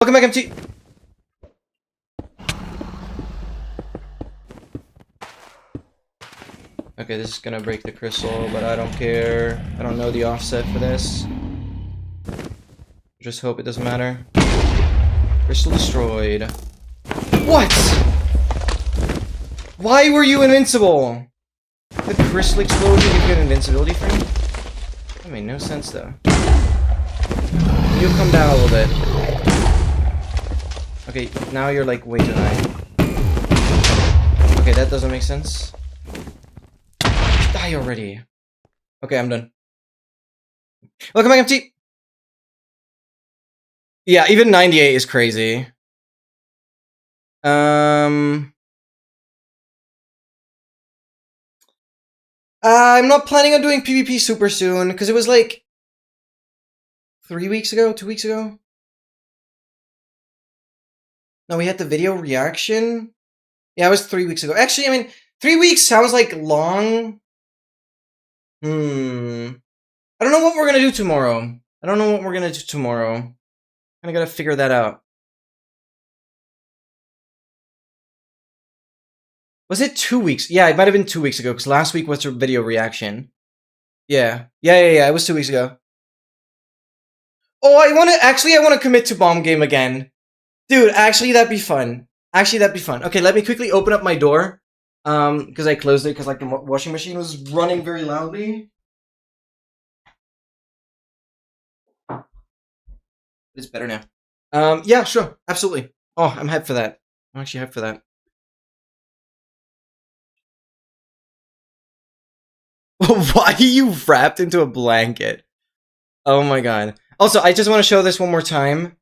Welcome back, MT. Okay, this is gonna break the crystal, but I don't care. I don't know the offset for this. Just hope it doesn't matter. Crystal destroyed. What? Why were you invincible? The crystal explosion gave you an invincibility frame? That made no sense though. You come down a little bit. Okay, now you're like way too high. Okay, that doesn't make sense. Die already. Okay, I'm done. Welcome back, MT. Yeah, even 98 is crazy. I'm not planning on doing PvP super soon, because it was like 3 weeks ago, 2 weeks ago. No, we had the video reaction. Yeah, it was 3 weeks ago. Actually, I mean, 3 weeks sounds like long. I don't know what we're gonna do tomorrow. I gotta figure that out. Was it 2 weeks? Yeah, it might have been 2 weeks ago, because last week was a video reaction. Yeah. It was 2 weeks ago. Oh, I wanna commit to bomb game again. Dude, actually, that'd be fun. Okay, let me quickly open up my door. Because I closed it because like the washing machine was running very loudly. It's better now. Yeah, sure, absolutely. Oh, I'm hyped for that. I'm actually hyped for that. Why are you wrapped into a blanket? Oh my god. Also, I just want to show this one more time.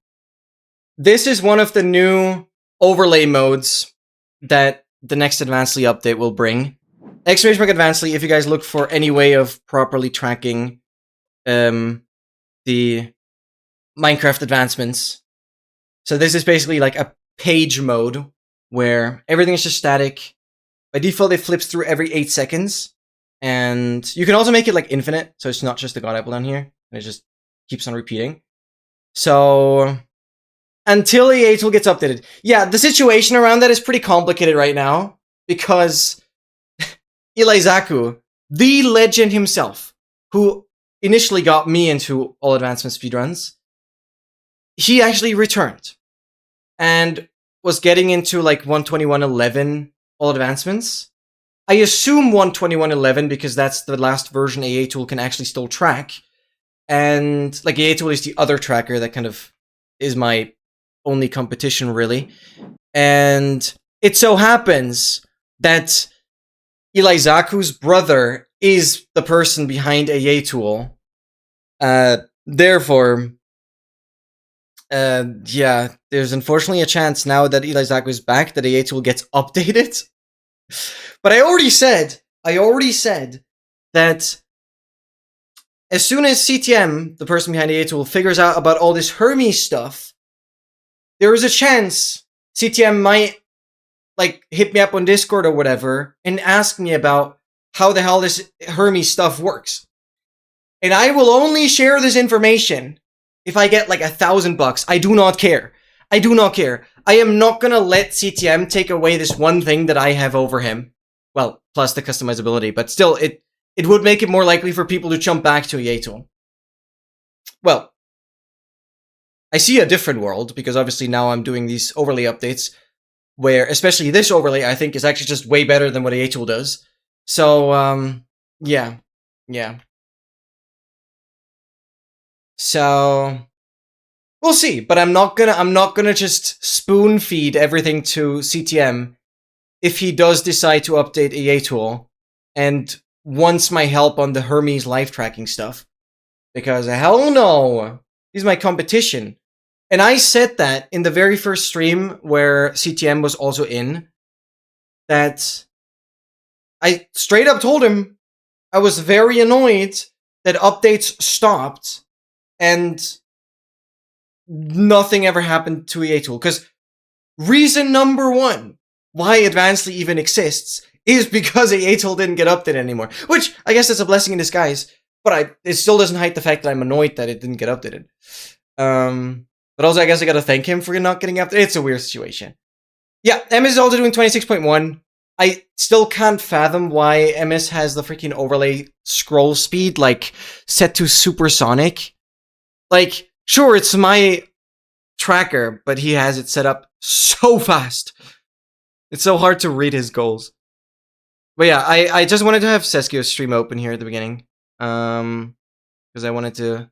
This is one of the new overlay modes that the next Advancedly update will bring. Exclamation mark Advancedly if you guys look for any way of properly tracking the Minecraft advancements. So this is basically like a page mode where everything is just static. By default, it flips through every 8 seconds. And you can also make it like infinite, so it's not just the God Apple down here, and it just keeps on repeating. So until EA tool gets updated. Yeah, the situation around that is pretty complicated right now, because Ilaizaku, the legend himself, who initially got me into all advancement speedruns, he actually returned and was getting into like 121.11 all advancements. I assume 121.11 because that's the last version EA tool can actually still track. And like EA tool is the other tracker that kind of is my only competition really. And it so happens that Ilaizaku's brother is the person behind EA tool. Therefore, yeah, there's unfortunately a chance now that Ilaizaku is back that EA tool gets updated. But I already said that as soon as CTM, the person behind EA tool, figures out about all this Hermes stuff, there is a chance CTM might like hit me up on Discord or whatever and ask me about how the hell this Hermes stuff works. And I will only share this information if I get like $1,000. I do not care. I am not gonna let CTM take away this one thing that I have over him. Well, plus the customizability, but still, it would make it more likely for people to jump back to EA tool. Well, I see a different world, because obviously now I'm doing these overlay updates, where, especially this overlay, I think is actually just way better than what EA tool does. So, yeah. So, we'll see, but I'm not gonna just spoon feed everything to CTM if he does decide to update EA tool and wants my help on the Hermes live tracking stuff. Because hell no, he's my competition. And I said that in the very first stream where CTM was also in, that I straight up told him I was very annoyed that updates stopped and nothing ever happened to EA tool. Because reason number one why Advancedly even exists is because EA tool didn't get updated anymore. Which, I guess that's a blessing in disguise. But it still doesn't hide the fact that I'm annoyed that it didn't get updated. But also, I guess I gotta thank him for not getting after. It's a weird situation. Yeah, MS is also doing 26.1. I still can't fathom why MS has the freaking overlay scroll speed, like, set to supersonic. Like, sure, it's my tracker, but he has it set up so fast. It's so hard to read his goals. But yeah, I just wanted to have Seskio's stream open here at the beginning. Because I wanted to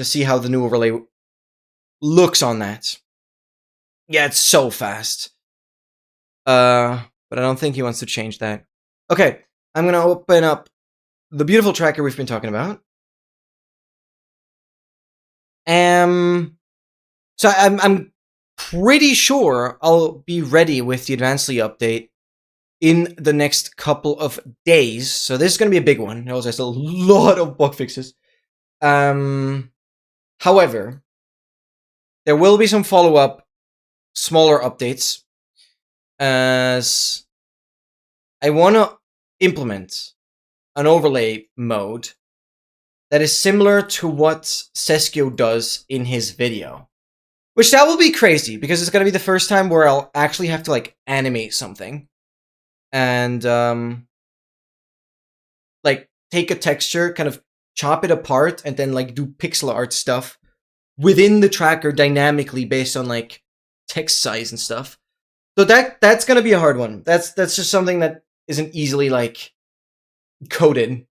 see how the new overlay looks on that. Yeah, it's so fast. But I don't think he wants to change that. Okay, I'm gonna open up the beautiful tracker we've been talking about. So I'm pretty sure I'll be ready with the Advancedly update in the next couple of days. So this is gonna be a big one. It also has a lot of bug fixes. However, there will be some follow-up, smaller updates, as I want to implement an overlay mode that is similar to what Seskio does in his video. Which that will be crazy, because it's going to be the first time where I'll actually have to, like, animate something. And, like, take a texture, kind of chop it apart, and then, like, do pixel art stuff within the tracker dynamically based on, like, text size and stuff. So that's gonna be a hard one. That's just something that isn't easily, like, coded.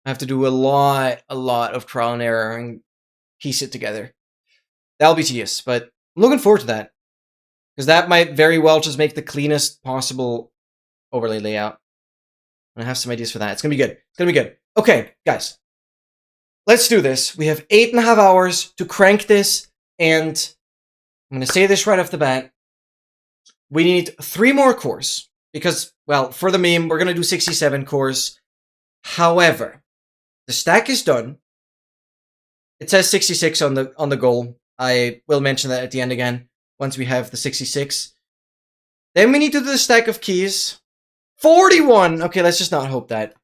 I have to do a lot of trial and error and piece it together. That'll be tedious, but I'm looking forward to that. Because that might very well just make the cleanest possible overlay layout. And I have some ideas for that. It's gonna be good. It's gonna be good. Okay, guys. Let's do this. We have 8.5 hours to crank this, and I'm gonna say this right off the bat. We need 3 more cores, because, well, for the meme, we're gonna do 67 cores. However, the stack is done. It says 66 on the goal. I will mention that at the end again, once we have the 66. Then we need to do the stack of keys. 41! Okay, let's just not hope that.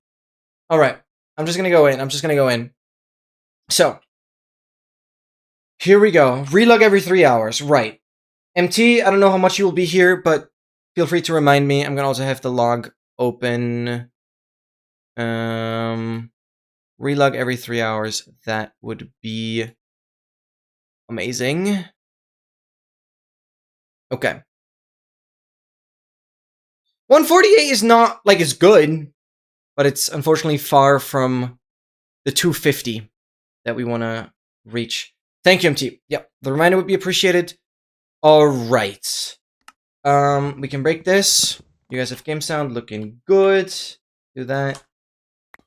Alright, I'm just gonna go in. So, here we go. Relog every 3 hours. Right. MT, I don't know how much you will be here, but feel free to remind me. I'm gonna also have the log open. Relog every 3 hours. That would be amazing. Okay. 148 is not, like, it's good, but it's unfortunately far from the 250 that we want to reach. Thank you, MT. Yep, the reminder would be appreciated. Alright. We can break this. You guys have game sound looking good. Do that.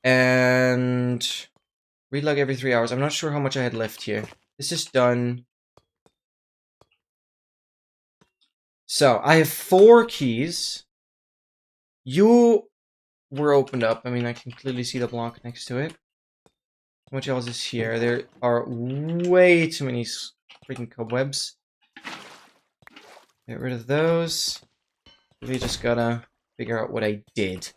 And relog every 3 hours. I'm not sure how much I had left here. This is done. So, I have 4 keys. You were opened up. I mean, I can clearly see the block next to it. How much else is here? There are way too many freaking cobwebs. Get rid of those. We just gotta figure out what I did.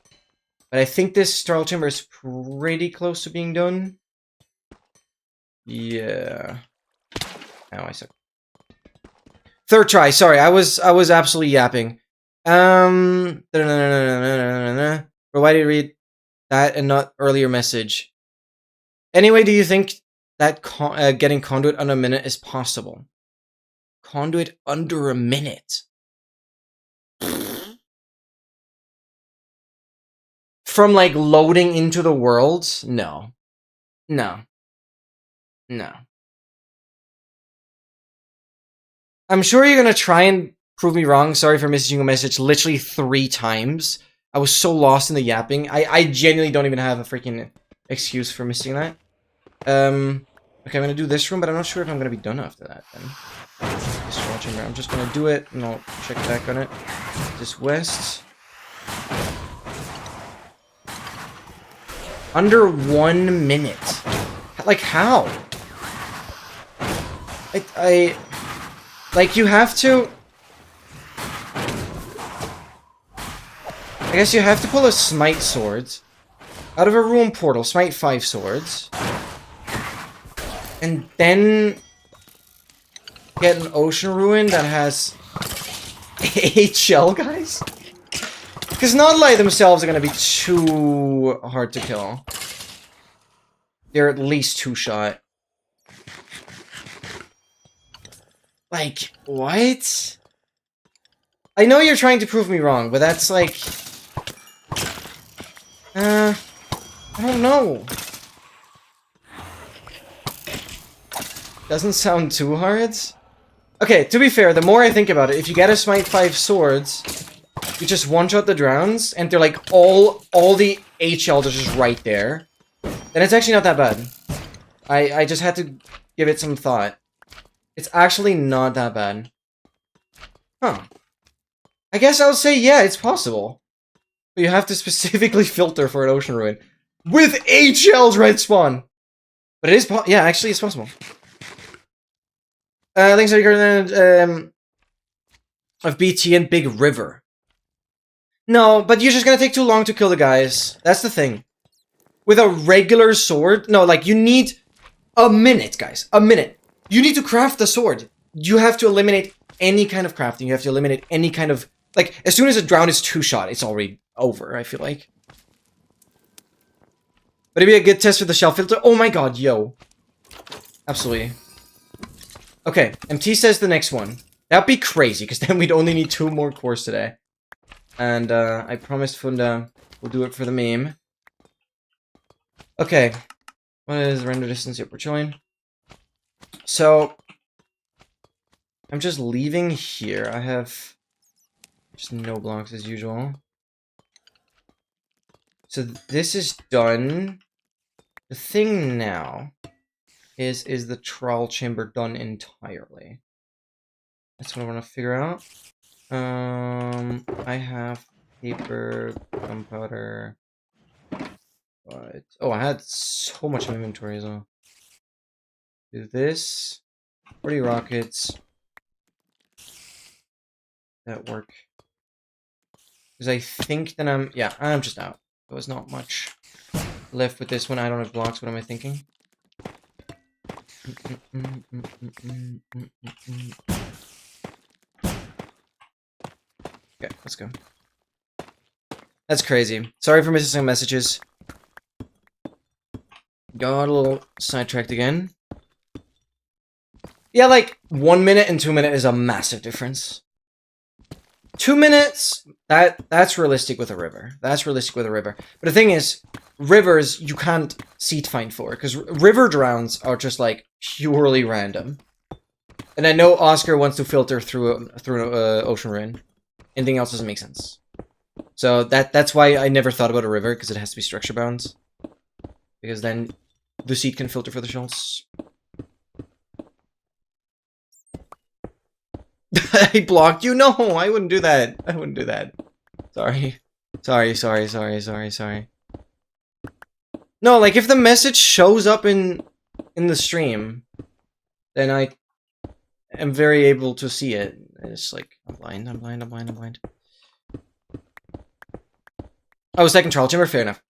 But I think this straw chamber is pretty close to being done. Yeah. Oh, I suck. Third try. Sorry, I was absolutely yapping. But why did you read that and not earlier message? Anyway, do you think that getting conduit under a minute is possible? Conduit under a minute? From, like, loading into the world? No. No. No. I'm sure you're gonna try and prove me wrong. Sorry for missing a message literally 3 times. I was so lost in the yapping. I genuinely don't even have a freaking excuse for missing that. Okay, I'm gonna do this room, but I'm not sure if I'm gonna be done after that, then. This chamber. I'm just gonna do it, and I'll check back on it. This west. Under 1 minute. Like, how? Like, you have to... I guess you have to pull a smite sword out of a room portal, smite 5 swords, and then get an ocean ruin that has 8 shell guys? Because Nodli themselves are going to be too hard to kill. They're at least 2-shot. Like, what? I know you're trying to prove me wrong, but that's like... I don't know. Doesn't sound too hard. Okay, to be fair, the more I think about it, if you get a Smite 5 swords, you just one-shot the drowns, and they're like all the HL are just right there, then it's actually not that bad. I just had to give it some thought. It's actually not that bad. Huh. I guess I'll say, yeah, it's possible. But you have to specifically filter for an ocean ruin. With HL's red spawn! But it is yeah, actually, it's possible. Thanks, of BT and Big River. No, but you're just gonna take too long to kill the guys. That's the thing. With a regular sword, no, like, you need a minute, guys. A minute. You need to craft the sword. You have to eliminate any kind of crafting. You have to eliminate any kind of... Like, as soon as a drown is 2-shot, it's already over, I feel like. But it'd be a good test for the shell filter. Oh my god, yo. Absolutely. Okay, MT says the next one. That'd be crazy, because then we'd only need 2 more cores today. And, I promised Funda we'll do it for the meme. Okay. What is the render distance? Yep, we're chilling. So, I'm just leaving here. I have just no blocks as usual. So this is done. The thing now is the trial chamber done entirely? That's what I want to figure out. I have paper, gunpowder. But oh, I had so much in inventory as well. Do this. 40 rockets. That work. Because I think that I'm just out. There was not much left with this one. I don't have blocks. What am I thinking? Okay, let's go. That's crazy. Sorry for missing some messages. Got a little sidetracked again. Yeah, like, 1 minute and 2 minutes is a massive difference. 2 minutes, that's realistic with a river. That's realistic with a river. But the thing is, rivers, you can't seed find for, because river drowns are just, like, purely random. And I know Oscar wants to filter through an ocean ruin. Anything else doesn't make sense. So that's why I never thought about a river, because it has to be structure bound. Because then the seed can filter for the shells. I blocked you? No, I wouldn't do that. I wouldn't do that. Sorry. Sorry. No, like, if the message shows up in the stream, then I am very able to see it. It's like, I'm blind. Oh, second trial chamber? Fair enough.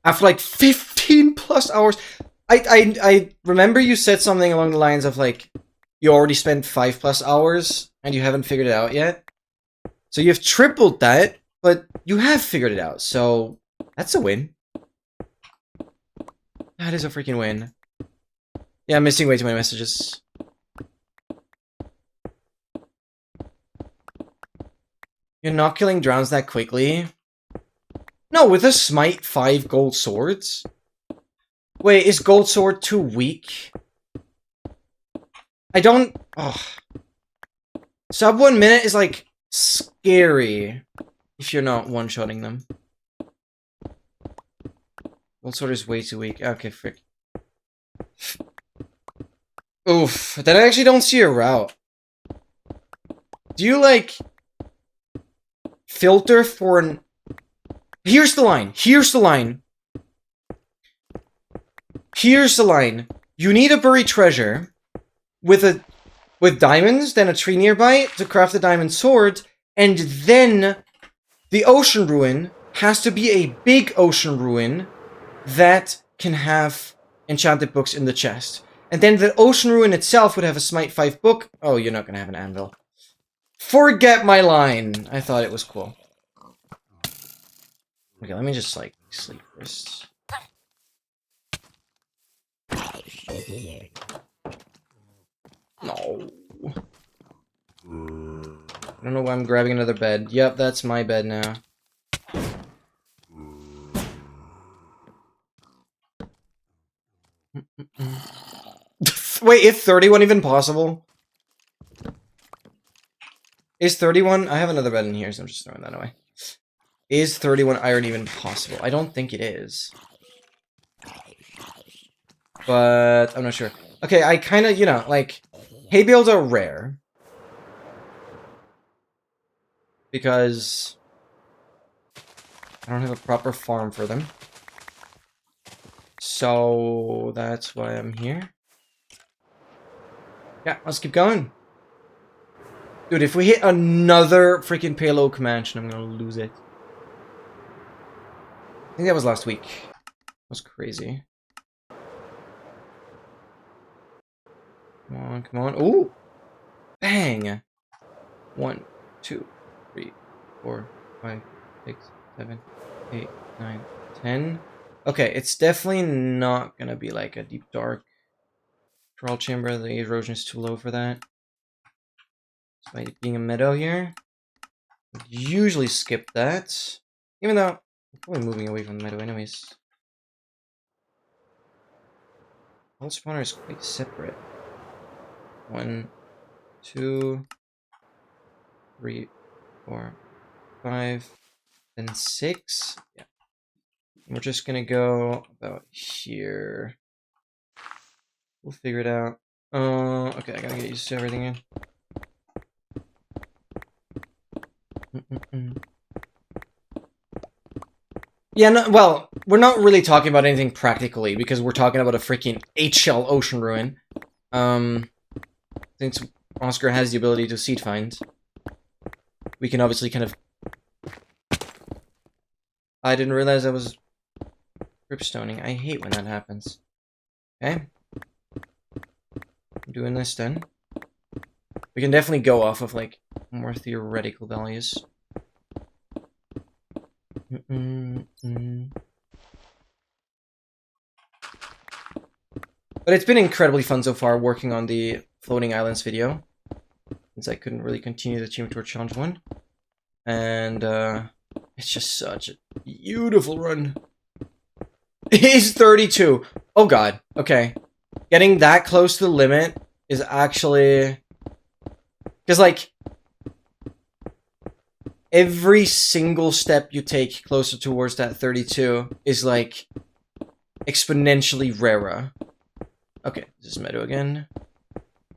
After, like, 15 plus hours... I remember you said something along the lines of, like, you already spent 5+ hours and you haven't figured it out yet. So you've tripled that, but you have figured it out, so that's a win. That is a freaking win. Yeah, I'm missing way too many messages. You're not killing drowns that quickly? No, with a Smite 5 gold swords? Wait, is Gold Sword too weak? I don't... Oh. Sub 1 minute is, like, scary if you're not one-shotting them. Gold Sword is way too weak. Okay, frick. Oof. Then I actually don't see a route. Do you, like... filter for an... Here's the line. Here's the line. Here's the line. You need a buried treasure with diamonds, then a tree nearby to craft the diamond sword, and then the ocean ruin has to be a big ocean ruin that can have enchanted books in the chest. And then the Ocean Ruin itself would have a Smite 5 book. Oh, you're not gonna have an anvil. Forget my line! I thought it was cool. Okay, let me just, like, sleep first. No. I don't know why I'm grabbing another bed. Yep, that's my bed now. Wait, is 31 even possible? Is 31? I have another bed in here, so I'm just throwing that away. Is 31 iron even possible? I don't think it is. But I'm not sure. Okay, I kind of, you know, like, hay bales are rare. Because I don't have a proper farm for them. So that's why I'm here. Yeah, let's keep going. Dude, if we hit another freaking Pale Oak Mansion, I'm gonna lose it. I think that was last week. That was crazy. Come on, come on. Ooh! Bang! 1, 2, 3, 4, 5, 6, 7, 8, 9, 10. Okay, it's definitely not gonna be like a deep dark trial chamber. The erosion is too low for that. Despite it being a meadow here, I'd usually skip that. Even though I'm probably moving away from the meadow anyways. All spawner is quite separate. 1, 2, 3, 4, 5, then 6. Yeah. And we're just gonna go about here. We'll figure it out. Okay, I gotta get used to everything in. Yeah, no, well, we're not really talking about anything practically, because we're talking about a freaking 8-shell ocean ruin. Since Oscar has the ability to seed find, we can obviously kind of... I didn't realize I was dripstoning. I hate when that happens. Okay. I'm doing this then. We can definitely go off of, like, more theoretical values. But it's been incredibly fun so far working on the Floating Islands video, since I couldn't really continue the Achievement Tour Challenge 1. And, it's just such a beautiful run. He's 32! Oh god, okay. Getting that close to the limit is actually... Because, like, every single step you take closer towards that 32 is, like, exponentially rarer. Okay, this is meadow again.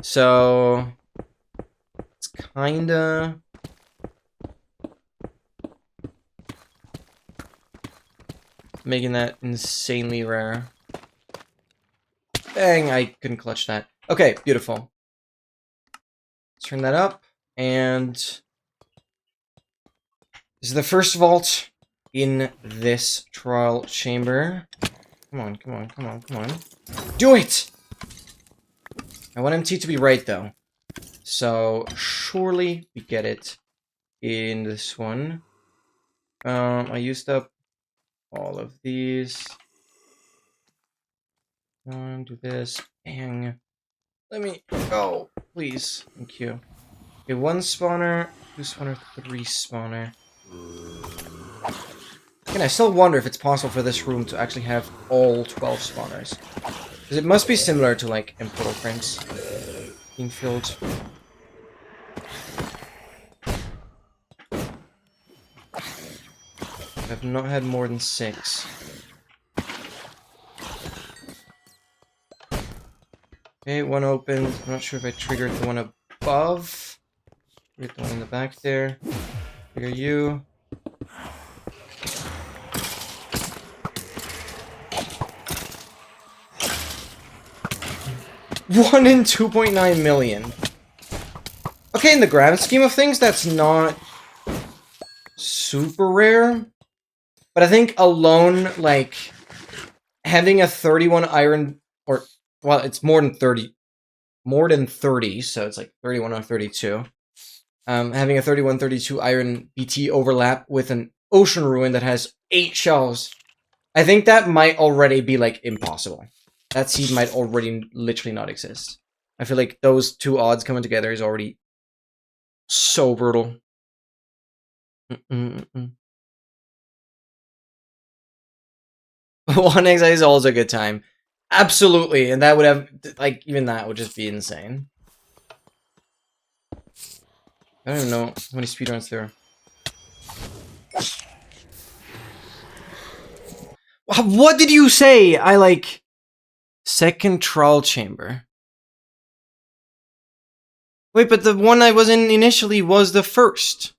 So, it's kinda... making that insanely rare. Bang, I couldn't clutch that. Okay, beautiful. Let's turn that up, and... this is the first vault in this trial chamber. Come on, come on, come on, come on. Do it! I want MT to be right, though. So, surely we get it in this one. I used up all of these. Do this. Bang. Let me go, please. Thank you. Okay, 1 spawner, 2 spawner, 3 spawner. Again, I still wonder if it's possible for this room to actually have all 12 spawners. Because it must be similar to, like, Portal frames being filled. I've not had more than 6. Okay, 1 opened. I'm not sure if I triggered the one above. Triggered the one in the back there. Trigger you. One in 2.9 million. Okay, in the grand scheme of things, that's not super rare. But I think alone, like, having a 31 iron well, it's more than 30. More than 30, so it's like 31 or 32. Having a 31-32 iron BT overlap with an ocean ruin that has 8 shells. I think that might already be like impossible. That seed might already literally not exist. I feel like those two odds coming together is already so brutal. 1xi is also a good time. Absolutely, and that would have, like, even that would just be insane. I don't even know how many speedruns there are. What did you say? I like... Second trial chamber. Wait, but the one I was in initially was the first.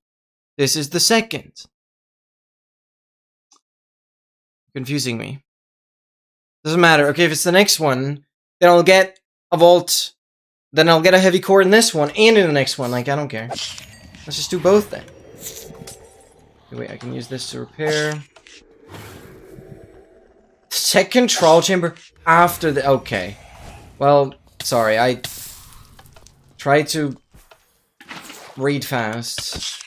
This is the second. Confusing me. Doesn't matter. Okay, if it's the next one, then I'll get a vault. Then I'll get a heavy core in this one and in the next one. Like, I don't care. Let's just do both then. Okay, wait, I can use this to repair. Second trial chamber after the... Okay. Well, sorry, I tried to read fast.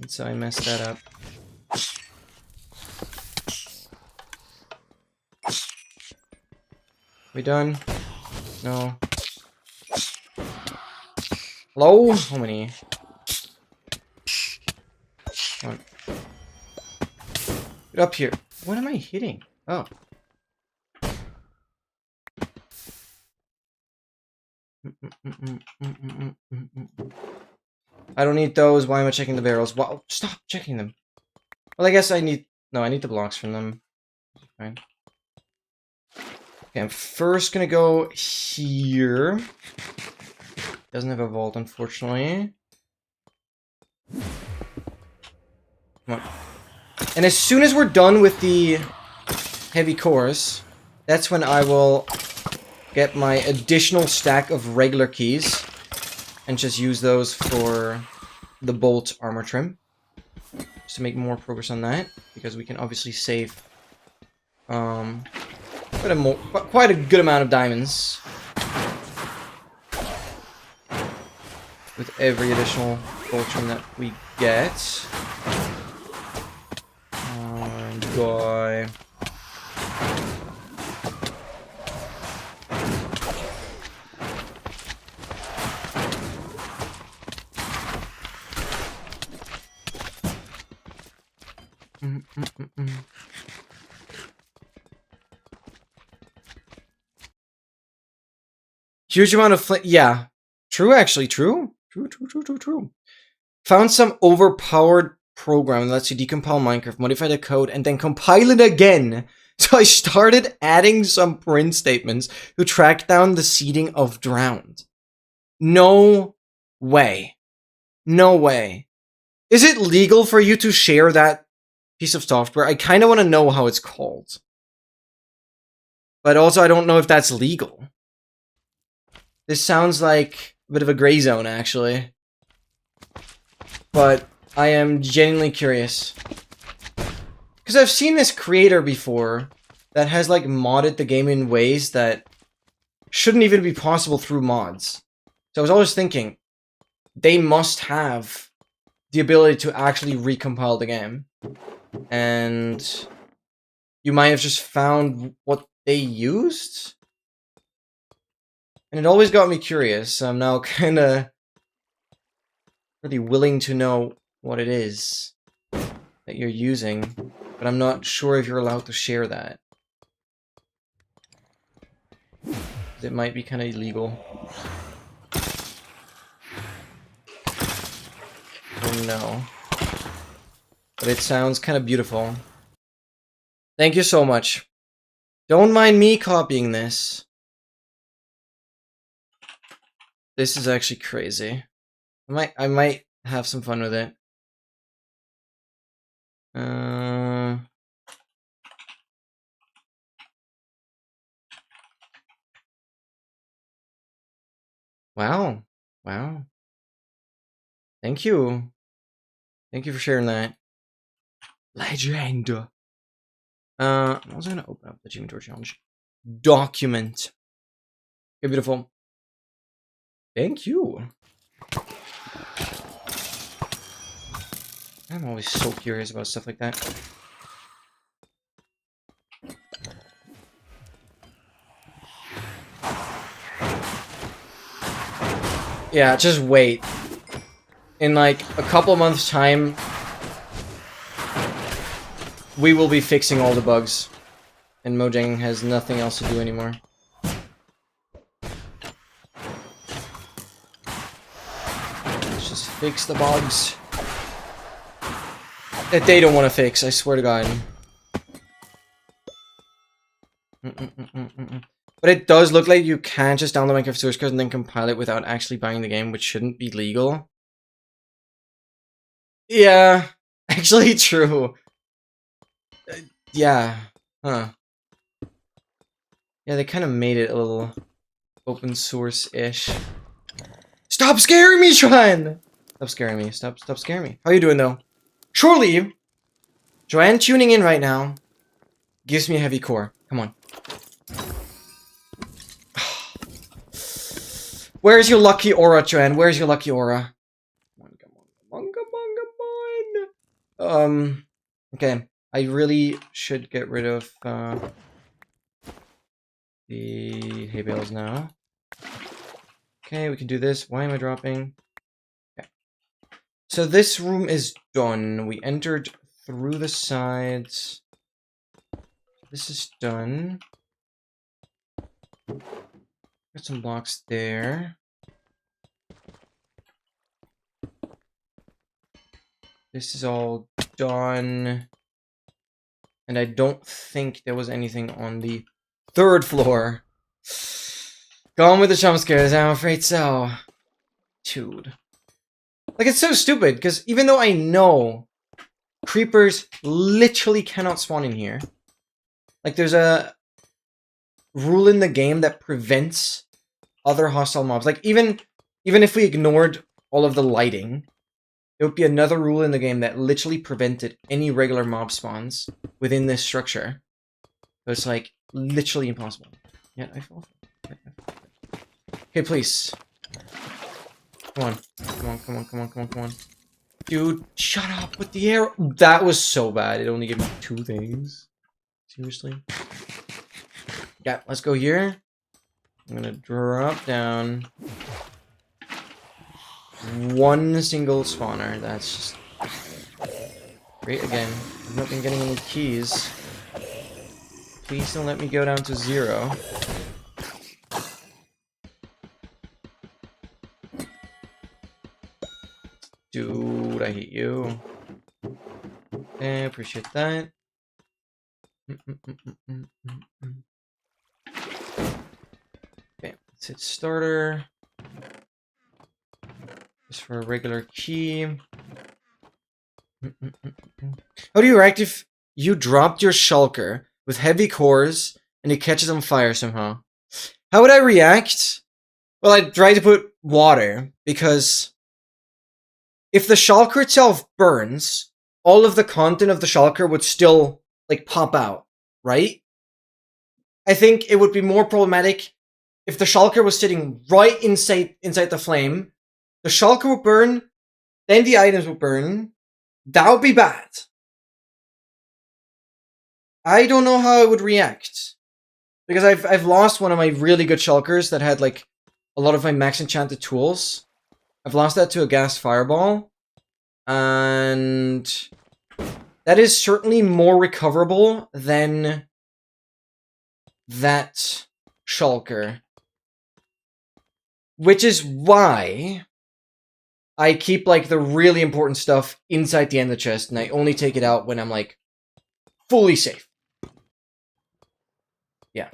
And so I messed that up. We done? No. Hello? How many? Come on. Get up here. What am I hitting? Oh. I don't need those. Why am I checking the barrels? Wow, stop checking them. Well, I guess I need... No, I need the blocks from them. Fine. Okay, I'm first gonna go here. Doesn't have a vault, unfortunately. Come on. And as soon as we're done with the heavy cores, that's when I will get my additional stack of regular keys and just use those for the bolt armor trim. Just to make more progress on that, because we can obviously save quite a good amount of diamonds with every additional bolt trim that we get. Guy. Huge amount of yeah. True, actually, true. True. Found some overpowered program that lets you decompile Minecraft, modify the code, and then compile it again. So I started adding some print statements to track down the seeding of drowned. No way. No way. Is it legal for you to share that piece of software? I kind of want to know how it's called. But also, I don't know if that's legal. This sounds like a bit of a gray zone, actually. But I am genuinely curious. Because I've seen this creator before that has, like, modded the game in ways that shouldn't even be possible through mods. So I was always thinking, they must have the ability to actually recompile the game. And you might have just found what they used? And it always got me curious. I'm now kind of really willing to know what it is that you're using, but I'm not sure if you're allowed to share that. It might be kind of illegal. Oh no. But it sounds kind of beautiful. Thank you so much. Don't mind me copying this. This is actually crazy. I might have some fun with it. Wow. Wow. Thank you. Thank you for sharing that. Legend. I'm also gonna open up the Gym Tour Challenge document. Okay, beautiful. Thank you. I'm always so curious about stuff like that. Yeah, just wait. In like a couple months' time, we will be fixing all the bugs. And Mojang has nothing else to do anymore. Let's just fix the bugs that they don't want to fix, I swear to God. But it does look like you can just download Minecraft source code and then compile it without actually buying the game, which shouldn't be legal. Yeah, actually true. Yeah, huh. Yeah, they kind of made it a little open source-ish. Stop scaring me, Joanne! Stop scaring me. Stop scaring me. How you doing, though? Surely, Joanne tuning in right now gives me a heavy core. Come on. Where's your lucky aura, Joanne? Where's your lucky aura? Come on. Okay. I really should get rid of, the hay bales now. Okay, we can do this. Why am I dropping? Okay. So this room is done. We entered through the sides. This is done. Got some blocks there. This is all done. And I don't think there was anything on the third floor. Gone with the jump scares, I'm afraid so. Dude. Like, it's so stupid, because even though I know creepers literally cannot spawn in here, like, there's a rule in the game that prevents other hostile mobs. Like, even if we ignored all of the lighting, there would be another rule in the game that literally prevented any regular mob spawns within this structure. So it's, like, literally impossible. Yeah, I fall. Okay, please. Come on. Dude, shut up with the arrow. That was so bad. It only gave me 2 things. Seriously? Yeah, let's go here. I'm gonna drop down 1 single spawner. That's just great again. I've not been getting any keys. Please don't let me go down to 0. Dude, I hate you. Okay, appreciate that. Okay, let's hit starter. Just for a regular key. How do you react if you dropped your shulker with heavy cores and it catches on fire somehow? How would I react? Well, I'd try to put water, because if the shulker itself burns, all of the content of the shulker would still, like, pop out, right? I think it would be more problematic if the shulker was sitting right inside the flame. The shulker would burn, then the items would burn. That would be bad. I don't know how I would react, because I've lost one of my really good shulkers that had, like, a lot of my max enchanted tools. I've lost that to a gas fireball, and that is certainly more recoverable than that shulker. Which is why I keep, like, the really important stuff inside the ender chest, and I only take it out when I'm, like, fully safe. Yeah.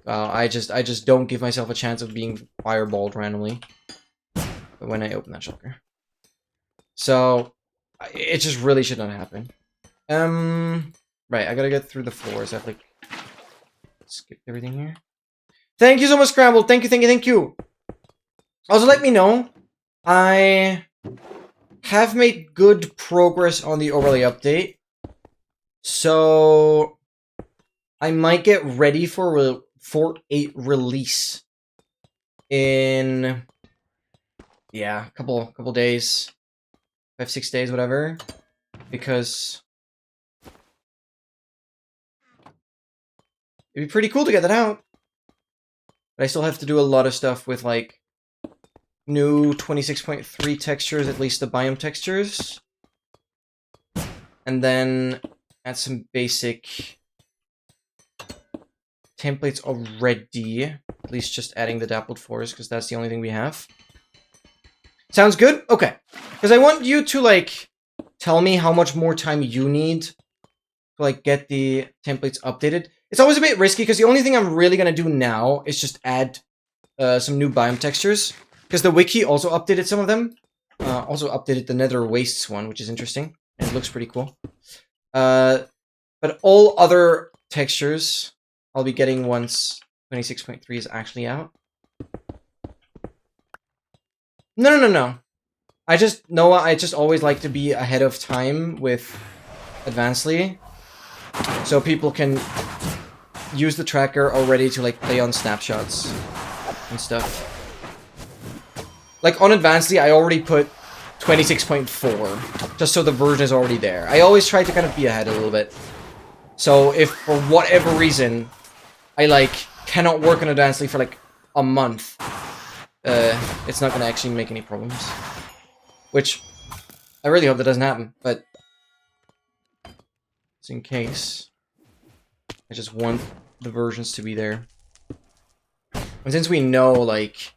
I just don't give myself a chance of being fireballed randomly when I open that shulker. So, it just really should not happen. Right, I gotta get through the floors. I have, like, skip everything here. Thank you so much, Scramble. Thank you. Also, let me know. I have made good progress on the overlay update. So, I might get ready for a release in, yeah, a couple days, 5-6 days, whatever, because it'd be pretty cool to get that out. But I still have to do a lot of stuff with, like, new 26.3 textures, at least the biome textures. And then add some basic templates already. At least just adding the dappled forest, because that's the only thing we have. Sounds good? Okay. Because I want you to, like, tell me how much more time you need to, like, get the templates updated. It's always a bit risky, because the only thing I'm really going to do now is just add some new biome textures. Because the wiki also updated some of them. Also updated the Nether Wastes one, which is interesting. And it looks pretty cool. But all other textures I'll be getting once 26.3 is actually out. No. I just always like to be ahead of time with Advancedly. So people can use the tracker already to, like, play on snapshots and stuff. Like, on Advancedly, I already put 26.4, just so the version is already there. I always try to kind of be ahead a little bit. So if, for whatever reason, I, like, cannot work on Advancedly for, like, a month, it's not going to actually make any problems. Which, I really hope that doesn't happen, but just in case, I just want the versions to be there. And since we know, like,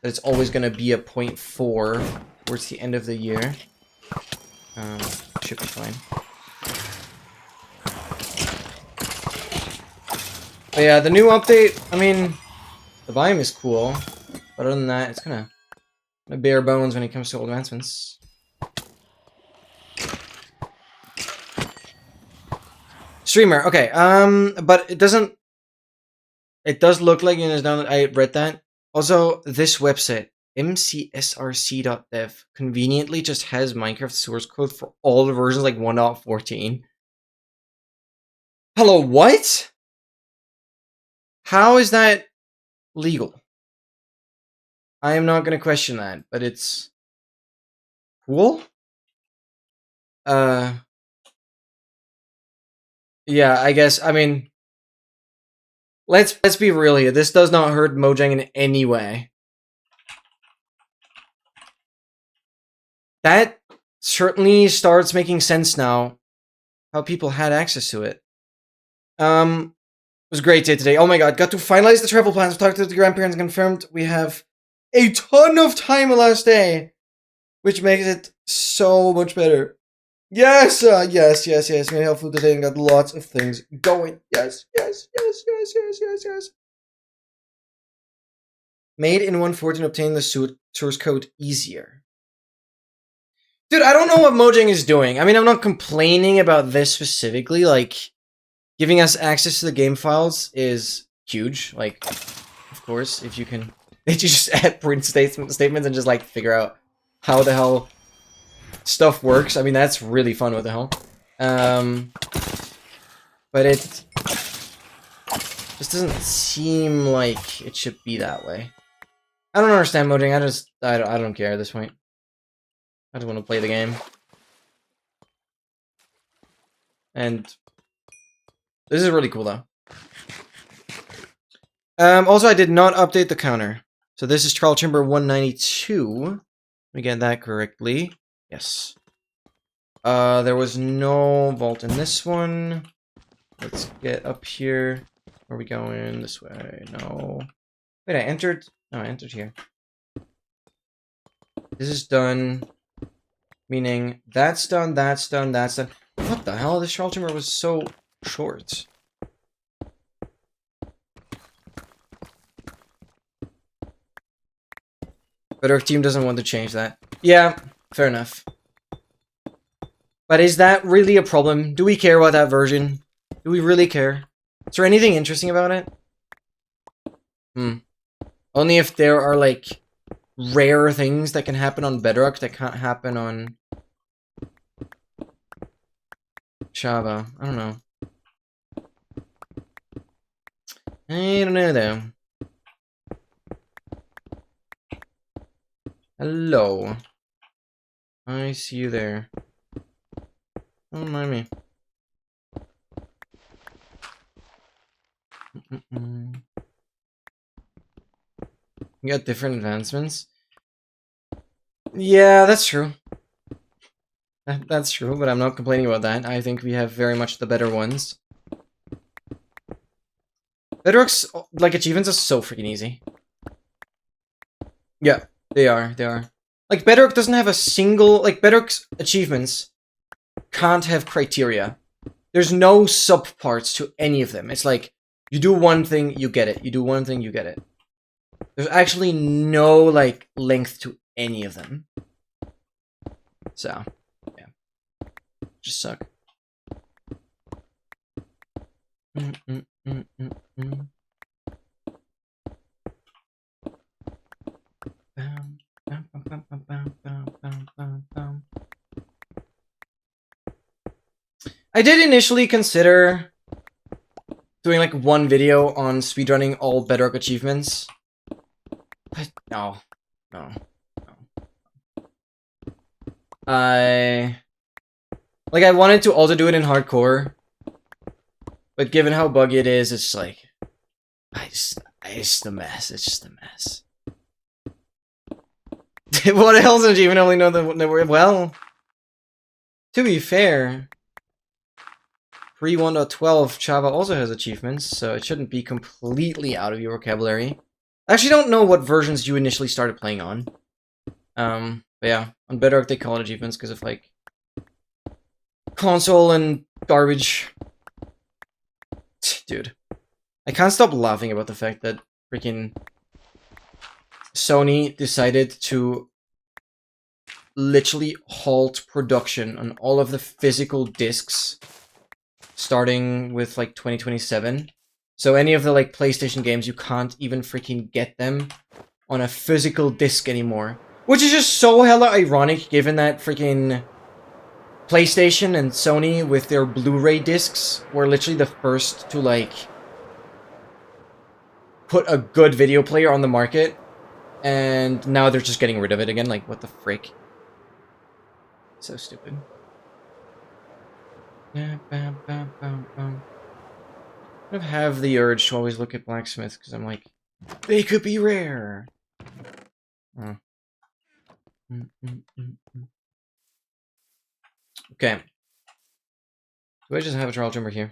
that it's always going to be a 0.4 towards the end of the year, should be fine. But yeah, the new update, I mean, the biome is cool, but other than that, it's kind of bare bones when it comes to advancements. Streamer, okay, but it does look like, you know, I read that. Also, this website, mcsrc.dev, conveniently just has Minecraft source code for all the versions, like 1.14. Hello, what? How is that legal? I am not going to question that, but it's cool. Yeah, I guess, I mean, let's be real here. This does not hurt Mojang in any way. That certainly starts making sense now, how people had access to it. It was a great day today. Oh my god, got to finalize the travel plans. Talked to the grandparents and confirmed we have a ton of time last day, which makes it so much better. Yes, yes. Made helpful today and got lots of things going. Yes. Made in 1.14, obtain the source code easier. Dude, I don't know what Mojang is doing. I mean, I'm not complaining about this specifically. Like, giving us access to the game files is huge. Like, of course, if you can... If you just add print statements and just, like, figure out how the hell stuff works. I mean, that's really fun, what the hell. But it just doesn't seem like it should be that way. I don't understand Mojang. I don't care at this point. I just want to play the game. And this is really cool, though. Also, I did not update the counter. So this is Trial Chamber 192. Let me get that correctly. Yes. There was no vault in this one. Let's get up here. Where are we going? This way. No. Wait, I entered... No, I entered here. This is done. Meaning, that's done, that's done, that's done. What the hell? This Trial Chamber was so short. But our team doesn't want to change that. Yeah, fair enough. But is that really a problem? Do we care about that version? Do we really care? Is there anything interesting about it? Only if there are, like, rare things that can happen on Bedrock that can't happen on Java. I don't know. I don't know though. Hello. I see you there. Don't mind me. You got different advancements? Yeah, that's true. That's true, but I'm not complaining about that. I think we have very much the better ones. Bedrock's, like, achievements are so freaking easy. Yeah, they are. Like, Bedrock doesn't have a single... Like, Bedrock's achievements can't have criteria. There's no subparts to any of them. It's like, you do one thing, you get it. You do one thing, you get it. There's actually no, like, length to any of them. So, yeah. Just suck. I did initially consider doing like one video on speedrunning all Bedrock achievements. But no. I wanted to also do it in hardcore, but given how buggy it is, it's like it's a mess. It's just a mess. What else did you even only know that we're well? To be fair, pre 1.12 Java also has achievements, so it shouldn't be completely out of your vocabulary. I actually don't know what versions you initially started playing on. But yeah, on Bedrock they call it achievements because of like console and garbage. Dude, I can't stop laughing about the fact that freaking Sony decided to literally halt production on all of the physical discs starting with like 2027. So any of the like PlayStation games, you can't even freaking get them on a physical disc anymore. Which is just so hella ironic given that freaking PlayStation and Sony with their Blu-ray discs were literally the first to like put a good video player on the market. And now they're just getting rid of it again. Like, what the frick? So stupid. I have the urge to always look at blacksmiths because I'm like, they could be rare. Oh. Okay. Do I just have a trial timber here?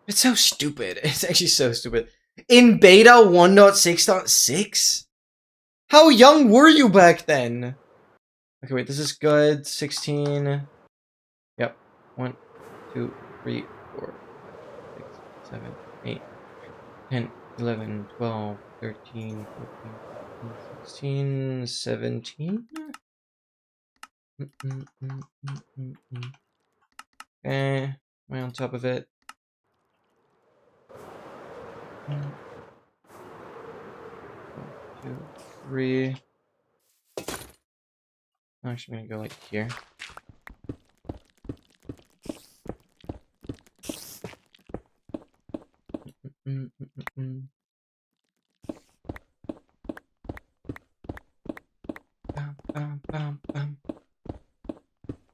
It's so stupid. It's actually so stupid. In beta 1.6.6? How young were you back then? Okay, wait, this is good. 16. Yep. 1, 2, 3, 4, 6, 7, 8, 10, 11, 12, 13, 14, 15, 16, 17. Okay, am I on top of it? 1, 2, 3. I'm actually gonna go like here.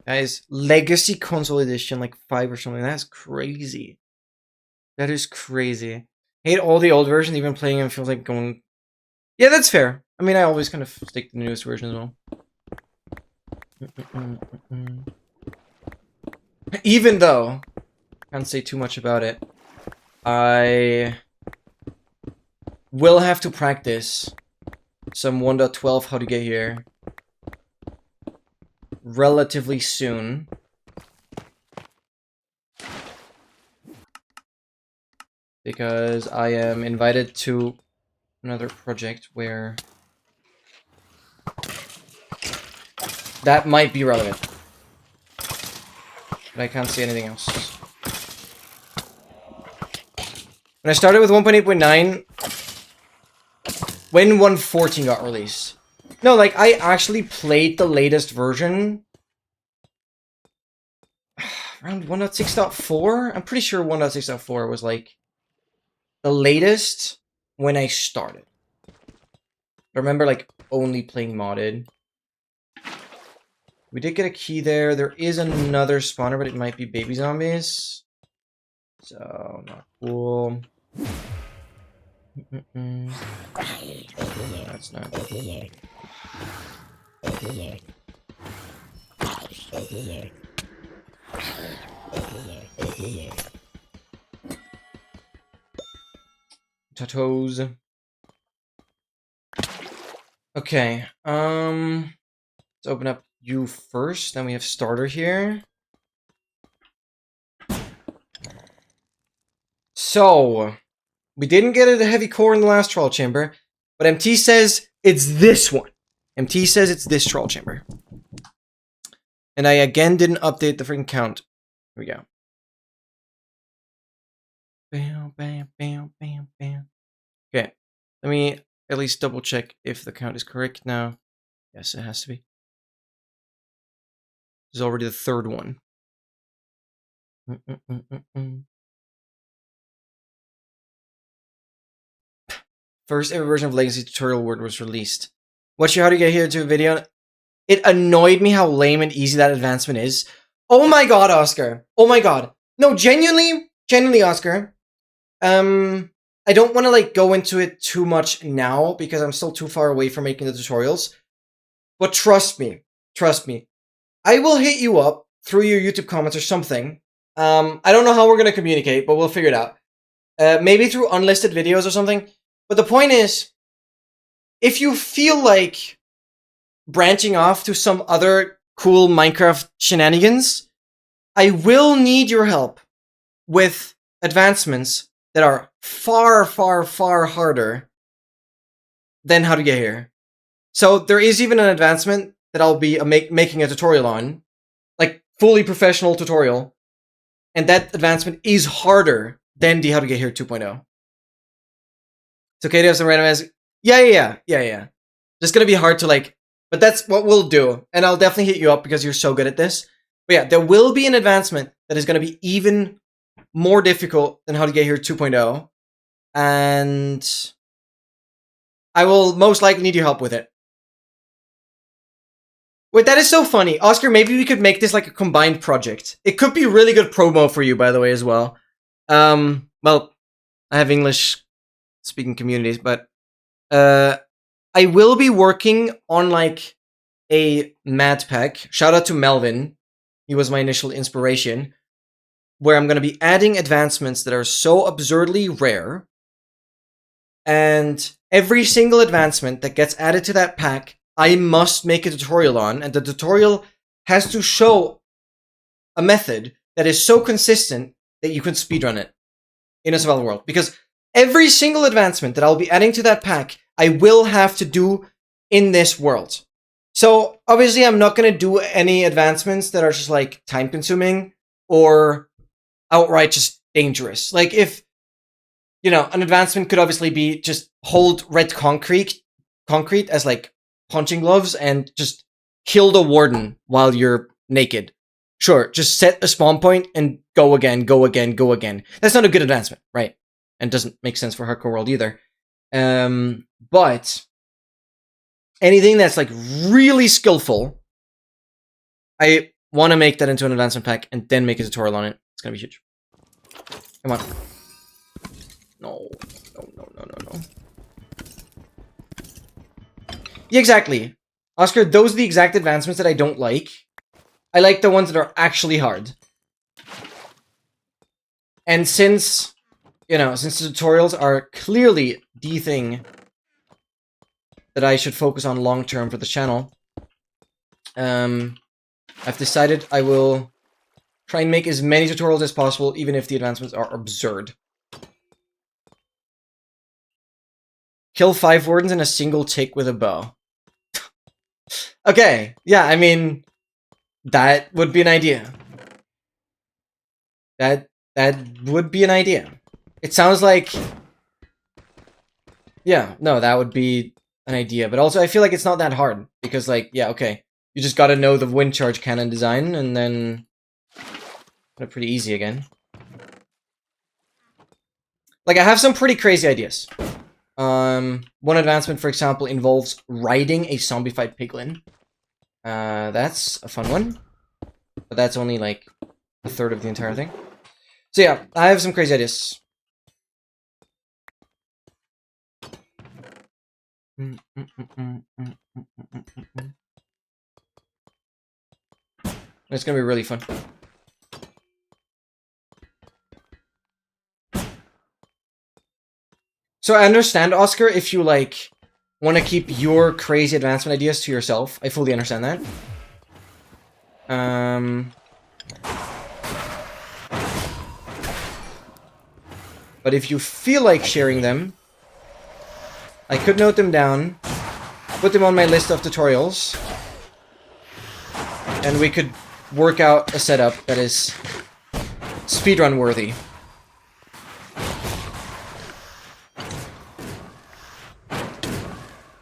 Guys, Legacy Console Edition, like 5 or something. That's crazy. That is crazy. Hate all the old versions, even playing them feels like going... Yeah, that's fair. I mean, I always kind of stick to the newest version as well. Even though, can't say too much about it, I will have to practice some 1.12 how to get here relatively soon. Because I am invited to another project where that might be relevant. But I can't see anything else. When I started with 1.8.9, when 1.14 got released. No, like, I actually played the latest version around 1.6.4? I'm pretty sure 1.6.4 was, like, the latest when I started. I remember, like, only playing modded. We did get a key there. There is another spawner, but it might be baby zombies. So, not cool. That's not. Potatoes. Okay, let's open up you first, then we have starter here. So, we didn't get a heavy core in the last troll chamber, but MT says it's this one. MT says it's this troll chamber. And I again didn't update the freaking count. Here we go. Bam, bam, bam, bam, bam. Okay, let me at least double check if the count is correct now. Yes, it has to be. This is already the third one. First ever version of Legacy tutorial word was released. What's your how to get here to a video? It annoyed me how lame and easy that advancement is. Oh my god, Oscar. Oh my god. No, genuinely, Oscar. I don't want to like go into it too much now because I'm still too far away from making the tutorials. But trust me. I will hit you up through your YouTube comments or something. I don't know how we're going to communicate, but we'll figure it out. Maybe through unlisted videos or something. But the point is, if you feel like branching off to some other cool Minecraft shenanigans, I will need your help with advancements that are far, far, far harder than how to get here. So there is even an advancement that I'll be making a tutorial on, like fully professional tutorial, and that advancement is harder than the how to get here 2.0. It's okay to have some random ass. Yeah. Just gonna be hard to like, but that's what we'll do, and I'll definitely hit you up because you're so good at this. But yeah, there will be an advancement that is gonna be even more difficult than how to get here 2.0, and I will most likely need your help with it. Wait, that is so funny. Oscar, maybe we could make this like a combined project. It could be really good promo for you, by the way, as well. Well, I have English-speaking communities, but I will be working on like a mad pack. Shout out to Melvin. He was my initial inspiration. Where I'm going to be adding advancements that are so absurdly rare. And every single advancement that gets added to that pack, I must make a tutorial on. And the tutorial has to show a method that is so consistent that you can speedrun it in a survival world. Because every single advancement that I'll be adding to that pack, I will have to do in this world. So, obviously, I'm not going to do any advancements that are just, like, time-consuming or outright just dangerous. Like, if, you know, an advancement could obviously be just hold red concrete as, like, punching gloves and just kill the warden while you're naked. Sure, just set a spawn point and go again. That's not a good advancement, right? And doesn't make sense for hardcore world either. But anything that's like really skillful, I want to make that into an advancement pack and then make a tutorial on it. It's gonna be huge. Come on. No. Yeah, exactly. Oscar, those are the exact advancements that I don't like. I like the ones that are actually hard. And since, you know, since the tutorials are clearly the thing that I should focus on long-term for the channel, I've decided I will try and make as many tutorials as possible, even if the advancements are absurd. Kill 5 wardens in a single tick with a bow. Okay, yeah, I mean, that would be an idea. That would be an idea. It sounds like Yeah, no, that would be an idea. But also, I feel like it's not that hard. Because, like, yeah, okay. You just gotta know the wind charge cannon design, and then... They're pretty easy again. Like, I have some pretty crazy ideas. One advancement, for example, involves riding a zombified piglin. That's a fun one. But that's only, like, a third of the entire thing. So yeah, I have some crazy ideas. It's gonna be really fun. So I understand, Oscar, if you, like, want to keep your crazy advancement ideas to yourself. I fully understand that. But if you feel like sharing them, I could note them down, put them on my list of tutorials, and we could work out a setup that is speedrun worthy.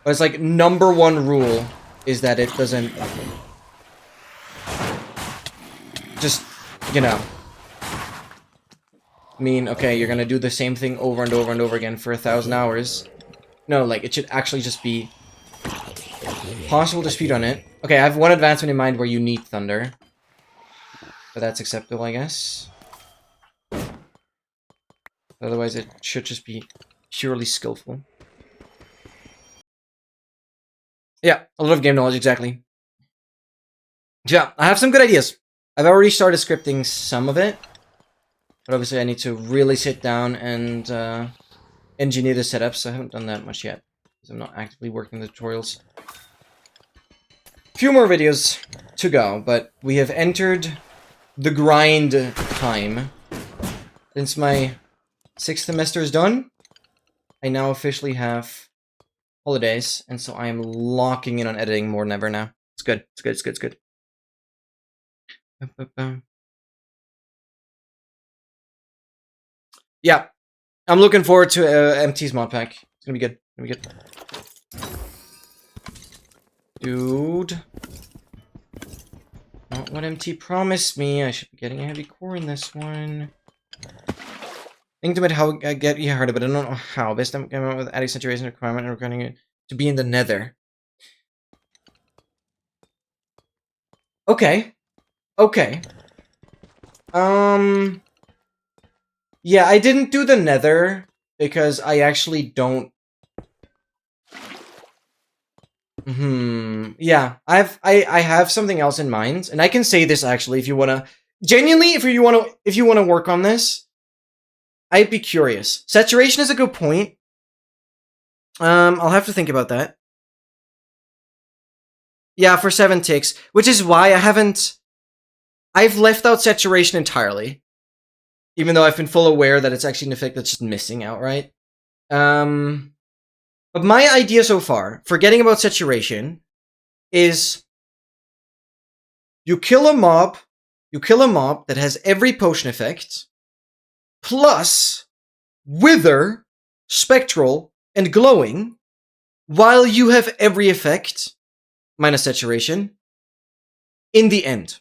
But it's like, #1 rule is that it doesn't... Just, you know... mean, okay, you're gonna do the same thing over and over and over again for 1,000 hours. No, like, it should actually just be possible to speedrun it. Okay, I have one advancement in mind where you need thunder. But that's acceptable, I guess. Otherwise, it should just be purely skillful. Yeah, a lot of game knowledge, exactly. Yeah, I have some good ideas. I've already started scripting some of it. But obviously I need to really sit down and engineer the setup, so I haven't done that much yet. Because I'm not actively working the tutorials. Few more videos to go, but we have entered the grind time. Since my 6th semester is done, I now officially have holidays, and so I am locking in on editing more than ever now. It's good. It's good. It's good. It's good. Yeah, I'm looking forward to MT's mod pack. It's gonna be good. It's gonna be good. Dude. Not what MT promised me. I should be getting a heavy core in this one. Think about how I get you heard of it, but I don't know how. Best I'm coming up with adding saturation requirement and recording it to be in the nether. Okay. Okay. Yeah, I didn't do the nether because I actually don't. Yeah, I have something else in mind, and I can say this actually if you wanna genuinely if you wanna work on this, I'd be curious. Saturation is a good point. I'll have to think about that. Yeah, for 7 ticks, which is why I've left out saturation entirely. Even though I've been full aware that it's actually an effect that's just missing outright. But my idea so far, forgetting about saturation, is you kill a mob that has every potion effect, plus wither, spectral, and glowing, while you have every effect, minus saturation, in the end.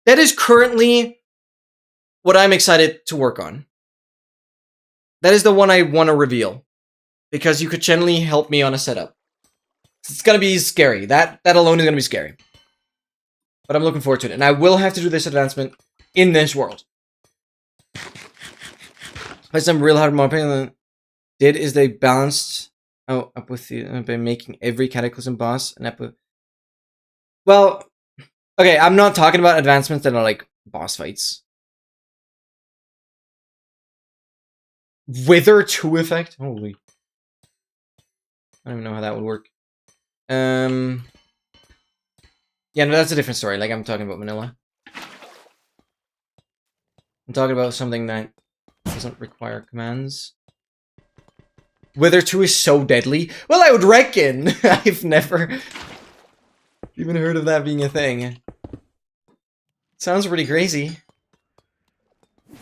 That is currently what I'm excited to work on. That is the one I want to reveal. Because you could generally help me on a setup. It's gonna be scary. That alone is gonna be scary. But I'm looking forward to it. And I will have to do this advancement in this world. But some real hard mopping did is they balanced up with the by making every cataclysm boss an epic. Well, okay, I'm not talking about advancements that are like boss fights. Wither 2 effect? Holy. I don't even know how that would work. Yeah, no, that's a different story. Like, I'm talking about vanilla. I'm talking about something that doesn't require commands. Wither 2 is so deadly. Well, I would reckon. I've never even heard of that being a thing. Sounds pretty crazy.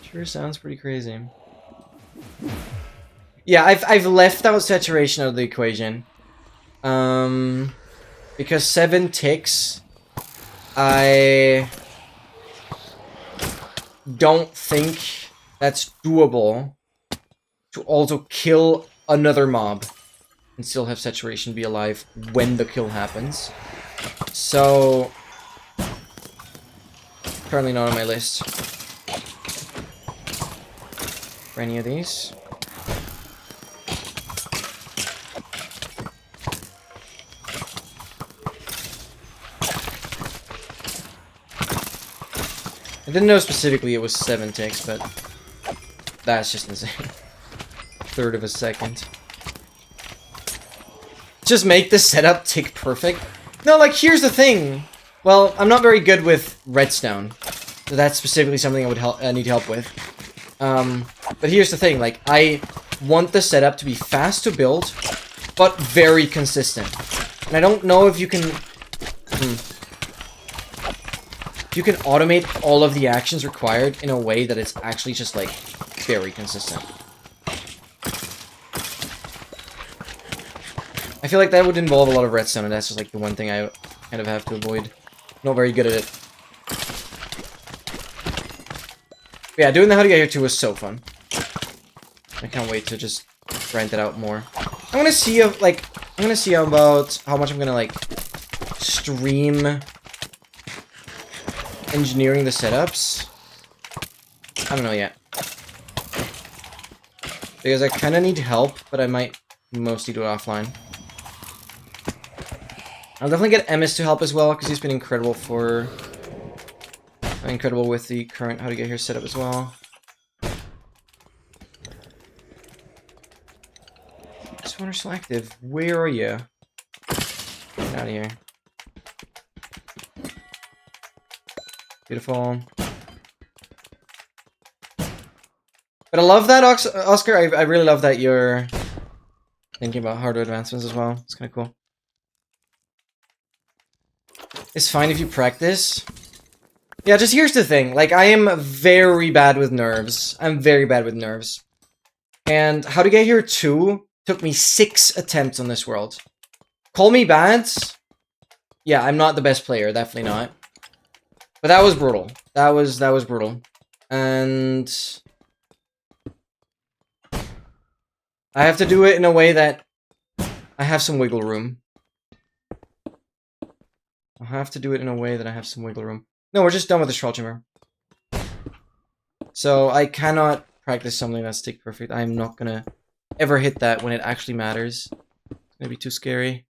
Sure sounds pretty crazy. Yeah, I've left out saturation out of the equation. Because 7 ticks, I don't think that's doable to also kill another mob and still have saturation be alive when the kill happens. So, currently not on my list for any of these. I didn't know specifically it was 7 ticks, but that's just insane. Third of a second. Just make the setup tick perfect. No, like, here's the thing. Well, I'm not very good with redstone. So that's specifically something I need help with. But here's the thing, like, I want the setup to be fast to build, but very consistent. And I don't know if you can... you can automate all of the actions required in a way that it's actually just, like, very consistent. I feel like that would involve a lot of redstone, and that's just, like, the one thing I kind of have to avoid. Not very good at it. But yeah, doing the How to Get Here 2 was so fun. I can't wait to just grind that out more. I'm gonna see, like, about how much I'm gonna, like, stream engineering the setups. I don't know yet. Because I kind of need help, but I might mostly do it offline. I'll definitely get Emmis to help as well, because he's been incredible with the current How to Get Here setup as well. Spawner selective, where are you? Get out of here. Beautiful. But I love that, Oscar. I really love that you're thinking about hardware advancements as well. It's kind of cool. It's fine if you practice. Yeah, just here's the thing. Like, I am very bad with nerves. I'm very bad with nerves. And How to Get Here 2 took me 6 attempts on this world. Call me bad. Yeah, I'm not the best player. Definitely not. But that was brutal. That was brutal. And I have to do it in a way that I have some wiggle room. I'll have to do it in a way that I have some wiggle room. No, we're just done with the Shroud Chamber. So I cannot practice something that's tick perfect. I'm not gonna ever hit that when it actually matters. It's gonna be too scary.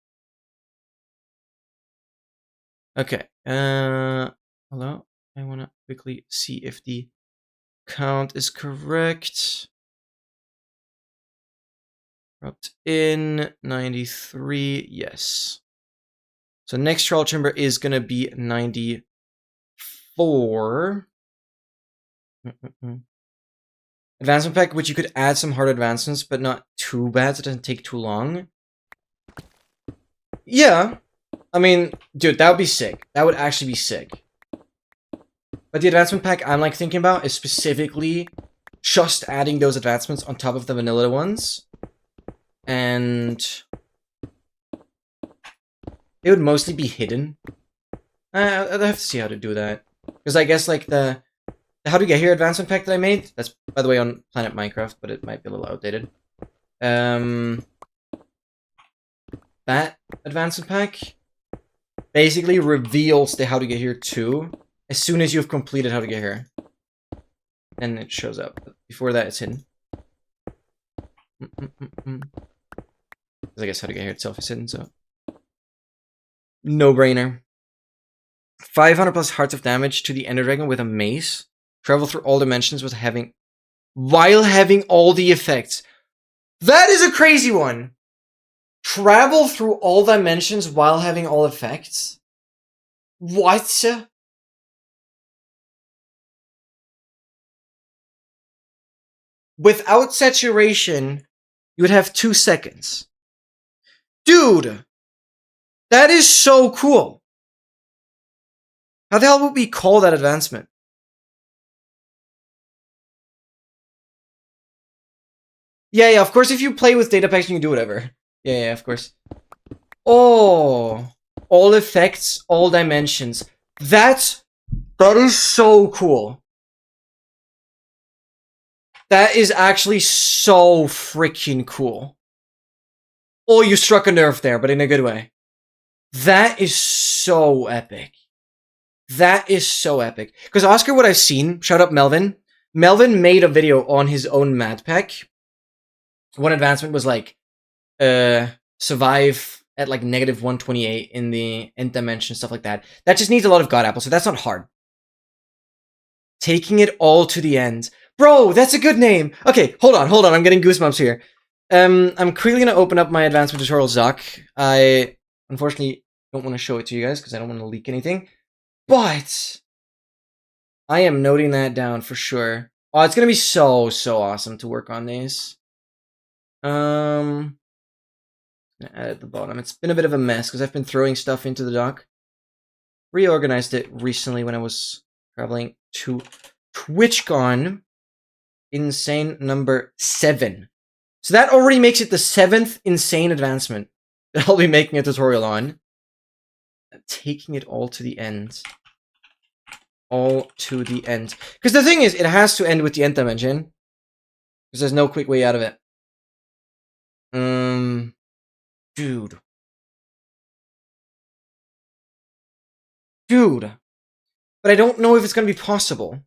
Okay. Hello? I wanna quickly see if the count is correct. Dropped in 93. Yes. So next trial chamber is gonna be 94. Advancement pack, which you could add some hard advancements, but not too bad, so it doesn't take too long. Yeah. I mean, dude, that would be sick. That would actually be sick. But the advancement pack I'm like thinking about is specifically just adding those advancements on top of the vanilla ones. And it would mostly be hidden. I'd have to see how to do that. Because I guess like the How to Get Here advancement pack that I made, that's by the way on Planet Minecraft, but it might be a little outdated. That advancement pack basically reveals the How to Get Here 2 as soon as you've completed How to Get Here. And it shows up. But before that, it's hidden. Because I guess How to Get Here itself is hidden, so... No-brainer. 500 plus hearts of damage to the Ender Dragon with a mace. Travel through all dimensions while having all the effects. That is a crazy one! Travel through all dimensions while having all effects? What? Without saturation, you would have 2 seconds. Dude! That is so cool! How the hell would we call that advancement? Yeah, of course, if you play with data packs, you can do whatever. Yeah, of course. Oh, all effects, all dimensions. That is so cool. That is actually so freaking cool. Oh, you struck a nerve there, but in a good way. That is so epic. That is so epic. Because Oscar, what I've seen, shout out Melvin. Melvin made a video on his own mad pack. One advancement was like, survive at like negative 128 in the nth dimension, stuff like that. That just needs a lot of God Apple, so that's not hard. Taking it all to the end. Bro, that's a good name. Okay, hold on. I'm getting goosebumps here. I'm quickly gonna open up my advancement tutorial Zuck. I unfortunately don't want to show it to you guys because I don't want to leak anything. But I am noting that down for sure. Oh, it's gonna be so awesome to work on these. Add at the bottom. It's been a bit of a mess because I've been throwing stuff into the dock. Reorganized it recently when I was traveling to TwitchCon. Insane number 7. So that already makes it the 7th insane advancement that I'll be making a tutorial on. Taking it all to the end. All to the end. Because the thing is, it has to end with the nth dimension. Because there's no quick way out of it. Dude. But I don't know if it's going to be possible.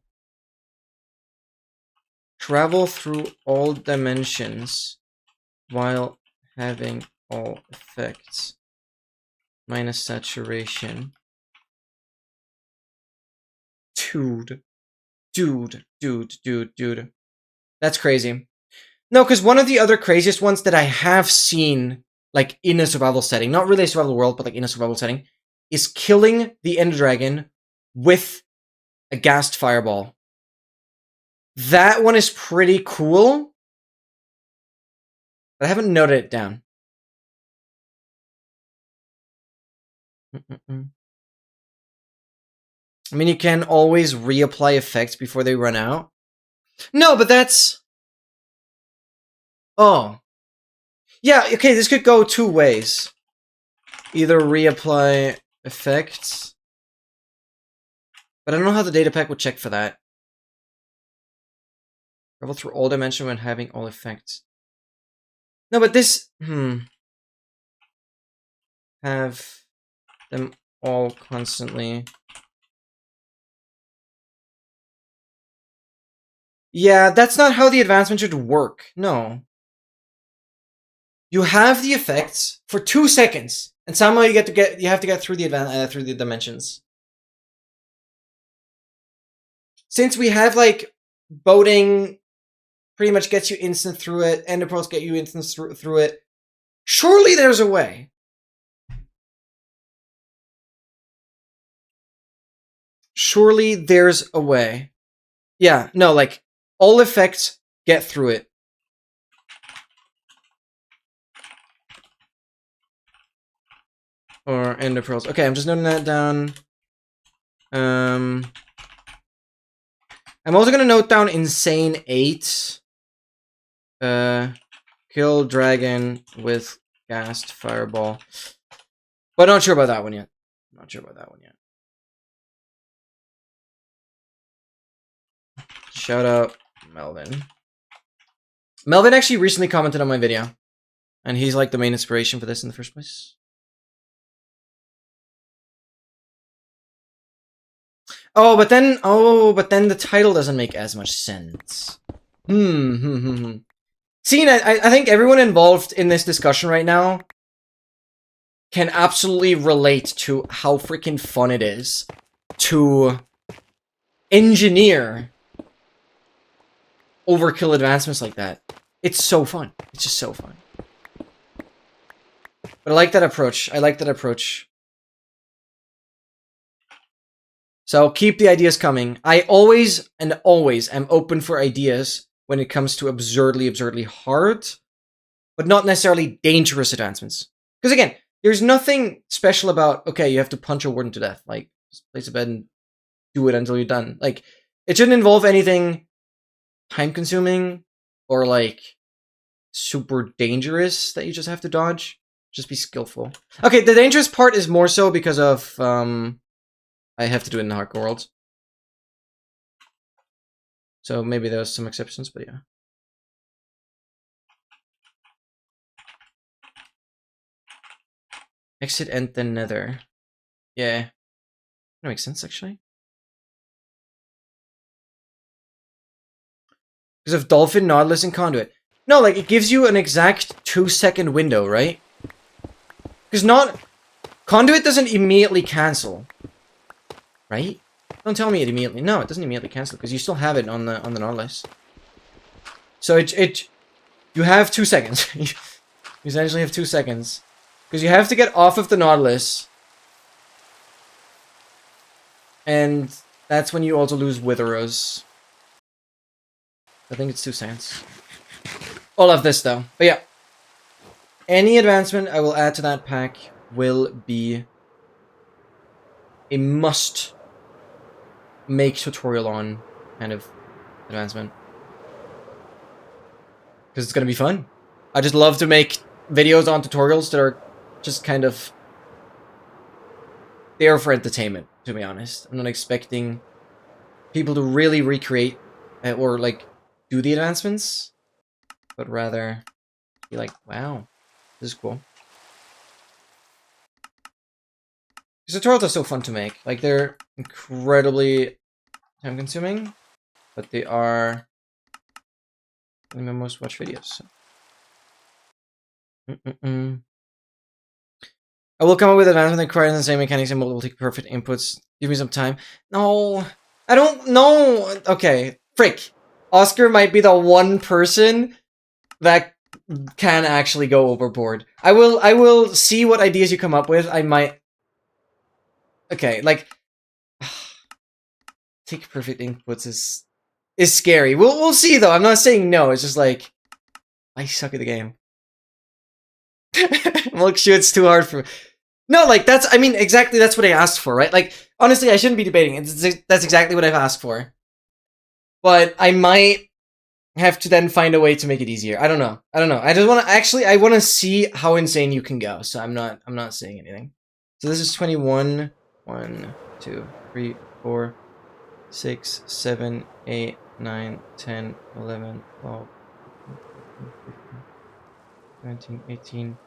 Travel through all dimensions while having all effects. Minus saturation. Dude. That's crazy. No, because one of the other craziest ones that I have seen, like, in a survival setting, not really a survival world, but like in a survival setting, is killing the Ender Dragon with a gassed fireball. That one is pretty cool, but I haven't noted it down. I mean, you can always reapply effects before they run out. No, but that's... Oh. Yeah, okay, this could go 2 ways. Either reapply effects, but I don't know how the data pack would check for that. Travel through all dimension when having all effects. No, but this... Have them all constantly. Yeah, that's not how the advancement should work. No. You have the effects for 2 seconds, and somehow you have to get through the dimensions. Since we have like boating pretty much gets you instant through it, Ender Pearls get you instant through it. Surely there's a way. Surely there's a way. Yeah, no, like all effects get through it. Or Ender Pearls. Okay, I'm just noting that down. I'm also gonna note down Insane 8. Kill dragon with gassed fireball. But not sure about that one yet. Shout out Melvin. Melvin actually recently commented on my video. And he's like the main inspiration for this in the first place. But then the title doesn't make as much sense. See, I think everyone involved in this discussion right now can absolutely relate to how freaking fun it is to engineer overkill advancements like that. It's so fun. It's just so fun. But I like that approach. So keep the ideas coming. I always am open for ideas when it comes to absurdly hard, but not necessarily dangerous advancements. Because again, there's nothing special about, okay, you have to punch a warden to death. Like, just place a bed and do it until you're done. Like, it shouldn't involve anything time-consuming or, like, super dangerous that you just have to dodge. Just be skillful. Okay, the dangerous part is more so because of I have to do it in the hardcore world. So maybe there's some exceptions, but yeah. Exit and the nether. Yeah. That makes sense, actually. Because of Dolphin, Nautilus, and Conduit. No, like, it gives you an exact 2-second window, right? Because Conduit doesn't immediately cancel. Right? Don't tell me it immediately. No, it doesn't immediately cancel, because you still have it on the Nautilus. So you have 2 seconds. You essentially have 2 seconds. Because you have to get off of the Nautilus. And that's when you also lose Witheros. I think it's 2 seconds. All of this, though. But yeah. Any advancement I will add to that pack will be a must make tutorial on kind of advancement. Because it's going to be fun. I just love to make videos on tutorials that are just kind of there for entertainment, to be honest. I'm not expecting people to really recreate or like do the advancements, but rather be like, wow, this is cool. These tutorials are so fun to make. Like, they're incredibly time consuming, but they are one of my most watched videos. So. I will come up with advancement that requires the same mechanics and multiple perfect inputs. Give me some time. No, I don't know. Okay, frick. Oscar might be the one person that can actually go overboard. I will see what ideas you come up with. I might. Okay, like take perfect inputs is scary. We'll see though. I'm not saying no. It's just like I suck at the game. Look, shoot, it's too hard for me. No, like, I mean, exactly that's what I asked for, right? Like, honestly, I shouldn't be debating it. That's exactly what I've asked for. But I might have to then find a way to make it easier. I don't know. I just want to, I want to see how insane you can go. So I'm not saying anything. So this is 21. 1, 2, 3, 4, 6, 7, 8, 9, 10, 11, 12, 17, 18,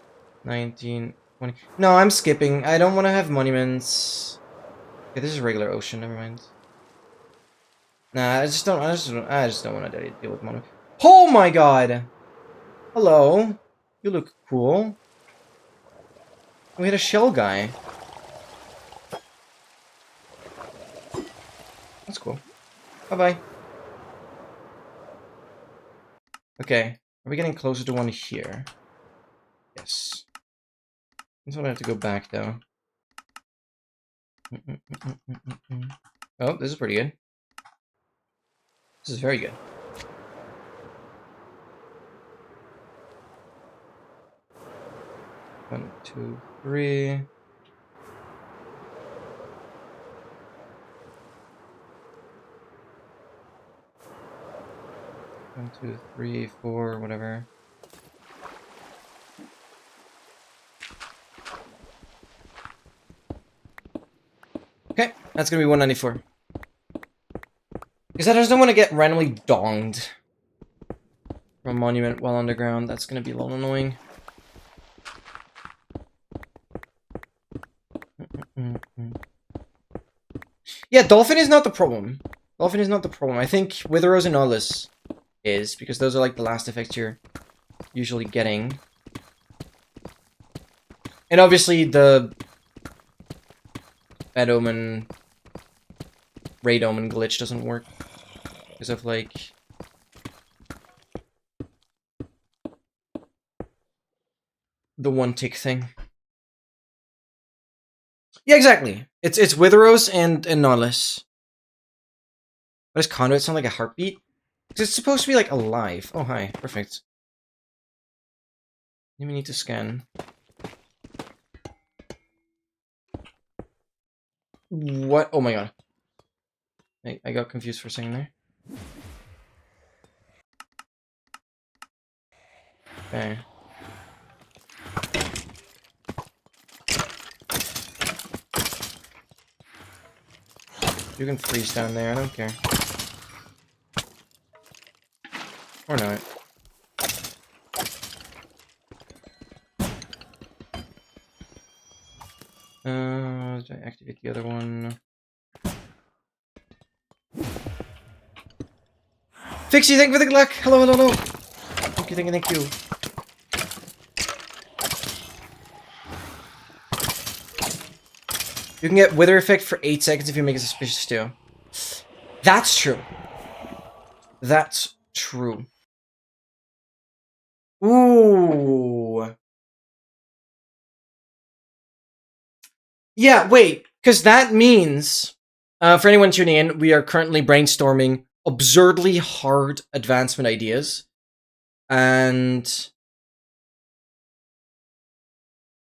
19, 20. No, I'm skipping. I don't want to have monuments. Okay, this is regular ocean. Never mind. Nah, I just don't want to deal with monuments. Oh my god! Hello. You look cool. We had a shell guy. That's cool. Bye-bye. Okay. Are we getting closer to one here? Yes. This one I have to go back, though. Oh, this is pretty good. This is very good. One, two, three. One, two, three, four, whatever. Okay, that's gonna be 194. Because I just don't want to get randomly donged from a monument while underground. That's gonna be a little annoying. Yeah, Dolphin is not the problem. Dolphin is not the problem. I think Witheros and Nautilus is, because those are like the last effects you're usually getting. And obviously the Bad Omen, Raid Omen glitch doesn't work because of like the one tick thing. Yeah, exactly. It's Witheros and Nautilus. Why does Conduit sound like a heartbeat? Because it's supposed to be like alive. Oh hi, perfect. We need to scan. What? Oh my god. I got confused for a second there. Okay. You can freeze down there, I don't care. Or not. Did I activate the other one? Fixie, thank you for the luck! Hello, hello, hello! Thank you, thank you, thank you. You can get Wither Effect for 8 seconds if you make a suspicious stew. That's true. That's true. Ooh. Yeah, wait, because that means, for anyone tuning in, we are currently brainstorming absurdly hard advancement ideas. And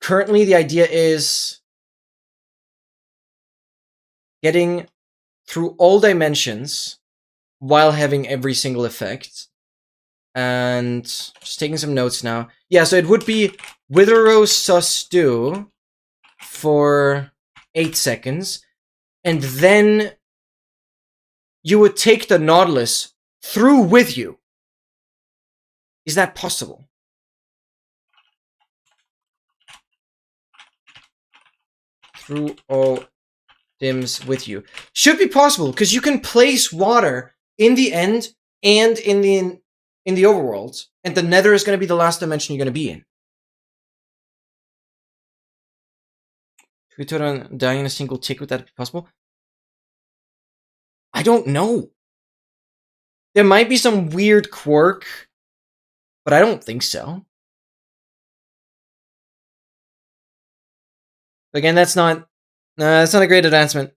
currently the idea is getting through all dimensions while having every single effect. And just taking some notes now. Yeah, so it would be Wither Sus Stew for 8 seconds. And then you would take the Nautilus through with you. Is that possible? Through all dims with you. Should be possible, because you can place water in the end and in the overworld, and the Nether is going to be the last dimension you're going to be in. If we turn on dying in a single tick, would that be possible? I don't know. There might be some weird quirk, but I don't think so. Again, that's not a great advancement.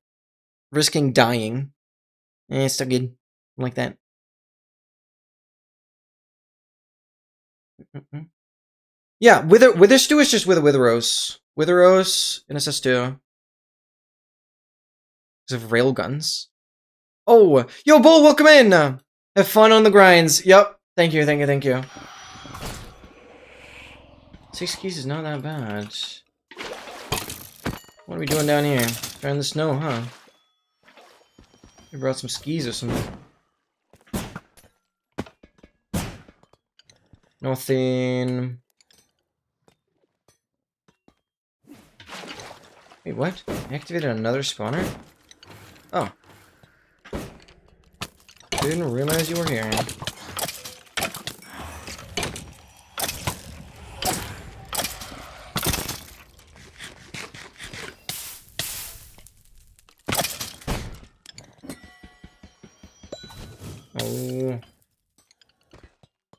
Risking dying. It's still good. Like that. Yeah, Wither Stew is just with a Witherose. Witherose in a stew. Because of railguns. Oh, yo, Bull, welcome in! Have fun on the grinds. Yep. Thank you, thank you, thank you. 6 keys is not that bad. What are we doing down here? Trying the snow, huh? We brought some skis or something. Nothing. Wait, what? I activated another spawner? Oh. Didn't realize you were here. Oh.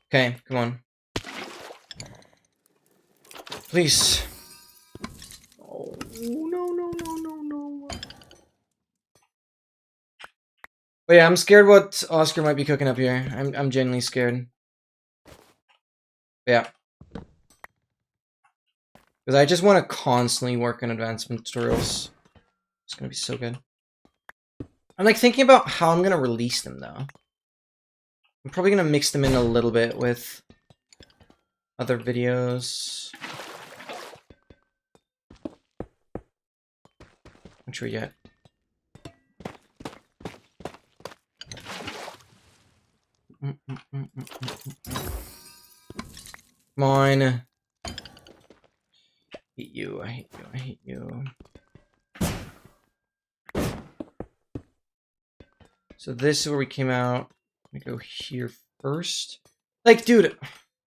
Okay, come on. Please. Oh, no. But yeah, I'm scared what Oscar might be cooking up here. I'm genuinely scared. Yeah. Because I just want to constantly work on advancement tutorials. It's gonna be so good. I'm like thinking about how I'm gonna release them though. I'm probably gonna mix them in a little bit with other videos. Not sure yet. Come on. I hate you, I hate you, I hate you. So this is where we came out. I'm gonna go here first. Like, dude,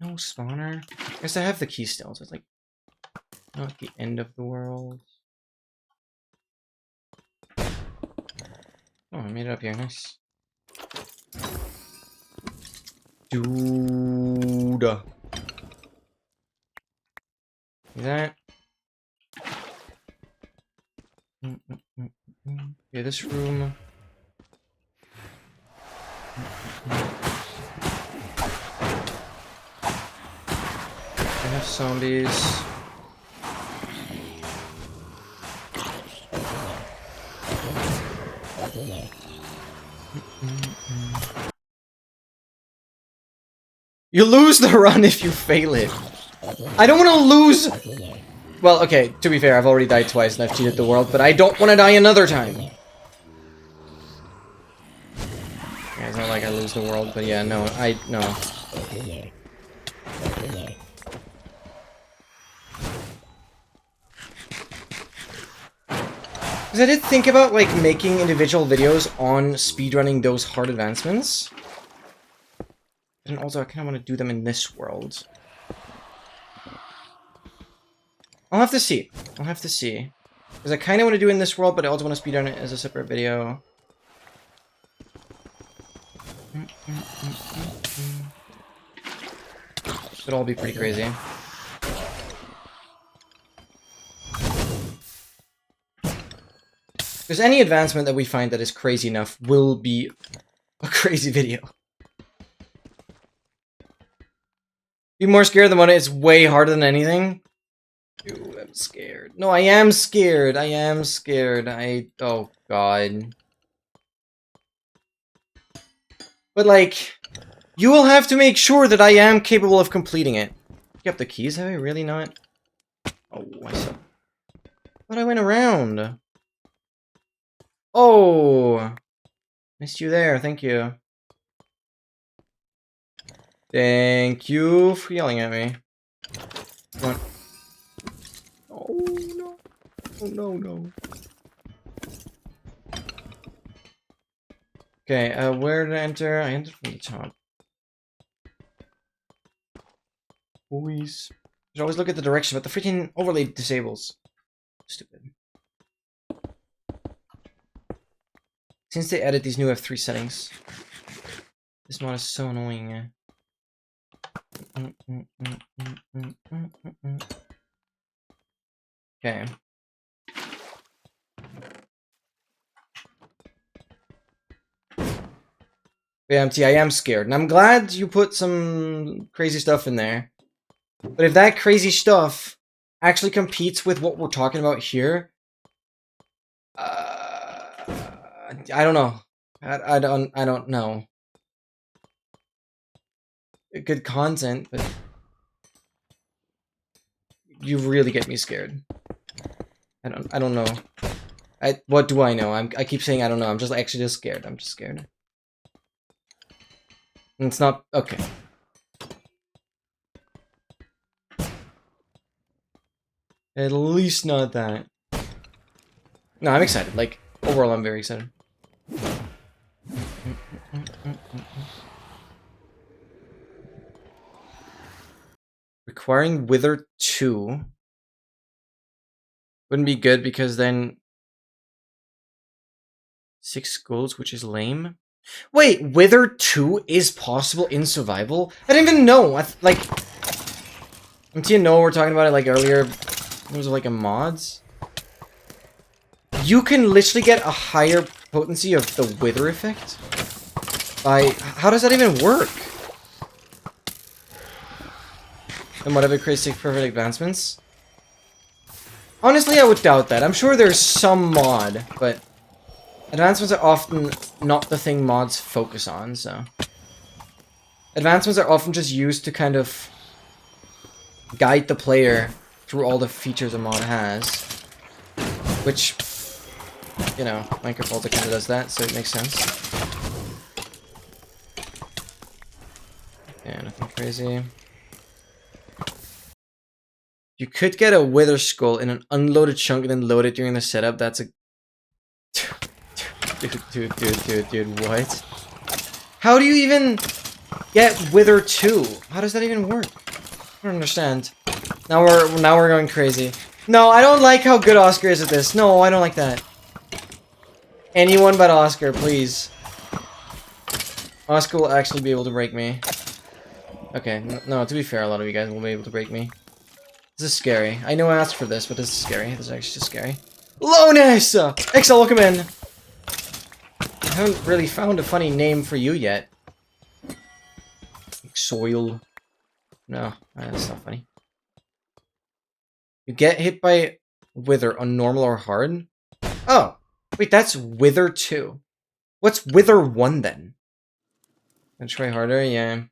no spawner. I guess I have the key still, so it's like not the end of the world. Oh, I made it up here, nice. Dude. That. Yeah, this room. I have zombies. You You lose the run if you fail it. I don't want to lose... Well, okay, to be fair, I've already died twice and I've cheated the world, but I don't want to die another time. Yeah, it's not like I lose the world, but yeah, no, no. Because I did think about, like, making individual videos on speedrunning those hard advancements. And also, I kind of want to do them in this world. I'll have to see. I'll have to see. Because I kind of want to do it in this world, but I also want to speedrun it as a separate video. It'll all be pretty crazy. Because any advancement that we find that is crazy enough will be a crazy video. Be more scared than what it's way harder than anything. Ooh, I'm scared. No, I am scared. I am scared. Oh, God. But, like, you will have to make sure that I am capable of completing it. Pick up the keys, have I really not? Oh, I saw. But I went around. Oh. Missed you there, thank you. Thank you for yelling at me. Come on. Oh, no. Oh, no. Okay, where did I enter? I entered from the top. Always. Should always look at the direction, but the freaking overlay disables. Stupid. Since they added these new F3 settings, this mod is so annoying. Okay. Yeah, MT, I am scared, and I'm glad you put some crazy stuff in there. But if that crazy stuff actually competes with what we're talking about here, I don't know. I don't know. Good content, but you really get me scared. I don't know. What do I know? I keep saying I don't know. I'm just actually just scared. I'm just scared. And it's not okay. At least not that. No, I'm excited. Like, overall, I'm very excited. Requiring Wither 2 wouldn't be good because then 6 skulls, which is lame. Wait, Wither 2 is possible in survival? I didn't even know. Like, didn't you know we're talking about it like earlier? In terms of like a mods. You can literally get a higher potency of the Wither effect by how does that even work? And whatever creates 6 perfect advancements. Honestly, I would doubt that. I'm sure there's some mod, but advancements are often not the thing mods focus on, so. Advancements are often just used to kind of guide the player through all the features a mod has. Which, you know, Minecraft also kind of does that, so it makes sense. Yeah, nothing crazy. You could get a Wither Skull in an unloaded chunk and then load it during the setup. That's a... Dude, what? How do you even get Wither 2? How does that even work? I don't understand. Now we're going crazy. No, I don't like how good Oscar is at this. No, I don't like that. Anyone but Oscar, please. Oscar will actually be able to break me. Okay, no, to be fair, a lot of you guys will be able to break me. This is scary. I know I asked for this, but this is scary. This is actually just scary. Lonus! XL, welcome in! I haven't really found a funny name for you yet. Soil. No, that's not funny. You get hit by Wither on normal or hard? Oh, wait, that's Wither 2. What's Wither 1 then? Gonna try harder, yeah.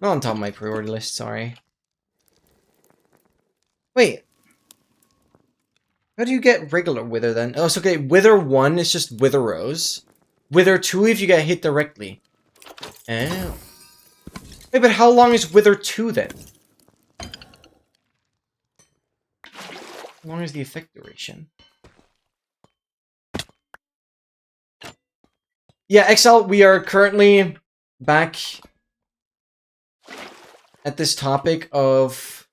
Not on top of my priority list, sorry. Wait. How do you get regular Wither then? Oh, so okay, Wither 1 is just Wither Rose. Wither 2 if you get hit directly. Oh. Wait, but how long is Wither 2 then? How long is the effect duration? Yeah, XL, we are currently back at this topic of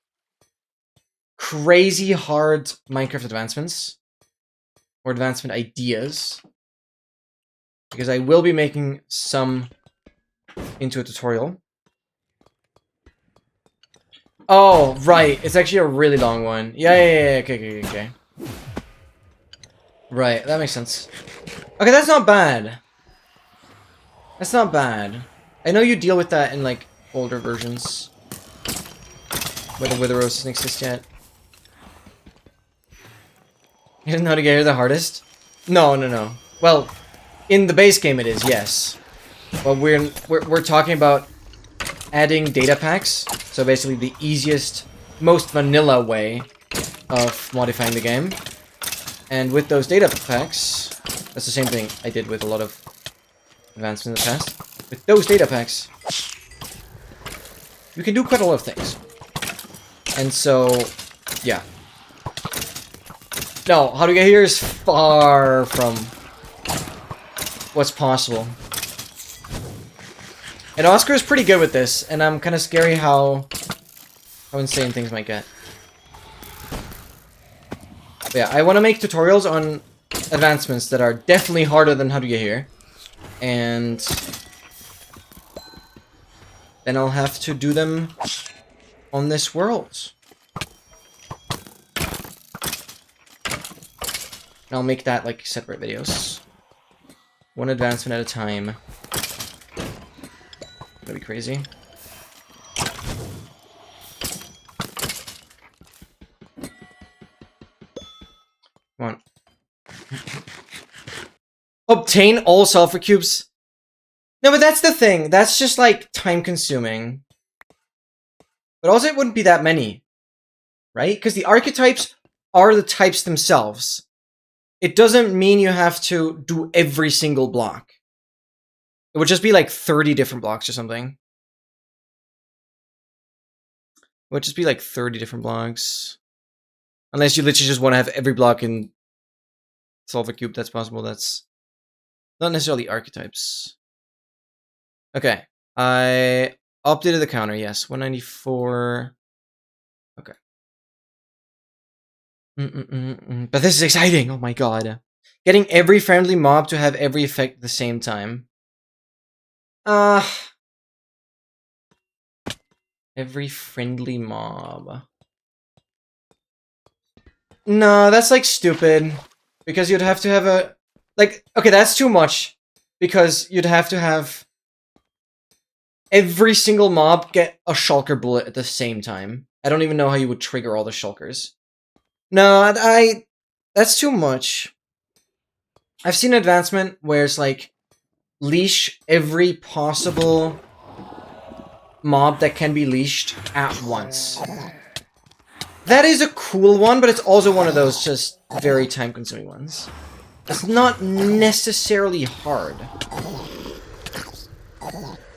crazy hard Minecraft advancements. Or advancement ideas. Because I will be making some into a tutorial. Oh, right. It's actually a really long one. Yeah. Okay. Right, that makes sense. Okay, that's not bad. That's not bad. I know you deal with that in, like, older versions. Where the Wither Rose doesn't exist yet. You didn't know how to get here the hardest? No. Well, in the base game it is, yes. But we're talking about adding data packs. So basically the easiest, most vanilla way of modifying the game. And with those data packs, that's the same thing I did with a lot of advancements in the past. With those data packs, you can do quite a lot of things. And so, yeah. No, how to get here is far from what's possible. And Oscar is pretty good with this, and I'm kind of scary how insane things might get. But yeah, I want to make tutorials on advancements that are definitely harder than how to get here. And then I'll have to do them on this world. And I'll make that like separate videos. One advancement at a time. That'd be crazy. Come on. Obtain all sulfur cubes. No, but that's the thing. That's just like time consuming. But also it wouldn't be that many. Right? Because the archetypes are the types themselves. It doesn't mean you have to do every single block. It would just be like 30 different blocks or something. It would just be like 30 different blocks. Unless you literally just want to have every block in Sulfur Cube, that's possible. That's not necessarily archetypes. Okay. I updated the counter, yes. 194. Okay. But this is exciting! Oh my god. Getting every friendly mob to have every effect at the same time. Every friendly mob. No, that's like stupid. Because you'd have to have a... Like, okay, that's too much. Because you'd have to have every single mob get a shulker bullet at the same time. I don't even know how you would trigger all the shulkers. No, that's too much. I've seen an advancement where it's like leash every possible mob that can be leashed at once. That is a cool one, but it's also one of those just very time-consuming ones. It's not necessarily hard.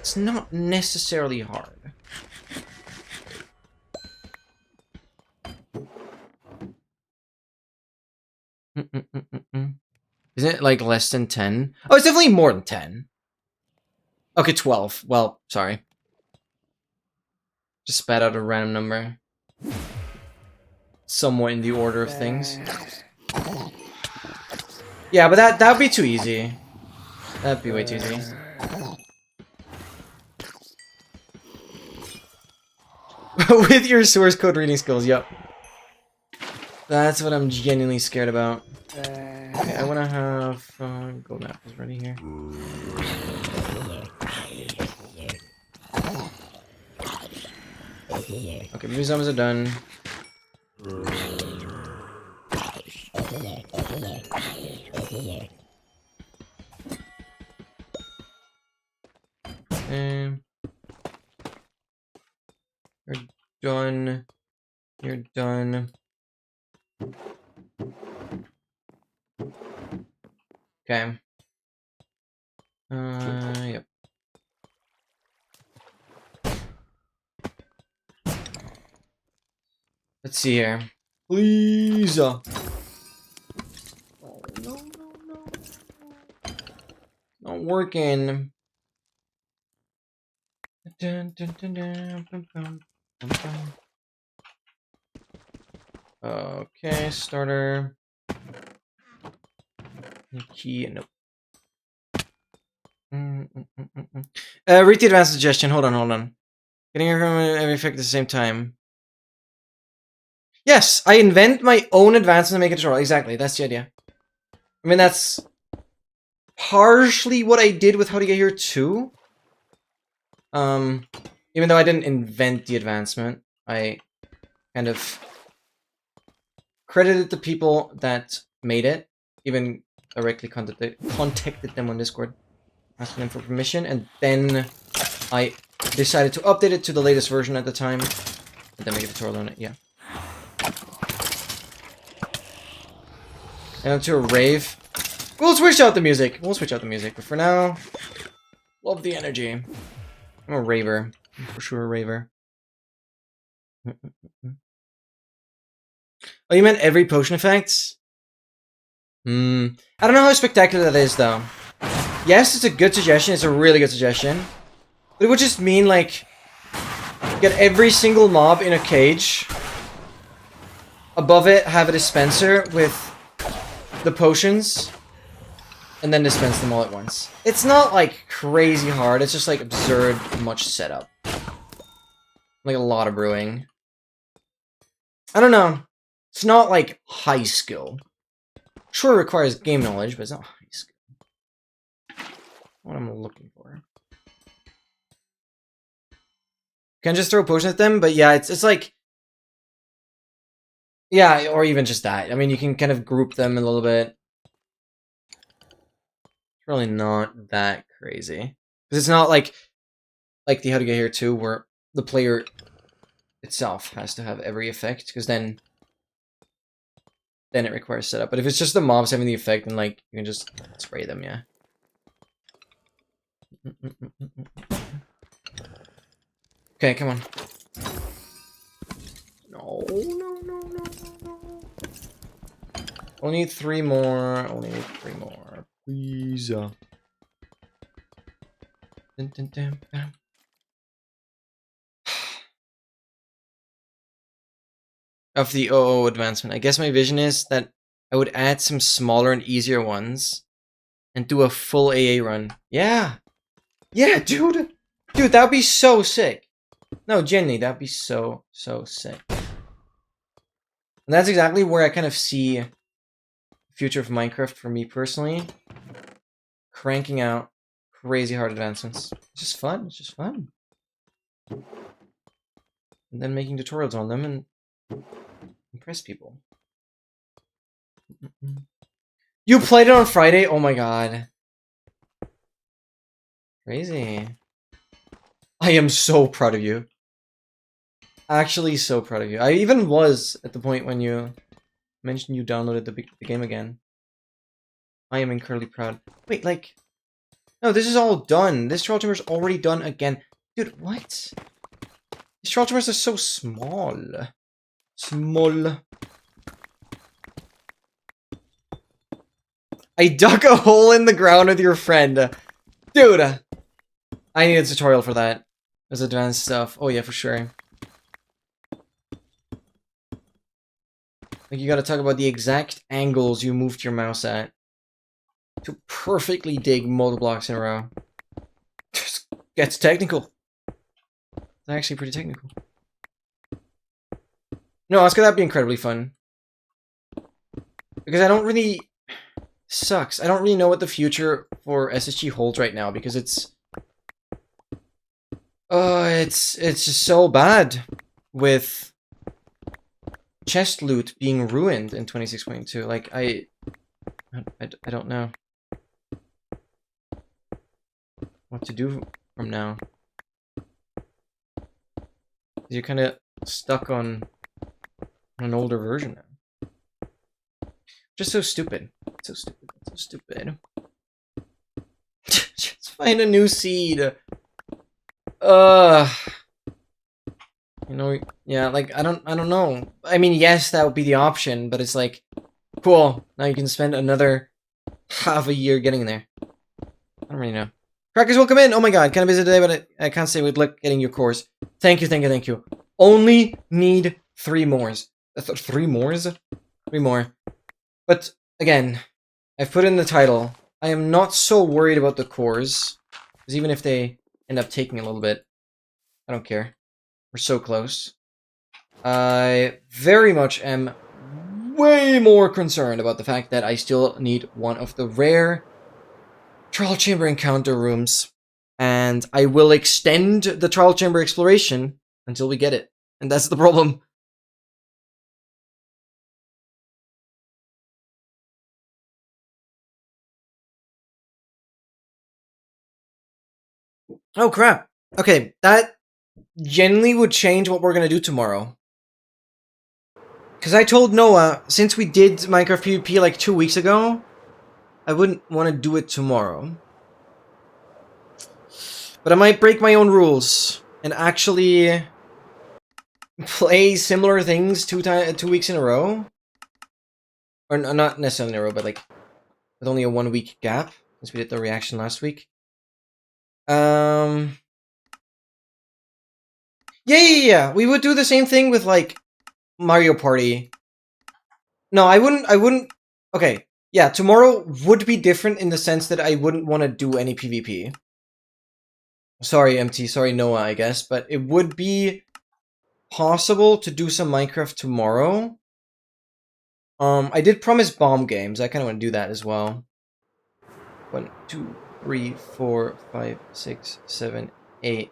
It's not necessarily hard. Isn't it like less than 10? Oh, it's definitely more than 10. Okay, 12. Well, sorry. Just spat out a random number. Somewhat in the order of things. Yeah, but that would be too easy. That'd be way too easy. With your source code reading skills, yep. That's what I'm genuinely scared about. Okay, I want to have gold apples ready here. Okay, baby zombies are done. done. You're done. Okay. Yep. Let's see here. Please. Oh, no. Not working. Okay, starter. Key, nope. Read the advanced suggestion. Hold on. Getting every effect at the same time. Yes, I invent my own advancements and make a tutorial. Exactly, that's the idea. I mean, that's partially what I did with How to Get Here too. Even though I didn't invent the advancement, I kind of credited the people that made it, even directly contacted them on Discord, asking them for permission, and then I decided to update it to the latest version at the time, and then make a tutorial on it, yeah. And to a rave. We'll switch out the music, but for now, love the energy. I'm a raver. I'm for sure a raver. Oh, you meant every potion effect? I don't know how spectacular that is, though. Yes, it's a good suggestion. It's a really good suggestion. But it would just mean, like, get every single mob in a cage. Above it, have a dispenser with the potions. And then dispense them all at once. It's not, like, crazy hard. It's just, like, absurd much setup. Like, a lot of brewing. I don't know. It's not, like, high skill. Sure, it requires game knowledge, but it's not high skill. What I'm looking for. Can just throw potions at them, but yeah, it's like... Yeah, or even just that. I mean, you can kind of group them a little bit. It's really not that crazy. Because it's not like the How to Get Here 2, where the player itself has to have every effect, because then it requires setup. But if it's just the mobs having the effect, then like you can just spray them, yeah. Okay, come on. No. Only need 3 more. Please. Of the OO advancement. I guess my vision is that I would add some smaller and easier ones and do a full AA run. Yeah. Yeah, dude. Dude, that would be so sick. No, genuinely, that would be so sick. And that's exactly where I kind of see the future of Minecraft for me personally. Cranking out crazy hard advancements. It's just fun. It's just fun. And then making tutorials on them and impress people. You played it on Friday? Oh my god. Crazy. I am so proud of you. Actually, so proud of you. I even was at the point when you mentioned you downloaded the game again. I am incredibly proud. Wait, like... No, this is all done. This troll timber's already done again. Dude, what? These troll timbers are so small. Small. I dug a hole in the ground with your friend. Dude! I need a tutorial for that. There's advanced stuff. Oh yeah, for sure. Like, you gotta talk about the exact angles you moved your mouse at to perfectly dig multiple blocks in a row. Just gets technical. It's actually pretty technical. No, it's gonna be incredibly fun. Because I don't really... Sucks. I don't really know what the future for SSG holds right now, because it's just so bad with chest loot being ruined in 26.2. Like, I don't know what to do from now. You're kind of stuck on an older version now. Just so stupid. So stupid. So stupid. Just find a new seed. You know, yeah, like I don't know. I mean, yes, that would be the option, but it's like, cool. Now you can spend another half a year getting there. I don't really know. Crackers, welcome in. Oh my god, kind of busy today, but I can't say with luck getting your course. Thank you, thank you, thank you. Only need 3 more. 3 more? 3 more. But again, I've put in the title. I am not so worried about the cores, because even if they end up taking a little bit, I don't care. We're so close. I very much am way more concerned about the fact that I still need one of the rare trial chamber encounter rooms, and I will extend the trial chamber exploration until we get it, and that's the problem. Oh crap. Okay, that genuinely would change what we're gonna do tomorrow. Because I told Noah, since we did Minecraft PvP like 2 weeks ago, I wouldn't want to do it tomorrow. But I might break my own rules and actually play similar things 2 weeks in a row. Or not necessarily in a row, but like with only a 1 week gap since we did the reaction last week. Yeah. We would do the same thing with like Mario Party. No, I wouldn't. Okay, yeah, tomorrow would be different in the sense that I wouldn't want to do any PvP. Sorry, MT. Sorry, Noah, I guess. But it would be possible to do some Minecraft tomorrow. I did promise bomb games. I kind of want to do that as well. 1, 2, 3, 4, 5, 6, 7, 8.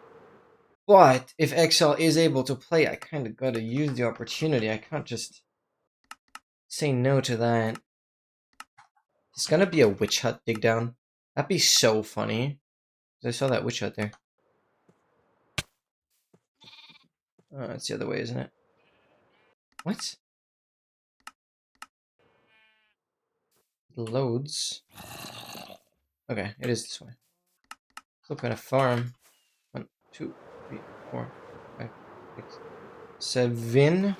But if XL is able to play, I kind of gotta use the opportunity. I can't just say no to that. It's gonna be a witch hut dig down. That'd be so funny. I saw that witch hut there. It's the other way, isn't it? What? It loads. Okay, it is this way. What kind of farm? 1, 2, 3, 4, 5, 6, 7.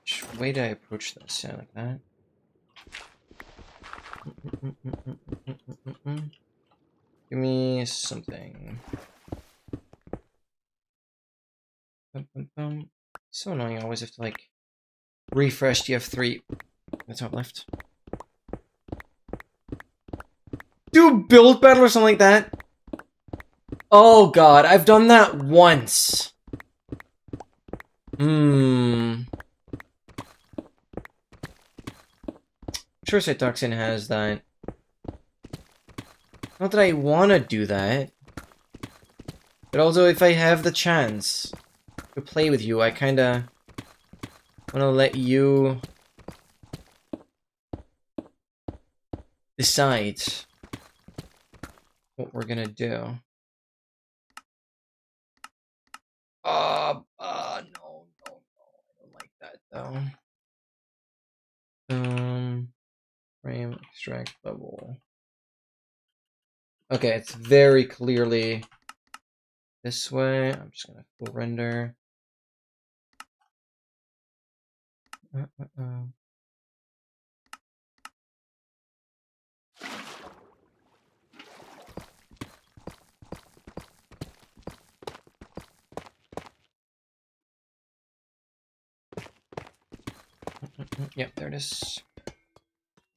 Which way do I approach this? Yeah, like that. Give me something. So annoying. I always have to like refresh the F3 in the top left. Do build battle or something like that. Oh god, I've done that once. I'm sure Cytoxin has that. Not that I want to do that. But also, if I have the chance to play with you, I kinda want to let you decide what we're gonna do. No, I don't like that though. Frame extract bubble. Okay, it's very clearly this way. I'm just gonna full render. Yep, there it is.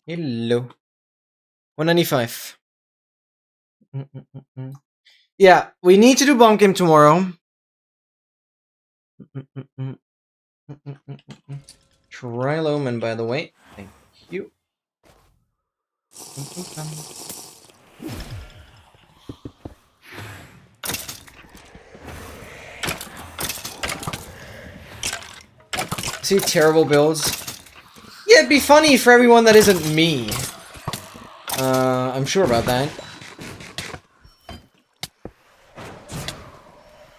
Hello. 195. Yeah, we need to do bomb game tomorrow. Triloman, by the way. Thank you. See, terrible builds. Yeah, it'd be funny for everyone that isn't me. I'm sure about that.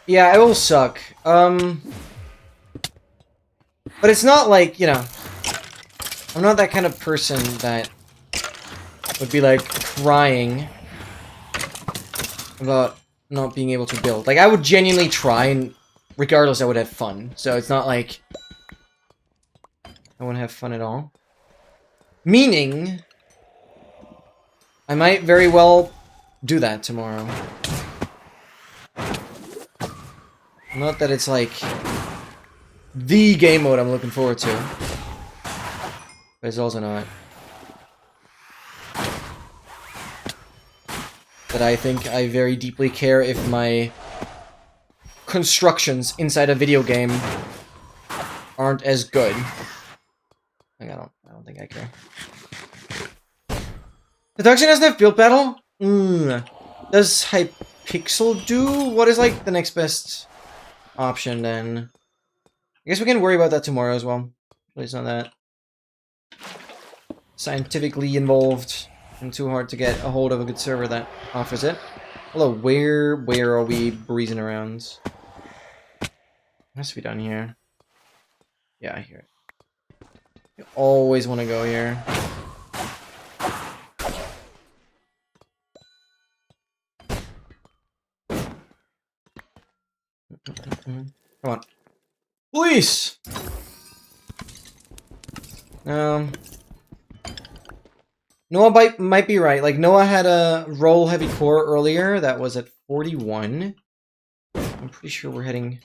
Yeah, it will suck. But it's not like, you know, I'm not that kind of person that would be like crying about not being able to build. Like, I would genuinely try, and regardless, I would have fun. So it's not like I wouldn't have fun at all. Meaning, I might very well do that tomorrow. Not that it's like the game mode I'm looking forward to, but it's also not that I think I very deeply care if my constructions inside a video game aren't as good. Like, I don't think I care. The Dark Side doesn't have build battle? Does Hypixel do? What is like the next best option then? I guess we can worry about that tomorrow as well. At least not that scientifically involved and too hard to get a hold of a good server that offers it. Hello, where are we breezing around? It has to be down here. Yeah, I hear it. You always want to go here. Come on. Police! Noah might be right. Like, Noah had a roll heavy core earlier. That was at 41. I'm pretty sure we're heading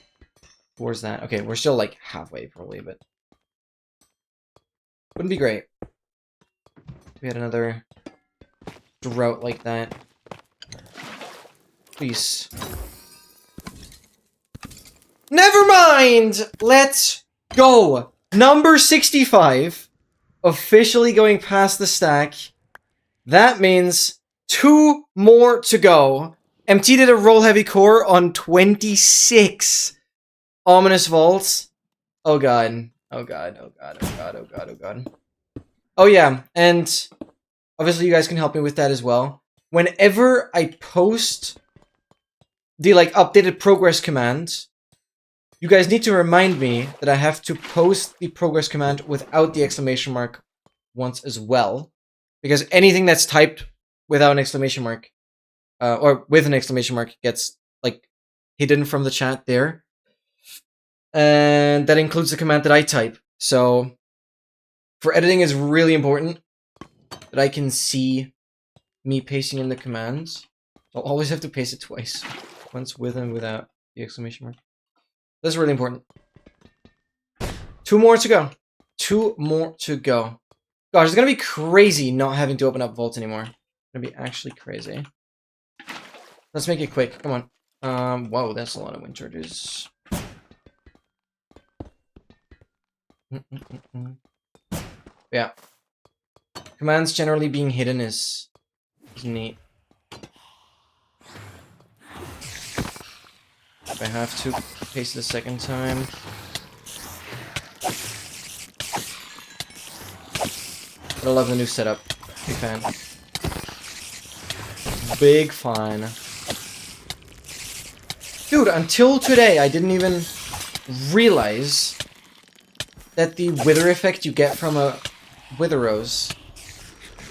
towards that. Okay, we're still, like, halfway, probably, but wouldn't be great if we had another drought like that. Please. Never mind! Let's go! Number 65. Officially going past the stack. That means 2 more to go. MT did a roll heavy core on 26. Ominous vaults. Oh god. Oh god. Oh god. Oh god. Oh god. Oh god. Oh yeah, and obviously you guys can help me with that as well. Whenever I post the like updated progress command, you guys need to remind me that I have to post the progress command without the exclamation mark once as well. Because anything that's typed without an exclamation mark, or with an exclamation mark, gets, like, hidden from the chat there. And that includes the command that I type. So, for editing, it's really important that I can see me pasting in the commands. I'll always have to paste it twice. Once with and without the exclamation mark. That's really important. 2 more to go. 2 more to go. Gosh, it's gonna be crazy not having to open up vaults anymore. It's gonna be actually crazy. Let's make it quick. Come on. Whoa, that's a lot of wind charges. Yeah. Commands generally being hidden is neat. If I have to paste it a second time. But I love the new setup. Big fan. Big fan. Dude, until today, I didn't even realize that the wither effect you get from a wither rose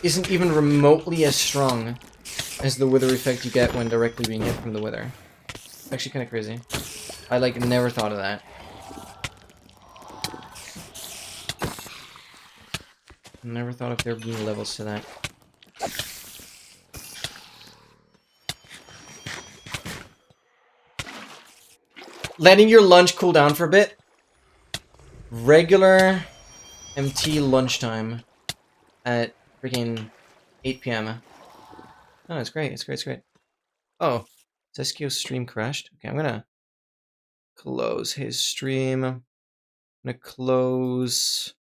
isn't even remotely as strong as the wither effect you get when directly being hit from the wither. Actually kind of crazy. I, like, never thought of that. Never thought of there being levels to that. Letting your lunch cool down for a bit. Regular MT lunchtime at freaking 8 p.m. Oh, it's great. It's great. It's great. Oh, Seskio's stream crashed. Okay, I'm gonna close his stream. I'm gonna close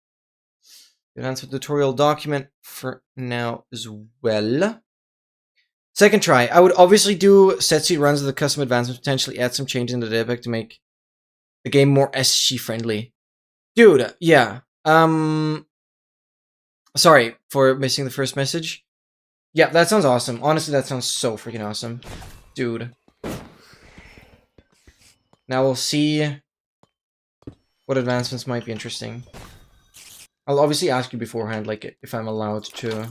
the advanced tutorial document for now as well. Second try. I would obviously do set seat runs of the custom advancements, potentially add some changes in the data to make the game more SG friendly. Dude, yeah. Sorry for missing the first message. Yeah, that sounds awesome. Honestly, that sounds so freaking awesome. Dude. Now we'll see what advancements might be interesting. I'll obviously ask you beforehand, like, if I'm allowed to.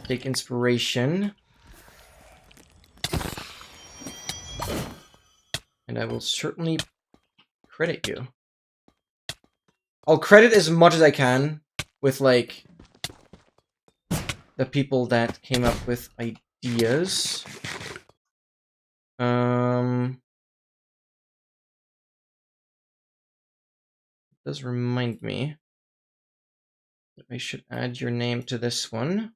Take inspiration. And I will certainly credit you. I'll credit as much as I can with, like, the people that came up with ideas. It does remind me that I should add your name to this one.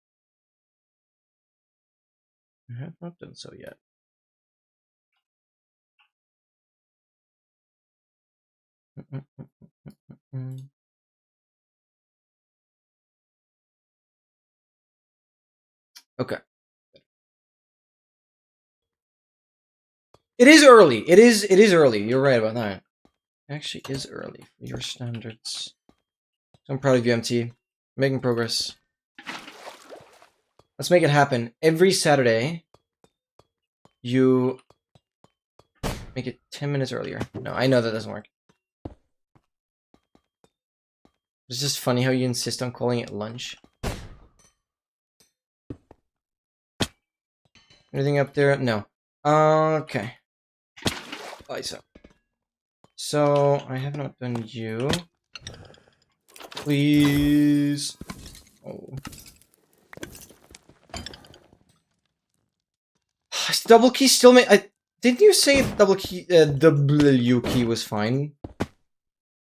I have not done so yet. Okay. It is early. It is early. You're right about that. It actually is early for your standards. So I'm proud of you, MT. Making progress. Let's make it happen. Every Saturday, you make it 10 minutes earlier. No, I know that doesn't work. It's just funny how you insist on calling it lunch. Anything up there? No. Okay. Lisa. So, I have not done you. Please. Oh. Double key still didn't you say double key, W key was fine? At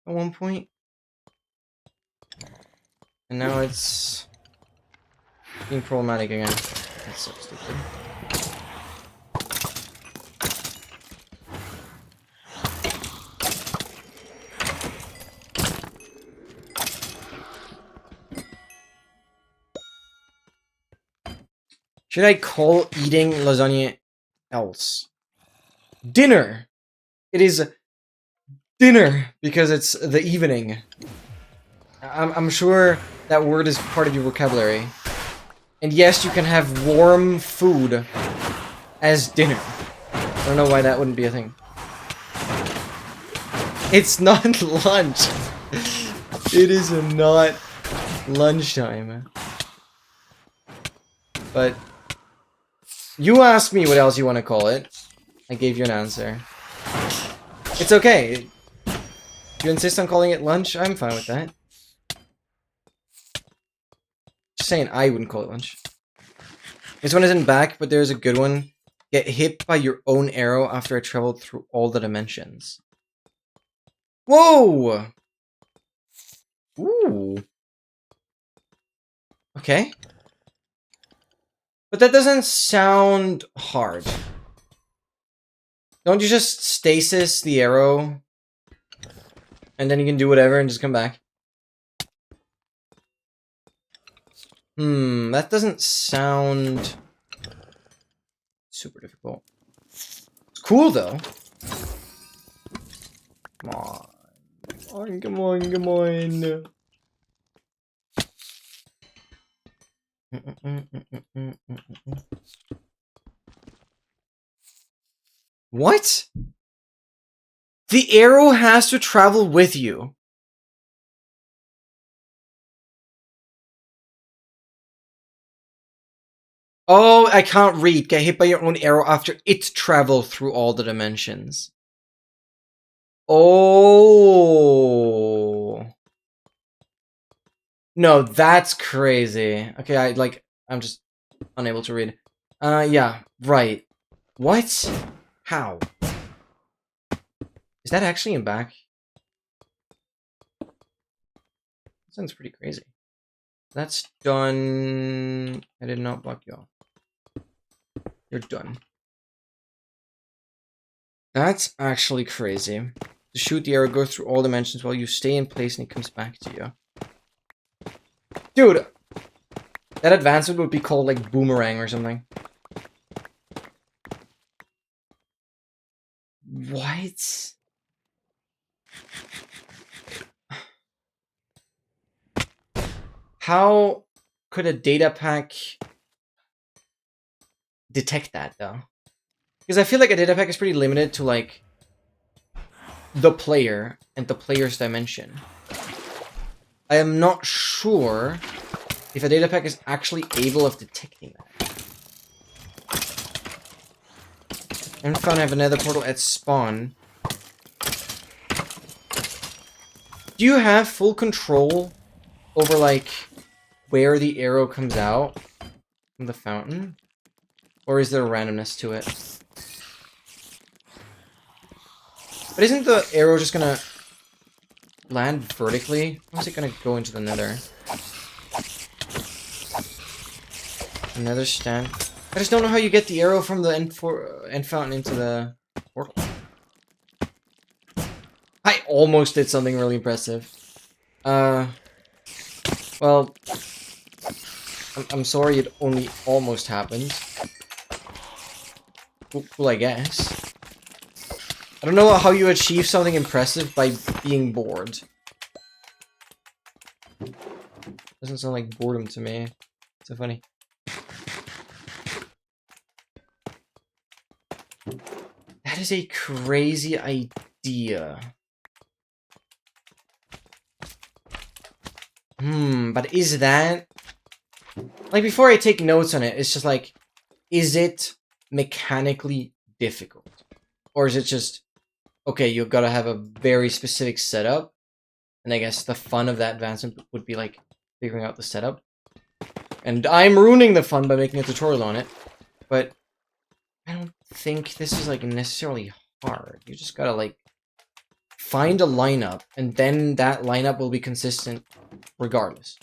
one point? And now it's being problematic again. That's so stupid. Should I call eating lasagna else? Dinner! It is dinner because it's the evening. I'm sure that word is part of your vocabulary. And yes, you can have warm food as dinner. I don't know why that wouldn't be a thing. It's not lunch. It is not lunchtime. But you asked me what else you want to call it. I gave you an answer. It's okay. If you insist on calling it lunch, I'm fine with that. Just saying I wouldn't call it lunch. This one isn't back, but there's a good one. Get hit by your own arrow after I traveled through all the dimensions. Whoa! Ooh. Okay. But that doesn't sound hard. Don't you just stasis the arrow? And then you can do whatever and just come back? That doesn't sound super difficult. It's cool though. Come on. Come on, come on. What? The arrow has to travel with you. Oh, I can't read. Get hit by your own arrow after it travels through all the dimensions. Oh. No, that's crazy. Okay, I'm just unable to read. Yeah, right. What? How? Is that actually in back? That sounds pretty crazy. That's done. I did not block you off. You're done. That's actually crazy. To shoot the arrow goes through all dimensions while you stay in place and it comes back to you. Dude! That advancement would be called like boomerang or something. What? How could a data pack detect that though? Because I feel like a data pack is pretty limited to, like, the player and the player's dimension. I am not sure if a data pack is actually able of detecting that. I'm found I have another portal at spawn. Do you have full control over, like, where the arrow comes out from the fountain? Or is there randomness to it? But isn't the arrow just gonna land vertically? Or is it gonna go into the nether? Another stand. I just don't know how you get the arrow from the end fountain into the portal. I almost did something really impressive. Well, I'm sorry it only almost happened. Cool, I guess. I don't know how you achieve something impressive by being bored. Doesn't sound like boredom to me. So funny. That is a crazy idea. But is that... Like, before I take notes on it, it's just like, is it mechanically difficult? Or is it just, okay, you've got to have a very specific setup, and I guess the fun of that advancement would be, like, figuring out the setup. And I'm ruining the fun by making a tutorial on it, but I don't think this is, like, necessarily hard. You just gotta, like, find a lineup, and then that lineup will be consistent regardless.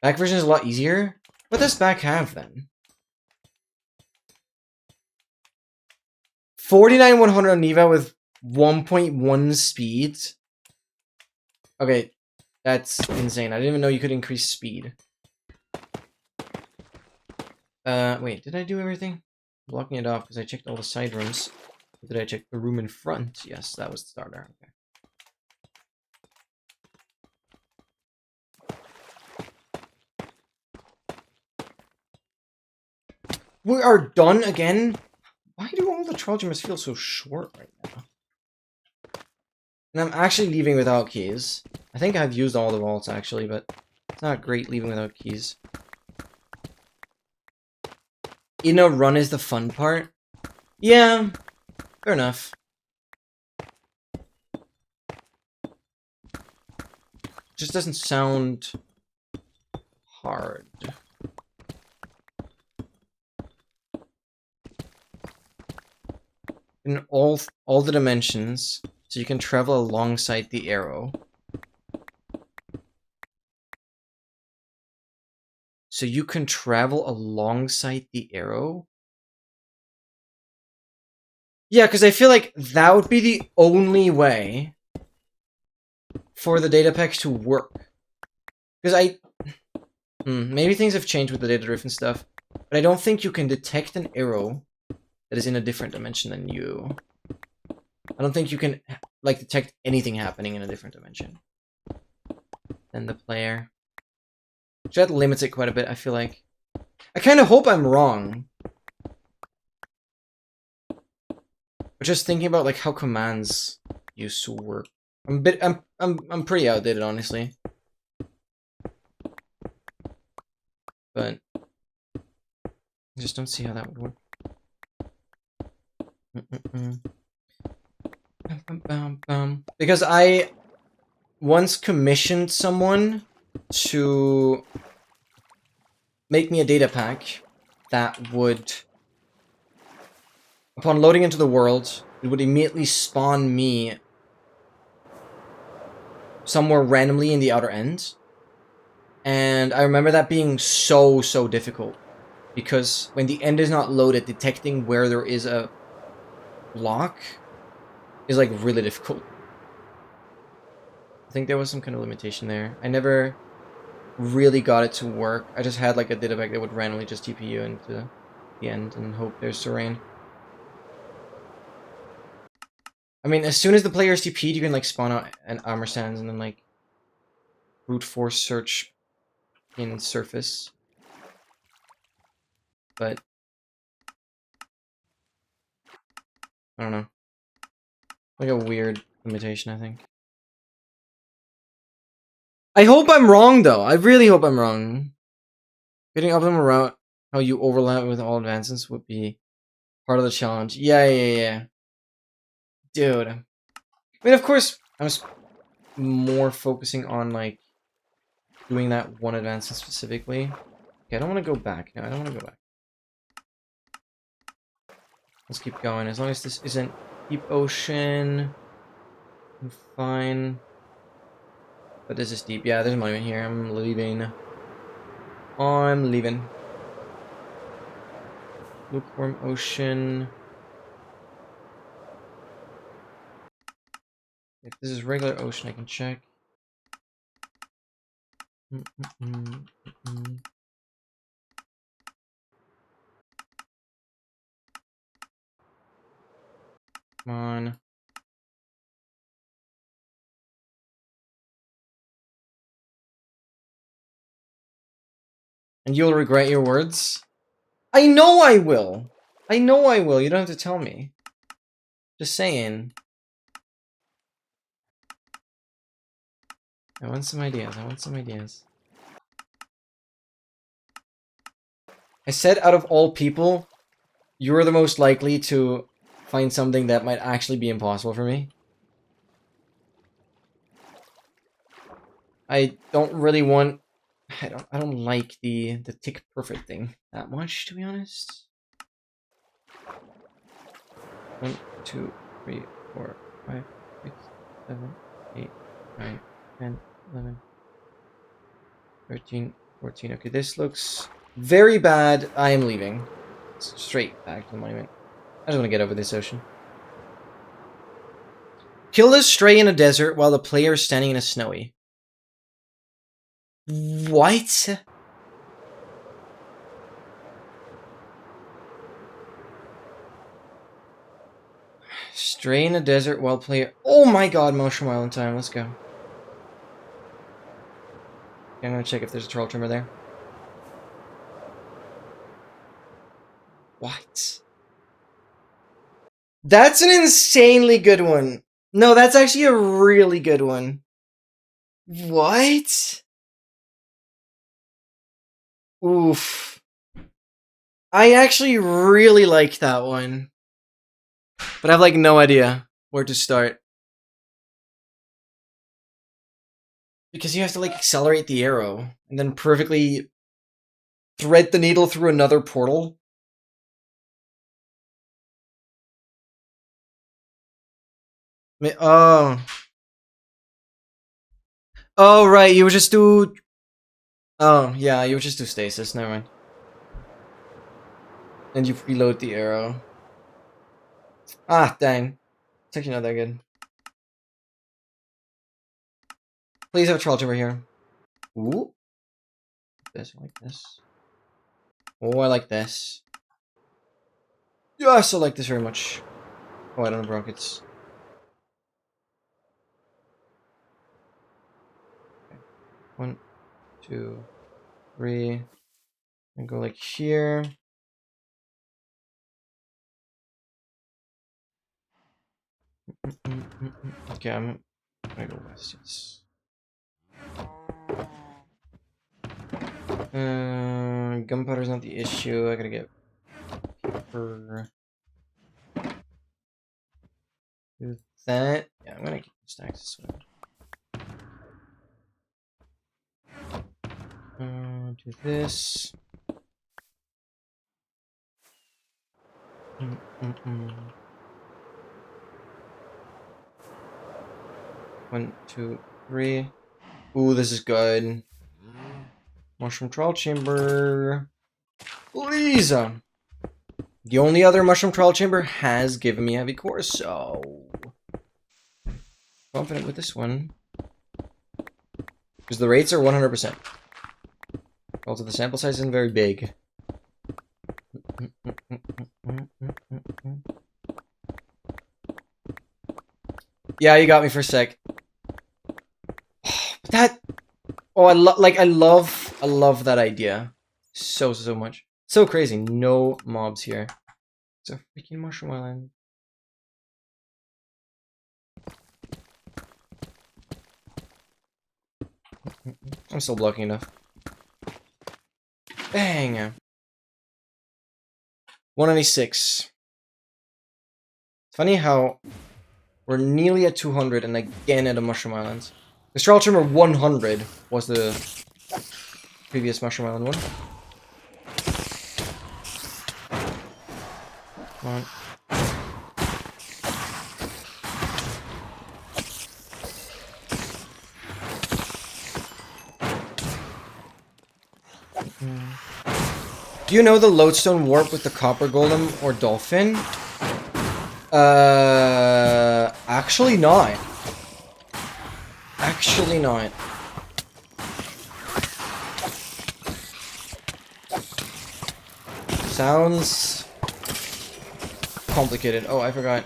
Back version is a lot easier? What does back have, then? 49,100 on Neva with 1.1 speed? Okay, that's insane. I didn't even know you could increase speed. Wait, did I do everything? Blocking it off because I checked all the side rooms. Did I check the room in front? Yes, that was the starter. Okay. We are done again? Why do all the trial gems feel so short right now? And I'm actually leaving without keys. I think I've used all the vaults actually, but it's not great leaving without keys. In a run is the fun part? Yeah, fair enough. Just doesn't sound hard. In all the dimensions, so you can travel alongside the arrow. So you can travel alongside the arrow? Yeah, because I feel like that would be the only way for the data packs to work. Because maybe things have changed with the data drift and stuff, but I don't think you can detect an arrow that is in a different dimension than you. I don't think you can, like, detect anything happening in a different dimension than the player. Which that limits it quite a bit, I feel like. I kind of hope I'm wrong. But just thinking about, like, how commands used to work. I'm pretty outdated, honestly. But I just don't see how that would work. Because I once commissioned someone to make me a data pack that would, upon loading into the world, it would immediately spawn me somewhere randomly in the outer end. And I remember that being so difficult. Because when the end is not loaded, detecting where there is a block is, like, really difficult. I think there was some kind of limitation there. I never really got it to work. I just had, like, a data pack that would randomly just TP you into the end and hope there's terrain. I mean, as soon as the player is TP'd, you can, like, spawn out an armor stands and then, like, brute force search in surface. But I don't know. Like a weird limitation, I think. I hope I'm wrong, though. I really hope I'm wrong. Getting optimal route, how you overlap with all advancements would be part of the challenge. Yeah. Dude. I mean, of course, I was more focusing on, like, doing that one advancement specifically. Okay, I don't want to go back. No, I don't want to go back. Let's keep going. As long as this isn't deep ocean, I'm fine. But this is deep. Yeah, there's a monument here. I'm leaving. I'm leaving. Lukewarm ocean. If this is regular ocean, I can check. Come on. And you'll regret your words? I know I will! I know I will, you don't have to tell me. Just saying. I want some ideas, I said out of all people, you're the most likely to find something that might actually be impossible for me. I don't really want... I don't like the tick perfect thing that much, to be honest. 1, 2, 3, 4, 5, 6, 7, 8, 9, 10, 11, 13, 14. Okay, this looks very bad. I am leaving. Straight back to the monument. I just want to get over this ocean. Kill this stray in a desert while the player is standing in a snowy. What? Stray in a desert while player... Oh my god, Mushroom Island time. Let's go. Okay, I'm gonna check if there's a troll trimmer there. What? That's an insanely good one. No, that's actually a really good one. What? Oof. I actually really like that one. But I have, like, no idea where to start. Because you have to, like, accelerate the arrow. And then perfectly thread the needle through another portal. Oh. Oh, right, you would just do... Oh, yeah, you would just do stasis, never mind. And you reload the arrow. Ah, dang. It's actually not that good. Please have a troll over here. Ooh. This, I like this. Oh, I like this. Yes, I like this very much. Oh, I don't have rockets. Okay. 1, 2, 3. And go like here. Okay, I'm gonna go west, yes. Gunpowder's not the issue. I gotta get paper. Do that. Yeah, I'm gonna keep the stacks this way. Do this. One, two, three. Ooh, this is good. Mushroom Trial Chamber. Please! The only other Mushroom Trial Chamber has given me heavy core, so... confident with this one. Because the rates are 100%. Also, the sample size isn't very big. Yeah, you got me for a sec. That... Oh, I love I love that idea. So much. So crazy. No mobs here. It's a freaking mushroom island. I'm still blocking enough. Bang! 196. It's funny how we're nearly at 200 and again at a mushroom island. The Straw Trimmer 100 was the previous mushroom island one. Come on. Do you know the lodestone warp with the copper golem or dolphin? Actually not. Actually not. Sounds complicated. Oh, I forgot.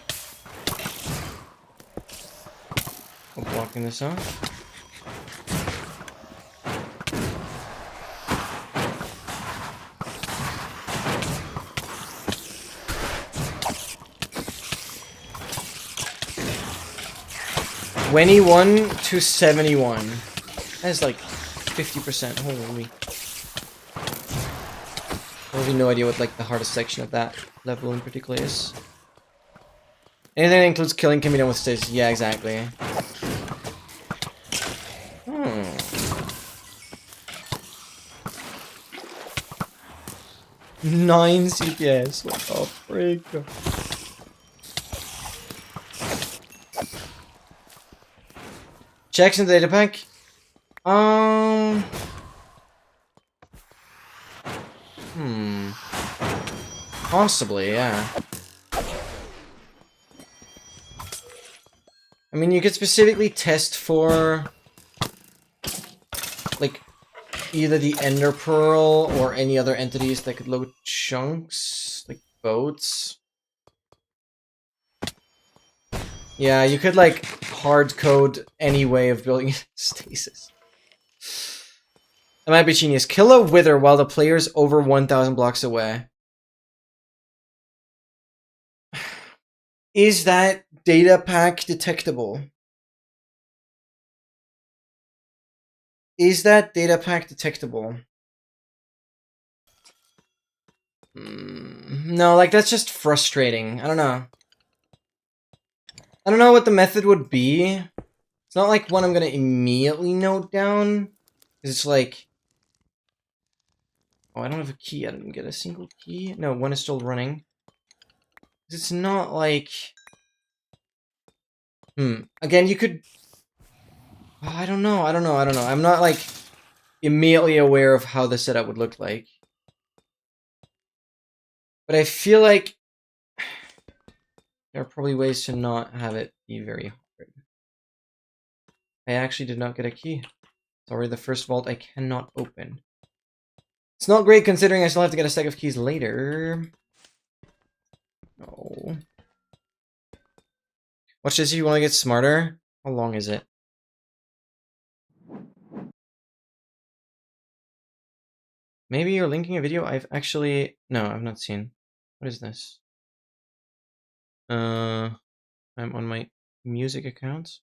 I'm blocking this out. $21 to $71. That's like 50%. Holy. I have no idea what like the hardest section of that level in particular is. Anything that includes killing can be done with stasis. Yeah, exactly. 9 CPS. What the freak? Checks in the data pack. Possibly, yeah. I mean, you could specifically test for like either the Ender Pearl or any other entities that could load chunks, like boats. Yeah, you could like hard code any way of building stasis. That might be genius. Kill a wither while the player's over 1,000 blocks away. Is that data pack detectable? Is that data pack detectable? No, like that's just frustrating. I don't know. I don't know what the method would be. It's not like one I'm gonna immediately note down. It's like... Oh, I don't have a key. I didn't get a single key. No, one is still running. It's not like... Again, you could... Oh, I don't know. I'm not, like, immediately aware of how the setup would look like. But I feel like... There are probably ways to not have it be very hard. I actually did not get a key. Sorry, the first vault I cannot open. It's not great considering I still have to get a stack of keys later. No. Watch this if you want to get smarter. How long is it? Maybe you're linking a video I've actually... No, I've not seen. What is this? I'm on my music account.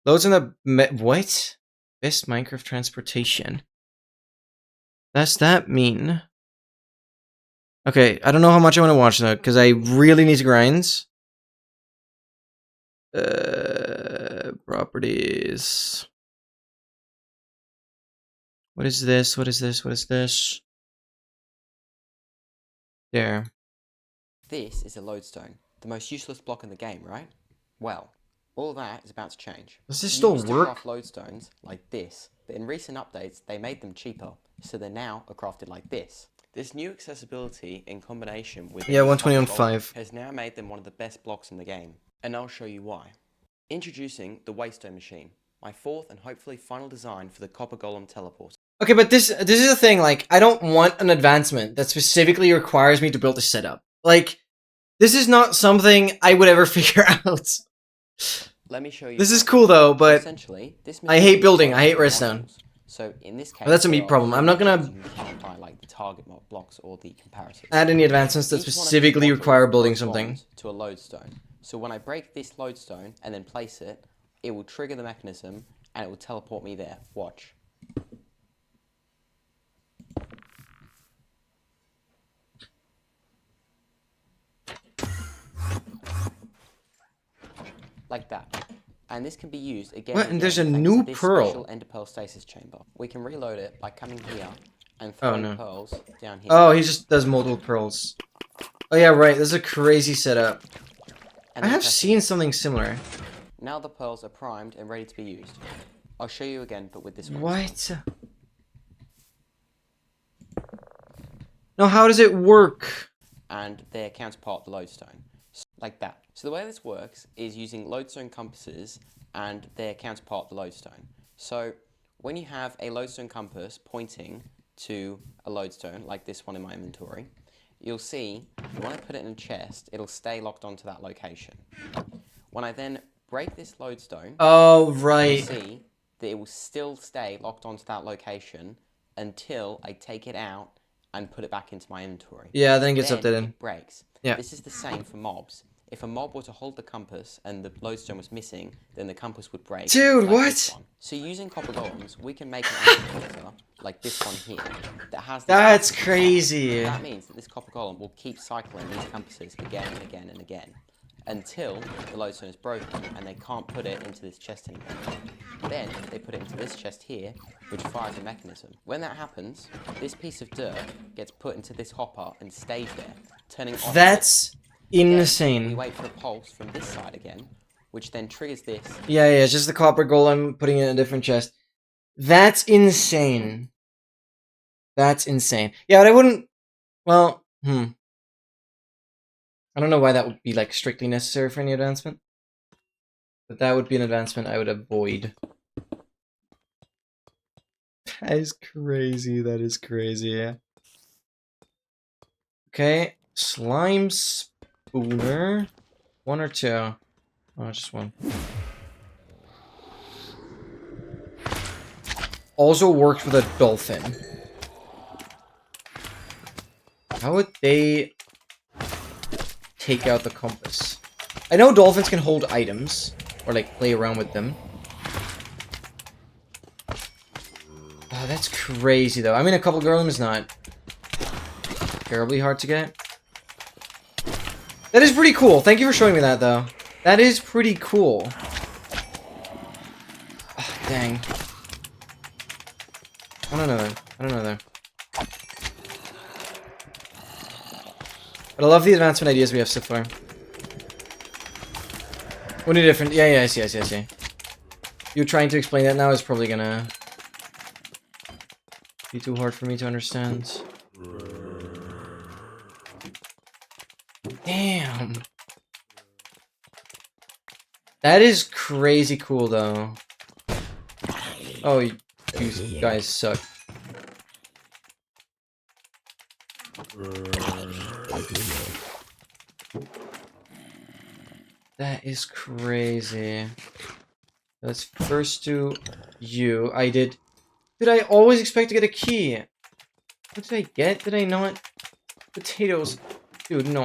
Loads in the... What? Best Minecraft transportation. Does that mean? Okay, I don't know how much I want to watch though, because I really need to grind. Properties. What is this? What is this? What is this? There. This is a lodestone, the most useless block in the game, right? Well, all that is about to change. Does this still used work? To craft lodestones like this, but in recent updates they made them cheaper, so they're now crafted like this. This new accessibility in combination with 120 on 5 has now made them one of the best blocks in the game, and I'll show you why. Introducing the Waystone machine, my fourth and hopefully final design for the Copper Golem teleport. Okay, but this is the thing, like, I don't want an advancement that specifically requires me to build a setup. Like, this is not something I would ever figure out. Let me show you. This is cool though, but essentially, this I hate building, I hate redstone. So in this case, Well, that's a there me are problem. 3 I'm not gonna modules you can apply, like the target blocks or the comparators. add any advancements that Each one of these specifically modules require building something. corresponds to a lodestone. So when I break this lodestone and then place it, it will trigger the mechanism and it will teleport me there. Watch. Like that. And this can be used again What? and And again there's a thanks new to this pearl. special ender pearl stasis chamber. We can reload it by coming here and Oh throwing no. pearls down here. Oh, he just does multiple pearls. Oh yeah, right. This is a crazy setup. And I then have press seen it. something similar. Now the pearls are primed and ready to be used. I'll show you again, but with this one. What? No, how does it work? And their counterpart, the lodestone. Like that. So the way this works is using lodestone compasses and their counterpart, the lodestone. So when you have a lodestone compass pointing to a lodestone, like this one in my inventory, you'll see when I put it in a chest, it'll stay locked onto that location. When I then break this lodestone, Oh, you'll right. see that it will still stay locked onto that location until I take it out and put it back into my inventory. Yeah, then it gets Then updated. it breaks. Yeah. This is the same for mobs. If a mob were to hold the compass and the lodestone was missing, then the compass would break. Dude, like this what? one. So using copper golems, we can make an amplifier like this one here that has this That's compass. crazy. That means that this copper golem will keep cycling these compasses again and again and again until the lodestone is broken and they can't put it into this chest anymore. Then they put it into this chest here, which fires a mechanism. When that happens, this piece of dirt gets put into this hopper and stays there, turning on. That's Then we insane. wait for a pulse from this side again, which then triggers this. Yeah, it's just the copper golem putting it in a different chest. That's insane. That's insane. Yeah, but I wouldn't... Well, I don't know why that would be, like, strictly necessary for any advancement. But that would be an advancement I would avoid. That is crazy. That is crazy, yeah. Okay, slime spooner. 1 or 2? Oh, just 1. Also worked with a dolphin. How would they take out the compass? I know dolphins can hold items, or like play around with them. Oh, that's crazy though. I mean, a couple golem is not terribly hard to get. That is pretty cool. Thank you for showing me that though. That is pretty cool. Oh, dang. I don't know though. I don't know though. But I love the advancement ideas we have so far. What are different? Yeah, I see. You trying to explain that now is probably gonna be too hard for me to understand. Damn. That is crazy cool though. Oh, you guys suck. That is crazy. Let's first do you. I did. Did I always expect to get a key? What did I get? Did I not? Potatoes. Dude, no.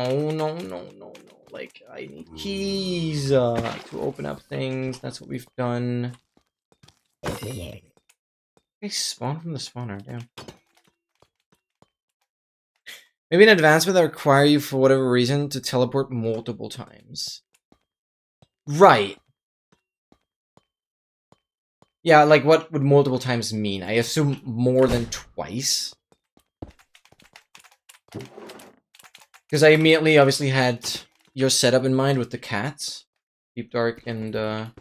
Like, I need keys to open up things. That's what we've done. I spawned from the spawner, damn. Maybe an advancement that require you, for whatever reason, to teleport multiple times. Right. Yeah, like, what would multiple times mean? I assume more than twice. Because I immediately, obviously, had your setup in mind with the cats. Deep Dark and,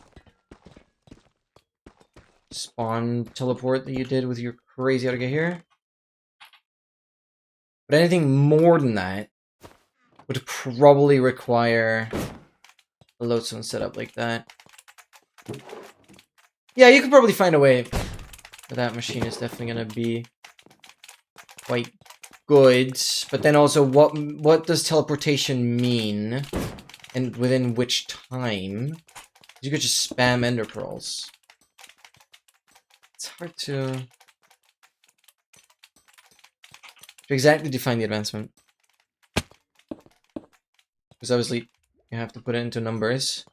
spawn teleport that you did with your crazy how to get here. But anything more than that would probably require a lodestone setup like that. Yeah, you could probably find a way. But that machine is definitely gonna be quite good. But then also, what does teleportation mean? And within which time? You could just spam ender pearls. It's hard to... to exactly define the advancement. Because obviously you have to put it into numbers.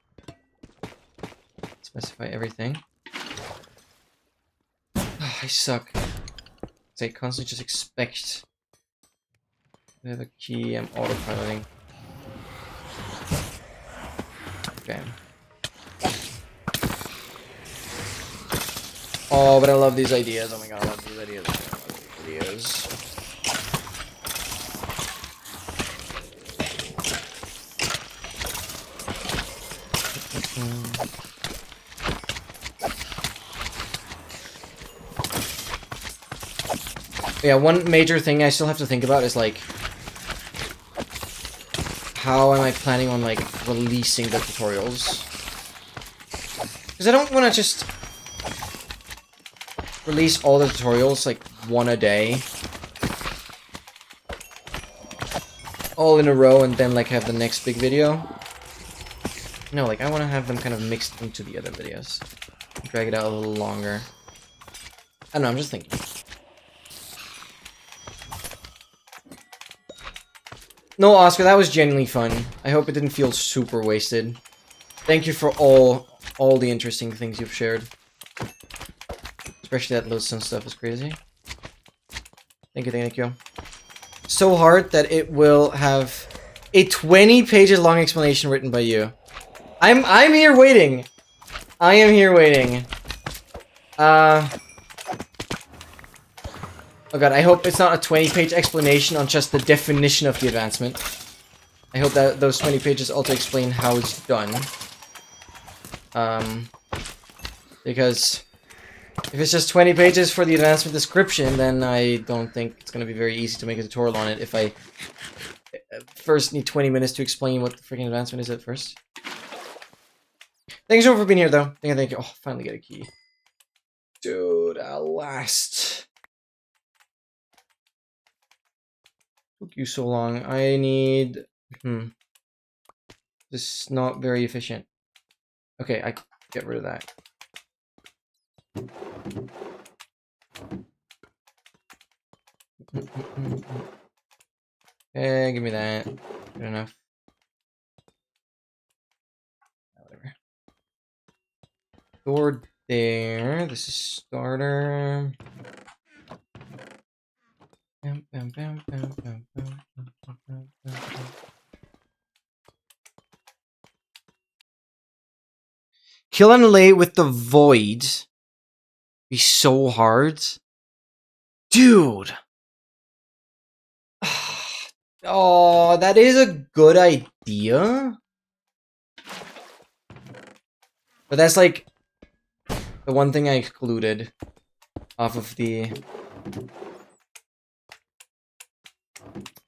Specify everything. Oh, I suck. I constantly just expect to have a key. I'm autopiloting. Okay. Oh, but I love these ideas. Oh my god, I love these ideas. I love these ideas. Yeah, one major thing I still have to think about is like, how am I planning on like releasing the tutorials? Because I don't want to just release all the tutorials like one a day, all in a row, and then like have the next big video. No, like I want to have them kind of mixed into the other videos, drag it out a little longer. I don't know, I'm just thinking. No, Oscar, that was genuinely fun. I hope it didn't feel super wasted. Thank you for all the interesting things you've shared. Especially that lodestone stuff is crazy. Thank you, thank you. So hard that it will have a 20 pages long explanation written by you. I'm here waiting. I am here waiting. Oh god, I hope it's not a 20-page explanation on just the definition of the advancement. I hope that those 20 pages also explain how it's done. Because if it's just 20 pages for the advancement description, then I don't think it's going to be very easy to make a tutorial on it if I first need 20 minutes to explain what the freaking advancement is at first. Thanks so much for being here, though. Thank you. Oh, finally get a key. Dude, at last. Took you so long. I need... This is not very efficient. Okay, I can get rid of that. Okay, give me that. Good enough. Whatever. Door there. This is starter. Kill and lay with the void. Be so hard. Dude. Oh, that is a good idea. But that's like the one thing I excluded off of the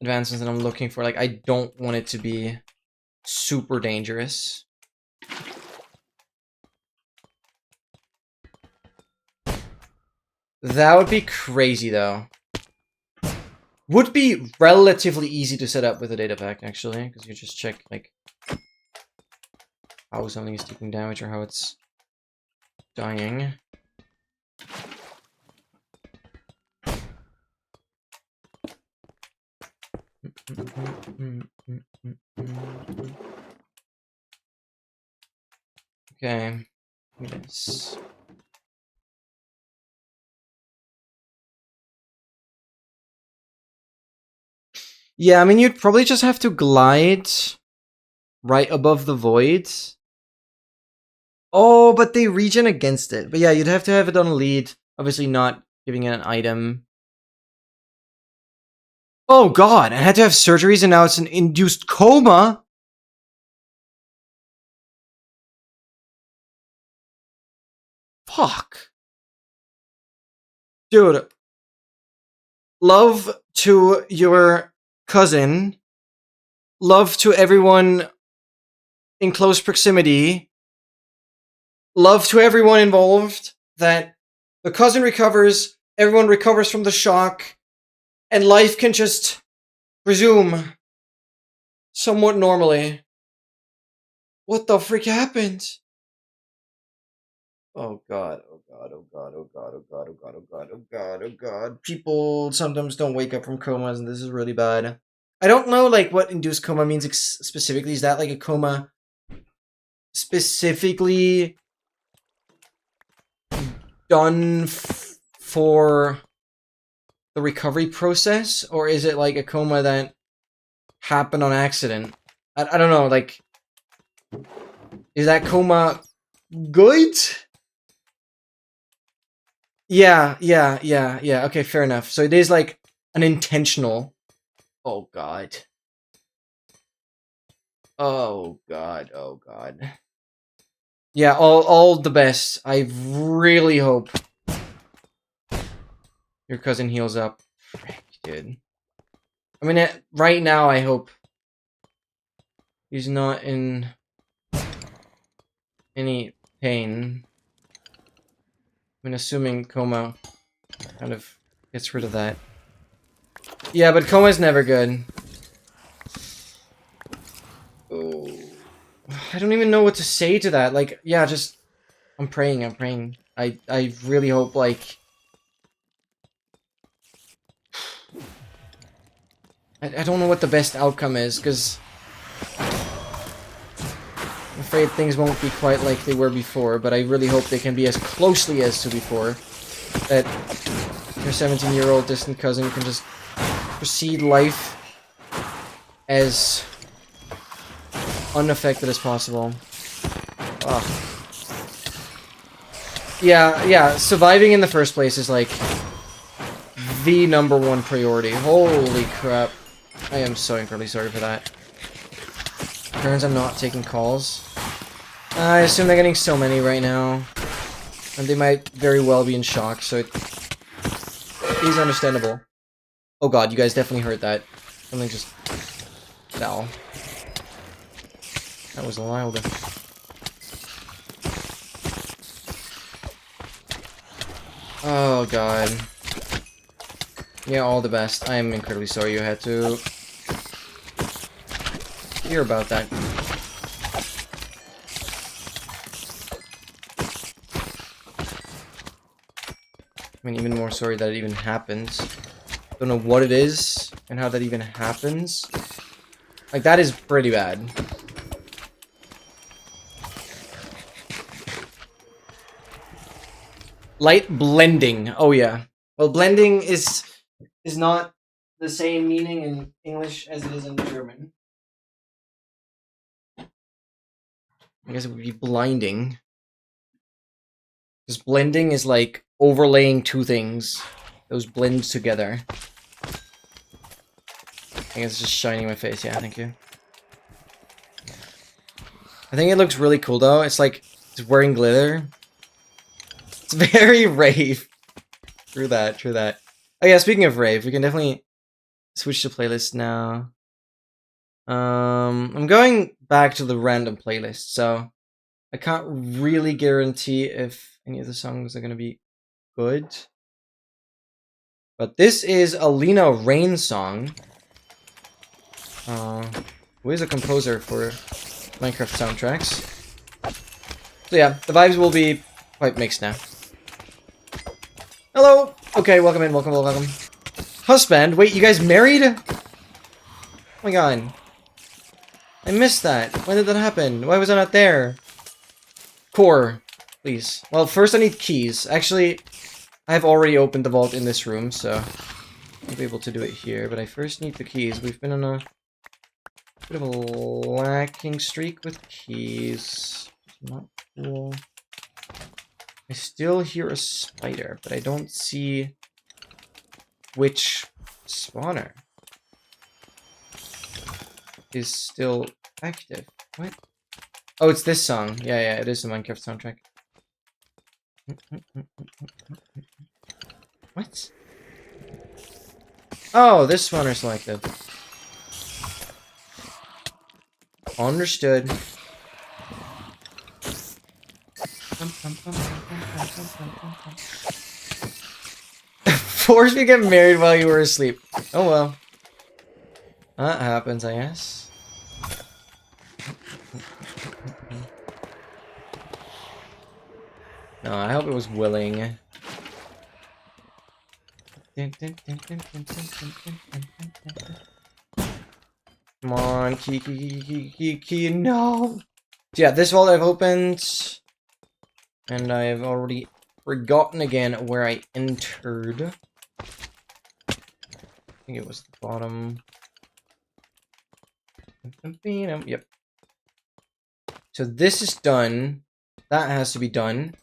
advancements that I'm looking for. Like, I don't want it to be super dangerous. That would be crazy, though. Would be relatively easy to set up with a data pack, actually, because you just check, like, how something is taking damage or how it's dying. Okay. Yes. Yeah, I mean, you'd probably just have to glide right above the void. Oh, but they regen against it. But yeah, you'd have to have it on a lead. Obviously not giving it an item. Oh god, I had to have surgeries and now it's an induced coma? Fuck. Dude. Love to your cousin. Love to everyone in close proximity. Love to everyone involved. That the cousin recovers, everyone recovers from the shock, and life can just resume somewhat normally. What the freak happened? Oh god, oh god. god, oh god, oh god, oh god, oh god, oh god, oh god, oh god. People sometimes don't wake up from comas, and this is really bad. I don't know, like, what induced coma means specifically. Is that, like, a coma specifically done for the recovery process? Or is it, like, a coma that happened on accident? I don't know, like... Is that coma good? Yeah. Okay, fair enough. So it is, like, an intentional... Oh, God. Oh, God. Oh, God. Yeah, all the best. I really hope your cousin heals up. Frick, dude. I mean, right now, I hope he's not in any pain. I mean, assuming coma kind of gets rid of that. Yeah, but coma's never good. Oh. I don't even know what to say to that. Like, yeah, just... I'm praying. I really hope, like... I don't know what the best outcome is, because... I'm afraid things won't be quite like they were before, but I really hope they can be as closely as to before. That your 17-year-old distant cousin can just proceed life as unaffected as possible. Ugh. Yeah, surviving in the first place is, like, the #1 priority. Holy crap. I am so incredibly sorry for that. Turns I'm not taking calls. I assume they're getting so many right now. And they might very well be in shock, so it is understandable. Oh god, you guys definitely heard that. Something just fell. That was loud. Oh god. Yeah, all the best. I'm incredibly sorry you had to hear about that. I mean, even more sorry that it even happens. Don't know what it is and how that even happens. Like, that is pretty bad. Light blending. Oh yeah. Well, blending is not the same meaning in English as it is in German. I guess it would be blinding. Because blending is like overlaying two things. Those blend together. I guess it's just shining my face. Yeah, thank you. I think it looks really cool though. It's like it's wearing glitter. It's very rave. True that, true that. Oh yeah, speaking of rave, we can definitely switch to playlist now. I'm going back to the random playlist, so I can't really guarantee if any of the songs are gonna be good. But this is a Lena Rain song. Who is a composer for Minecraft soundtracks. So yeah, the vibes will be quite mixed now. Hello! Okay, welcome in, welcome. Husband? Wait, you guys married? Oh my god. I missed that. When did that happen? Why was I not there? Core, please. Well, first I need keys. Actually, I have already opened the vault in this room, so I'll be able to do it here. But I first need the keys. We've been on a bit of a lacking streak with keys. Not cool. I still hear a spider, but I don't see which spawner is still active. What? Oh, it's this song. Yeah, it is the Minecraft soundtrack. What? Oh, this spawner's selective. Understood. Forced me to get married while you were asleep. Oh well. That happens, I guess. No, I hope it was willing. Come on, key, no! So yeah, this vault I've opened, and I've already forgotten again where I entered. I think it was the bottom. Yep. So this is done. That has to be done.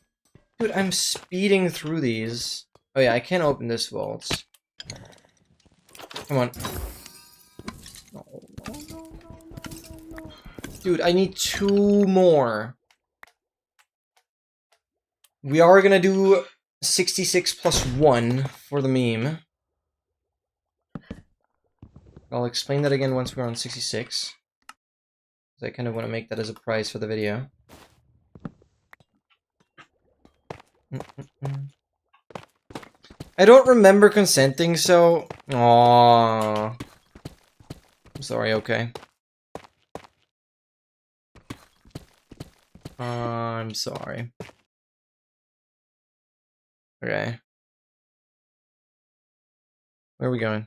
Dude, I'm speeding through these. Oh yeah, I can't open this vault. Come on. No. Dude, I need 2 more. We are gonna do 66 plus 1 for the meme. I'll explain that again once we're on 66. I kind of want to make that as a prize for the video. I don't remember consenting, so... Aww. I'm sorry, okay. I'm sorry. Okay. Where are we going?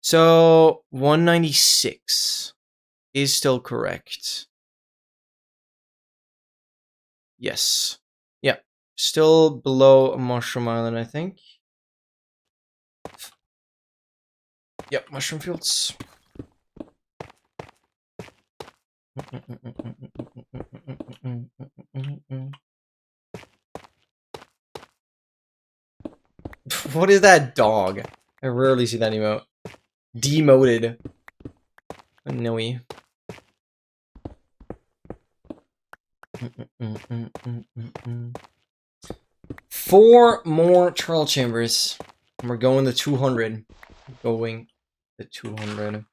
So, 196 is still correct. Yes. Yeah. Still below Mushroom Island, I think. Yep, Mushroom Fields. What is that dog? I rarely see that emote. Demoted. Annoy. 4 more trial chambers. And we're going to 200. Going to 200.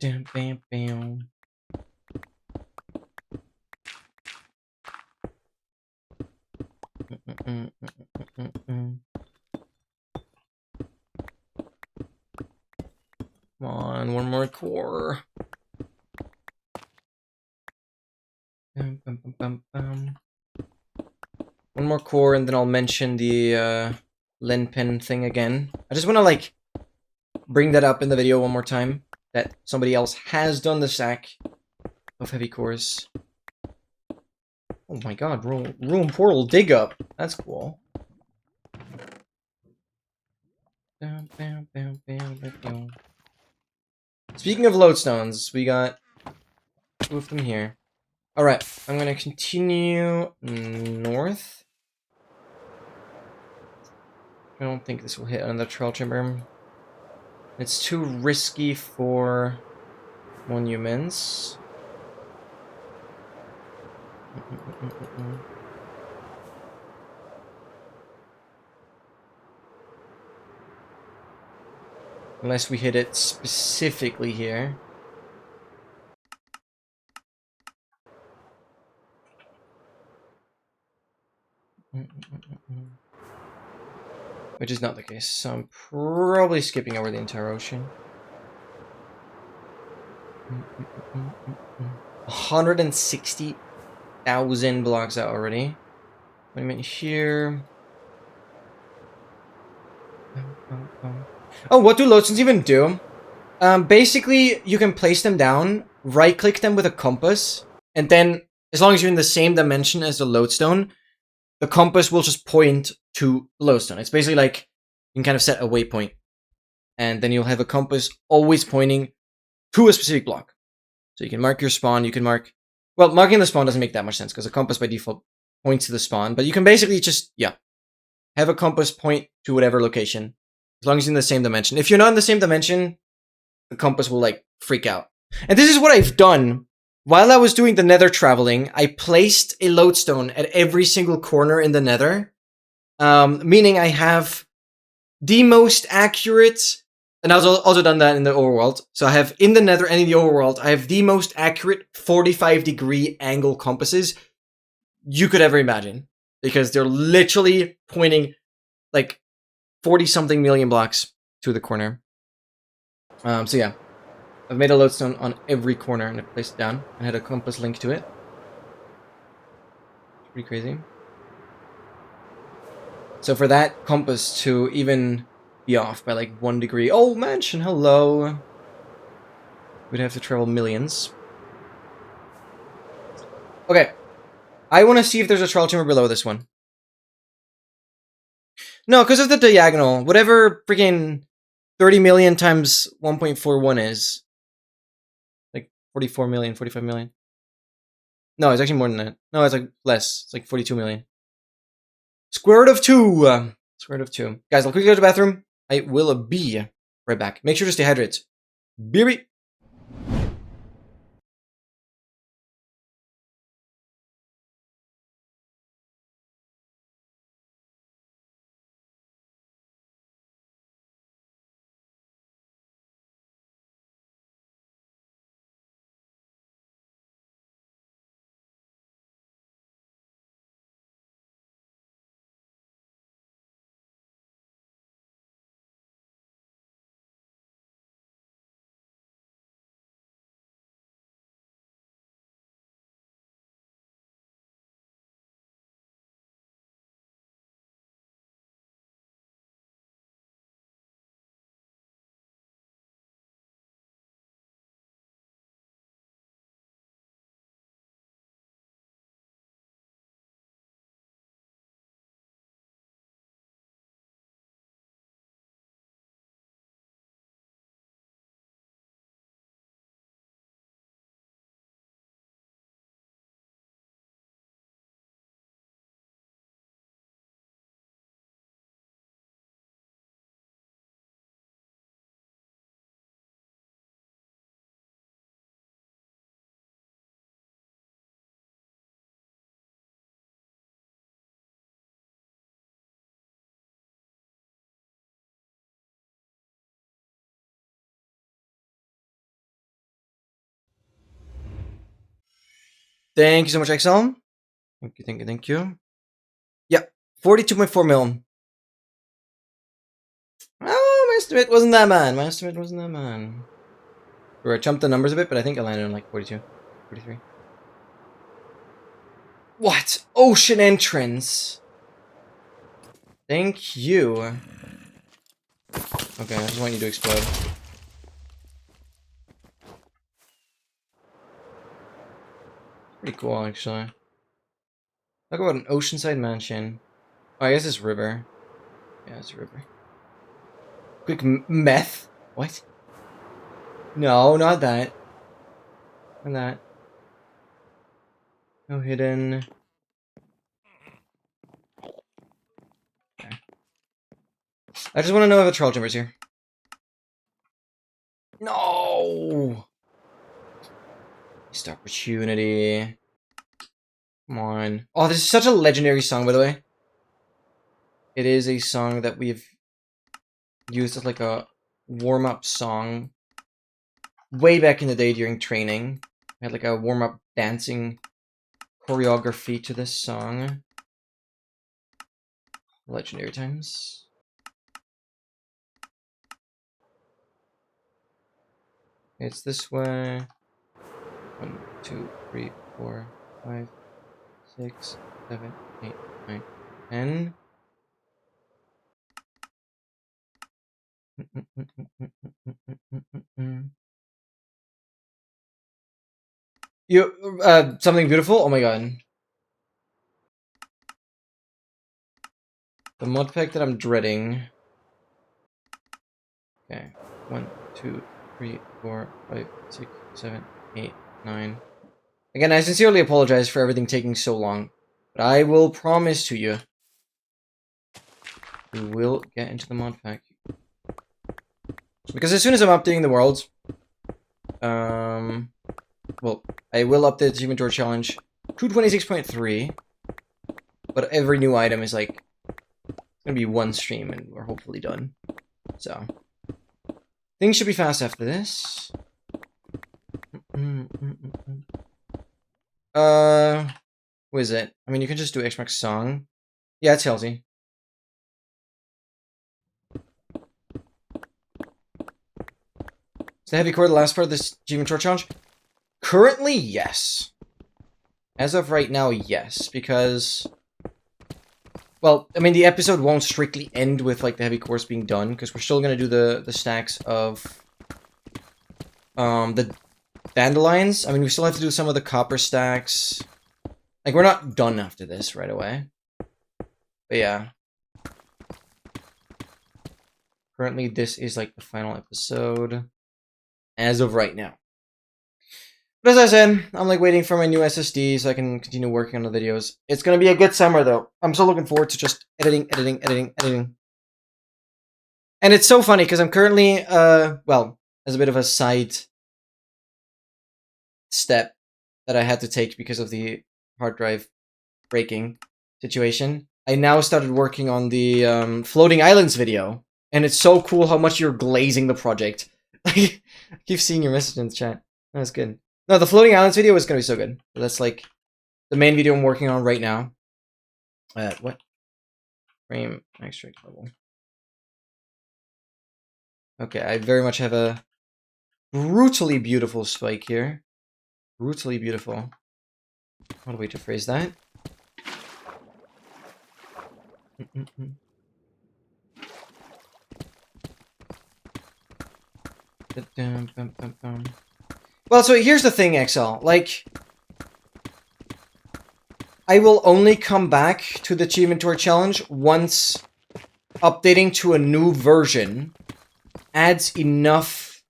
Bam, bam. Come on, 1 more core. One more core, and then I'll mention the Len Pen thing again. I just want to like bring that up in the video one more time. That somebody else has done the sack of heavy cores. Oh my god, room portal dig up. That's cool. Speaking of lodestones, we got 2 of them here. Alright, I'm gonna continue north. I don't think this will hit another trial chamber. It's too risky for monuments. Unless we hit it specifically here. Which is not the case, so I'm probably skipping over the entire ocean. 160,000 blocks out already. Wait a minute here. Oh, what do lodestones even do? Basically, you can place them down, right-click them with a compass, and then, as long as you're in the same dimension as the lodestone, the compass will just point to the lodestone. It's basically like, you can kind of set a waypoint, and then you'll have a compass always pointing to a specific block. So you can mark your spawn, you can mark... Well, marking the spawn doesn't make that much sense, because a compass by default points to the spawn, but you can basically just, yeah, have a compass point to whatever location, as long as you're in the same dimension. If you're not in the same dimension, the compass will, like, freak out. And this is what I've done. While I was doing the nether traveling, I placed a lodestone at every single corner in the nether, meaning I have the most accurate... And I've also done that in the overworld. So I have, in the nether and in the overworld, I have the most accurate 45-degree angle compasses you could ever imagine. Because they're literally pointing, like, 40-something million blocks to the corner. So yeah. I've made a lodestone on every corner and I've placed it down and had a compass link to it. It's pretty crazy. So for that compass to even be off by like 1 degree, oh mansion, hello, we'd have to travel millions. Okay, I want to see if there's a trial chamber below this one. No, because of the diagonal, whatever freaking 30 million times 1.41 is, like 44 million, 45 million. No, it's actually more than that. No, it's like less. It's like 42 million. Square root of 2. Square root of 2. Guys, I'll quickly go to the bathroom. I will be right back. Make sure to stay hydrated. Baby. Thank you so much, XL. Thank you, thank you, thank you. Yep, 42.4 mil. Oh, my estimate wasn't that bad. My estimate wasn't that bad. Or I jumped the numbers a bit, but I think I landed on like 42, 43. What? Ocean entrance. Thank you. Okay, I just want you to explode. Pretty cool, actually. Talk about an oceanside mansion. Oh, I guess it's river. Yeah, it's a river. Quick meth? What? No, not that. Not that. No hidden. Okay. I just want to know if a troll jumper's here. No! Missed opportunity. Come on. Oh, this is such a legendary song, by the way. It is a song that we've used as like a warm-up song way back in the day during training. We had like a warm-up dancing choreography to this song. Legendary times. It's this way. 1, 2, 3, 4, 5, 6, 7, 8, 9, 10. You something beautiful? Oh my god. The mod pack that I'm dreading. Okay. 1, 2, 3, 4, 5, 6, 7, 8, 9. Again, I sincerely apologize for everything taking so long. But I will promise to you, we will get into the mod pack. Because as soon as I'm updating the world, well, I will update the inventory challenge to 26.3, but every new item is like, it's gonna be one stream and we're hopefully done. So, things should be fast after this. What is it? I mean, you can just do Xbox song. Yeah, it's healthy. the heavy core the last part of this achievement short challenge? Currently, yes. As of right now, yes, because... Well, I mean, the episode won't strictly end with, like, the heavy cores being done, because we're still gonna do the stacks of... the dandelions. I mean, we still have to do some of the copper stacks. Like, we're not done after this right away. But yeah. Currently, this is, like, the final episode. As of right now. But as I said, I'm like waiting for my new SSD so I can continue working on the videos. It's gonna be a good summer though. I'm so looking forward to just editing. And it's so funny because I'm currently, well, as a bit of a side step that I had to take because of the hard drive breaking situation, I now started working on the Floating Islands video. And it's so cool how much you're glazing the project. I keep seeing your message in the chat. That's good. No, the Floating Islands video is going to be so good. That's like the main video I'm working on right now. What? Frame extract level. Okay, I very much have a brutally beautiful spike here. Brutally beautiful. What a way to phrase that. Well, so here's the thing, XL. Like, I will only come back to the Achievement Tour Challenge once updating to a new version adds enough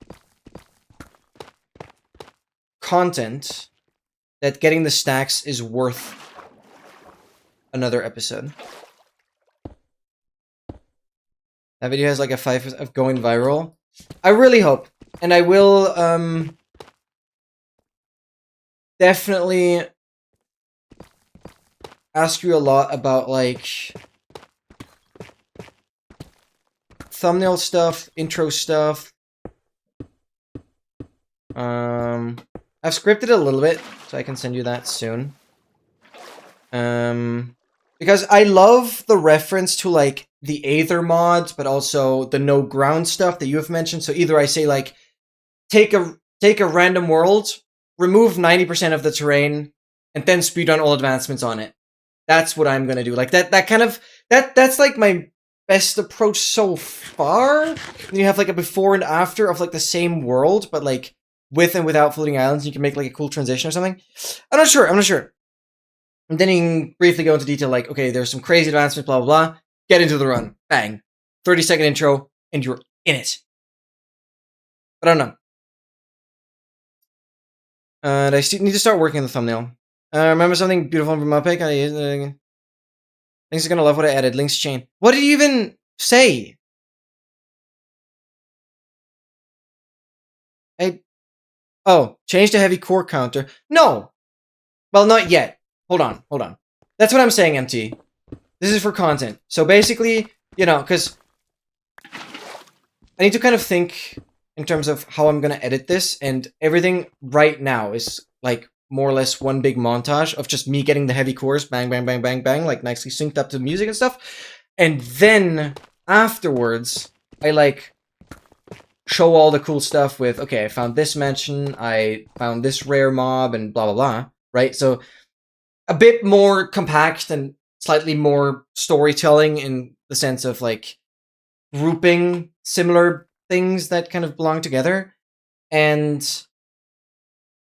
content that getting the stacks is worth another episode. That video has like a 5 of going viral. I really hope. And I will, definitely ask you a lot about, like, thumbnail stuff, intro stuff. I've scripted a little bit, so I can send you that soon. Because I love the reference to, like, the Aether mods, but also the no ground stuff that you have mentioned. So either I say, like, take a random world, remove 90% of the terrain, and then speedrun all advancements on it. That's what I'm gonna do. Like, that's like my best approach so far. And you have, like, a before and after of, like, the same world, but, like, with and without floating islands. You can make, like, a cool transition or something. I'm not sure. And then you can briefly go into detail, like, okay, there's some crazy advancements, blah, blah, blah. Get into the run. Bang. 30-second intro, and you're in it. But I don't know. And I need to start working on the thumbnail. Remember something beautiful from Muppet? Link's gonna love what I added. Link's chain. What did you even say? Oh, change the heavy core counter. No! Well, not yet. Hold on. That's what I'm saying, MT. This is for content. So basically, you know, because I need to kind of think in terms of how I'm gonna edit this, and everything right now is, like, more or less one big montage of just me getting the heavy cores, bang, bang, bang, bang, bang, like, nicely synced up to music and stuff. And then, afterwards, I, like, show all the cool stuff with, okay, I found this mansion, I found this rare mob, and blah, blah, blah, right? So, a bit more compact and slightly more storytelling in the sense of, like, grouping similar things that kind of belong together. And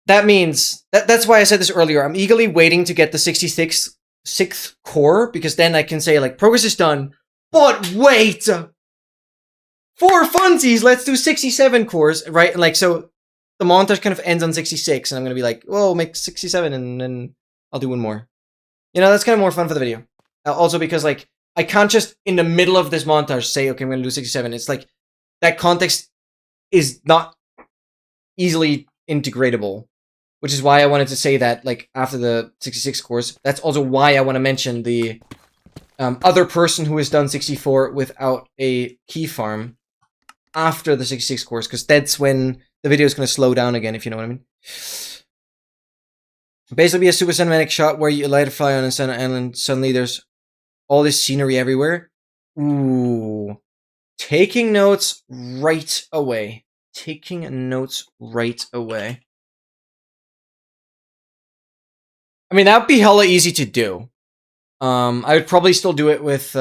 that means, that's why I said this earlier, I'm eagerly waiting to get the 66th core, because then I can say, like, progress is done, but wait! For funsies, let's do 67 cores, right? And, like, so the montage kind of ends on 66, and I'm gonna be like, well, make 67, and then I'll do one more. You know, that's kind of more fun for the video. Also because, like, I can't just, in the middle of this montage, say, okay, I'm gonna do 67. It's like, that context is not easily integratable. Which is why I wanted to say that, like, after the 66 cores. That's also why I want to mention the other person who has done 64 without a key farm after the 66 cores, because that's when the video is going to slow down again, if you know what I mean. Basically, a super cinematic shot where you light a fire on a center island, suddenly there's all this scenery everywhere. Ooh. Taking notes right away. taking notes right away. I mean, that'd be hella easy to do. I would probably still do it with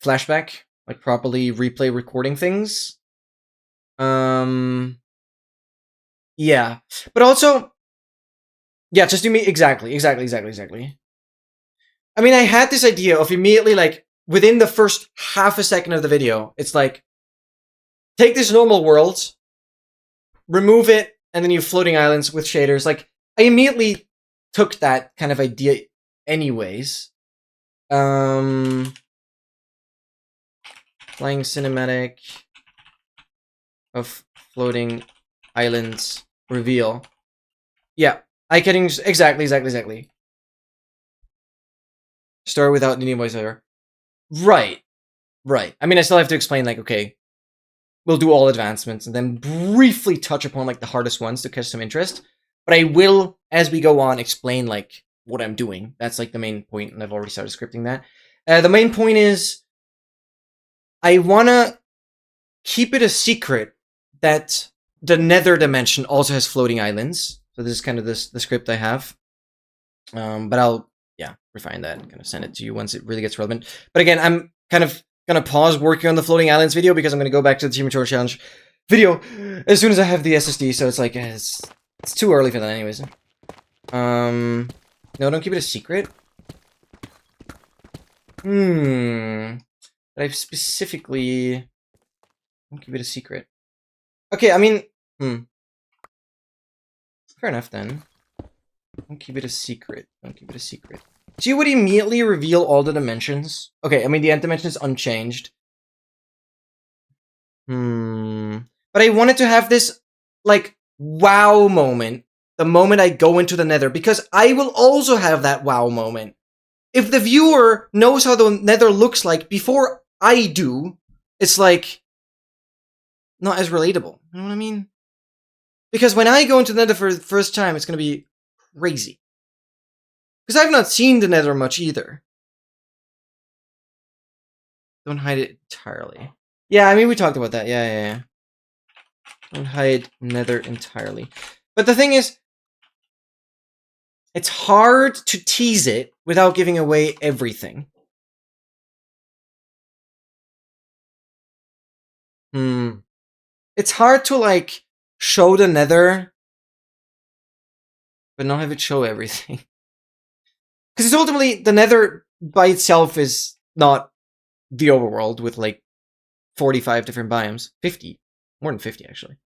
flashback, like properly replay recording things. Yeah, but also, yeah, just do me exactly. I mean, I had this idea of immediately, like, within the first half a second of the video, it's like, take this normal world, remove it, and then you have floating islands with shaders. Like, I immediately took that kind of idea anyways. Playing cinematic of floating islands reveal. Yeah, I can exactly. Start without needing voiceover. Right. I mean, I still have to explain, like, okay, we'll do all advancements and then briefly touch upon, like, the hardest ones to catch some interest. But I will, as we go on, explain, like, what I'm doing. That's, like, the main point, and I've already started scripting that. The main point is, I want to keep it a secret that the nether dimension also has floating islands. So this is kind of the script I have. But I'll, yeah, refine that and kind of send it to you once it really gets relevant. But again, I'm kind of going to pause working on the floating islands video because I'm going to go back to the Team Mature Challenge video as soon as I have the SSD. So it's like, it's too early for that anyways. No, don't keep it a secret. But I've specifically... Don't keep it a secret. Okay, I mean... Fair enough, then. Don't keep it a secret. So you would immediately reveal all the dimensions? Okay, I mean, the end dimension is unchanged. But I wanted to have this, like, wow moment. The moment I go into the nether. Because I will also have that wow moment. If the viewer knows how the nether looks like before I do, it's like... not as relatable. You know what I mean? Because when I go into the nether for the first time, it's going to be crazy. Because I've not seen the nether much either. Don't hide it entirely. Yeah, I mean, we talked about that. Yeah. Don't hide nether entirely. But the thing is, it's hard to tease it without giving away everything. It's hard to, like, show the nether, but not have it show everything. Because it's ultimately, the nether by itself is not the overworld with, like, 45 different biomes. 50. More than 50, actually.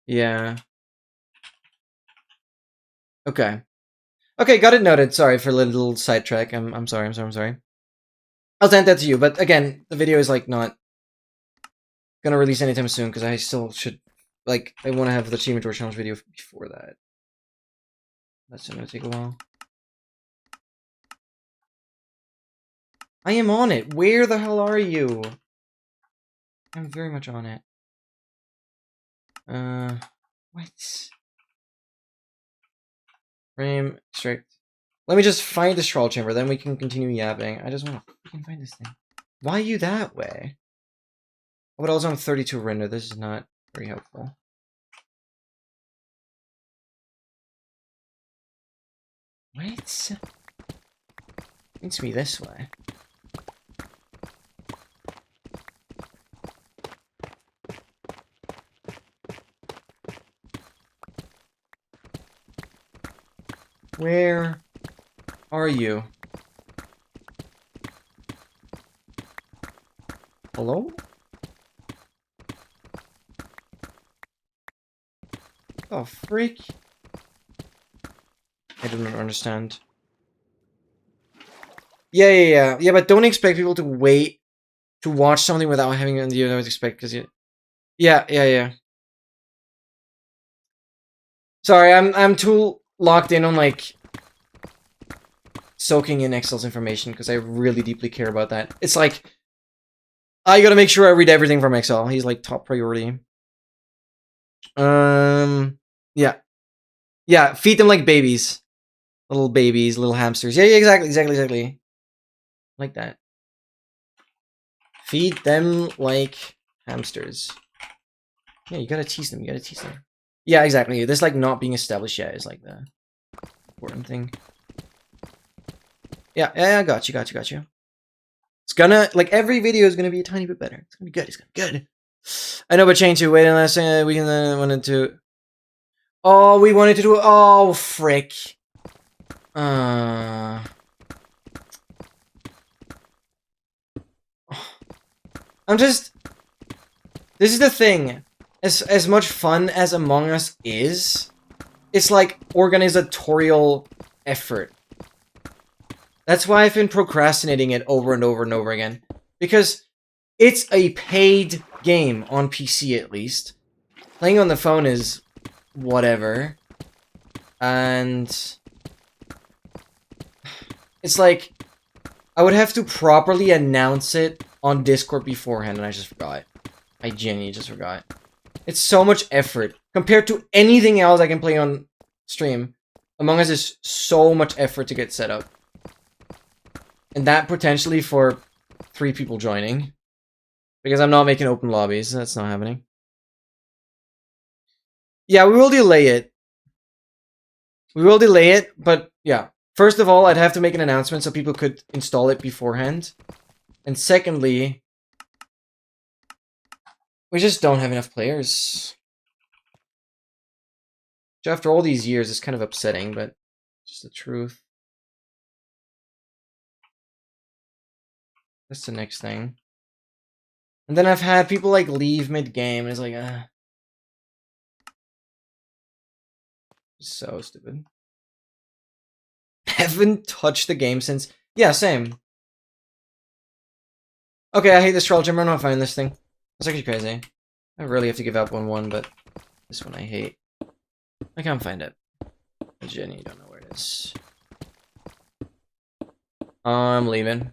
Yeah. Okay, got it noted. Sorry for a little sidetrack. I'm sorry. I'll send that to you, but again, the video is, like, not gonna release anytime soon, because I still should, like, I want to have the Team Mature Challenge video before that. That's gonna take a while. I am on it. Where the hell are you? I'm very much on it. What? Frame strict. Let me just find this troll chamber, then we can continue yapping. I just want to freaking find this thing. Why are you that way? Oh, but also I'm 32 render. This is not very helpful. What? It's me this way. Where are you? Hello? Oh, freak. I don't understand. Yeah, but don't expect people to wait to watch something without having it on the video. Expect, because you... Yeah. Sorry, I'm too locked in on, like, soaking in Excel's information, because I really deeply care about that. It's like, I gotta make sure I read everything from Excel. He's, like, top priority. Yeah, feed them like babies. Little babies, little hamsters. Yeah, exactly. Like that. Feed them like hamsters. Yeah, you gotta tease them. You gotta tease them. Yeah, exactly. This like not being established yet is like the important thing. Yeah, I got you. It's gonna, like, every video is gonna be a tiny bit better. It's gonna be good. It's gonna be good. I know, but chain 2. Wait, unless we can wanted to. Oh, we wanted to do. Oh, frick. I'm just. This is the thing. As much fun as Among Us is, it's like organizatorial effort. That's why I've been procrastinating it over and over and over again. Because it's a paid game, on PC at least. Playing on the phone is whatever. And it's like, I would have to properly announce it on Discord beforehand, and I just forgot. I genuinely just forgot. It's so much effort. Compared to anything else I can play on stream, Among Us is so much effort to get set up. And that potentially for 3 people joining. Because I'm not making open lobbies. That's not happening. Yeah, we will delay it. We will delay it, but yeah. First of all, I'd have to make an announcement so people could install it beforehand. And secondly, we just don't have enough players. Which after all these years is kind of upsetting, but it's just the truth. That's the next thing. And then I've had people like leave mid-game, and it's like, so stupid. Haven't touched the game since... Yeah, same. Okay, I hate this troll gym. I'm not finding this thing. That's actually crazy. I really have to give up on one, but this one I hate. I can't find it. I genuinely don't know where it is. I'm leaving.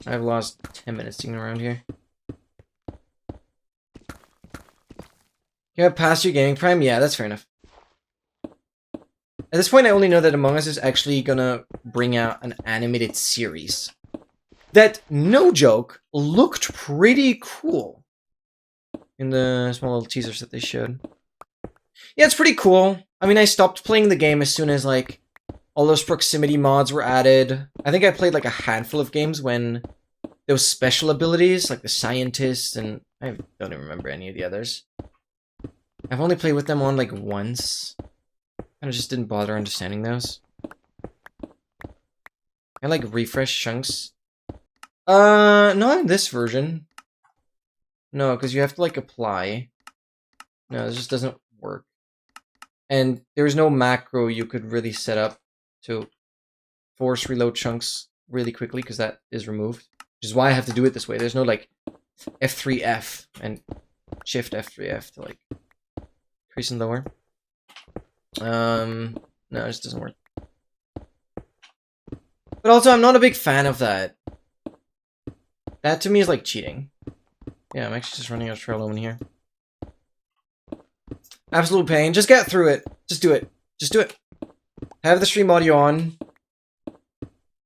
I've lost 10 minutes sticking around here. You have past your gaming prime? Yeah, that's fair enough. At this point, I only know that Among Us is actually gonna bring out an animated series. That, no joke, looked pretty cool. In the small little teasers that they showed. Yeah, it's pretty cool. I mean, I stopped playing the game as soon as, like, all those proximity mods were added. I think I played, like, a handful of games when those special abilities, like the scientist, and I don't even remember any of the others. I've only played with them on, like, once. I just didn't bother understanding those. I like refresh chunks. Not in this version. No, because you have to, like, apply. No, this just doesn't work. And there's no macro you could really set up to force reload chunks really quickly, because that is removed. Which is why I have to do it this way. There's no, like, F3F and Shift F3F to, like, increase and lower. No, it just doesn't work. But also, I'm not a big fan of that. That, to me, is like cheating. Yeah, I'm actually just running out of trail in here. Absolute pain. Just get through it. Just do it. Just do it. Have the stream audio on.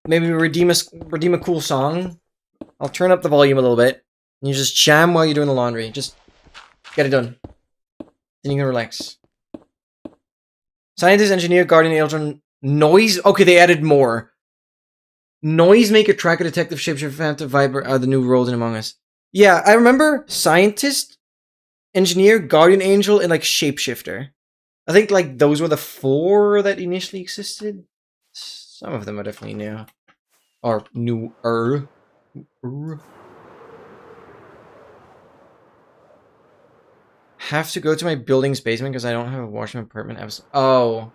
Maybe redeem a cool song. I'll turn up the volume a little bit. And you just jam while you're doing the laundry. Just get it done. Then you can relax. Scientist, engineer, guardian, angel, noise. Okay, they added more. Noise maker, tracker, detective, shapeshifter, phantom, viper are the new roles in Among Us. Yeah, I remember scientist, engineer, guardian angel, and like shapeshifter. I think like those were the 4 that initially existed. Some of them are definitely new. Or newer. Have to go to my building's basement because I don't have a washroom apartment. Oh.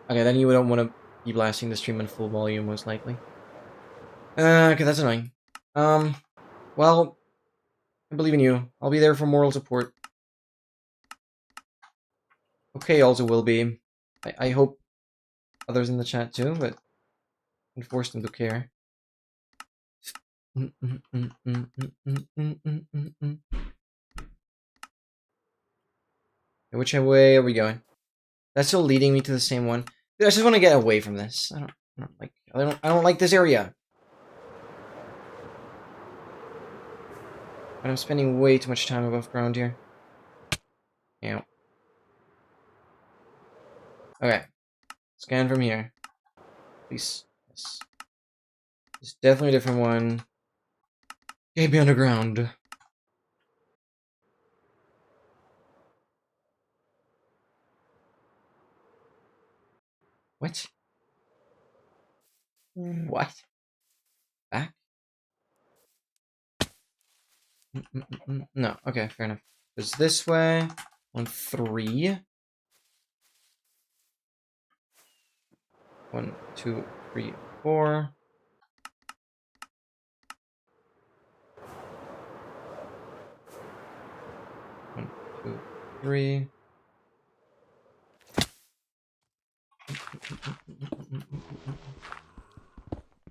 Okay, then you don't want to be blasting the stream on full volume, most likely. Okay, that's annoying. Well, I believe in you. I'll be there for moral support. Okay, also will be. I hope others in the chat too, but I can force them to care. Which way are we going? That's still leading me to the same one. Dude, I just want to get away from this. I don't like this area. But I'm spending way too much time above ground here. Yeah. Okay. Scan from here. Please. Yes. It's definitely a different one. Can't be underground. What? What? Back? No. Okay, fair enough. It's this way. On 3. 1, 2, 3, 4. 1, 2, 3.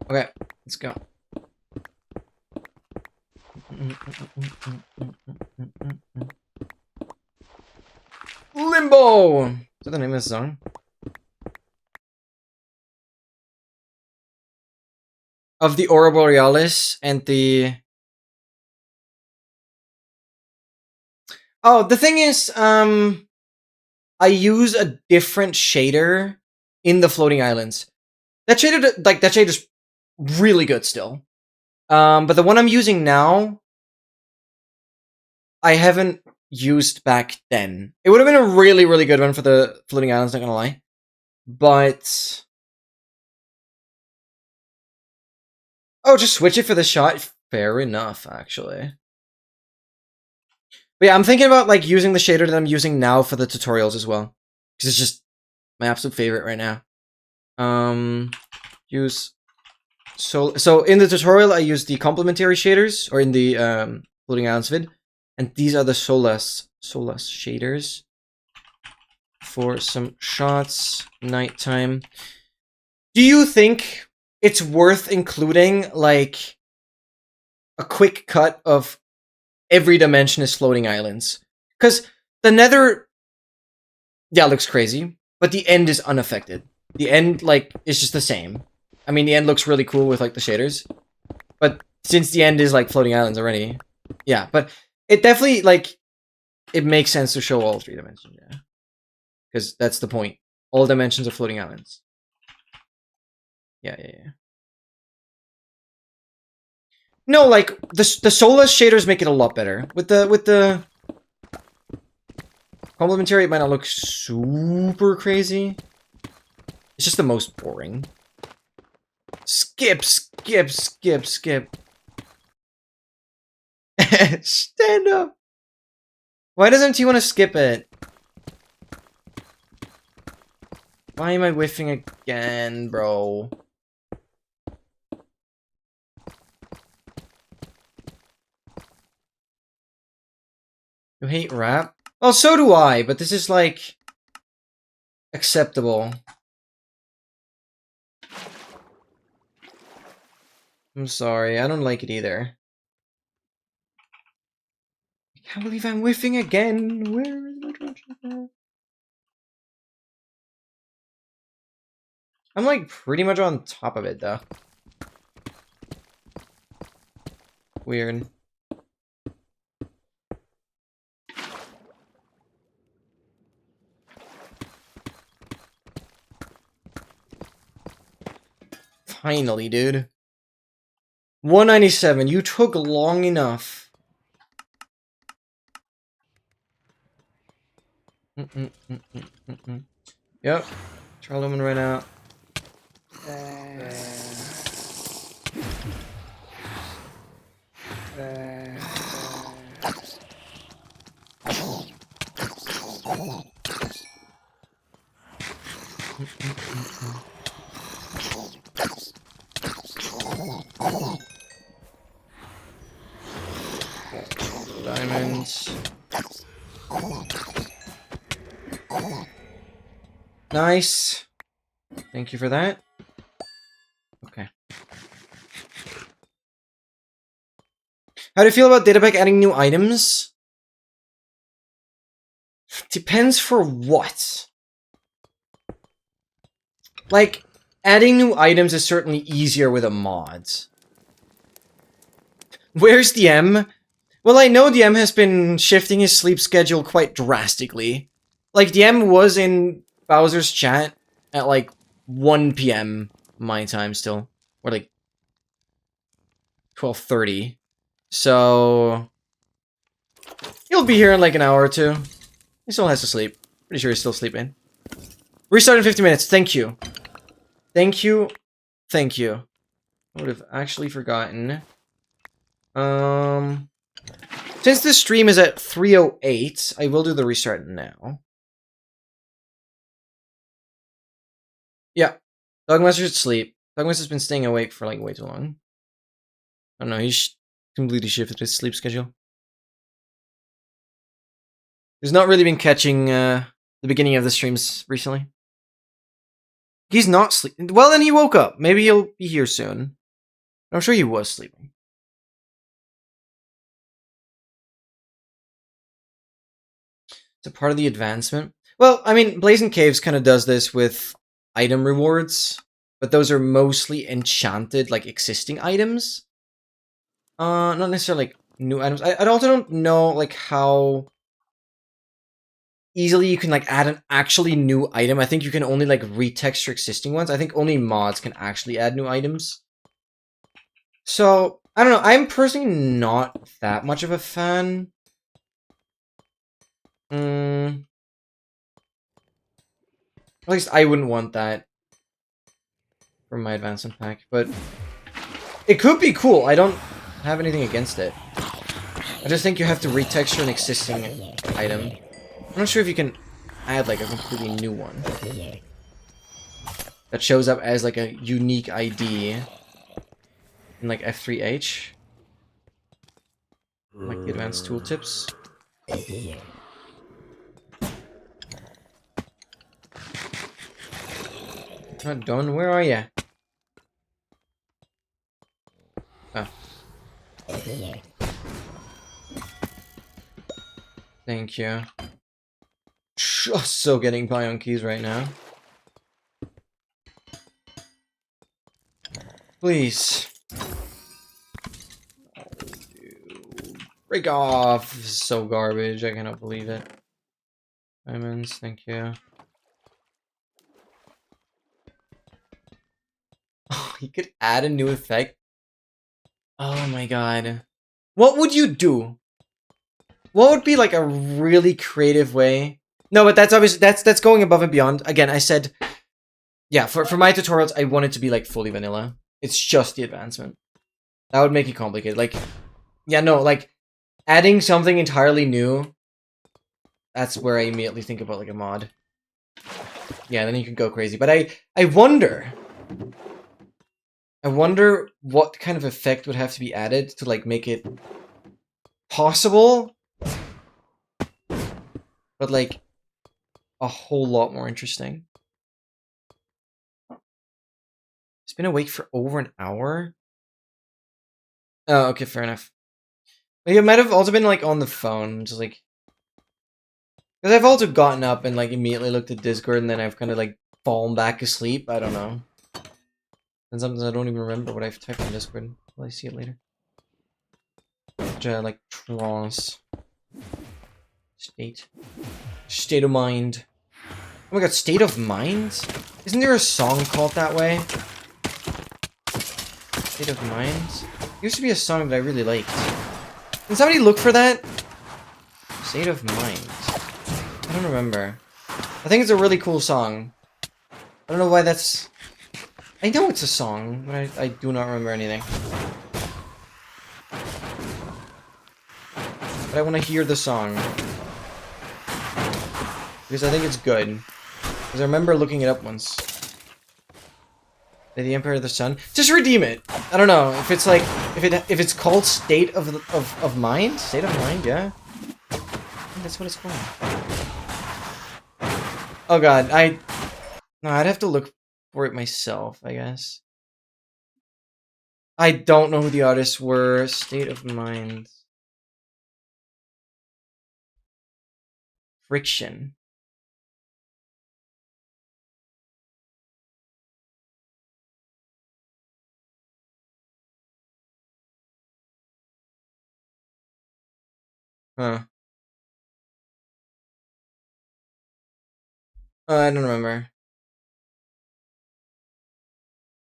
Okay, let's go. Limbo! Is that the name of the song? Of the Aurora Borealis and the... Oh, the thing is, I use a different shader in the floating islands. That shader, like, that shader's really good still. But the one I'm using now, I haven't used back then. It would have been a really, really good one for the floating islands, not gonna lie. But... Oh, just switch it for the shot? Fair enough, actually. But yeah, I'm thinking about, like, using the shader that I'm using now for the tutorials as well. Because it's just my absolute favorite right now. Use... So in the tutorial, I use the complementary shaders, or in the floating islands vid. And these are the Solas shaders. For some shots, nighttime. Do you think it's worth including, like, a quick cut of every dimension is floating islands? Because the nether, yeah, looks crazy, but the end is unaffected. The end, like, is just the same. I mean, the end looks really cool with, like, the shaders. But since the end is, like, floating islands already, yeah. But it definitely, like, it makes sense to show all 3 dimensions, yeah. Because that's the point. All dimensions are floating islands. Yeah. No, like, the Solas shaders make it a lot better. With the complementary, it might not look super crazy. It's just the most boring. Skip. Stand up. Why doesn't he want to skip it? Why am I whiffing again, bro? You hate rap? Well, so do I, but this is, like, acceptable. I'm sorry, I don't like it either. I can't believe I'm whiffing again. Where is my direction? I'm, like, pretty much on top of it, though. Weird. Finally, dude. 197. You took long enough. Yep. Trial Lumen right now. Diamonds. Nice. Thank you for that. Okay. How do you feel about Datapack adding new items? Depends for what. Like, adding new items is certainly easier with a mod. Where's the M? Well, I know DM has been shifting his sleep schedule quite drastically. Like, DM was in Bowser's chat at like 1 p.m. my time still. Or like 12:30. So he'll be here in like an hour or two. He still has to sleep. Pretty sure he's still sleeping. Restart in 50 minutes. Thank you. Thank you. Thank you. I would have actually forgotten. Since this stream is at 3:08, I will do the restart now. Yeah. Dogmaster should sleep. Dogmaster's been staying awake for like way too long. I don't know, he's completely shifted his sleep schedule. He's not really been catching the beginning of the streams recently. He's not sleeping. Well, then he woke up. Maybe he'll be here soon. I'm sure he was sleeping. It's a part of the advancement. Well, I mean, Blazing Caves kind of does this with item rewards, but those are mostly enchanted, like, existing items. Not necessarily, like, new items. I also don't know, like, how easily you can, like, add an actually new item. I think you can only, like, retexture existing ones. I think only mods can actually add new items. So, I don't know. I'm personally not that much of a fan. At least I wouldn't want that from my advancement pack, but it could be cool. I don't have anything against it. I just think you have to retexture an existing item. I'm not sure if you can add like a completely new one that shows up as like a unique ID in like F3H, like the advanced tooltips. Not done. Where are you? Oh. Thank you. Just so getting by on keys right now. Please. Oh, dude. Break off. This is so garbage. I cannot believe it. Diamonds, thank you. Oh, you could add a new effect. Oh my god. What would you do? What would be like a really creative way? No, but that's obviously that's going above and beyond. Again, I said, yeah, for my tutorials, I want it to be like fully vanilla. It's just the advancement. That would make it complicated. Like, yeah, no, like adding something entirely new. That's where I immediately think about like a mod. Yeah, then you can go crazy. But I wonder what kind of effect would have to be added to like make it possible, but like a whole lot more interesting. It's been awake for over an hour. Oh, okay, fair enough. Like, it might have also been like on the phone, just like because I've also gotten up and like immediately looked at Discord and then I've kind of like fallen back asleep. I don't know. And sometimes I don't even remember what I've typed on Discord. Will I see it later? Like trance state of mind. Oh my god, state of mind? Isn't there a song called that way? State of mind? Used to be a song that I really liked. Can somebody look for that? State of mind. I don't remember. I think it's a really cool song. I don't know why that's... I know it's a song, but I do not remember anything. But I want to hear the song. Because I think it's good. Because I remember looking it up once. The Emperor of the Sun. Just redeem it. I don't know if it's like if it's called State of Mind. State of Mind, yeah. I think that's what it's called. Oh god, no, I'd have to look for it myself, I guess. I don't know who the artists were. State of Mind. Friction. Huh. I don't remember.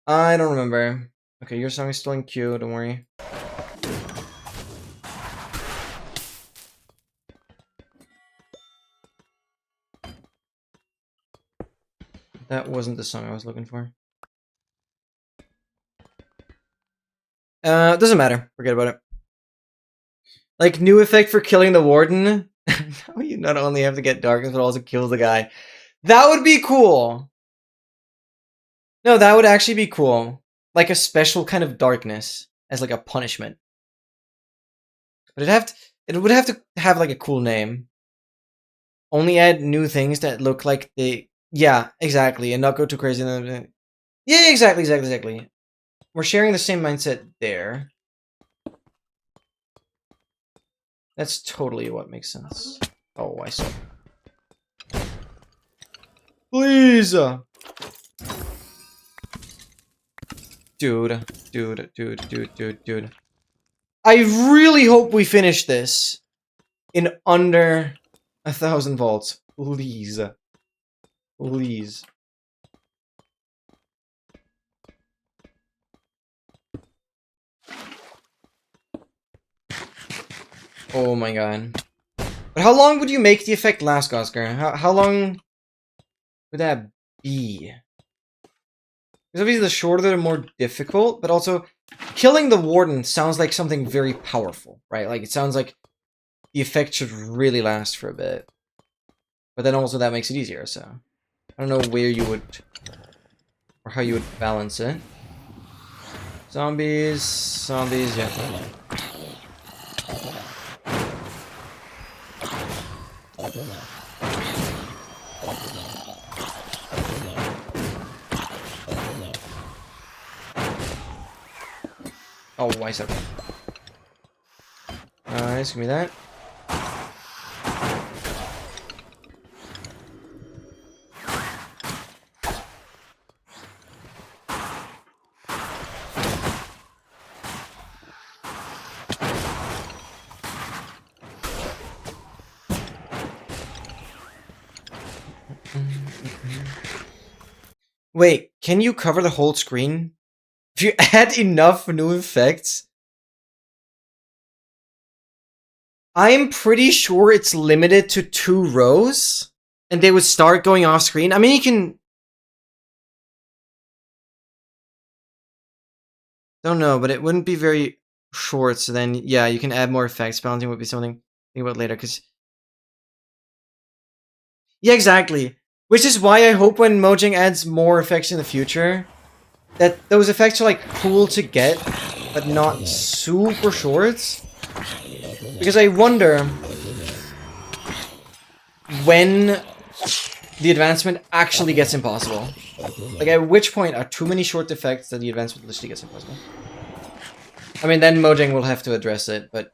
I don't remember. Okay, your song is still in queue, don't worry. That wasn't the song I was looking for. Doesn't matter. Forget about it. Like, new effect for killing the warden. Now you not only have to get darkness, but also kill the guy. That would be cool. No, that would actually be cool. Like a special kind of darkness as like a punishment. But it would have to have like a cool name. Only add new things that look like they, yeah, exactly, and not go too crazy. Yeah, exactly. We're sharing the same mindset there. That's totally what makes sense. Oh, I see. Please! Dude. I really hope we finish this in under 1,000 volts. Please. Please. Oh my god. But how long would you make the effect last, Oscar? How long would that be? Because obviously the shorter the more difficult, but also killing the warden sounds like something very powerful, right? Like it sounds like the effect should really last for a bit. But then also that makes it easier, so I don't know where you would or how you would balance it. Zombies, yeah. Oh, why so? Nice, give me that. Wait, can you cover the whole screen? If you add enough new effects? I'm pretty sure it's limited to 2 rows, and they would start going off screen. I mean, you can... Don't know, but it wouldn't be very short, so then, yeah, you can add more effects. Balancing would be something to think about later, because... Yeah, exactly. Which is why I hope when Mojang adds more effects in the future, that those effects are, like, cool to get, but not super short. Because I wonder when the advancement actually gets impossible. Like, at which point are too many short effects that the advancement literally gets impossible? I mean, then Mojang will have to address it, but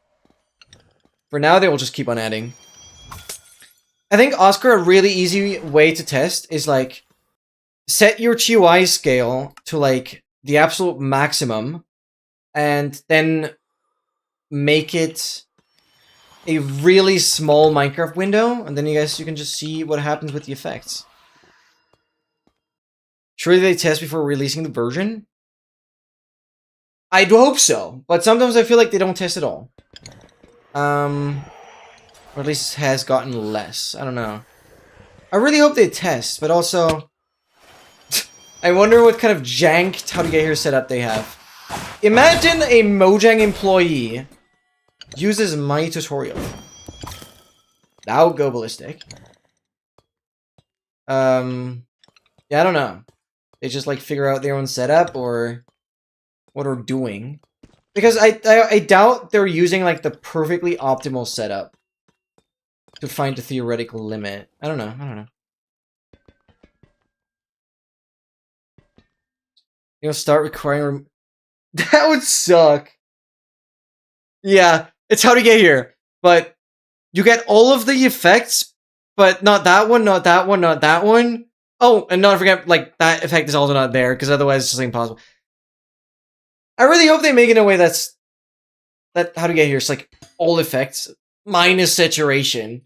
for now, they will just keep on adding. I think, Oscar, a really easy way to test is, like, set your TUI scale to, like, the absolute maximum, and then make it a really small Minecraft window, and then you can just see what happens with the effects. Surely they test before releasing the version? I'd hope so, but sometimes I feel like they don't test at all. Or at least has gotten less. I don't know. I really hope they test, but also... I wonder what kind of janked how to get here setup they have. Imagine a Mojang employee uses my tutorial. That would go ballistic. Yeah, I don't know. They just like figure out their own setup or what we're doing. Because I doubt they're using like the perfectly optimal setup to find a theoretical limit. I don't know. You know, start requiring... That would suck. Yeah, it's how to get here. But you get all of the effects, but not that one, not that one, not that one. Oh, and not forget, like, that effect is also not there, because otherwise it's just impossible. I really hope they make it in a way that's... That how to get here is like all effects minus saturation.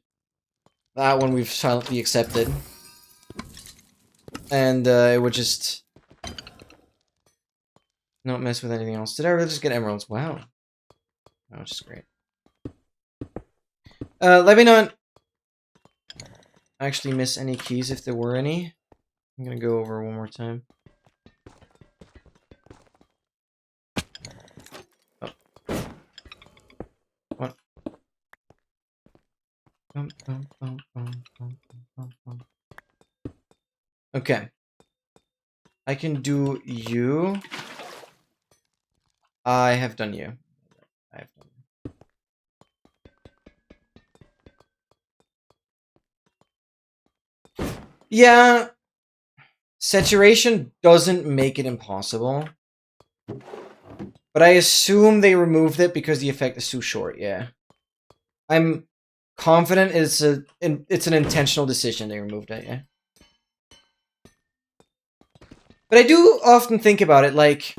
That one we've silently accepted. And it would just not mess with anything else. Did I really just get emeralds? Wow. That was just great. Let me not actually miss any keys if there were any. I'm gonna go over one more time. Oh. What? Okay. I can do you. I have done you. I have done you. Yeah. Saturation doesn't make it impossible. But I assume they removed it because the effect is too short, yeah. I'm confident it's an intentional decision they removed it, yeah. But I do often think about it, like,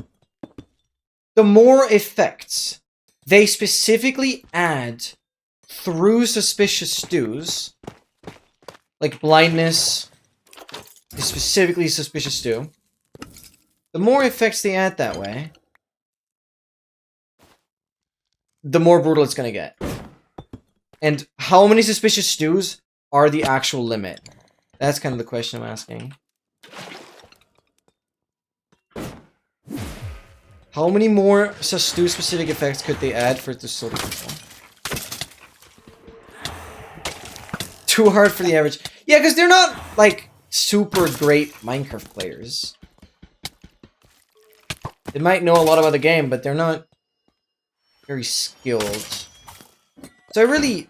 the more effects they specifically add through suspicious stews, like blindness is specifically suspicious stew, the more effects they add that way, the more brutal it's gonna get. And how many suspicious stews are the actual limit? That's kind of the question I'm asking. How many more stew-specific effects could they add for it to still be brutal? Too hard for the average. Yeah, because they're not, like, super great Minecraft players. They might know a lot about the game, but they're not very skilled. So I really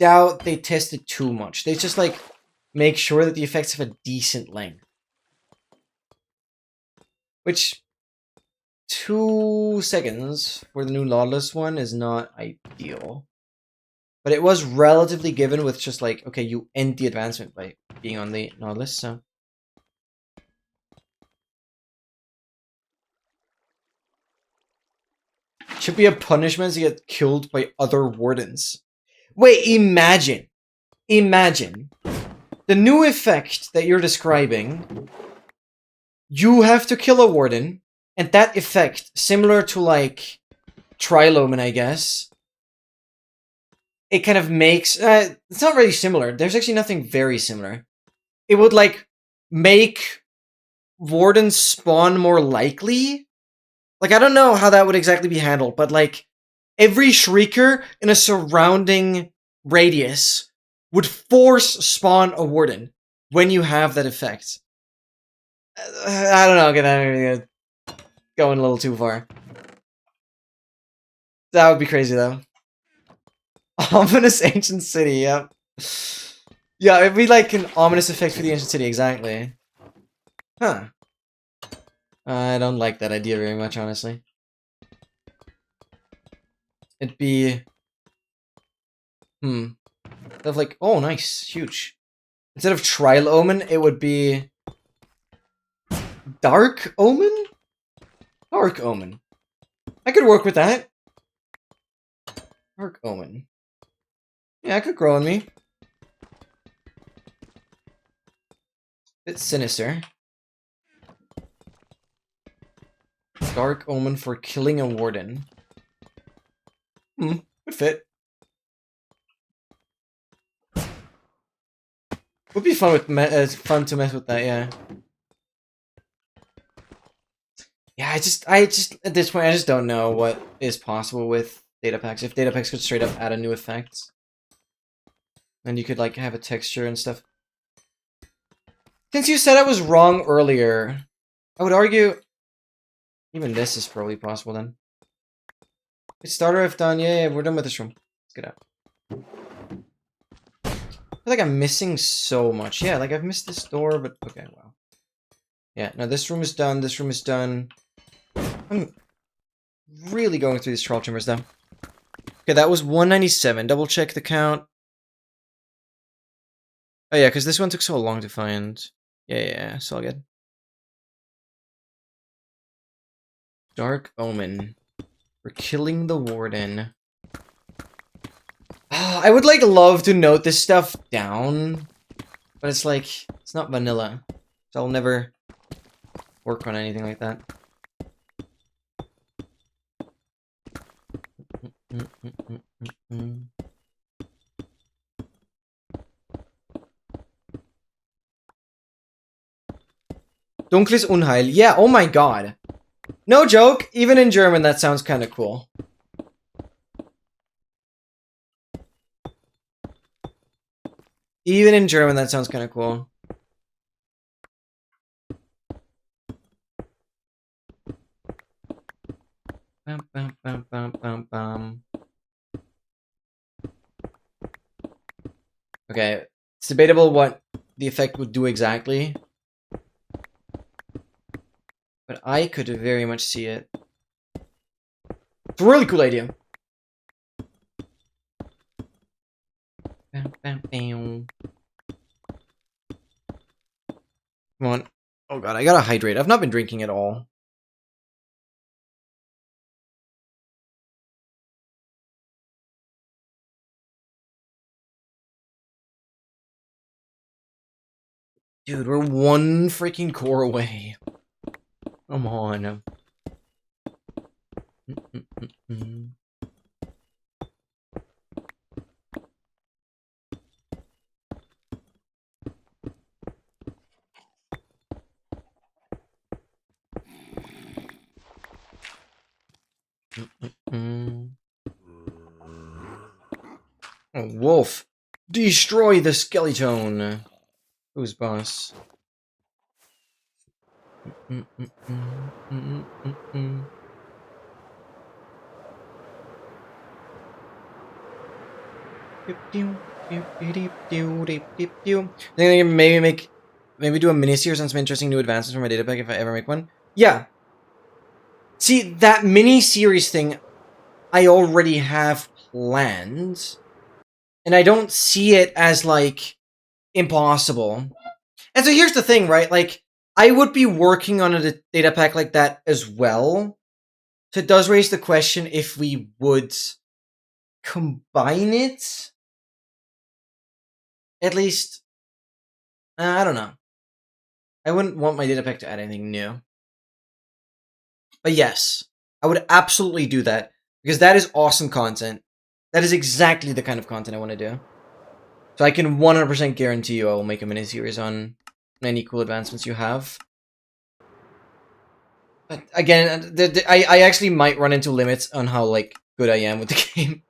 doubt they tested too much. They just, like, make sure that the effects have a decent length. Which, 2 seconds for the new Lawless one is not ideal. But it was relatively given with just like, okay, you end the advancement by being on the Nautilus, so. Should be a punishment to get killed by other wardens. Wait, imagine. Imagine. The new effect that you're describing, you have to kill a warden, and that effect, similar to like Triloman, I guess, it kind of makes... it's not really similar. There's actually nothing very similar. It would, like, make wardens spawn more likely? Like, I don't know how that would exactly be handled, but, like, every Shrieker in a surrounding radius would force spawn a warden when you have that effect. I don't know, I'm going a little too far. That would be crazy, though. Ominous Ancient City, yep. Yeah, it'd be like an ominous effect for the Ancient City, exactly. Huh. I don't like that idea very much, honestly. It'd be... Of like, oh, nice, huge. Instead of Trial Omen, it would be... Dark Omen? Dark Omen. I could work with that. Dark Omen. Yeah, it could grow on me. Bit sinister. Dark Omen for killing a warden. Would fit. Would be fun with fun to mess with that, yeah. Yeah, I just at this point I just don't know what is possible with data packs. If data packs could straight up add a new effect, and you could like have a texture and stuff. Since you said I was wrong earlier, I would argue even this is probably possible then. It's starter I've done. Yeah, we're done with this room. Let's get out. I feel like I'm missing so much. Yeah, like I've missed this door, but okay, wow. Yeah, no, this room is done. This room is done. I'm really going through these troll chambers, though. Okay, that was 197. Double check the count. Oh, yeah, because this one took so long to find. Yeah, it's all good. Dark Omen. For killing the warden. I would like love to note this stuff down, but it's like it's not vanilla, so I'll never work on anything like that. Dunkles Unheil. Yeah, oh my god. No joke, even in German that sounds kind of cool. Even in German that sounds kind of cool. Bum, bum, bum, bum, bum, bum. Okay, it's debatable what the effect would do exactly. But I could very much see it. It's a really cool idea. Bam, bam, bam. Come on. Oh god, I gotta hydrate. I've not been drinking at all. Dude, we're one freaking core away. Come on. Oh, wolf. Destroy the skeleton. Who's boss? Maybe do a mini series on some interesting new advances from my data pack if I ever make one. Yeah. See, that mini series thing I already have planned. And I don't see it as like impossible. And so here's the thing, right? Like, I would be working on a data pack like that as well. So it does raise the question if we would combine it. At least, I don't know. I wouldn't want my data pack to add anything new. But yes, I would absolutely do that. Because that is awesome content. That is exactly the kind of content I want to do. So I can 100% guarantee you I will make a mini-series on any cool advancements you have. But again, I actually might run into limits on how like good I am with the game.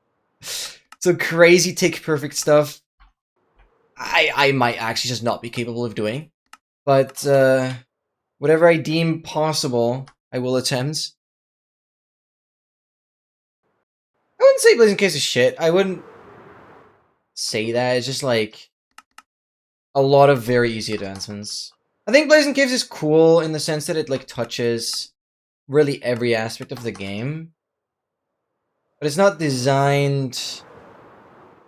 So crazy tick perfect stuff, I might actually just not be capable of doing. But whatever I deem possible, I will attempt. I wouldn't say Blazing Case is shit. I wouldn't say that. It's just like a lot of very easy advancements. I think Blazing Caves is cool in the sense that it like touches really every aspect of the game. But it's not designed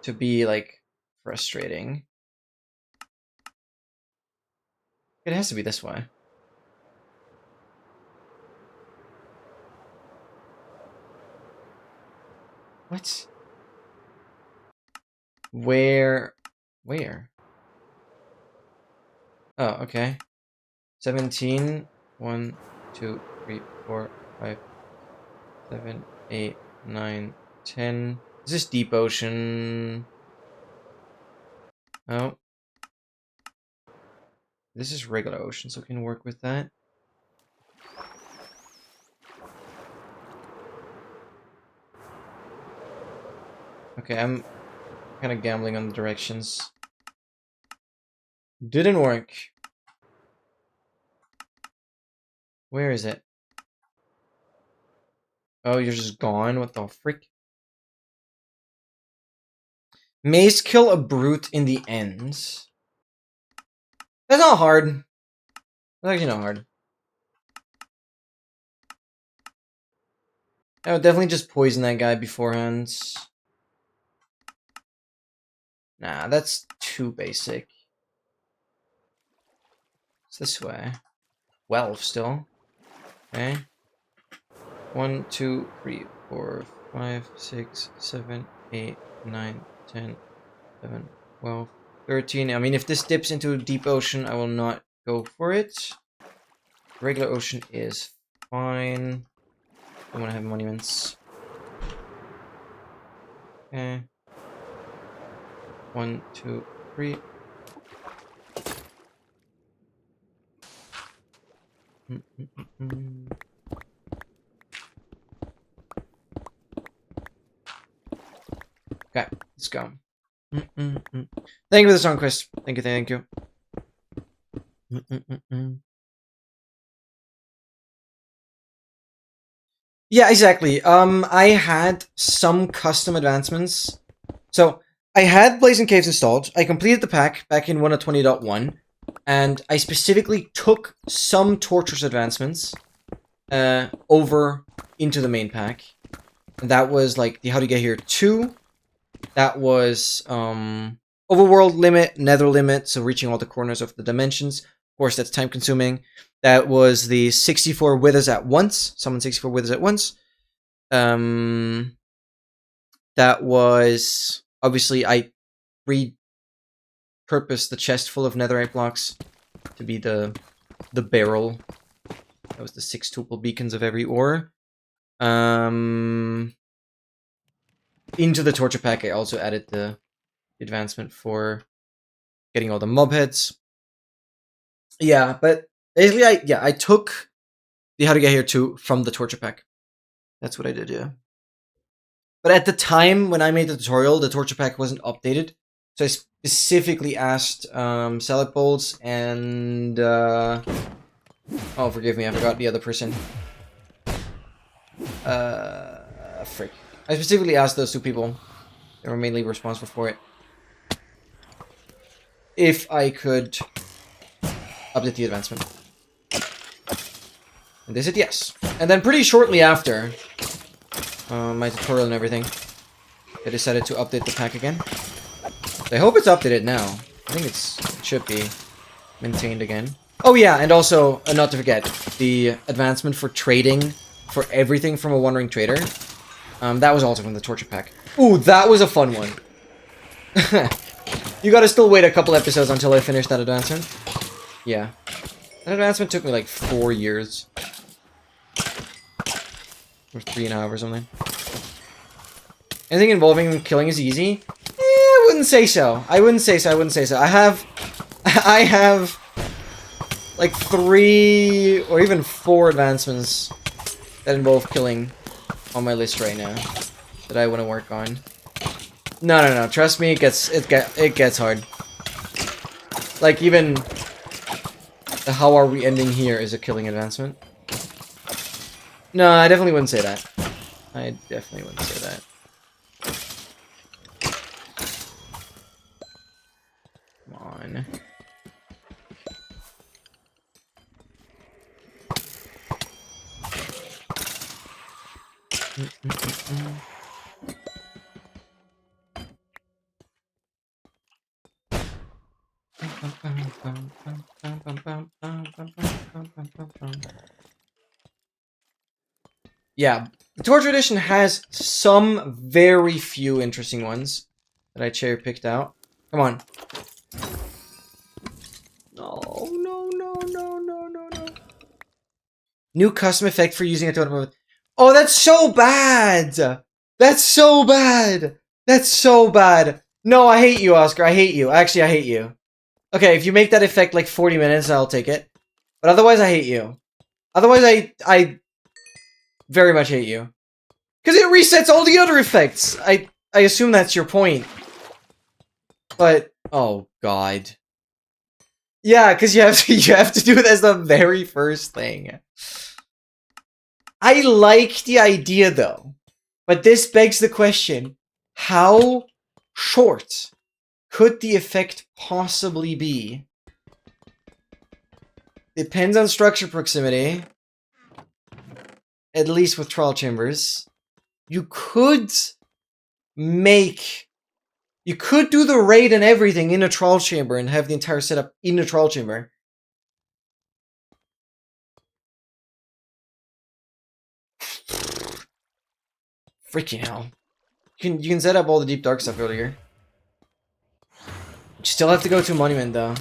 to be like frustrating. It has to be this way. What? Where? Where? Oh, okay. 17. 1, 2, 3, 4, 5, 7, 8, 9, 10. Is this deep ocean? Oh. This is regular ocean, so we can work with that. Okay, I'm kind of gambling on the directions. Didn't work. Where is it? Oh, you're just gone? What the frick? Maze kill a brute in the end. That's not hard. That's actually not hard. I would definitely just poison that guy beforehand. Nah, that's too basic. It's this way. 12 still. Okay. 1, 2, 3, 4, 5, 6, 7, 8, 9, 10, 11, 12, 13. I mean, if this dips into deep ocean, I will not go for it. Regular ocean is fine. I want to have monuments. Okay. 1, 2, 3. Okay, let's go. Thank you for the song, Chris. Thank you, thank you. Yeah, exactly. I had some custom advancements. So I had Blazing Caves installed. I completed the pack back in 1.20.1, and I specifically took some Torturous advancements over into the main pack. And that was like the How to Get Here 2. That was Overworld Limit, Nether Limit, so reaching all the corners of the dimensions. Of course, that's time consuming. That was the 64 Withers at once. Summon 64 Withers at once. That was obviously I repurposed the chest full of netherite blocks to be the barrel. That was the 6 tuple beacons of every ore. Into the torture pack, I also added the advancement for getting all the mob heads. Yeah, but basically, I took the How to Get Here 2 from the torture pack. That's what I did, yeah. But at the time when I made the tutorial, the torture pack wasn't updated. So I specifically asked Salad Bowls and... oh, forgive me, I forgot the other person. Frick. I specifically asked those two people. They were mainly responsible for it. If I could update the advancement. And they said yes. And then pretty shortly after my tutorial and everything, I decided to update the pack again. I hope it's updated now. I think it should be maintained again. Oh yeah, and also, not to forget, the advancement for trading for everything from a Wandering Trader. That was also from the Torture Pack. Ooh, that was a fun one. You gotta still wait a couple episodes until I finish that advancement. Yeah. That advancement took me like 4 years. Or 3.5 or something. Anything involving killing is easy? I wouldn't say so. I wouldn't say so. I have like 3 or even 4 advancements that involve killing on my list right now that I want to work on. No. Trust me, it gets hard. Like even the how are we ending here is a killing advancement. No, I definitely wouldn't say that. I definitely wouldn't say that. Come on. Yeah, the Torture Edition has some very few interesting ones that I cherry-picked out. Come on. No. New custom effect for using a totem. Oh, that's so bad! That's so bad! That's so bad! No, I hate you, Oscar. I hate you. Actually, I hate you. Okay, if you make that effect like 40 minutes, I'll take it. But otherwise, I hate you. Otherwise, I very much hate you. Because it resets all the other effects! I assume that's your point. But, oh god. Yeah, because you have to do it as the very first thing. I like the idea, though. But this begs the question, how short could the effect possibly be? Depends on structure proximity. At least with trial chambers. You could do the raid and everything in a trial chamber and have the entire setup in a trial chamber. Freaking hell. You can set up all the deep dark stuff earlier. You still have to go to a monument though.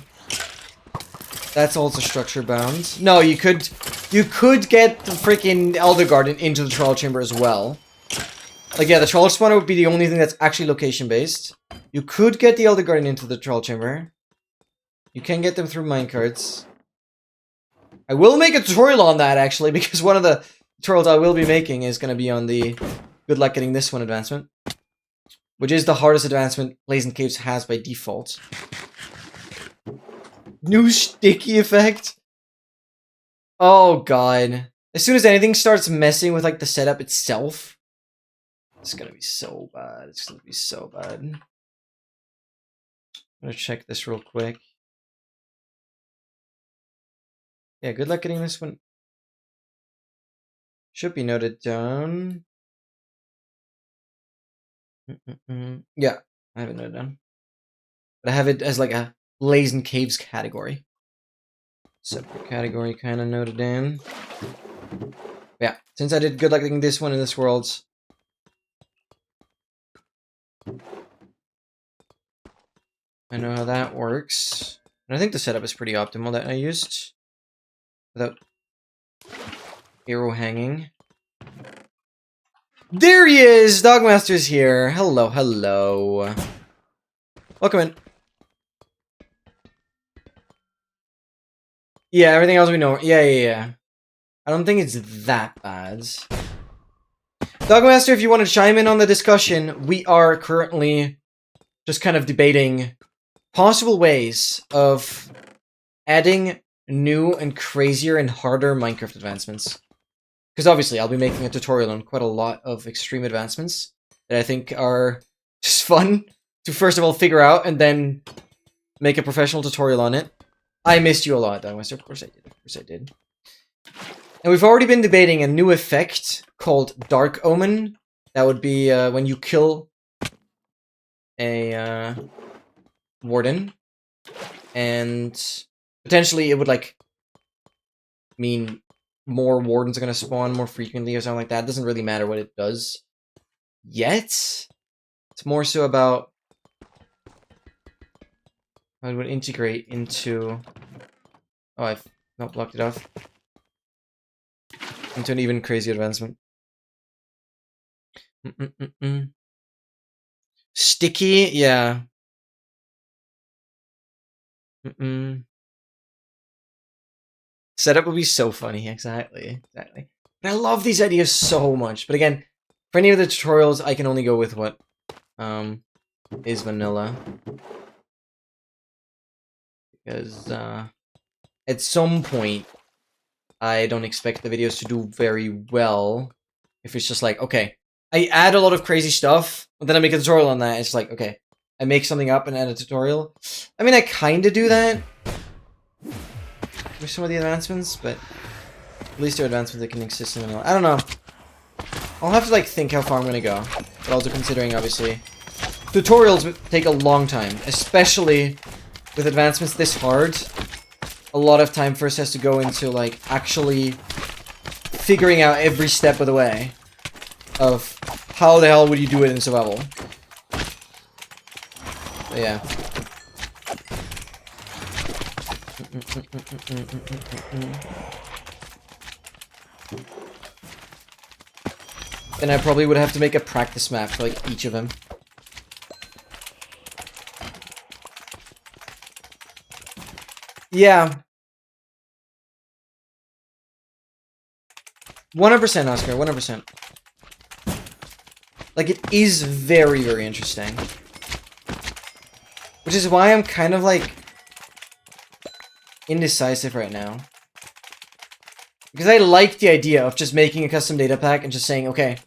That's also structure bound. No, you could get the freaking Elder Garden into the trial chamber as well. Like, yeah, the trial spawner would be the only thing that's actually location based. You could get the Elder Garden into the trial chamber. You can get them through minecarts. I will make a tutorial on that actually, because one of the tutorials I will be making is going to be on the good luck getting this one advancement, which is the hardest advancement Blazing Caves has by default. New sticky effect. Oh god. As soon as anything starts messing with like the setup itself, it's gonna be so bad. It's gonna be so bad. I'm gonna check this real quick. Yeah, good luck getting this one. Should be noted down. Yeah, I have it noted down. But I have it as like a Blazing Caves category. Separate category kind of noted down. Yeah, since I did good luck getting this one in this world. I know how that works. And I think the setup is pretty optimal that I used. Without arrow hanging. There he is! Dogmaster's here. Hello, hello. Welcome in. Yeah, everything else we know. Yeah. I don't think it's that bad. Dogmaster, if you want to chime in on the discussion, we are currently just kind of debating possible ways of adding new and crazier and harder Minecraft advancements. Because obviously I'll be making a tutorial on quite a lot of extreme advancements that I think are just fun to first of all figure out and then make a professional tutorial on it. I missed you a lot, Dogmaster. Of course I did. Of course I did. And we've already been debating a new effect called Dark Omen. That would be when you kill a warden. And potentially it would like mean more wardens are going to spawn more frequently or something like that. It doesn't really matter what it does yet. It's more so about how it would integrate into... Oh, I've not blocked it off. Into an even crazier advancement. Sticky? Yeah. Setup would be so funny, exactly. And I love these ideas so much. But again, for any of the tutorials, I can only go with what is vanilla. Because at some point, I don't expect the videos to do very well. If it's just like, okay, I add a lot of crazy stuff, but then I make a tutorial on that. It's like, okay, I make something up and add a tutorial. I mean, I kind of do that with some of the advancements, but at least there are advancements that can exist in vanilla. I don't know. I'll have to like think how far I'm gonna go, but also considering obviously tutorials take a long time, especially with advancements this hard. A lot of time first has to go into like actually figuring out every step of the way of how the hell would you do it in survival. But yeah. Then I probably would have to make a practice map for like each of them. Yeah. 100%, Oscar, 100%. Like, it is very, very interesting. Which is why I'm kind of, like, indecisive right now. Because I like the idea of just making a custom data pack and just saying, okay,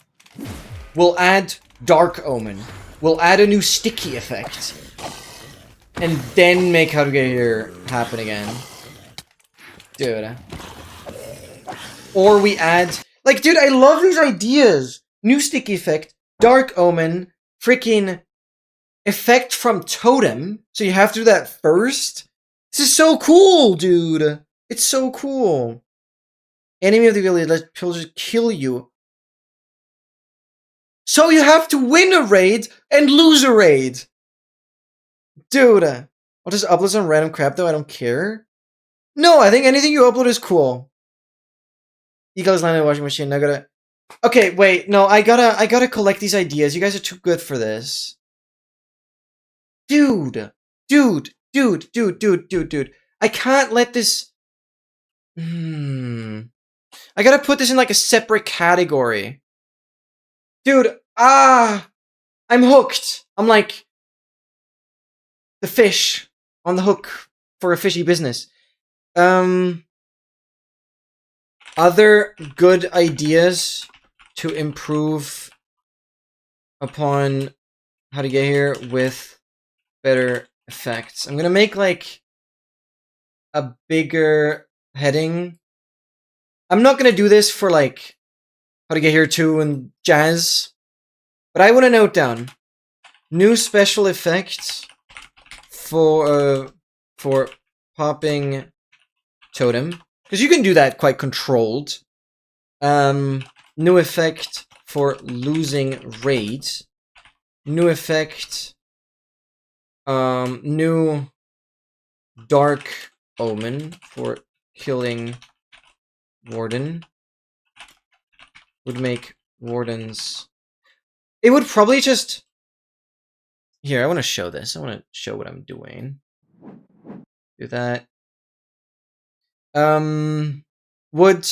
we'll add Dark Omen. We'll add a new sticky effect. And then make How to Get Here happen again. Dude. Or we add... Like, dude, I love these ideas! New sticky effect, Dark Omen, freaking effect from Totem. So you have to do that first? This is so cool, dude! It's so cool. Enemy of the village, let pillagers kill you. So you have to win a raid and lose a raid. Dude, I'll just upload some random crap though, I don't care. No, I think anything you upload is cool. Eagles landed in a washing machine, I gotta... Okay, wait, no, I gotta collect these ideas. You guys are too good for this. Dude. I can't let this... I gotta put this in like a separate category. Dude, I'm hooked. I'm like the fish on the hook for a fishy business. Other good ideas to improve upon how to get here with better effects. I'm gonna make like a bigger heading. I'm not gonna do this for like how to get here too and jazz, but I want to note down new special effects for popping totem, because you can do that quite controlled. New effect for losing raid. New effect. New dark omen for killing warden. Would make wardens... It would probably just... Here, I want to show this. I want to show what I'm doing. Do that. Would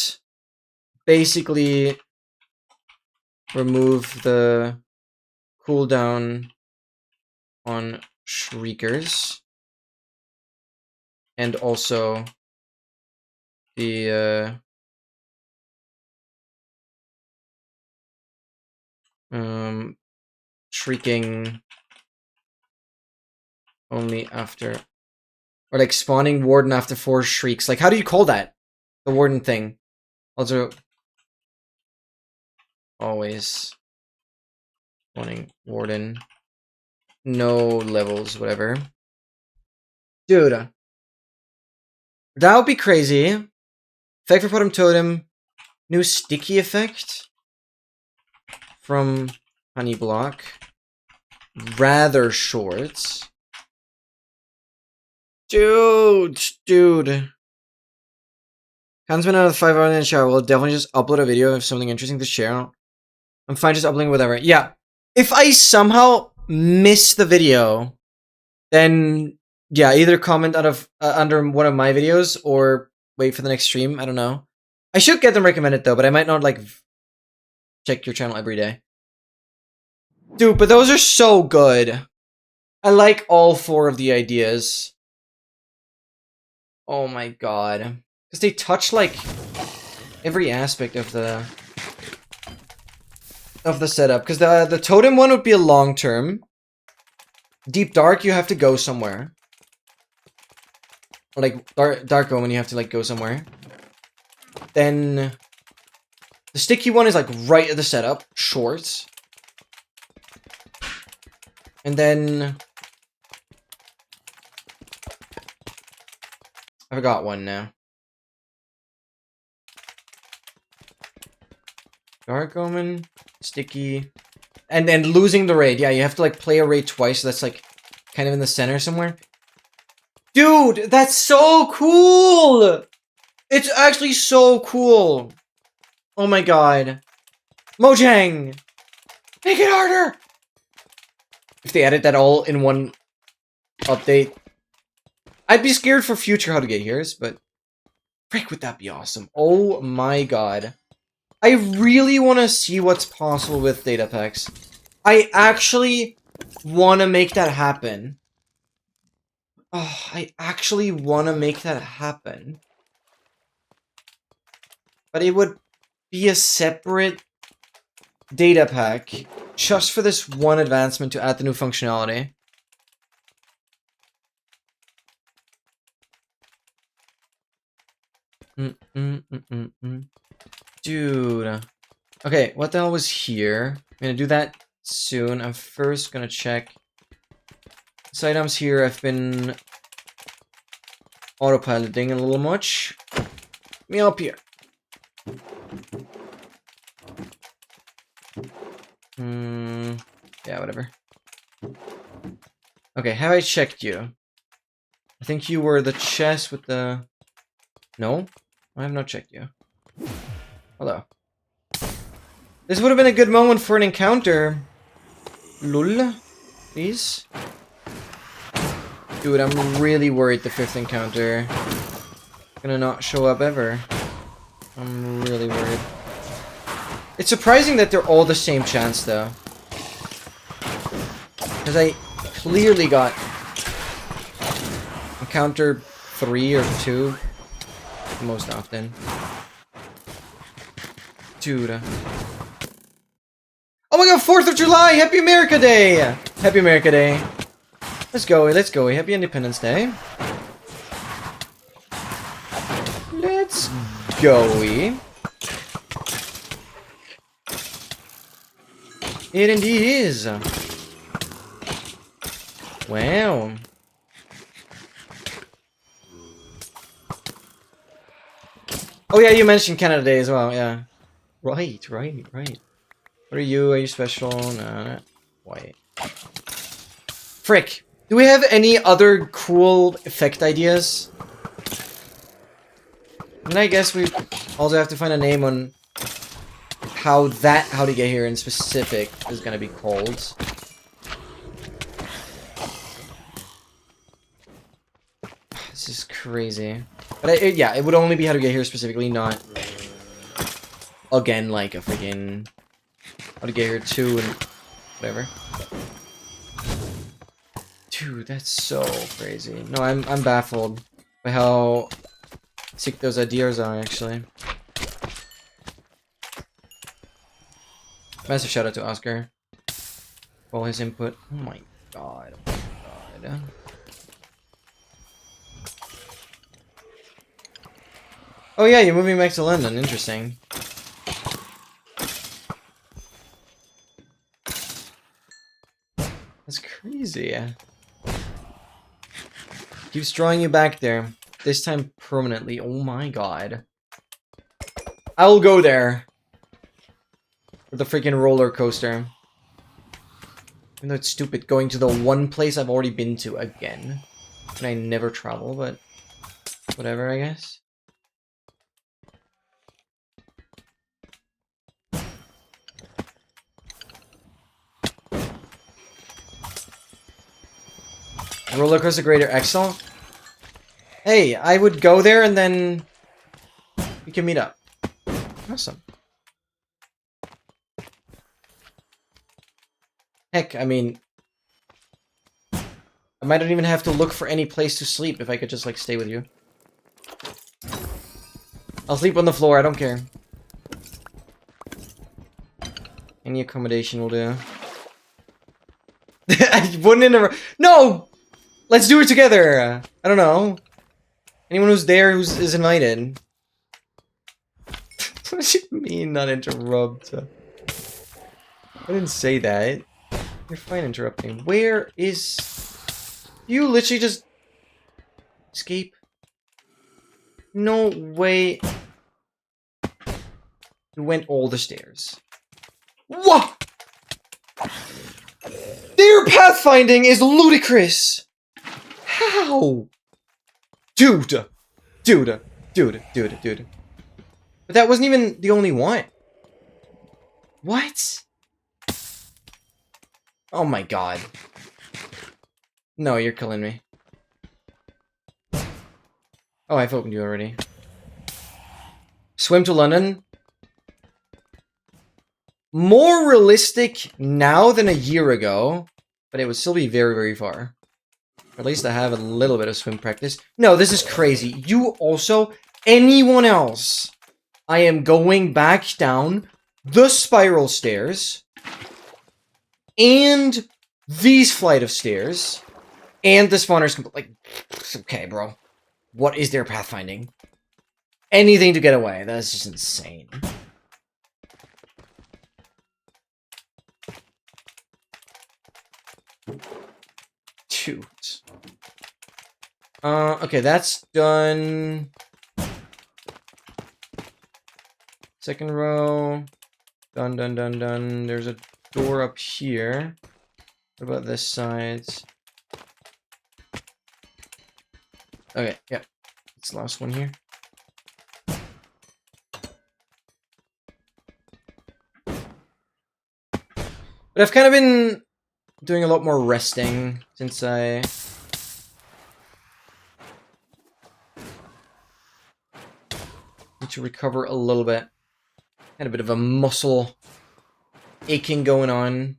basically remove the cooldown on shriekers. And also the shrieking only after, or like spawning warden after 4 shrieks. Like, how do you call that? The warden thing. Also, always spawning warden. No levels, whatever. Dude, that would be crazy. Effect for bottom totem. New sticky effect from honey block. Rather short. Dude. Hands been out of 5 hours in the shower. We'll definitely just upload a video of something interesting to share. I'm fine just uploading whatever. Yeah. If I somehow miss the video, then yeah, either comment out of under one of my videos or wait for the next stream. I don't know. I should get them recommended though, but I might not like check your channel every day. Dude, but those are so good. I like all 4 of the ideas. Oh my god. Because they touch like every aspect of the setup. Because the totem one would be a long term. Deep dark, you have to go somewhere. Or like dark omen, you have to like go somewhere. Then the sticky one is like right at the setup, short. And then I forgot one now. Dark omen, sticky, and then losing the raid. Yeah, you have to like play a raid twice, so that's like kind of in the center somewhere. Dude, that's so cool! It's actually so cool. Oh my god. Mojang! Make it harder! If they added that all in one update, I'd be scared for future how to get here's, but frick, would that be awesome. Oh my god. I really want to see what's possible with data packs. I actually want to make that happen. Oh, I actually want to make that happen. But it would be a separate data pack just for this one advancement to add the new functionality. Dude. Okay, what the hell was here? I'm gonna do that soon. I'm first gonna check these items here. I've been autopiloting a little much. Me up here. Yeah, whatever. Okay, have I checked you? I think you were the chest with the... No? I have not checked you. Hello. This would have been a good moment for an encounter. Lul? Please? Dude, I'm really worried the 5th encounter gonna not show up ever. I'm really worried. It's surprising that they're all the same chance, though. Because I clearly got encounter 3 or 2 most often. Dude. Oh my god, 4th of July! Happy America Day! Happy America Day. Let's go, let's go. Happy Independence Day. Let's go. It indeed is. Wow. Oh yeah, you mentioned Canada Day as well, yeah. Right. What are you? Are you special? No, white. Frick. Do we have any other cool effect ideas? And I guess we also have to find a name on how to get here in specific is gonna be called. This is crazy. But yeah, it would only be how to get here specifically, not again like a freaking how to get here 2 and whatever. Dude, that's so crazy. No, I'm baffled by how sick those ideas are, actually. Massive shout out to Oscar for all his input. Oh my god. Oh my god. Oh yeah, you're moving back to London. Interesting. That's crazy. Keeps drawing you back there. This time permanently. Oh my god. I will go there. For the freaking roller coaster. Even though it's stupid going to the one place I've already been to again. And I never travel, but whatever, I guess. Roller coaster Greater Excel? Hey, I would go there and then we can meet up. Awesome. Heck, I mean, I might not even have to look for any place to sleep if I could just, like, stay with you. I'll sleep on the floor, I don't care. Any accommodation will do. I wouldn't interrupt. No! Let's do it together! I don't know. Anyone who's there is invited. What do you mean, not interrupt? I didn't say that. You're fine interrupting. Where is... You literally just... Escape? No way. You went all the stairs. What? Their pathfinding is ludicrous! How? Dude. But that wasn't even the only one. What? Oh my god. No, you're killing me. Oh, I've opened you already. Swim to London? More realistic now than a year ago, but it would still be very, very far. Or at least I have a little bit of swim practice. No, this is crazy. You also, anyone else, I am going back down the spiral stairs and these flight of stairs and the spawner's like, okay, bro. What is their pathfinding? Anything to get away. That's just insane. Shoot. Okay, that's done. Second row. Done. There's a door up here. What about this side? Okay, yeah. It's the last one here. But I've kind of been doing a lot more resting since I... need to recover a little bit. Had a bit of a muscle aching going on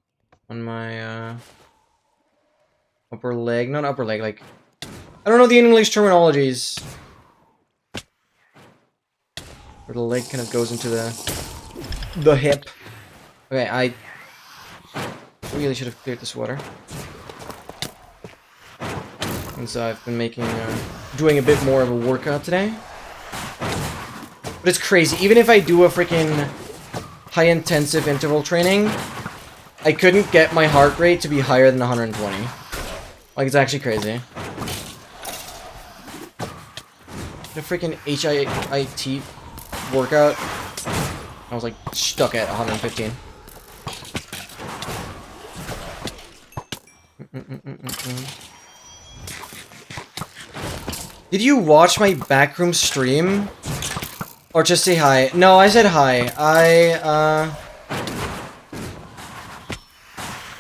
my upper leg. Not upper leg, like... I don't know the English terminologies. Where the leg kind of goes into the hip. Okay, I really should have cleared this water. And so I've been making, doing a bit more of a workout today. But it's crazy. Even if I do a freaking high-intensive interval training, I couldn't get my heart rate to be higher than 120. Like, it's actually crazy. The freaking HIIT workout, I was like stuck at 115. Did you watch my backroom stream? Or just say hi? No, I said hi.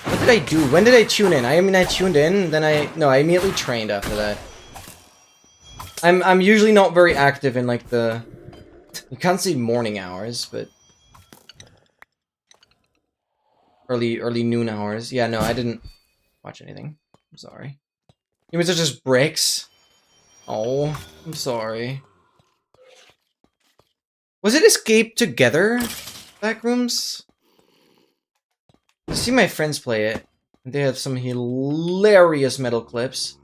What did I do? When did I tune in? I mean, I tuned in, then I immediately trained after that. I'm usually not very active in, like, the... You can't say morning hours, but... Early noon hours. Yeah, no, I didn't watch anything. I'm sorry. Humans are just bricks. Oh, I'm sorry. Was it Escape Together? Backrooms? I see my friends play it. They have some hilarious metal clips.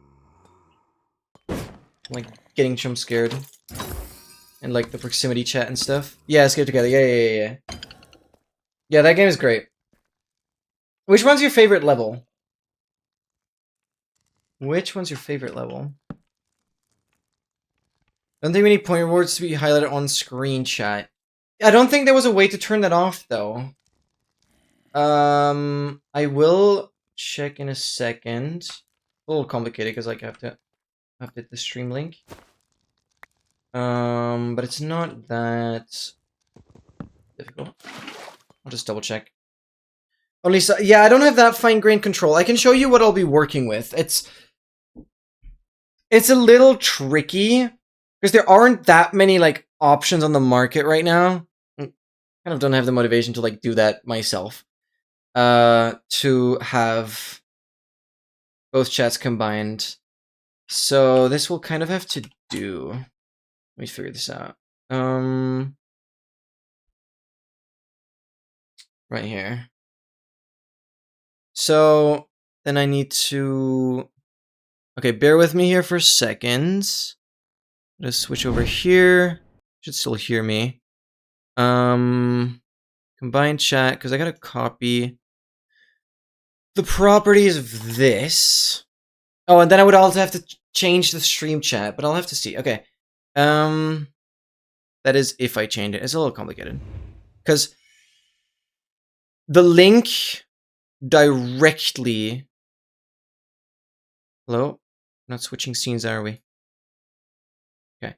Like, getting jump scared. And, like, the proximity chat and stuff. Yeah, Escape Together. Yeah. Yeah, that game is great. Which one's your favorite level? Which one's your favorite level? I don't think we need point rewards to be highlighted on screen chat. I don't think there was a way to turn that off, though. I will check in a second. A little complicated because, like, I have to update the stream link. But it's not that difficult. I'll just double check. Only so, yeah, I don't have that fine-grained control. I can show you what I'll be working with. It's a little tricky because there aren't that many, like, options on the market right now. I kind of don't have the motivation to, like, do that myself. To have both chats combined. So this will kind of have to do. Let me figure this out. Right here. So then I need to... Okay, bear with me here for a second. Just switch over here. Should still hear me. Combine chat, because I gotta copy the properties of this. Oh, and then I would also have to change the stream chat, but I'll have to see. Okay. That is if I change it. It's a little complicated. Because the link directly... Hello? Not switching scenes, are we? Okay.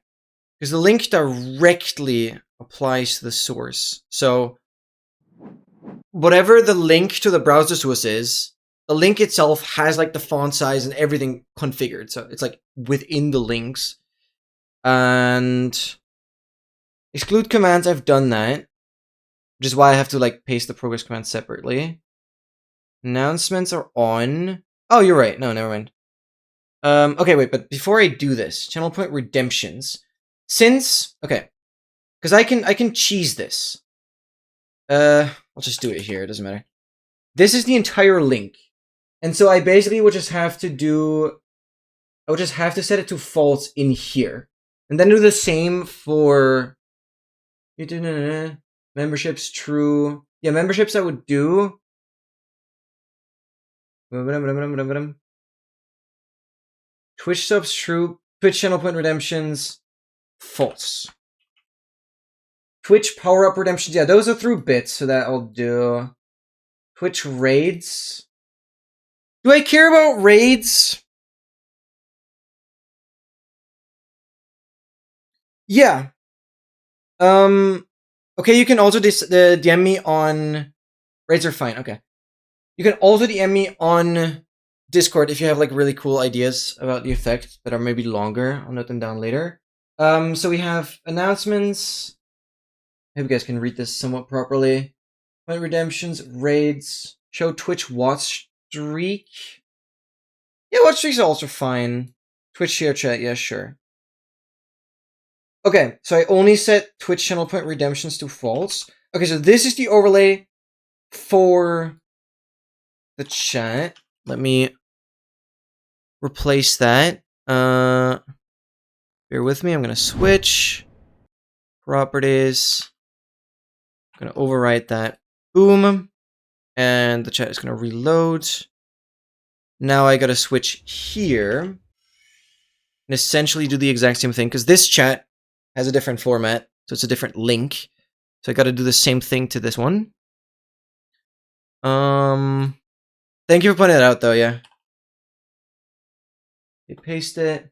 Because the link directly applies to the source. So, whatever the link to the browser source is, the link itself has, like, the font size and everything configured. So, it's, like, within the links. And exclude commands, I've done that. Which is why I have to, like, paste the progress command separately. Announcements are on. Oh, you're right. No, never mind. Okay, wait, but before I do this, channel point redemptions. Since, okay, because I can cheese this. I'll just do it here, it doesn't matter. This is the entire link. And so I basically would just have to do, I would just have to set it to false in here. And then do the same for memberships, true. Yeah, memberships I would do. Twitch subs, true. Twitch channel point redemptions, false. Twitch power-up redemptions, yeah, those are through bits, so that I'll do. Twitch raids. Do I care about raids? Yeah. Okay, you can also DM me on... Raids are fine, okay. You can also DM me on Discord if you have like really cool ideas about the effect that are maybe longer. I'll note them down later. So we have announcements. I hope you guys can read this somewhat properly. Point redemptions, raids, show Twitch watch streak. Yeah, watch streaks are also fine. Twitch share chat, yeah, sure. Okay, so I only set Twitch channel point redemptions to false. Okay, so this is the overlay for the chat. Let me replace that. Bear with me, I'm gonna switch. Properties. I'm gonna overwrite that. Boom. And the chat is gonna reload. Now I gotta switch here. And essentially do the exact same thing, because this chat has a different format, so it's a different link. So I gotta do the same thing to this one. Thank you for pointing it out, though, yeah. Okay, paste it.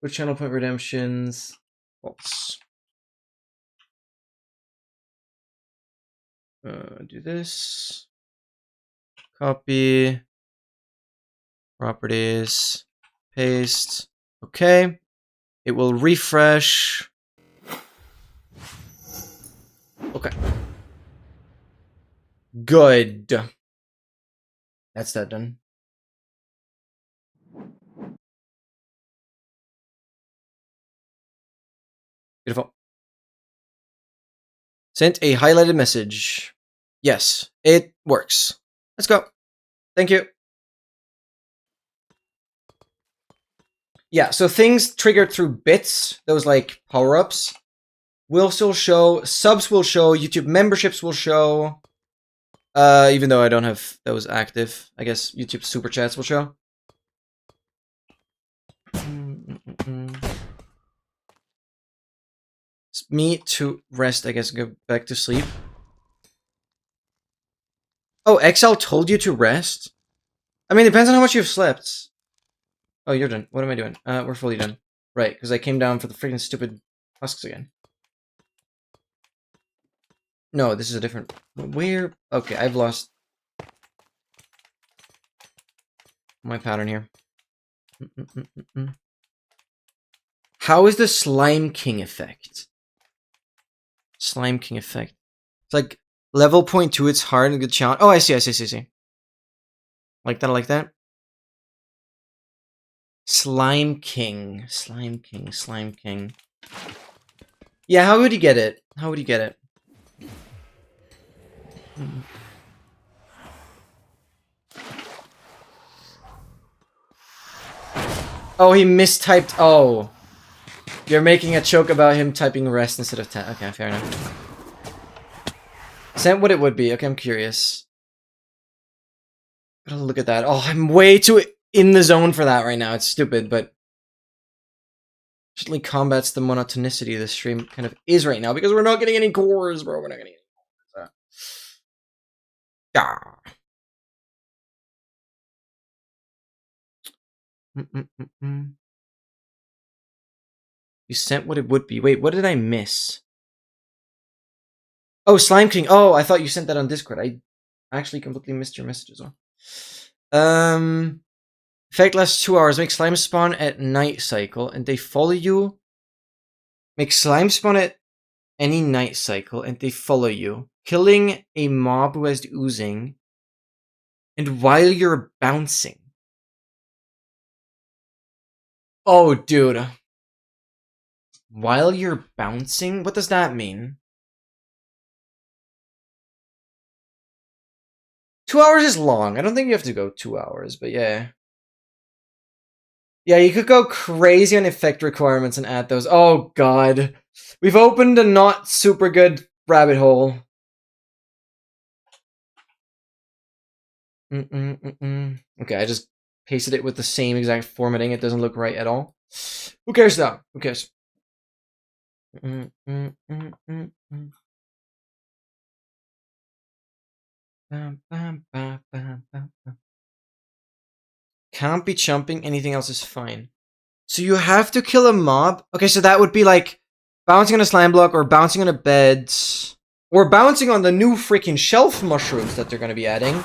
Which channel point redemptions? False. Do this. Copy. Properties. Paste. Okay. It will refresh. Okay. Good. That's that done. Beautiful. Sent a highlighted message. Yes, it works. Let's go. Thank you. Yeah, so things triggered through bits, those like power-ups, will still show. Subs will show. YouTube memberships will show. Even though I don't have those active. I guess YouTube super chats will show. It's me to rest, I guess, go back to sleep. Oh, XL told you to rest? I mean, it depends on how much you've slept. Oh, you're done. What am I doing? We're fully done. Right, because I came down for the freaking stupid husks again. No, this is a different... Where? Okay, I've lost my pattern here. How is the Slime King effect? Slime King effect. It's like level 0.2, it's hard and good challenge. Oh, I see. Like that, like that. Slime King. Slime King, Slime King. Yeah, how would you get it? How would you get it? Oh, he mistyped. Oh. You're making a joke about him typing rest instead of 10. Okay, fair enough. Sent what it would be. Okay, I'm curious. Gotta look at that. Oh, I'm way too in the zone for that right now. It's stupid, but certainly combats the monotonicity the stream kind of is right now because we're not getting any cores, bro. We're not getting any cores. Yeah. You sent what it would be. Wait, what did I miss? Oh, Slime King. Oh, I thought you sent that on Discord. I actually completely missed your message as well. Effect lasts 2 hours. Make slime spawn at night cycle, and they follow you. Make slime spawn at any night cycle, and they follow you, killing a mob who has oozing. And while you're bouncing. Oh, dude. While you're bouncing? What does that mean? 2 hours is long. I don't think you have to go 2 hours, but yeah. Yeah, you could go crazy on effect requirements and add those. Oh, God. We've opened a not super good rabbit hole. Okay, I just pasted it with the same exact formatting. It doesn't look right at all. Who cares, though? Who cares? Can't be jumping, anything else is fine. So you have to kill a mob? Okay, so that would be like bouncing on a slime block or bouncing on a bed. Or bouncing on the new freaking shelf mushrooms that they're going to be adding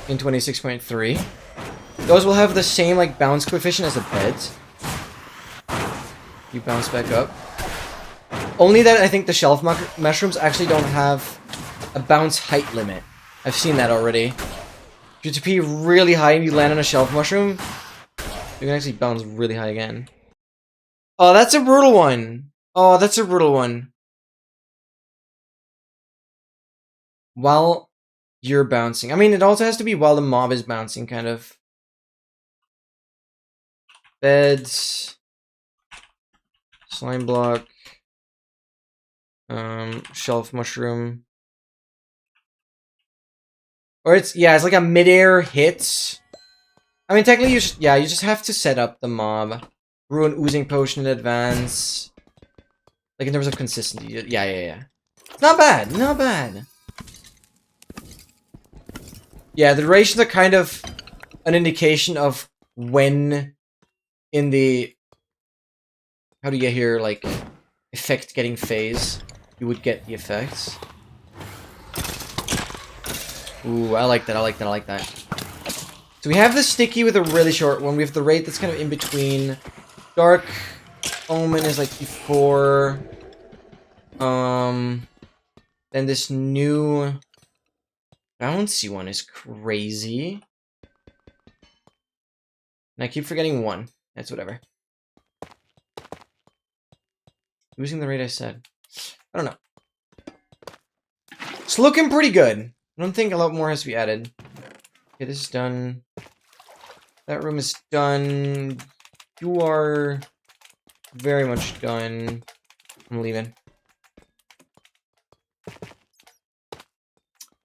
in 26.3. Those will have the same like bounce coefficient as a bed. You bounce back up. Only that I think the shelf mushrooms actually don't have a bounce height limit. I've seen that already. If you TP really high and you land on a shelf mushroom, you can actually bounce really high again. Oh, that's a brutal one. Oh, that's a brutal one. While you're bouncing. I mean, it also has to be while the mob is bouncing, kind of. Beds. Slime block. Shelf mushroom. Or it's like a midair hit. I mean, technically, you just have to set up the mob. Ruin oozing potion in advance. Like in terms of consistency. Yeah. Not bad, not bad. Yeah, the durations are kind of an indication of when in the how do you get here, like effect getting phase, you would get the effects. Ooh, I like that, I like that. So we have the sticky with a really short one. We have the rate that's kind of in between. Dark Omen is like before. Then this new bouncy one is crazy. And I keep forgetting one. That's whatever. Losing the rate I said. I don't know. It's looking pretty good. I don't think a lot more has to be added. Okay, this is done. That room is done. You are very much done. I'm leaving.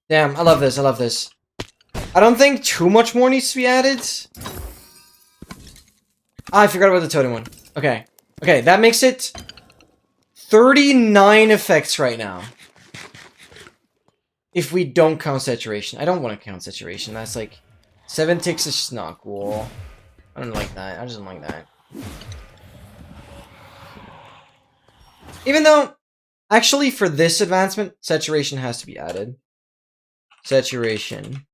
Damn, I love this, I love this. I don't think too much more needs to be added. Ah, I forgot about the totem one. Okay. Okay, that makes it 39 effects right now. If we don't count saturation. I don't want to count saturation. That's like 7 ticks is just not cool. I don't like that. I just don't like that. Even though, actually, for this advancement, saturation has to be added. Saturation.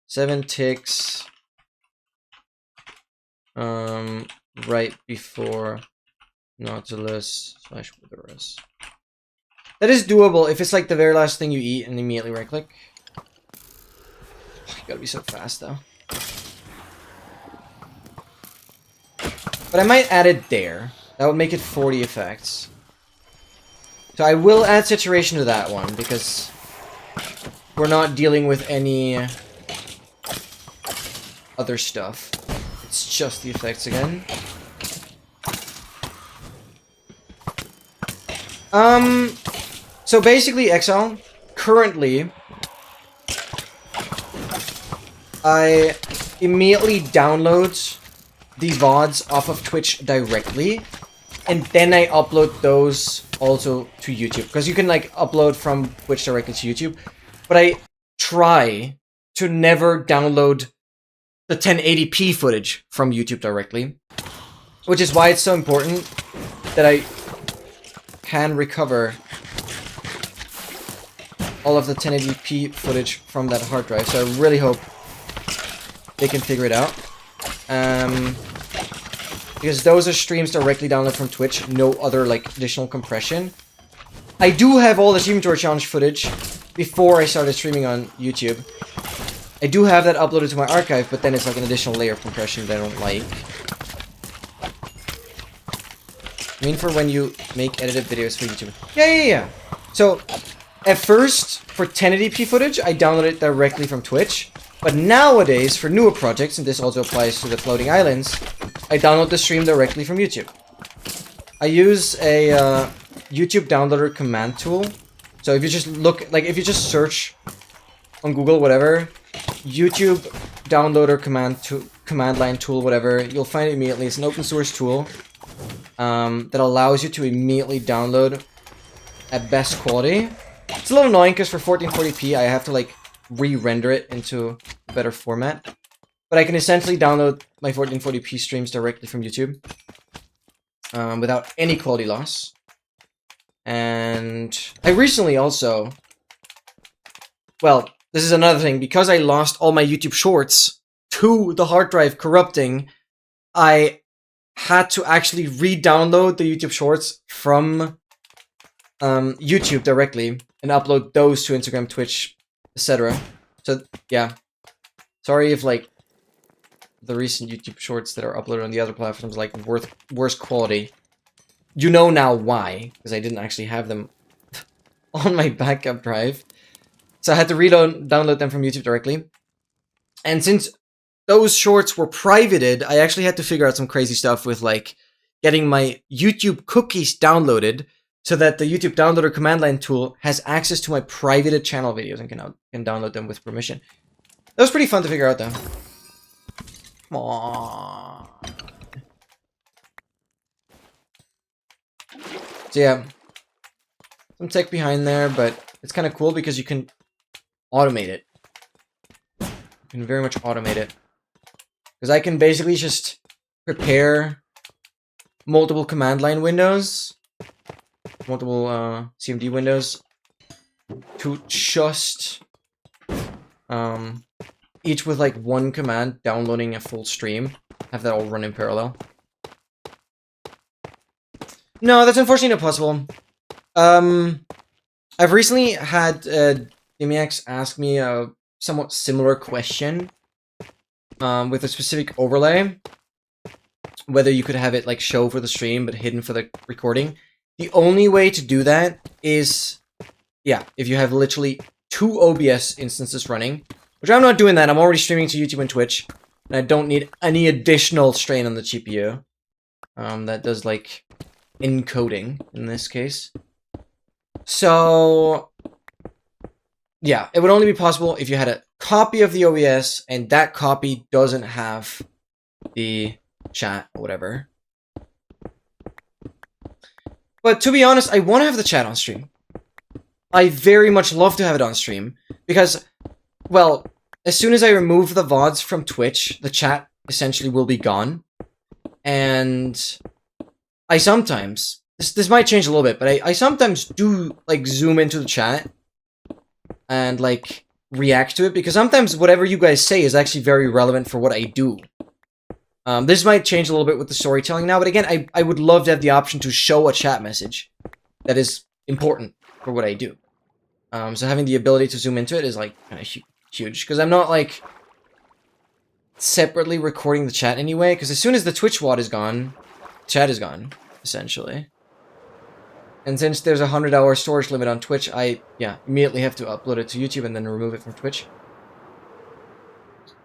7 ticks. Right before Nautilus / Witherus. That is doable if it's like the very last thing you eat and immediately right click. You gotta be so fast though. But I might add it there. That would make it 40 effects. So I will add saturation to that one because we're not dealing with any other stuff. It's just the effects again. So basically, XL, currently, I immediately download the VODs off of Twitch directly, and then I upload those also to YouTube. Because you can, like, upload from Twitch directly to YouTube. But I try to never download the 1080p footage from YouTube directly. Which is why it's so important that I can recover all of the 1080p footage from that hard drive. So I really hope they can figure it out. Because those are streams directly downloaded from Twitch, no other like additional compression. I do have all the Inventory Challenge footage before I started streaming on YouTube. I do have that uploaded to my archive, but then it's like an additional layer of compression that I don't like. I mean for when you make edited videos for YouTube. Yeah. So, at first, for 1080p footage, I download it directly from Twitch. But nowadays, for newer projects, and this also applies to the Floating Islands, I download the stream directly from YouTube. I use a YouTube downloader command tool. So if you just look, like if you just search on Google, whatever, YouTube downloader command line tool, whatever, you'll find it immediately. It's an open source tool that allows you to immediately download at best quality. It's a little annoying because for 1440p I have to like re-render it into a better format. But I can essentially download my 1440p streams directly from YouTube without any quality loss. And I recently also, well, this is another thing, because I lost all my YouTube shorts to the hard drive corrupting, I had to actually re-download the YouTube shorts from YouTube directly and upload those to Instagram, Twitch, etc. So yeah, sorry if like the recent YouTube shorts that are uploaded on the other platforms like worse quality. You know now why, because I didn't actually have them on my backup drive. So I had to download them from YouTube directly. And since those shorts were privated, I actually had to figure out some crazy stuff with like getting my YouTube cookies downloaded so that the YouTube downloader command line tool has access to my privated channel videos and can download them with permission. That was pretty fun to figure out though. Come on. So yeah, some tech behind there, but it's kind of cool because you can automate it. You can very much automate it. Because I can basically just prepare multiple command line windows, multiple CMD windows, to just each with like one command downloading a full stream, have that all run in parallel. No, that's unfortunately not possible. I've recently had DMX ask me a somewhat similar question with a specific overlay, whether you could have it like show for the stream but hidden for the recording. The only way to do that is, yeah, if you have literally 2 OBS instances running, which I'm not doing that. I'm already streaming to YouTube and Twitch, and I don't need any additional strain on the GPU. That does like encoding in this case. So yeah, it would only be possible if you had a copy of the OBS and that copy doesn't have the chat or whatever. But to be honest, I want to have the chat on stream. I very much love to have it on stream because, well, as soon as I remove the VODs from Twitch, the chat essentially will be gone. And I sometimes, this might change a little bit, but I sometimes do like zoom into the chat and like react to it because sometimes whatever you guys say is actually very relevant for what I do. This might change a little bit with the storytelling now, but again, I would love to have the option to show a chat message that is important for what I do. So having the ability to zoom into it is like kind of huge because I'm not like separately recording the chat anyway, because as soon as the Twitch VOD is gone, chat is gone, essentially. And since there's a 100-hour storage limit on Twitch, I, yeah, immediately have to upload it to YouTube and then remove it from Twitch.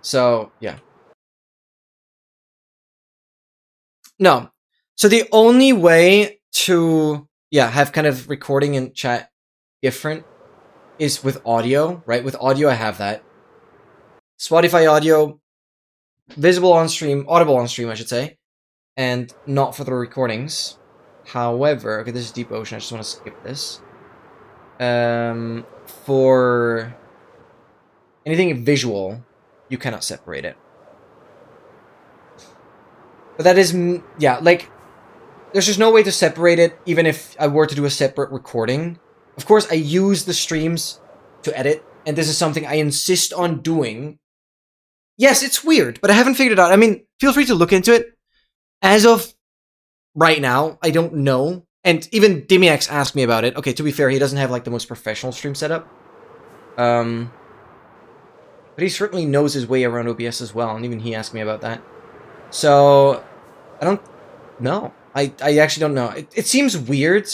So, yeah. No. So the only way to, yeah, have kind of recording and chat different is with audio, right? With audio, I have that. Spotify audio, visible on stream, audible on stream, I should say, and not for the recordings. However, okay, this is Deep Ocean, I just want to skip this. For anything visual, you cannot separate it. But that is, yeah, like, there's just no way to separate it, even if I were to do a separate recording. Of course, I use the streams to edit, and this is something I insist on doing. Yes, it's weird, but I haven't figured it out. I mean, feel free to look into it. As of right now, I don't know. And even Dimiax asked me about it. Okay, to be fair, he doesn't have like the most professional stream setup. But he certainly knows his way around OBS as well, and even he asked me about that. So, I don't know. I actually don't know. It seems weird,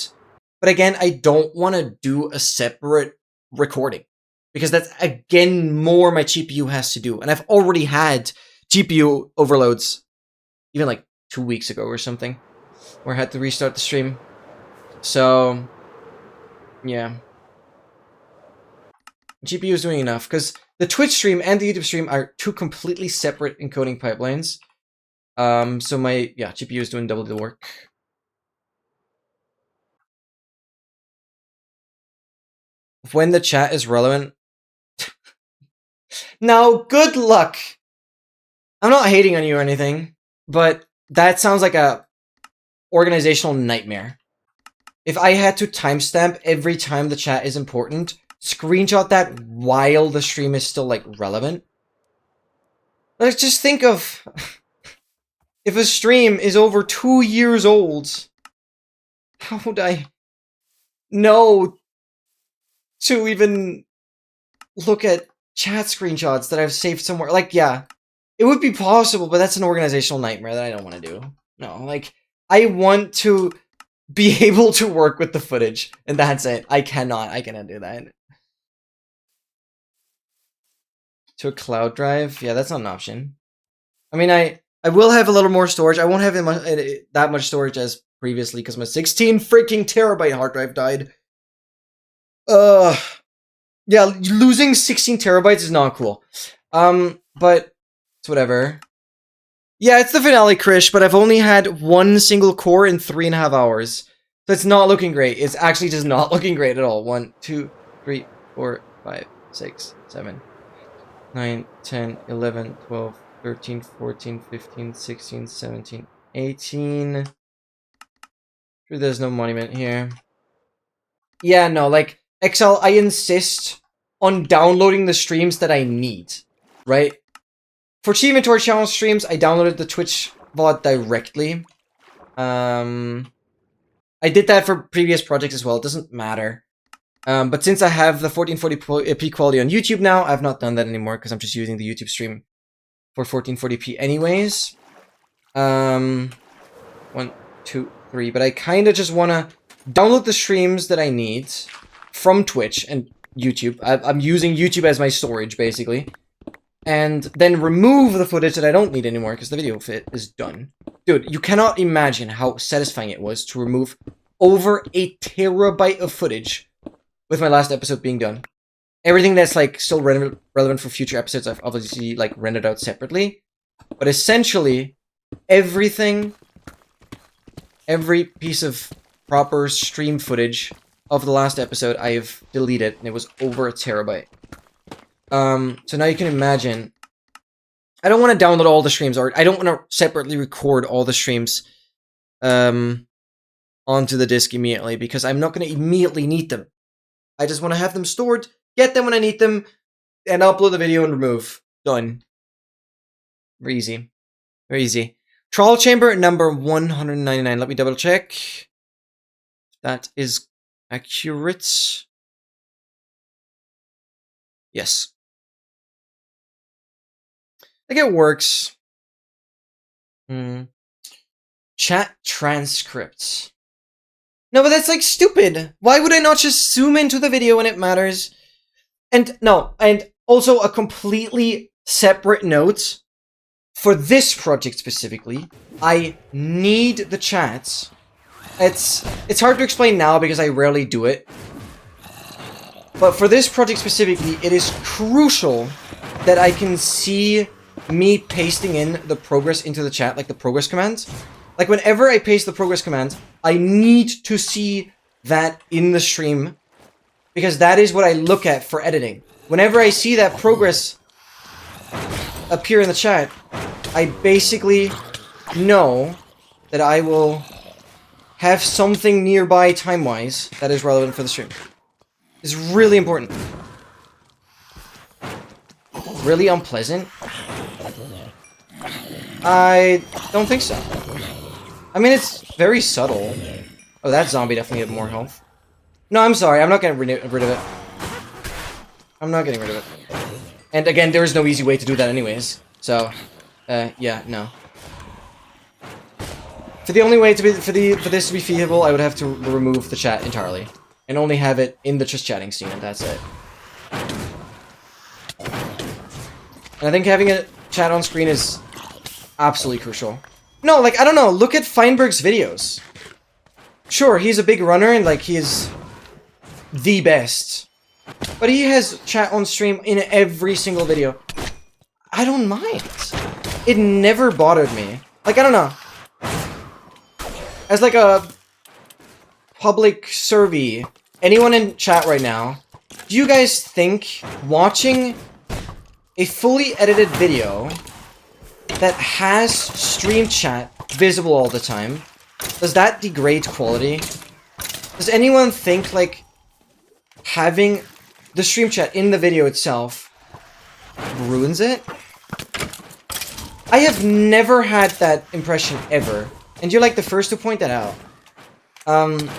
but again, I don't want to do a separate recording. Because that's, again, more my GPU has to do. And I've already had GPU overloads, even like 2 weeks ago or something, where I had to restart the stream. So, yeah. GPU is doing enough, because the Twitch stream and the YouTube stream are 2 completely separate encoding pipelines. So my, yeah, GPU is doing double the work. When the chat is relevant, Now, good luck. I'm not hating on you or anything, but that sounds like a organizational nightmare. If I had to timestamp every time the chat is important, screenshot that while the stream is still, like, relevant. Let's just think of... if a stream is over 2 years old, how would I know to even look at chat screenshots that I've saved somewhere? Like, yeah, it would be possible, but that's an organizational nightmare that I don't want to do. No, like, I want to be able to work with the footage, and that's it. I cannot do that. To a cloud drive? Yeah, that's not an option. I mean, I will have a little more storage. I won't have that much storage as previously, because my 16 freaking terabyte hard drive died. Yeah, losing 16 terabytes is not cool. But it's whatever. Yeah, it's the finale, Krish, but I've only had one single core in 3.5 hours. So it's not looking great. It's actually just not looking great at all. 1, 2, 3, 4, 5, 6, 7, 9, 10, 11, 12, 13, 14, 15, 16, 17, 18. Sure, there's no monument here. Yeah, no, like, XL, I insist on downloading the streams that I need, right? For Chi Inventory Channel streams, I downloaded the Twitch VOD directly. I did that for previous projects as well. It doesn't matter. But since I have the 1440p quality on YouTube now, I've not done that anymore because I'm just using the YouTube stream for 1440p anyways. 1, 2, 3. But I kind of just want to download the streams that I need from Twitch and YouTube. I'm using YouTube as my storage, basically. And then remove the footage that I don't need anymore because the video fit is done. Dude, you cannot imagine how satisfying it was to remove over 1 terabyte of footage with my last episode being done. Everything that's, like, still relevant for future episodes, I've obviously, like, rendered out separately. But essentially, everything, every piece of proper stream footage of the last episode, I've deleted, and it was over 1 terabyte. So now you can imagine, I don't want to download all the streams, or I don't want to separately record all the streams, onto the disk immediately, because I'm not going to immediately need them. I just want to have them stored, get them when I need them, and upload the video and remove. Done. Very easy. Very easy. Troll chamber number 199. Let me double check. That is accurate. Yes. I think it works. Chat transcripts. No, but that's, like, stupid. Why would I not just zoom into the video when it matters? And no, and also a completely separate note. For this project specifically, I need the chats. It's hard to explain now because I rarely do it. But for this project specifically, it is crucial that I can see me pasting in the progress into the chat, like the progress command. Like, whenever I paste the progress command, I need to see that in the stream, because that is what I look at for editing. Whenever I see that progress appear in the chat, I basically know that I will have something nearby time-wise that is relevant for the stream. It's really important. Really unpleasant? I don't think so. I mean, it's very subtle. Oh, that zombie definitely had more health. No, I'm sorry. I'm not getting rid of it. I'm not getting rid of it. And again, there is no easy way to do that anyways. So, yeah, no. For the only way to be for this to be feasible, I would have to remove the chat entirely and only have it in the just chatting scene, and that's it. And I think having a chat on screen is absolutely crucial. No, like, I don't know, look at Feinberg's videos. Sure, he's a big runner and, like, he is the best. But he has chat on stream in every single video. I don't mind. It never bothered me. Like, I don't know. As, like, a public survey, anyone in chat right now, do you guys think watching a fully edited video that has stream chat visible all the time, does that degrade quality? Does anyone think, like, having the stream chat in the video itself ruins it? I have never had that impression ever, and you're like the first to point that out.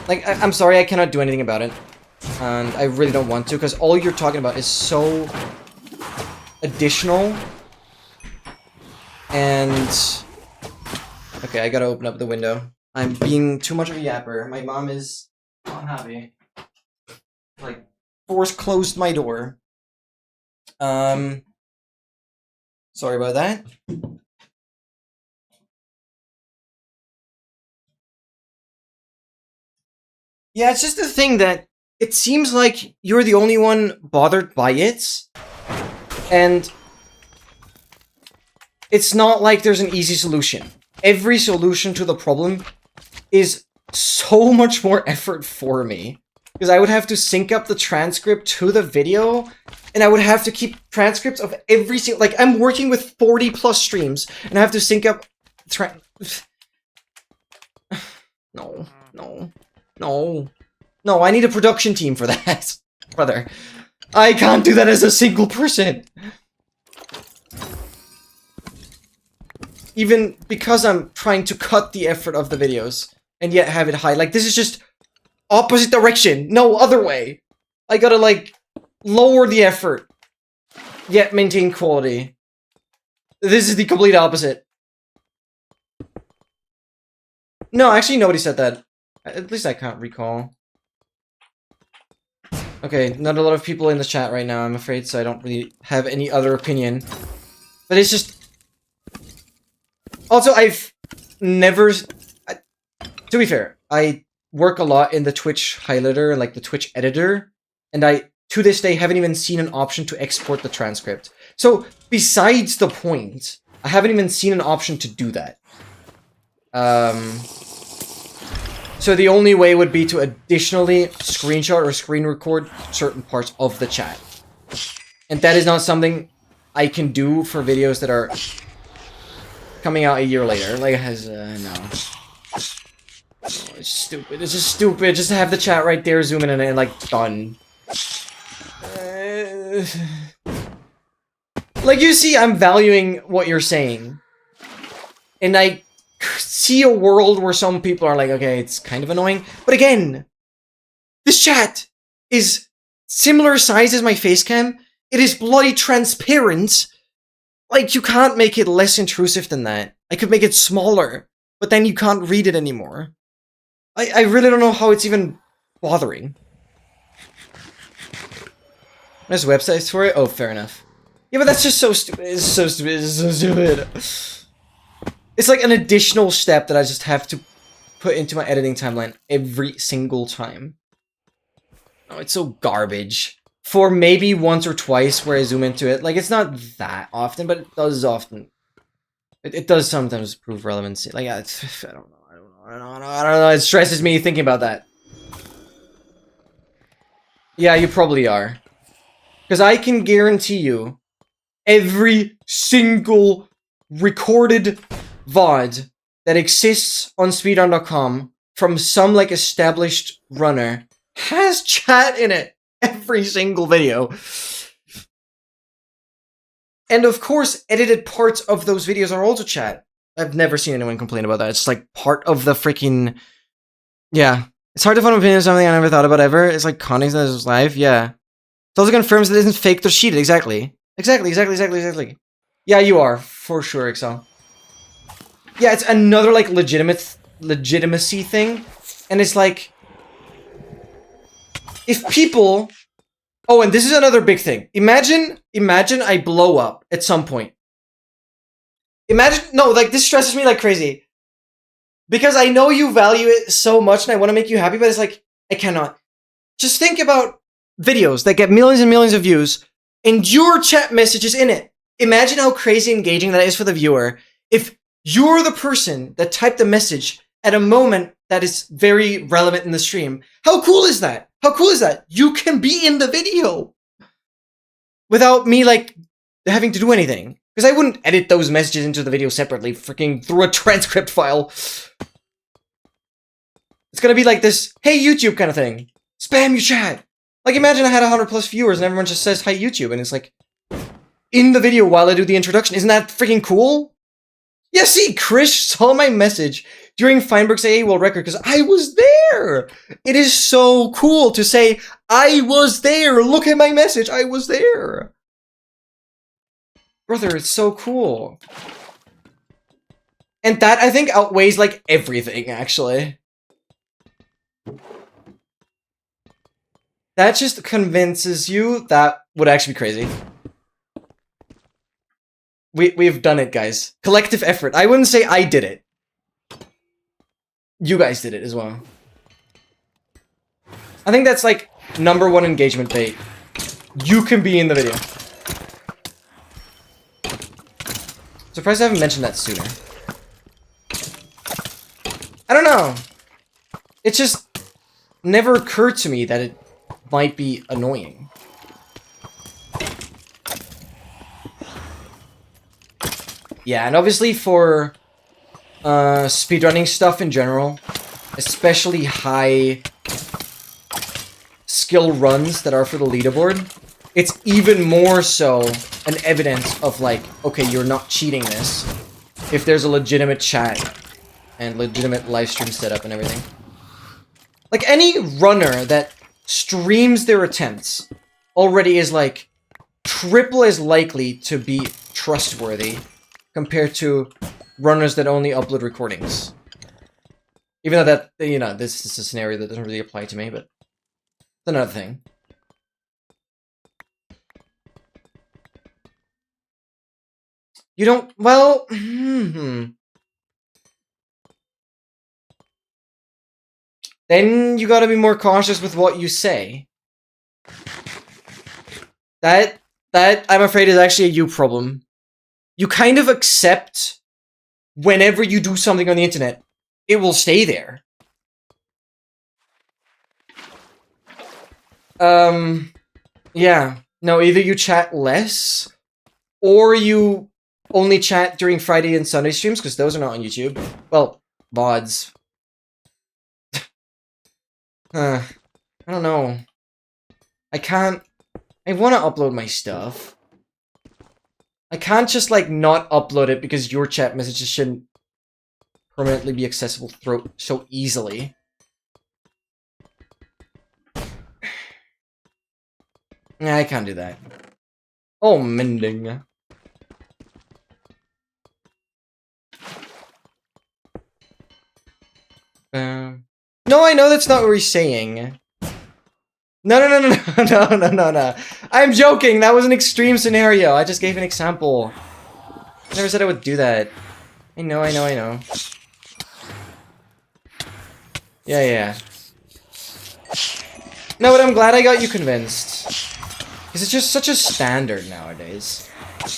Like, I'm sorry, I cannot do anything about it, and I really don't want to, because all you're talking about is so additional, and... Okay, I gotta open up the window. I'm being too much of a yapper. My mom is unhappy. Like, force closed my door. Sorry about that. Yeah, it's just the thing that it seems like you're the only one bothered by it, and it's not like there's an easy solution. Every solution to the problem is so much more effort for me, because I would have to sync up the transcript to the video, and I would have to keep transcripts of every single... Like, I'm working with 40 plus streams, and I have to sync up... No, no. No. No, I need a production team for that. Brother. I can't do that as a single person. Even because I'm trying to cut the effort of the videos and yet have it high. Like, this is just opposite direction. No other way. I gotta, like, lower the effort, yet maintain quality. This is the complete opposite. No, actually, nobody said that. At least I can't recall. Okay, not a lot of people in the chat right now, I'm afraid, so I don't really have any other opinion. But it's just... Also, I've never... To be fair, I work a lot in the Twitch highlighter and, like, the Twitch editor, and I, to this day, haven't even seen an option to export the transcript. So, besides the point, I haven't even seen an option to do that. So the only way would be to additionally screenshot or screen record certain parts of the chat. And that is not something I can do for videos that are coming out a year later. Like, no. Oh, it's stupid. It's just stupid. Just have the chat right there, zoom in and like, done. Like, you see, I'm valuing what you're saying. And I see a world where some people are like, okay, it's kind of annoying. But again, this chat is similar size as my face cam. It is bloody transparent. Like, you can't make it less intrusive than that. I could make it smaller, but then you can't read it anymore. I really don't know how it's even bothering. There's websites for it? Oh, fair enough. Yeah, but that's just so stupid. It's so stupid. It's so stupid. It's like an additional step that I just have to put into my editing timeline every single time. Oh, it's so garbage. For maybe once or twice where I zoom into it. Like, it's not that often, but it does often. It does sometimes prove relevancy. Like, I don't know. It stresses me thinking about that. Yeah, you probably are. Because I can guarantee you, every single recorded VOD that exists on speedrun.com from some, like, established runner has chat in it. Every single video. And of course, edited parts of those videos are also chat. I've never seen anyone complain about that. It's like part of the freaking... Yeah. It's hard to find an opinion on something I never thought about ever. It's like conning that is live. Yeah. It also confirms that it isn't fake, they're cheated. Exactly. Exactly. Yeah, you are. For sure, Excel. Yeah, it's another, like, legitimacy thing. And it's like... If people... Oh, and this is another big thing. Imagine I blow up at some point. No, like, this stresses me like crazy. Because I know you value it so much and I want to make you happy, but it's like, I cannot. Just think about videos that get millions and millions of views and your chat message is in it. Imagine how crazy engaging that is for the viewer if you're the person that typed the message at a moment that is very relevant in the stream. How cool is that? How cool is that? You can be in the video without me, like, having to do anything. Because I wouldn't edit those messages into the video separately, freaking through a transcript file. It's gonna be like this, hey YouTube kind of thing. Spam your chat. Like imagine I had 100 plus viewers and everyone just says hi YouTube and it's like in the video while I do the introduction. Isn't that freaking cool? Yeah, see, Chris saw my message during Feinberg's AA World Record because I was there. It is so cool to say, I was there. Look at my message. I was there. Brother, it's so cool. And that, I think, outweighs, like, everything, actually. That just convinces you that would actually be crazy. We've done it, guys. Collective effort. I wouldn't say I did it. You guys did it as well. I think that's like #1 engagement bait. You can be in the video. Surprised I haven't mentioned that sooner. I don't know. It just never occurred to me that it might be annoying. Yeah, and obviously for speedrunning stuff in general, especially high skill runs that are for the leaderboard, it's even more so an evidence of like, okay, you're not cheating this if there's a legitimate chat and legitimate live stream setup and everything. Like any runner that streams their attempts already is like triple as likely to be trustworthy compared to runners that only upload recordings. Even though that, you know, this is a scenario that doesn't really apply to me, but it's another thing. You don't, well, Then you gotta be more cautious with what you say. That, I'm afraid, is actually a you problem. You kind of accept whenever you do something on the internet, it will stay there. Yeah. No, either you chat less, or you only chat during Friday and Sunday streams, because those are not on YouTube. Well, VODs. I don't know. I want to upload my stuff. I can't just, like, not upload it because your chat messages shouldn't permanently be accessible so easily. Nah, I can't do that. Oh, mending. No, I know that's not what we're saying. No. I'm joking. That was an extreme scenario. I just gave an example. I never said I would do that. I know. Yeah. No, but I'm glad I got you convinced. Because it's just such a standard nowadays.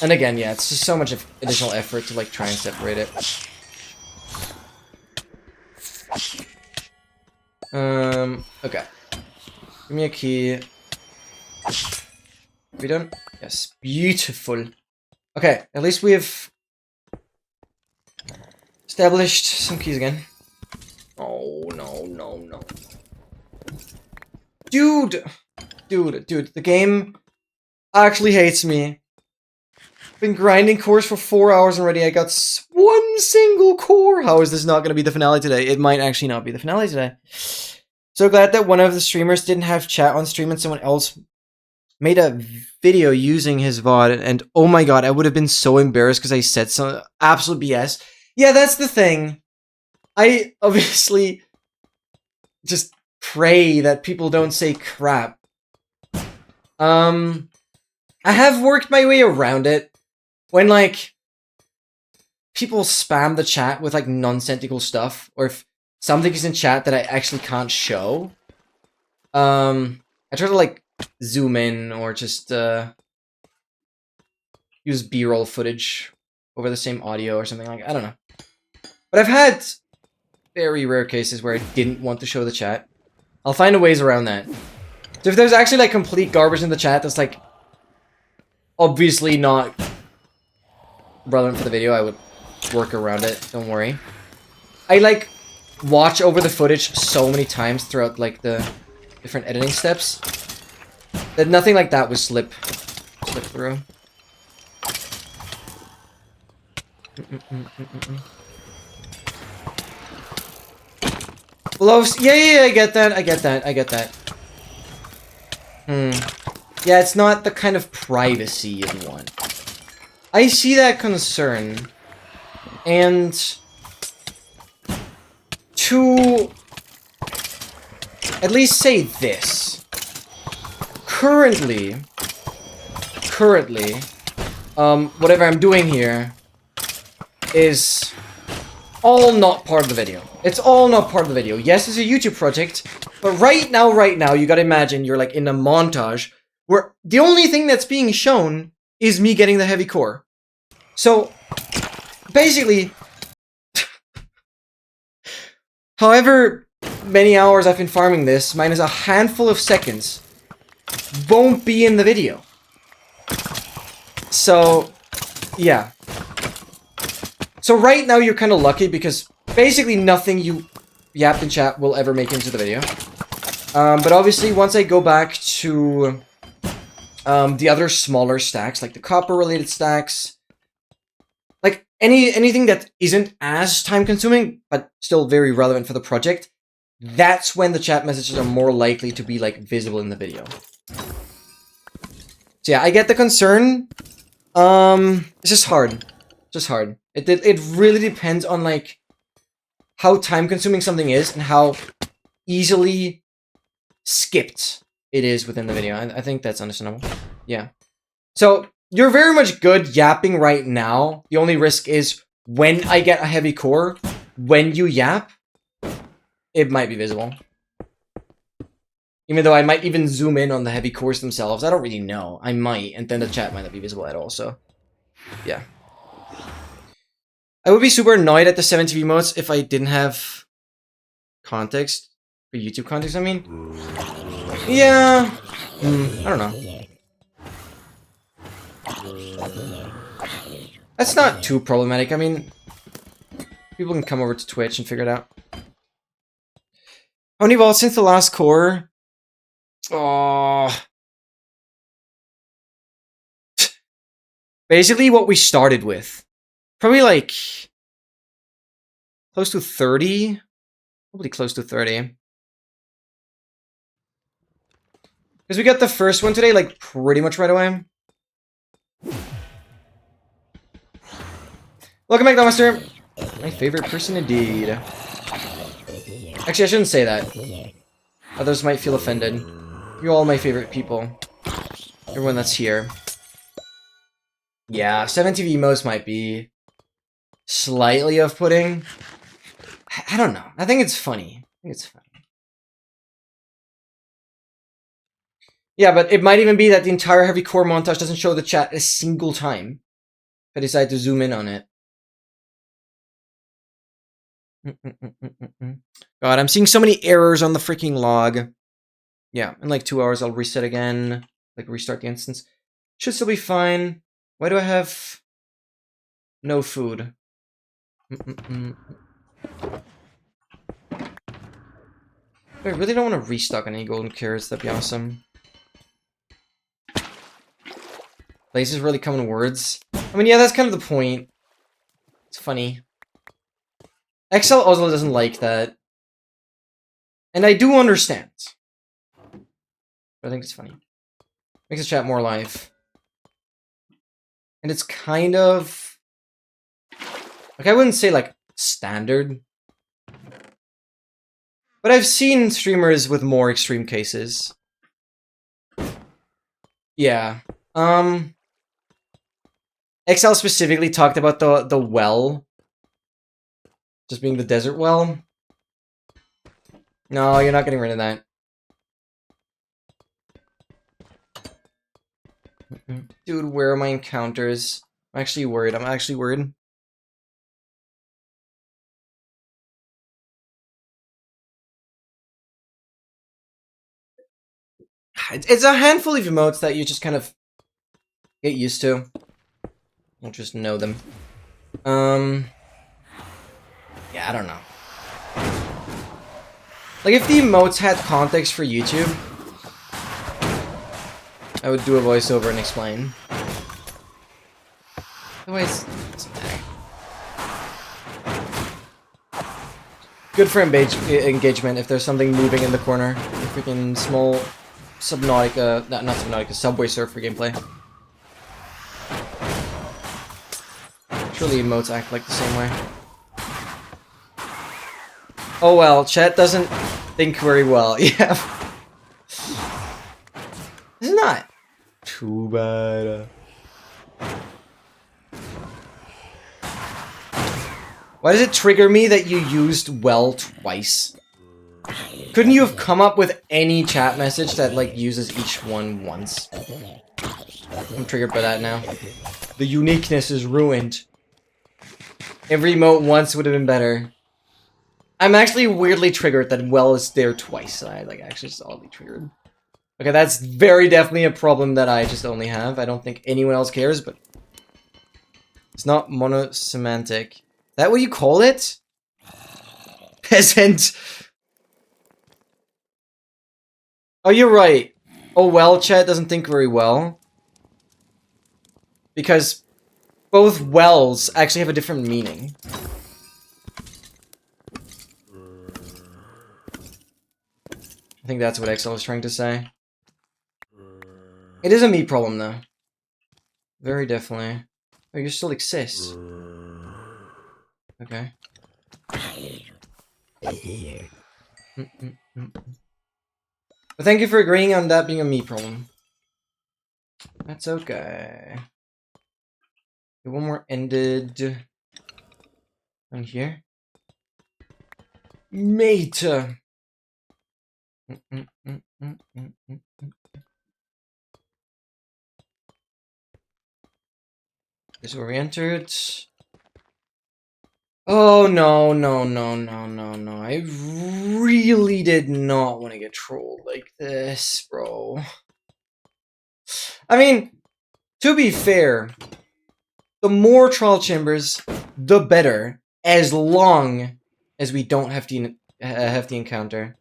And again, yeah, it's just so much additional effort to, like, try and separate it. Okay. Give me a key. We done? Yes. Beautiful. Okay, at least we have established some keys again. Oh, no. Dude, the game actually hates me. Been grinding cores for 4 hours already. I got one single core. How is this not going to be the finale today? It might actually not be the finale today. So glad that one of the streamers didn't have chat on stream and someone else made a video using his VOD. And oh my god, I would have been so embarrassed because I said some absolute BS. Yeah, that's the thing. I obviously just pray that people don't say crap. I have worked my way around it. When, like, people spam the chat with, like, nonsensical stuff, or if something is in chat that I actually can't show, I try to, like, zoom in, or just, use B-roll footage over the same audio or something like that. I don't know. But I've had very rare cases where I didn't want to show the chat. I'll find a ways around that. So if there's actually, like, complete garbage in the chat that's, like, obviously not relevant for the video. I would work around it. Don't worry. I like watch over the footage so many times throughout like the different editing steps that nothing like that would slip through. Gloves. Yeah, I get that. I get that. Yeah, it's not the kind of privacy you'd want. I see that concern. And to at least say this. Currently, whatever I'm doing here is all not part of the video. It's all not part of the video. Yes, it's a YouTube project, but right now, you gotta imagine you're like in a montage where the only thing that's being shown is me getting the heavy core. So, basically, however many hours I've been farming this, minus a handful of seconds, won't be in the video. So, yeah. So right now you're kind of lucky because basically nothing you yapped in chat will ever make into the video. But obviously once I go back to the other smaller stacks, like the copper related stacks, like anything that isn't as time consuming but still very relevant for the project, that's when the chat messages are more likely to be like visible in the video. So yeah, I get the concern. It's just hard. Just hard. It really depends on like how time consuming something is and how easily skipped it is within the video. I think that's understandable. Yeah. So you're very much good yapping right now. The only risk is when I get a heavy core, when you yap, it might be visible. Even though I might even zoom in on the heavy cores themselves. I don't really know. I might, and then the chat might not be visible at all, so yeah. I would be super annoyed at the 7TV modes if I didn't have context. For YouTube context, I mean. Yeah. I don't know. That's not too problematic. I mean, people can come over to Twitch and figure it out. How many vaults since the last core? Oh. Basically what we started with. Probably like close to 30. Probably close to 30. Because we got the first one today, like, pretty much right away. Welcome back, Master. My favorite person indeed. Actually, I shouldn't say that. Others might feel offended. You're all my favorite people. Everyone that's here. Yeah, 7TV most might be slightly off-putting. I don't know. I think it's funny. I think it's funny. Yeah, but it might even be that the entire heavy core montage doesn't show the chat a single time. If I decide to zoom in on it. God, I'm seeing so many errors on the freaking log. Yeah, in like 2 hours I'll reset again. Like restart the instance. Should still be fine. Why do I have no food? I really don't want to restock on any golden carrots. That'd be awesome. Places really come in words. I mean, yeah, that's kind of the point. It's funny. XL also doesn't like that. And I do understand. But I think it's funny. Makes the chat more alive. And it's kind of... like, I wouldn't say, like, standard. But I've seen streamers with more extreme cases. Yeah. XL specifically talked about the well. Just being the desert well. No, you're not getting rid of that. Dude, where are my encounters? I'm actually worried. I'm actually worried. It's a handful of emotes that you just kind of get used to. I'll just know them. Yeah, I don't know. Like, if the emotes had context for YouTube, I would do a voiceover and explain. Otherwise, it doesn't matter. Good for engagement if there's something moving in the corner. A freaking small Subnautica, not Subnautica, Subway Surfer gameplay. Surely emotes act like the same way. Oh well, chat doesn't think very well. Yeah. It's not too bad. Why does it trigger me that you used well twice? Couldn't you have come up with any chat message that, like, uses each one once? I'm triggered by that now. The uniqueness is ruined. Every emote once would have been better. I'm actually weirdly triggered that well is there twice. I, like, actually just oddly triggered. Okay, that's very definitely a problem that I just only have. I don't think anyone else cares, but... It's not monosemantic. Is that what you call it? Peasant! Oh, you're right. Oh, well, chat doesn't think very well. Because both wells actually have a different meaning. I think that's what Excel is trying to say. It is a me problem, though. Very definitely. Oh, you still exist. Okay. But thank you for agreeing on that being a me problem. That's okay. Okay, one more ended. On here. Mate! This is where we entered. Oh, no, no, no, no, no, no. I really did not want to get trolled like this, bro. I mean, to be fair, the more trial chambers, the better, as long as we don't have the encounter.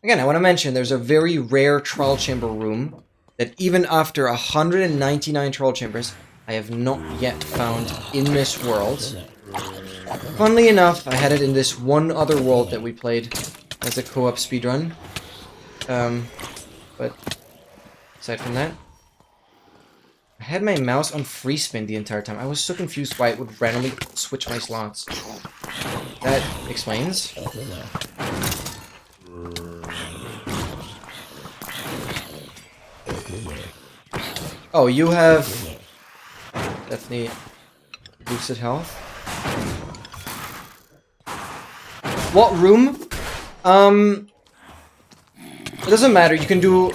Again, I want to mention there's a very rare trial chamber room that even after 199 trial chambers, I have not yet found in this world. Funnily enough, I had it in this one other world that we played as a co-op speedrun. But aside from that, I had my mouse on free spin the entire time. I was so confused why it would randomly switch my slots. That explains. Oh, you have definitely boosted health. What room? It doesn't matter. You can do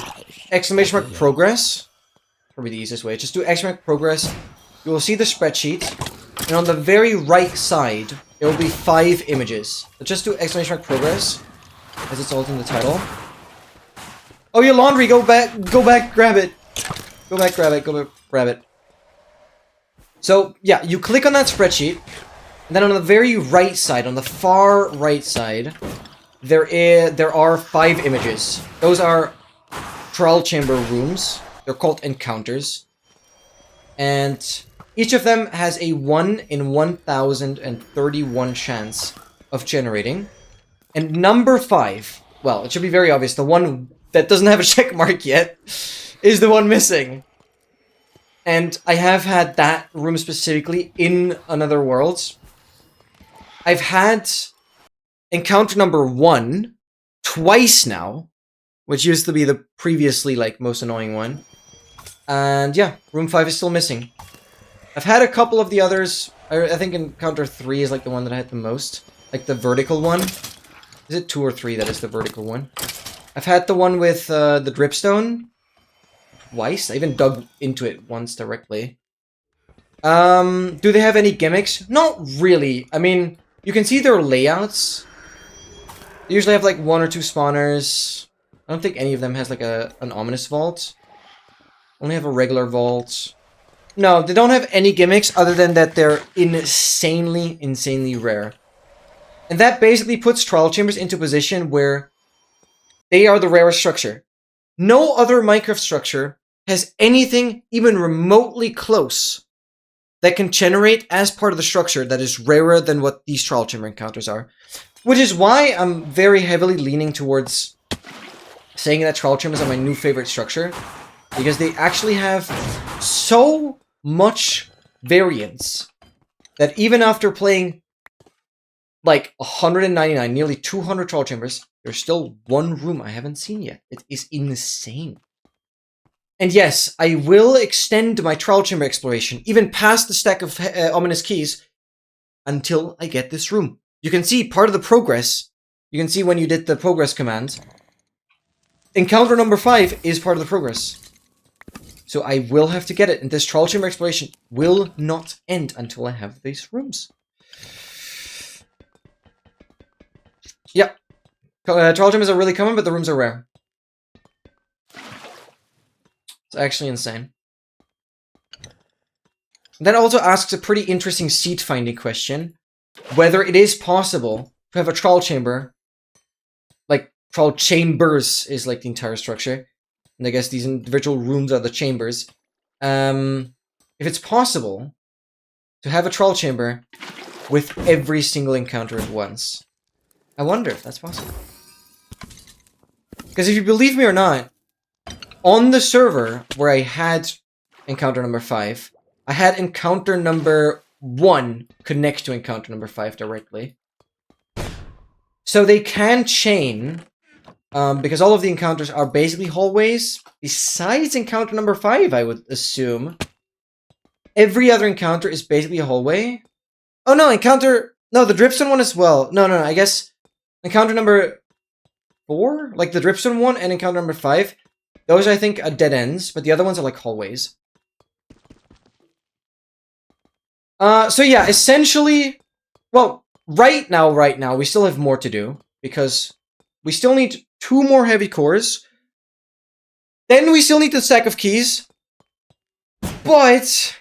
exclamation mark progress. Probably the easiest way. Just do exclamation mark progress. You will see the spreadsheet, and on the very right side, there will be 5 images. So just do exclamation mark progress, as it's all in the title. Oh, your laundry! Go back, grab it. Go back, grab it. So, yeah, you click on that spreadsheet, and then on the very right side, on the far right side, there are 5 images. Those are trial chamber rooms. They're called encounters. And each of them has a 1 in 1,031 chance of generating. And number 5, well, it should be very obvious, the one that doesn't have a check mark yet, is the one missing. And I have had that room specifically in another world. I've had encounter number 1 twice now, which used to be the previously, like, most annoying one. And yeah, room 5 is still missing. I've had a couple of the others. I think encounter 3 is like the one that I had the most. Like the vertical one. Is it 2 or 3 that is the vertical one? I've had the one with the dripstone twice. I even dug into it once directly. Do they have any gimmicks? Not really. I mean, you can see their layouts. They usually have like 1 or 2 spawners. I don't think any of them has like an ominous vault. Only have a regular vault. No, they don't have any gimmicks other than that they're insanely, insanely rare. And that basically puts trial chambers into a position where they are the rarest structure. No other Minecraft structure has anything even remotely close that can generate as part of the structure that is rarer than what these trial chamber encounters are. Which is why I'm very heavily leaning towards saying that trial chambers are my new favorite structure. Because they actually have so much variance that even after playing like 199, nearly 200 trial chambers, there's still one room I haven't seen yet. It is insane. And yes, I will extend my trial chamber exploration even past the stack of ominous keys until I get this room. You can see part of the progress. You can see when you did the progress command. Encounter number 5 is part of the progress. So I will have to get it, and this trial chamber exploration will not end until I have these rooms. Yep. Trial chambers are really common, but the rooms are rare. It's actually insane. That also asks a pretty interesting seed finding question. Whether it is possible to have a trial chamber, like trial chambers is like the entire structure, and I guess these individual rooms are the chambers. If it's possible to have a trial chamber with every single encounter at once. I wonder if that's possible. Because if you believe me or not, on the server where I had encounter number 5, I had encounter number 1 connect to encounter number 5 directly. So they can chain, because all of the encounters are basically hallways, besides encounter number 5, I would assume. Every other encounter is basically a hallway. Oh no, no, the dripstone one as well. No, I guess encounter number 4? Like the dripstone one and encounter number 5. Those, I think, are dead ends, but the other ones are like hallways. So yeah, essentially, well, right now, we still have more to do, because we still need 2 more heavy cores. Then we still need the stack of keys. But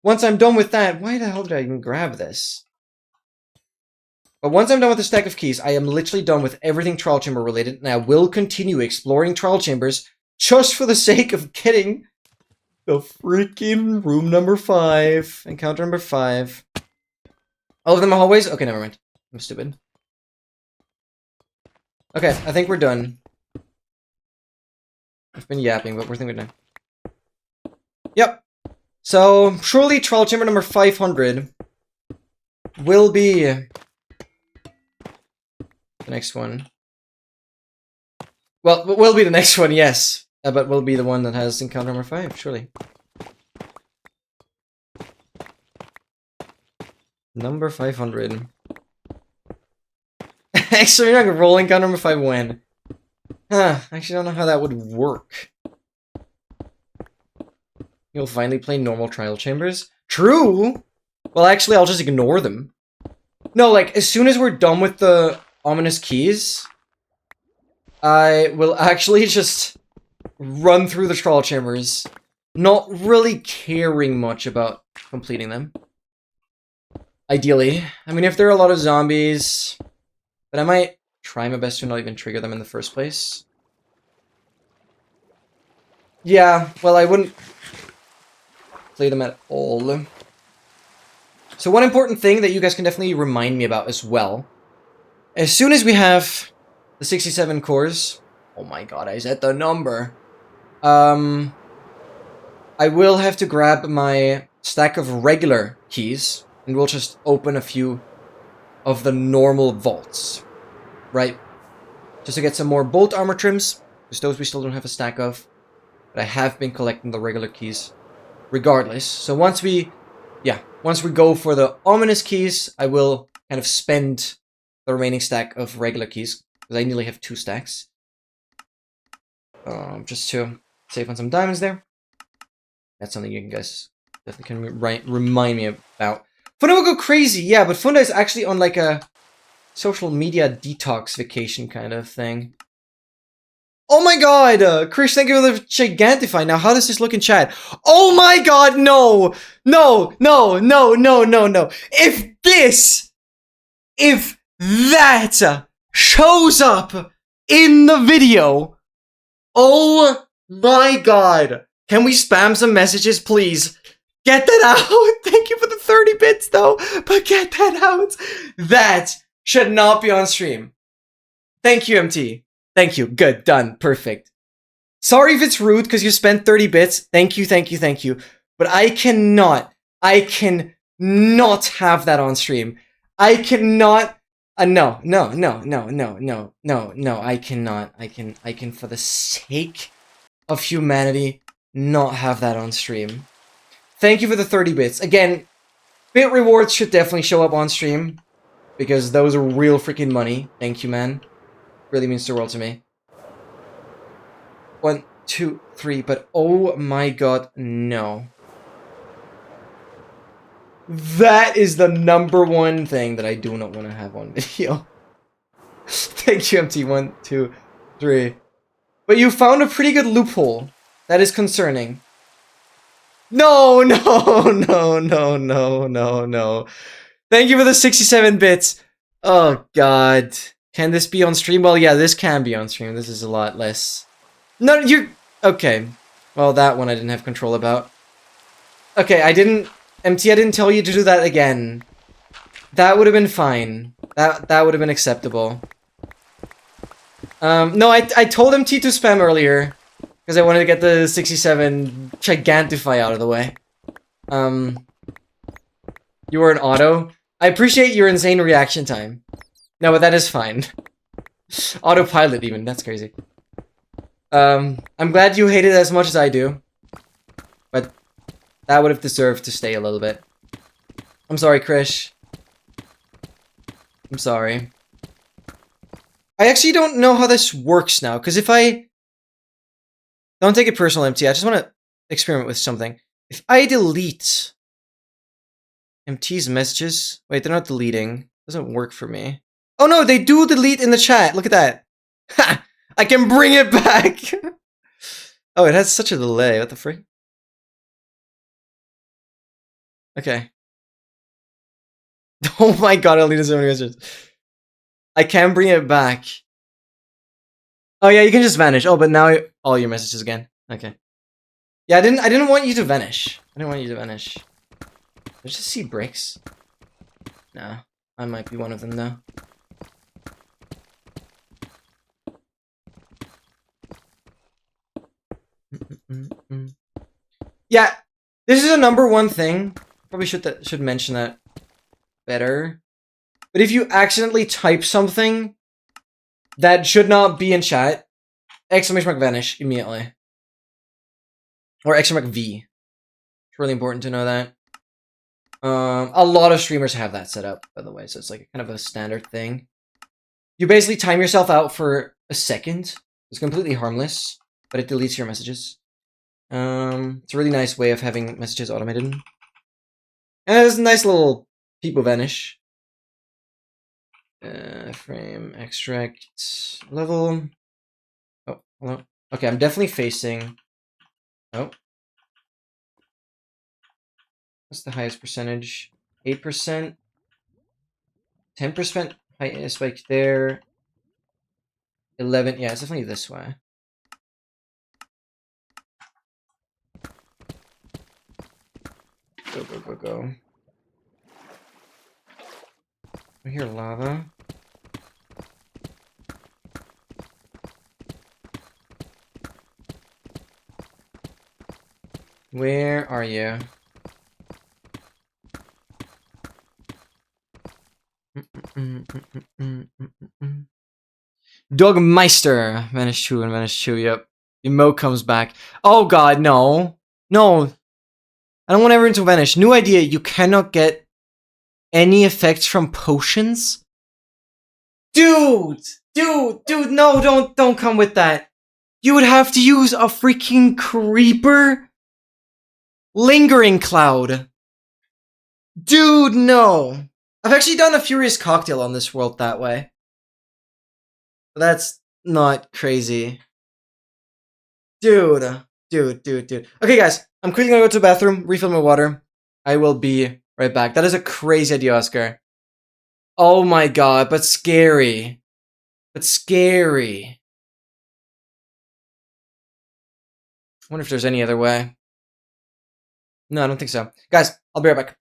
once I'm done with that, why the hell did I even grab this? But once I'm done with the stack of keys, I am literally done with everything trial chamber related, and I will continue exploring trial chambers just for the sake of getting the freaking room number 5, encounter number 5. All of them are hallways? Okay, never mind. I'm stupid. Okay, I think we're done. I've been yapping, but we're done. Yep. So, surely trial chamber number 500 will be the next one. Well, will be the next one, yes. But will be the one that has encounter number 5, surely. Number 500. Actually, you're not gonna roll encounter number 5 when? Huh, I actually don't know how that would work. You'll finally play normal trial chambers? True! Well, actually, I'll just ignore them. No, like, as soon as we're done with the ominous keys, I will actually just run through the trial chambers, not really caring much about completing them. Ideally. I mean, if there are a lot of zombies, then I might try my best to not even trigger them in the first place. Yeah, well, I wouldn't play them at all. So one important thing that you guys can definitely remind me about as well. As soon as we have the 67 cores... Oh my god, I said the number. I will have to grab my stack of regular keys, and we'll just open a few of the normal vaults. Right? Just to get some more bolt armor trims, because those we still don't have a stack of. But I have been collecting the regular keys regardless. So once we go for the ominous keys, I will kind of spend the remaining stack of regular keys, because I nearly have 2 stacks. Just to save on some diamonds there. That's something you guys definitely can remind me about. Funda will go crazy, yeah, but Funda is actually on like a social media detox vacation kind of thing. Oh my god, Chris, thank you for the Gigantify. Now, how does this look in chat? Oh my god, no! No, no, no, no, no, no. If that shows up in the video, oh my god. Can we spam some messages, please? Get that out! Thank you for the 30 bits, though, but get that out! That should not be on stream. Thank you, MT. Thank you. Good. Done. Perfect. Sorry if it's rude because you spent 30 bits. Thank you, thank you, thank you. But I cannot have that on stream. I cannot. No, I cannot. I can, for the sake of humanity, not have that on stream. Thank you for the 30 bits. Again, bit rewards should definitely show up on stream because those are real freaking money. Thank you, man. Really means the world to me. 1, 2, 3, but oh my god, no. That is the #1 thing that I do not want to have on video. Thank you, MT. 1, 2, 3. But you found a pretty good loophole. That is concerning. No, no, no, no, no, no, no. Thank you for the 67 bits. Oh god. Can this be on stream? Well, yeah, this can be on stream. This is a lot less. No, you're... Okay. Well, that one I didn't have control about. Okay, I didn't... MT, I didn't tell you to do that again. That would have been fine. That would have been acceptable. No, I told MT to spam earlier. Because I wanted to get the 67 Gigantify out of the way. You were an auto. I appreciate your insane reaction time. No, but that is fine. Autopilot even, that's crazy. I'm glad you hate it as much as I do. But that would have deserved to stay a little bit. I'm sorry, Krish. I'm sorry. I actually don't know how this works now, because if I... Don't take it personal, MT, I just want to experiment with something. If I delete MT's messages... Wait, they're not deleting. Doesn't work for me. Oh no, they do delete in the chat. Look at that. Ha! I can bring it back. Oh, it has such a delay. What the frick? Okay. Oh my god, I deleted so many messages. I can bring it back. Oh yeah, you can just vanish. Oh, but now all your messages again. Okay. Yeah, I didn't want you to vanish. I didn't want you to vanish. Did I just see bricks? No. I might be one of them though. Yeah, this is a #1 thing. Probably should mention that better. But if you accidentally type something that should not be in chat, !mark vanish immediately. Or !V. It's really important to know that. A lot of streamers have that set up, by the way, so it's like kind of a standard thing. You basically time yourself out for a second. It's completely harmless, but it deletes your messages. It's a really nice way of having messages automated. And there's a nice little people vanish. Frame, extract, level. Oh, hello. Okay, I'm definitely facing. Oh. What's the highest percentage? 8%? 10% height spike there. 11, yeah, it's definitely this way. Go, go, go, go. I hear lava. Where are you? Dogmeister! Vanish 2 and Vanish 2, yep. Emo comes back. Oh god, no. No. I don't want everyone to vanish. New idea, you cannot get any effects from potions? Dude! Dude, no, don't come with that. You would have to use a freaking creeper? Lingering cloud. Dude, no. I've actually done a Furious Cocktail on this world that way. That's not crazy. Dude. Dude. Okay, guys. I'm quickly gonna go to the bathroom, refill my water. I will be right back. That is a crazy idea, Oscar. Oh my god, but scary. But scary. I wonder if there's any other way. No, I don't think so. Guys, I'll be right back.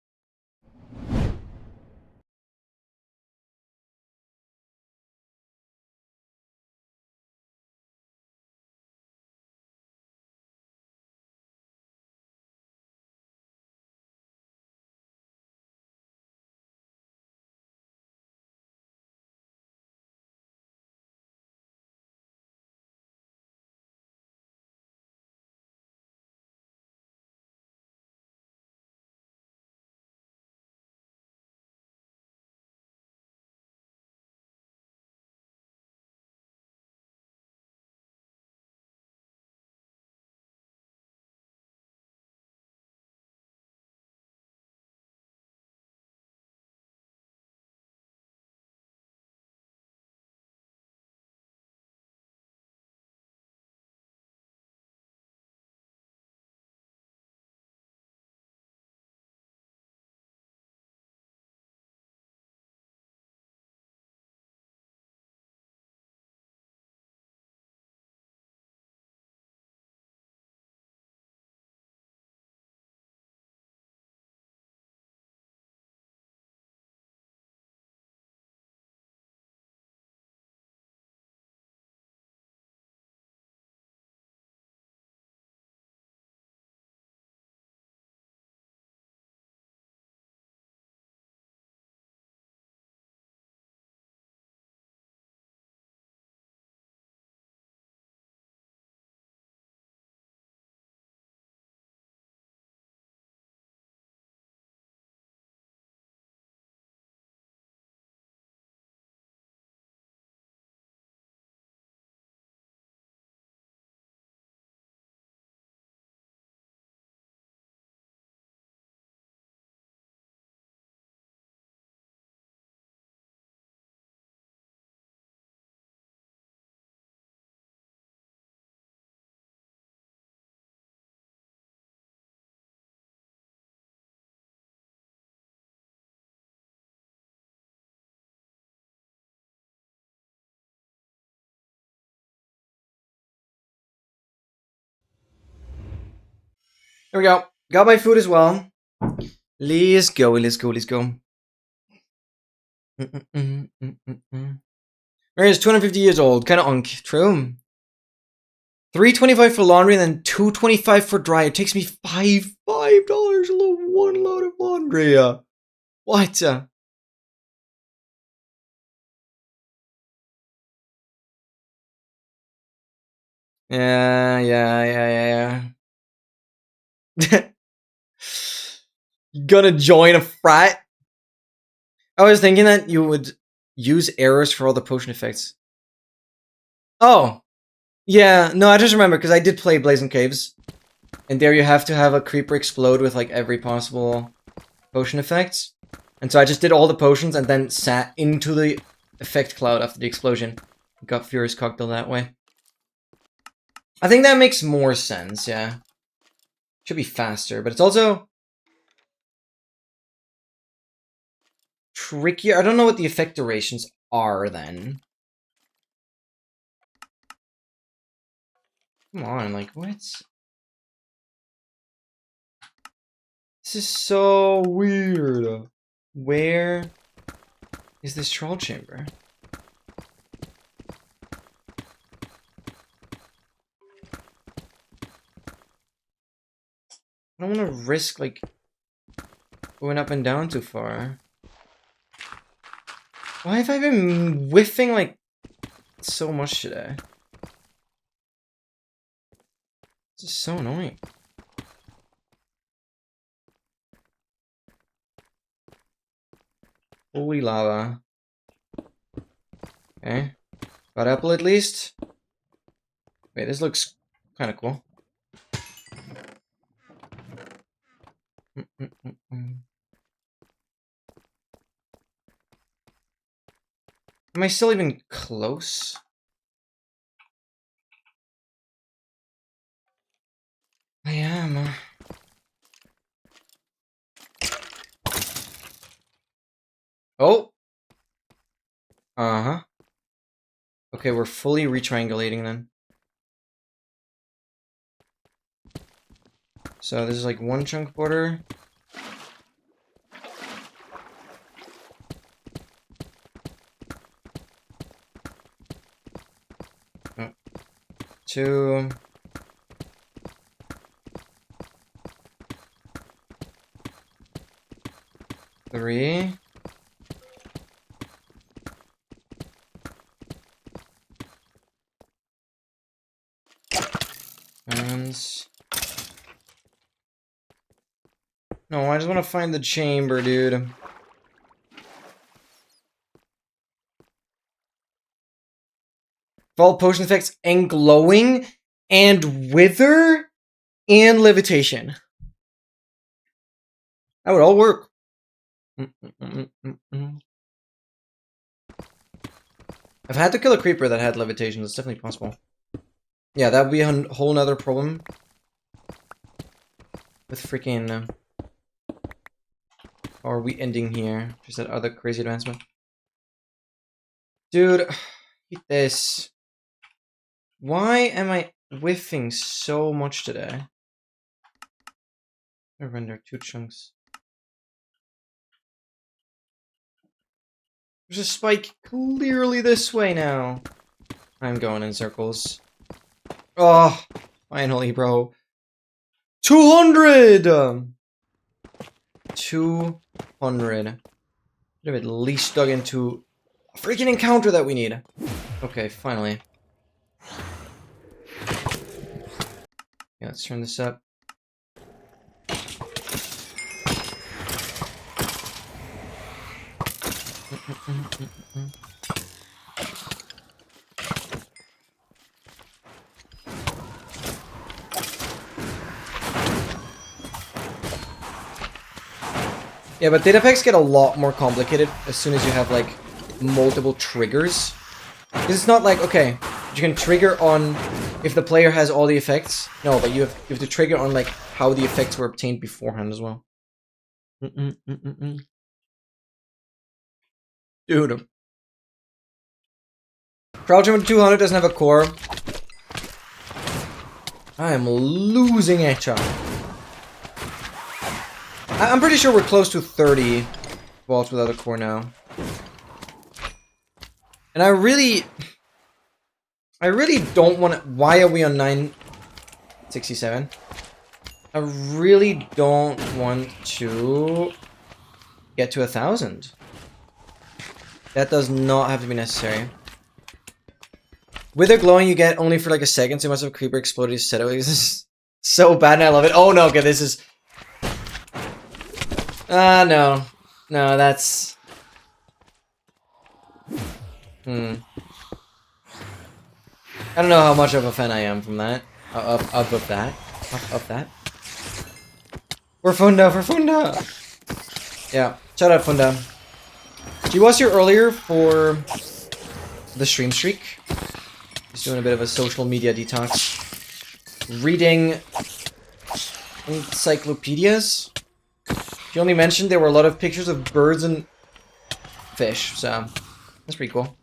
Here we go. Got my food as well. Let's go. Maria's 250 years old. Kind of unk. True. 325 for laundry and then 225 for dry. It takes me $5 one load of laundry. What? Yeah. Gonna join a frat? I was thinking that you would use arrows for all the potion effects. Oh, yeah. No, I just remember because I did play Blazing Caves, and there you have to have a creeper explode with like every possible potion effect. And so I just did all the potions and then sat into the effect cloud after the explosion. Got Furious Cocktail that way. I think that makes more sense, yeah. Should be faster, but it's also trickier. I don't know what the effect durations are then. Come on, like, what? This is so weird. Where is this troll chamber? I don't want to risk, like, going up and down too far. Why have I been whiffing, like, so much today? This is so annoying. Holy lava. Okay. Got apple at least. Wait, this looks kind of cool. Am I still even close? I am. Oh! Uh-huh. Okay, we're fully retriangulating then. So this is like one chunk border. Oh. 2. 3. And... No, I just want to find the chamber, dude. Vault potion effects and glowing and wither and levitation. That would all work. I've had to kill a creeper that had levitation. That's definitely possible. Yeah, that would be a whole nother problem. With freaking... How are we ending here? Just that other crazy advancement. Dude, eat this. Why am I whiffing so much today? I render 2 chunks. There's a spike clearly this way now. I'm going in circles. Oh, finally, bro. 200! 200. Could have at least dug into a freaking encounter that we need. Okay, finally. Yeah, let's turn this up. Yeah, but data packs get a lot more complicated as soon as you have, like, multiple triggers. Because it's not like, okay, you can trigger on if the player has all the effects. No, but you have to trigger on, like, how the effects were obtained beforehand as well. Dude. Crouch Jump 200 doesn't have a core. I am losing it. I'm pretty sure we're close to 30 vaults without a core now. And I really don't want to... Why are we on 967? I really don't want to get to 1,000. That does not have to be necessary. Wither glowing you get only for like a second, so you must have creeper exploded you said it. This is so bad and I love it. Oh no, okay, this is... no. No, that's... I don't know how much of a fan I am from that. Of that. For Funda! Yeah, shout out Funda. She was here earlier for the stream streak. Just doing a bit of a social media detox. Reading encyclopedias. She only mentioned there were a lot of pictures of birds and fish, so that's pretty cool.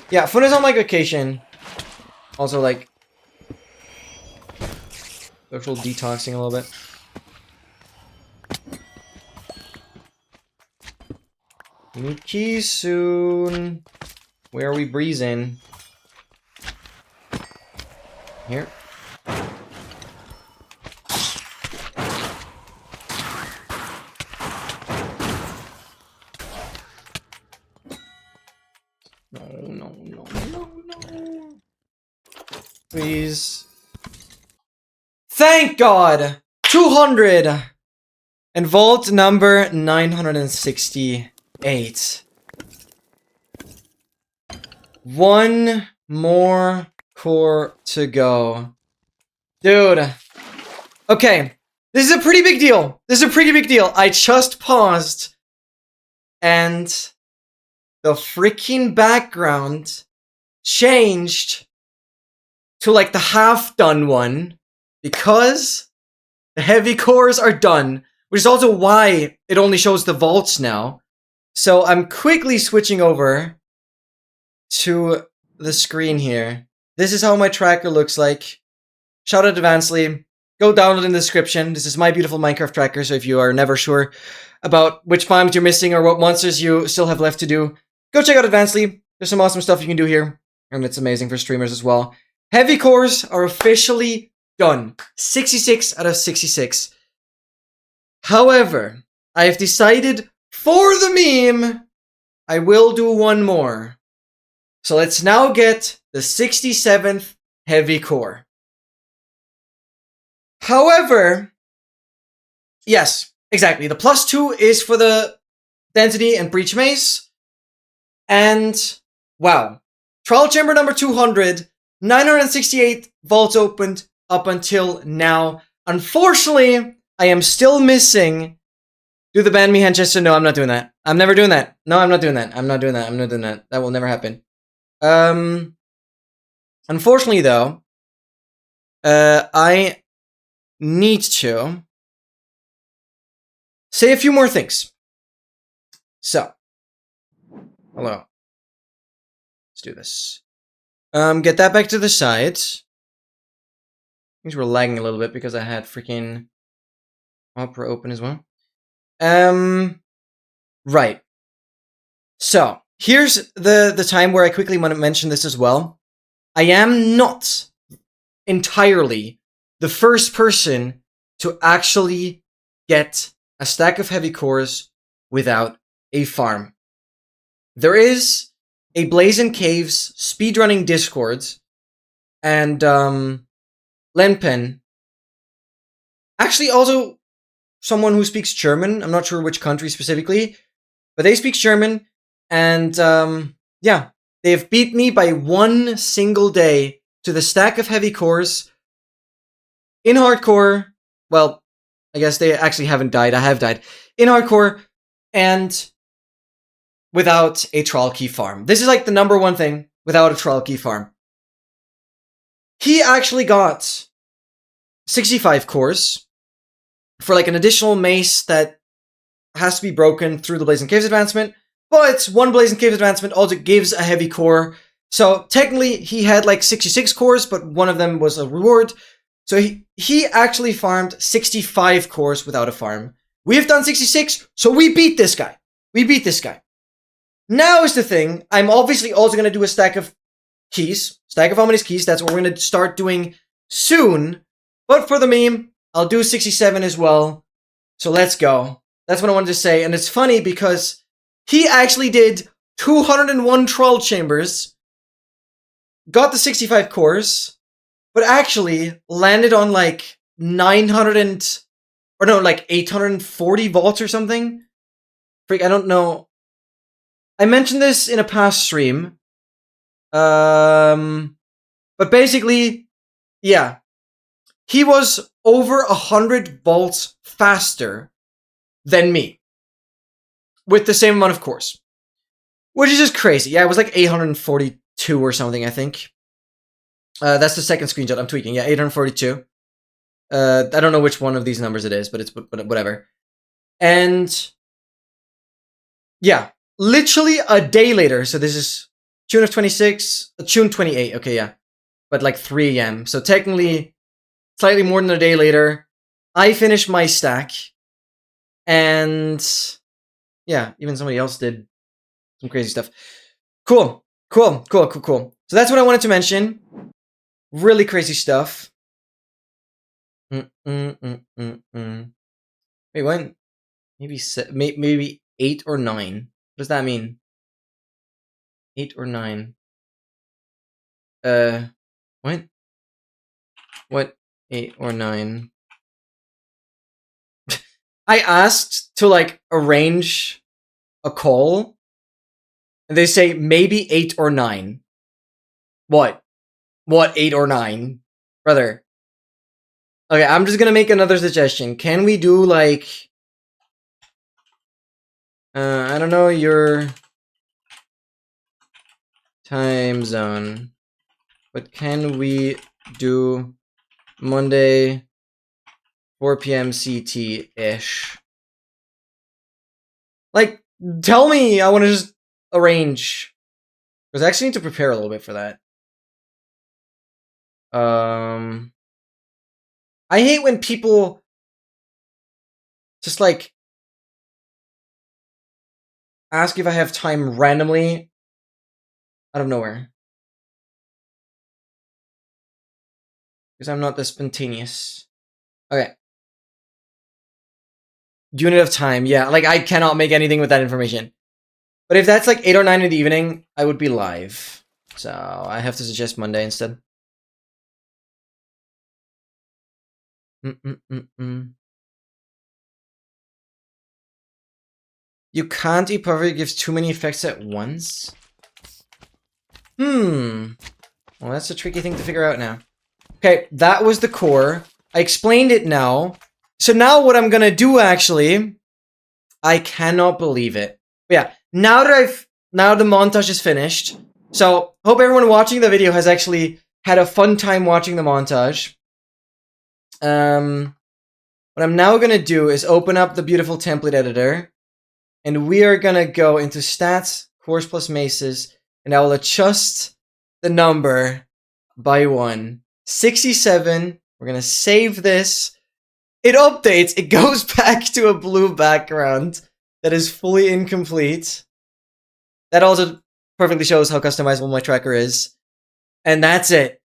Yeah, Funda's on like vacation. Also like social detoxing a little bit. Need keys soon. Where are we breezing? Here. No. Please. Thank God! 200! And vault number 968. One more core to go. Dude. Okay. This is a pretty big deal. I just paused. And the freaking background changed to like the half-done one. Because The heavy cores are done, which is also why it only shows the vaults now. So I'm quickly switching over to the screen here. This is how my tracker looks like. Shout out Advancedly. Go download in the description. This is my beautiful Minecraft tracker, so if you are never sure about which biomes you're missing or what monsters you still have left to do, go check out Advancedly. There's some awesome stuff you can do here, and it's amazing for streamers as well. Heavy cores are officially done. 66 out of 66. However, I have decided for the meme, I will do one more. So let's now get the 67th heavy core. However, yes, exactly. The +2 is for the density and breach mace. And wow, trial chamber number 200, 968 vaults opened up until now. Unfortunately, I am still missing. Do the ban me Henchester? No, I'm not doing that. I'm never doing that. No, I'm not doing that. I'm not doing that. I'm not doing that. That will never happen. Unfortunately though, I need to say a few more things. So, hello. Let's do this. Get that back to the side. Things were lagging a little bit because I had freaking Opera open as well. Right. So, here's the time where I quickly want to mention this as well. I am not entirely the first person to actually get a stack of heavy cores without a farm. There is a Blazing Caves speedrunning Discord, and Lenpen, actually also someone who speaks German. I'm not sure which country specifically, but they speak German, and yeah, they've beat me by one single day to the stack of heavy cores in hardcore. Well, I guess they actually haven't died. I have died in hardcore, and without a trial key farm. This is like the number one thing without a trial key farm. He actually got 65 cores for like an additional mace that has to be broken through the Blazing Caves advancement, but one Blazing Caves advancement also gives a heavy core. So technically he had like 66 cores, but one of them was a reward. So he actually farmed 65 cores without a farm. We have done 66, so we beat this guy. We beat this guy. Now is the thing, I'm obviously also going to do a stack of keys. Stack of Omni's keys, that's what we're going to start doing soon. But for the meme, I'll do 67 as well. So let's go. That's what I wanted to say. And it's funny because he actually did 201 troll chambers, got the 65 cores, but actually landed on like 840 vaults or something. Freak, I don't know. I mentioned this in a past stream. But basically, yeah. He was over 100 vaults faster than me. With the same amount of cores. Which is just crazy. Yeah, it was like 842 or something, I think. That's the second screenshot I'm tweaking. Yeah, 842. I don't know which one of these numbers it is, but it's whatever. And yeah, literally a day later. So this is June of 26, June 28. Okay, yeah, but like 3 a.m. So technically, slightly more than a day later, I finished my stack, and yeah, even somebody else did some crazy stuff. Cool. So that's what I wanted to mention. Really crazy stuff. Wait, when? Maybe 8 or 9. What does that mean? 8 or 9. What? What? 8 or 9? I asked to like arrange a call, and they say maybe 8 or 9. What? What 8 or 9? Brother. Okay, I'm just gonna make another suggestion. Can we do like I don't know your time zone, but can we do Monday 4 p.m. CT-ish. Like, tell me I want to just arrange. Because I actually need to prepare a little bit for that. I hate when people just, like, ask if I have time randomly out of nowhere. Because I'm not this spontaneous. Okay. Unit of time, yeah. Like, I cannot make anything with that information. But if that's like 8 or 9 in the evening, I would be live. So I have to suggest Monday instead. You can't eat perfectly, it gives too many effects at once? Well, that's a tricky thing to figure out now. Okay, that was the core. I explained it now. So now what I'm gonna do, actually... I cannot believe it. But yeah, now the montage is finished. So, hope everyone watching the video has actually had a fun time watching the montage. What I'm now gonna do is open up the beautiful template editor. And we are gonna go into stats, cores plus maces, and I will adjust the number by 1. 67. We're gonna save this. It updates. It goes back to a blue background that is fully incomplete. That also perfectly shows how customizable my tracker is. And that's it.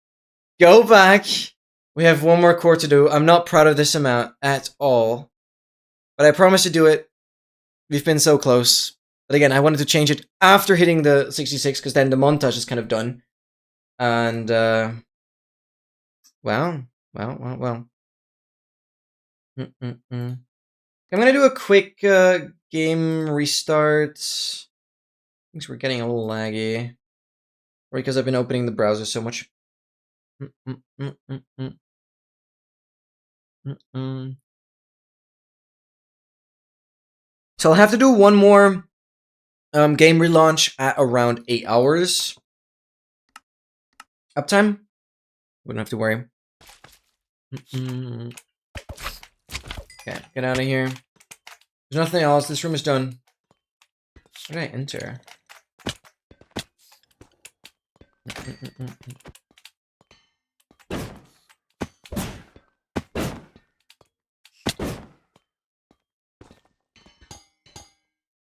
Go back. We have one more core to do. I'm not proud of this amount at all. But I promise to do it. We've been so close. But again, I wanted to change it after hitting the 66, because then the montage is kind of done. And, well. I'm gonna do a quick game restart. Things were getting a little laggy. Or because I've been opening the browser so much. So I'll have to do one more game relaunch at around 8 hours. Uptime? Wouldn't have to worry. Okay, get out of here. There's nothing else. This room is done. Where did I enter?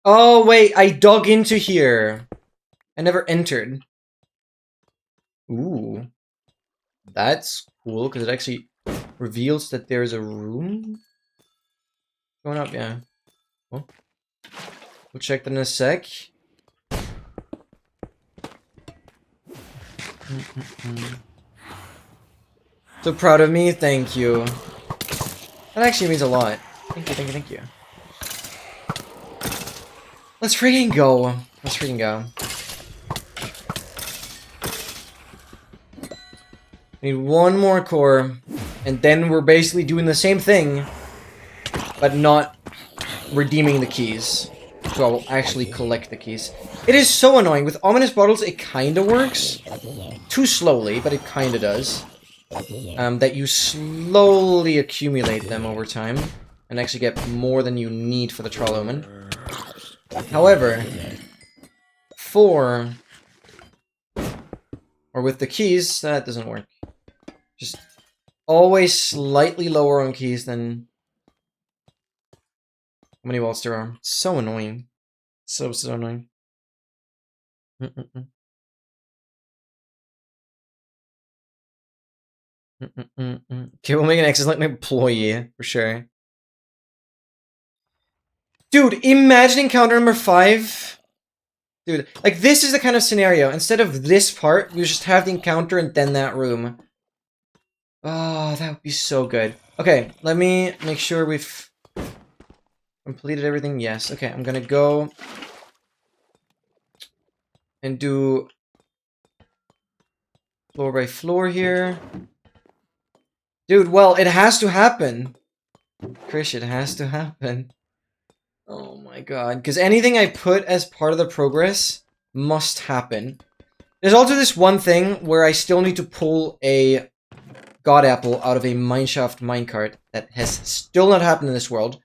Oh, wait. I dug into here. I never entered. Ooh. That's cool, because it actually reveals that there's a room going up, yeah. Cool. We'll check that in a sec. So proud of me, thank you. That actually means a lot. Thank you. Let's freaking go. Need one more core, and then we're basically doing the same thing, but not redeeming the keys. So I will actually collect the keys. It is so annoying. With ominous bottles, it kinda works. Too slowly, but it kinda does. That you slowly accumulate them over time, and actually get more than you need for the Trial Omen. However, or with the keys, that doesn't work. Just always slightly lower on keys than how many volts there are. So annoying. So annoying. Okay, we'll make an excellent employee, for sure. Dude, imagine encounter number 5. Dude, like, this is the kind of scenario. Instead of this part, you just have the encounter and then that room. Oh, that would be so good. Okay, let me make sure we've completed everything. Yes. Okay, I'm gonna go and do floor by floor here. Dude, well, it has to happen. Krish, it has to happen. Oh my god. Because anything I put as part of the progress must happen. There's also this one thing where I still need to pull a god apple out of a mineshaft minecart that has still not happened in this world.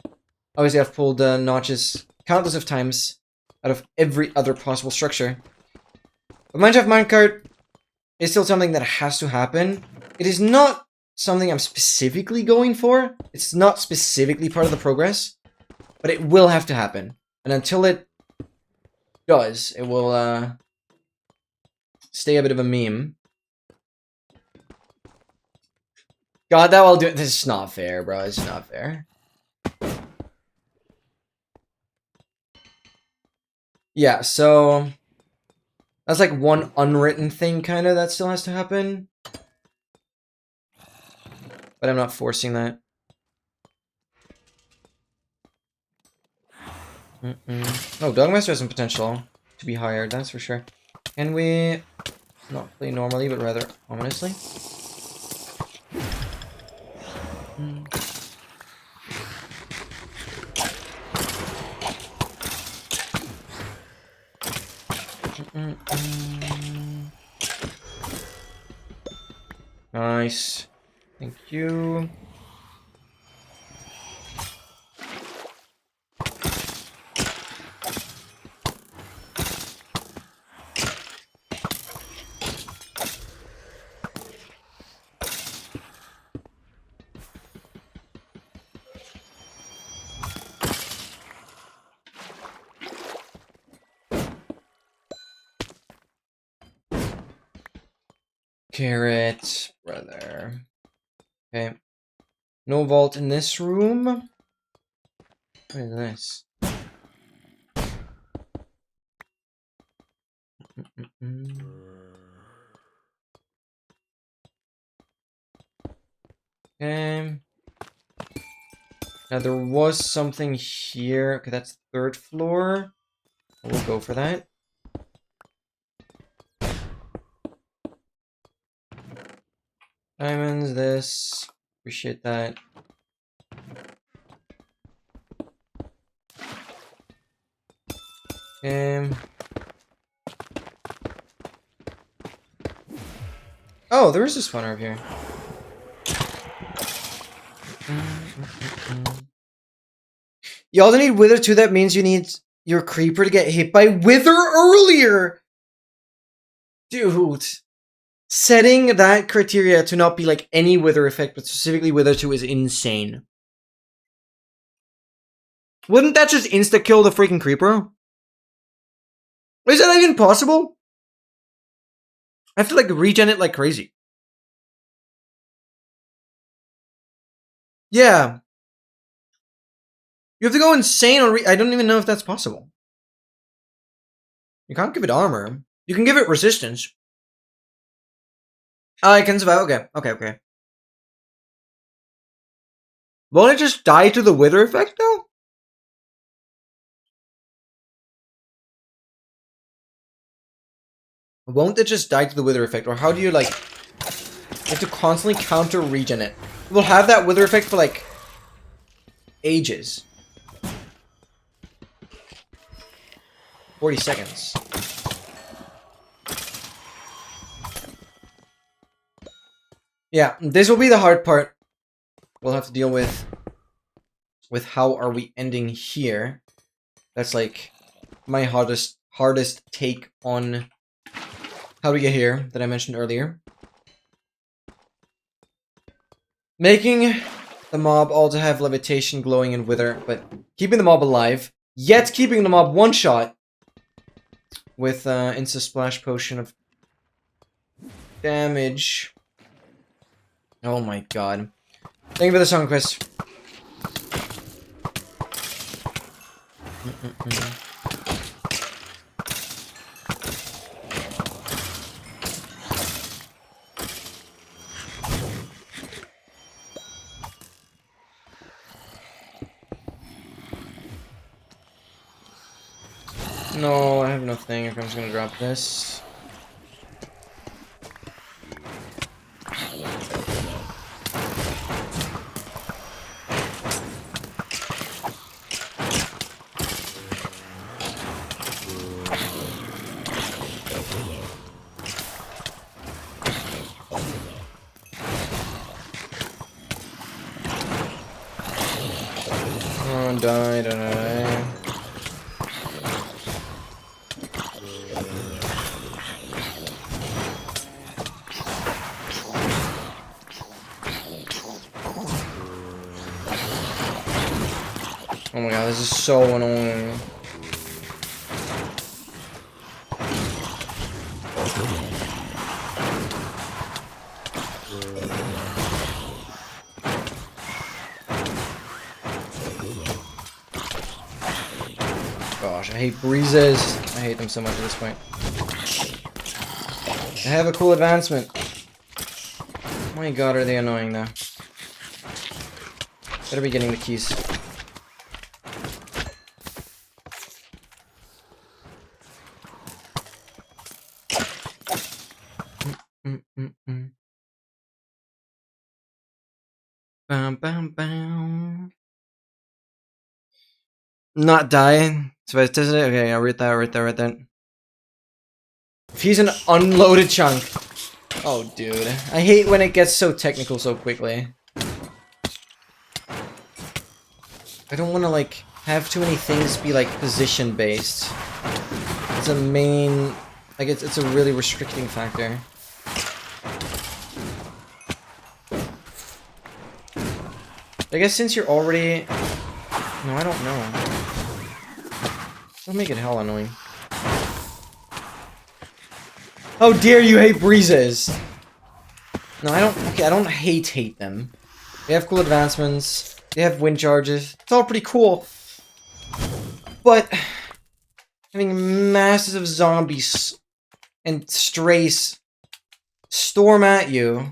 Obviously, I've pulled notches countless of times out of every other possible structure. But mineshaft minecart is still something that has to happen. It is not something I'm specifically going for. It's not specifically part of the progress, but it will have to happen. And until it does, it will stay a bit of a meme. God, that will do it. This is not fair, bro. It's not fair. Yeah, so that's like one unwritten thing, kind of, that still has to happen. But I'm not forcing that. Oh, Dogmaster has some potential to be higher, that's for sure. Can we not play normally, but rather ominously? Nice. Thank you. Carrot, brother. Okay. No vault in this room. What is this? Okay. Now there was something here. Okay, that's the third floor. We'll go for that. Diamonds, this. Appreciate that. Oh, there is a spawner over here. You also need Wither too. That means you need your creeper to get hit by Wither earlier. Dude. Setting that criteria to not be like any Wither effect, but specifically Wither 2 is insane. Wouldn't that just insta-kill the freaking creeper? Is that even possible? I have to like regen it like crazy. Yeah. You have to go insane on I don't even know if that's possible. You can't give it armor. You can give it resistance. Oh, I can survive. Okay. Won't it just die to the Wither effect though? Won't it just die to the Wither effect? Or how do you like... You have to constantly counter regen it. We'll have that Wither effect for like... ages. 40 seconds. Yeah, this will be the hard part. We'll have to deal with how are we ending here. That's like my hardest take on how we get here that I mentioned earlier. Making the mob all to have levitation, glowing, and wither, but keeping the mob alive, yet keeping the mob one shot with insta splash potion of damage. Oh my god. Thank you for the song, Chris. No, I have nothing if I'm just gonna drop this. Don't die, don't die. Oh my god, this is so annoying. Gosh, I hate breezes. I hate them so much at this point. I have a cool advancement. Oh my god, are they annoying now? Better be getting the keys. Bam, bam, bam. Not dying. So I tested it. Okay, I'll read that, right there. If he's an unloaded chunk. Oh, dude. I hate when it gets so technical so quickly. I don't want to, like, have too many things be, like, position-based. It's a main... Like, it's a really restricting factor. I guess since you're already... No, I don't know. Don't make it hell annoying. How dare you hate breezes! No, I don't... Okay, I don't hate them. They have cool advancements. They have wind charges. It's all pretty cool. But... having masses of zombies and strays storm at you,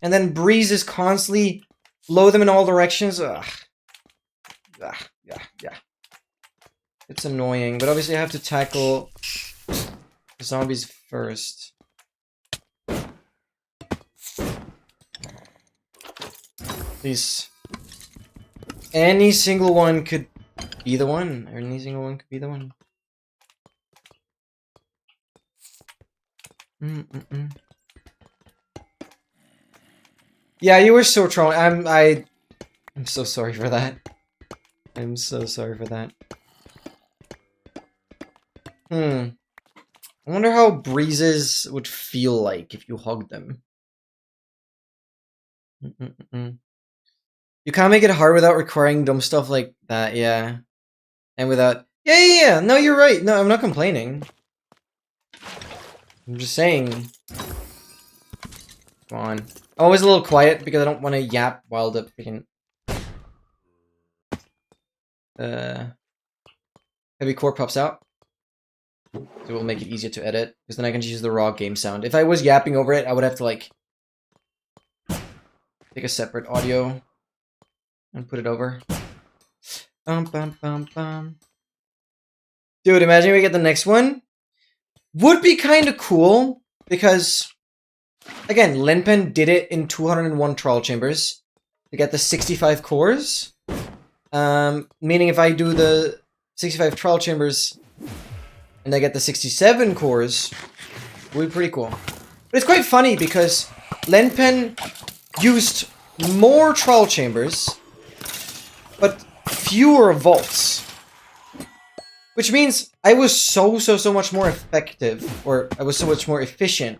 and then breezes constantly blow them in all directions. Ugh. Yeah. It's annoying, but obviously I have to tackle the zombies first. Please. Any single one could be the one. Any single one could be the one. Yeah, you were so trolling. I'm so sorry for that. I'm so sorry for that. I wonder how breezes would feel like if you hugged them. You can't make it hard without requiring dumb stuff like that, yeah. And without... Yeah. No, you're right. No, I'm not complaining. I'm just saying. Come on. I'm always a little quiet because I don't want to yap while the freaking... heavy core pops out. So it will make it easier to edit, because then I can just use the raw game sound. If I was yapping over it, I would have to, like, take a separate audio and put it over. Dude, imagine we get the next one. Would be kind of cool, because, again, Linpen did it in 201 trial chambers to get the 65 cores. Meaning if I do the 65 trial chambers and I get the 67 cores, it would be pretty cool. But it's quite funny because Linpen used more trial chambers, but fewer vaults. Which means I was so much more effective, or I was so much more efficient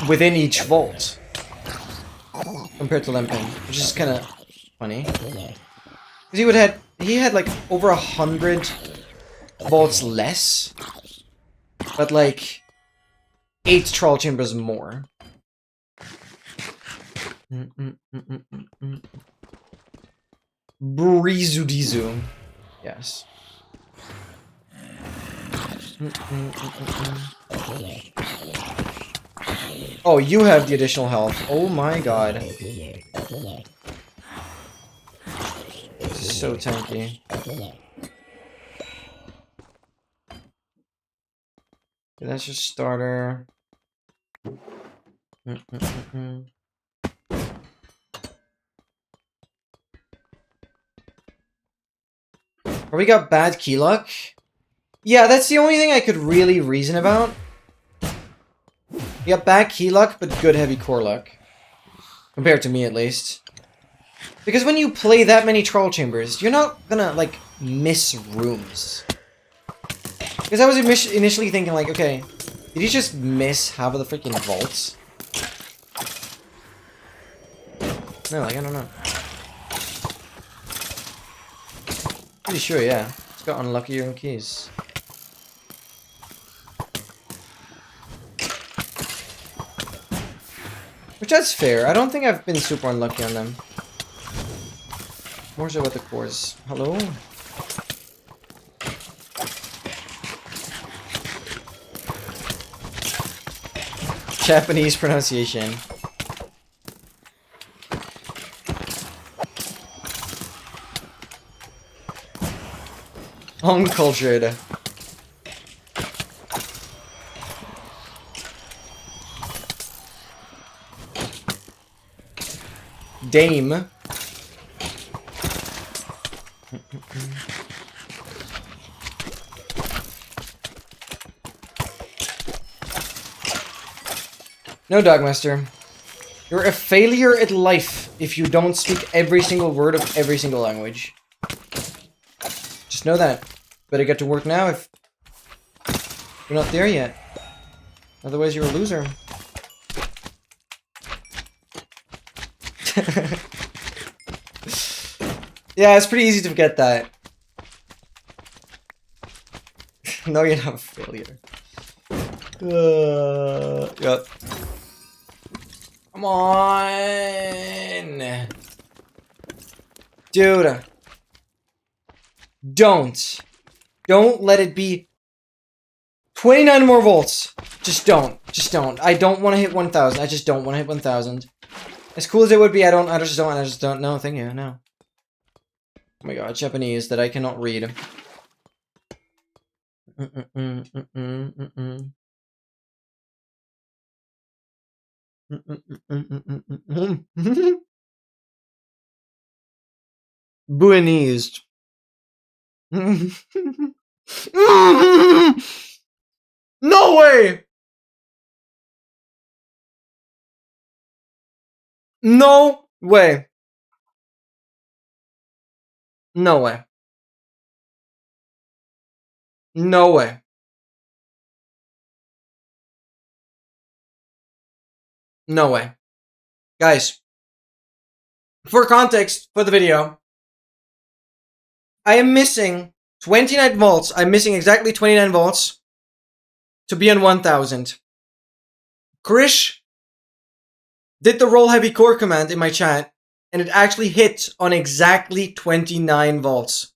within each vault compared to Linpen, which is kind of funny. Because he had like over 100 vaults less, but like 8 trial chambers more. Brizudizu. Yes. Oh, you have the additional health. Oh my god. This is so tanky. Okay, that's just starter. Or we got bad key luck? Yeah, that's the only thing I could really reason about. We got bad key luck, but good heavy core luck. Compared to me, at least. Because when you play that many troll chambers, you're not gonna, like, miss rooms. Because I was initially thinking, like, okay, did you just miss half of the freaking vaults? No, like, I don't know. Pretty sure, yeah. It's got unluckier in keys. Which, that's fair. I don't think I've been super unlucky on them. More so with the cores. Hello? Japanese pronunciation. Uncultured. Dame. No, Dogmaster. You're a failure at life if you don't speak every single word of every single language. Just know that. Better get to work now if you're not there yet. Otherwise, you're a loser. Yeah, it's pretty easy to forget that. No, you're not a failure. Yep. Come on! Dude. Don't. Don't let it be 29 more volts. Just don't. Just don't. I don't want to hit 1,000. I just don't want to hit 1,000. As cool as it would be, I just don't. No, thank you, no. Oh my god, Japanese that I cannot read. Buenese. No way! No way. No way. No way. No way. Guys, for context for the video, I am missing 29 volts. I'm missing exactly 29 volts to be on 1,000. Krish did the roll heavy core command in my chat, and it actually hit on exactly 29 volts.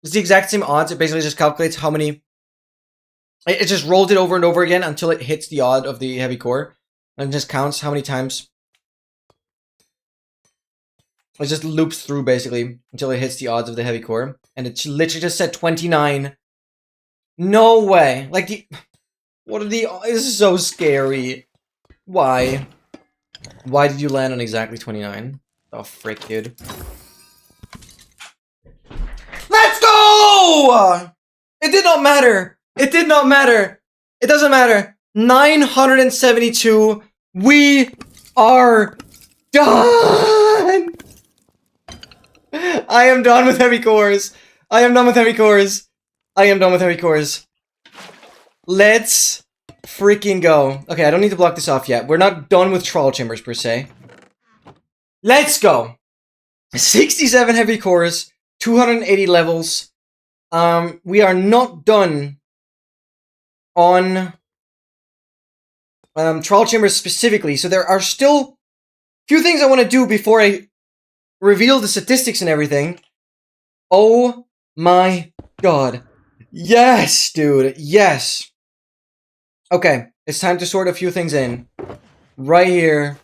It's the exact same odds. It basically just calculates how many. It just rolled it over and over again until it hits the odd of the heavy core, and just counts how many times. It just loops through basically until it hits the odds of the heavy core, and it literally just said 29. No way! Like the. What are the. This is so scary. Why? Why did you land on exactly 29? Oh, frick, dude. Let's go! It did not matter. It did not matter. It doesn't matter. 972. We are done! I am done with heavy cores. I am done with heavy cores. I am done with heavy cores. Let's freaking go. Okay, I don't need to block this off yet. We're not done with troll chambers per se. Let's go. 67 heavy cores, 280 levels. We are not done on troll chambers specifically. So there are still a few things I want to do before I reveal the statistics and everything. Oh my god. Yes, dude. Yes. Okay, it's time to sort a few things in. Right here.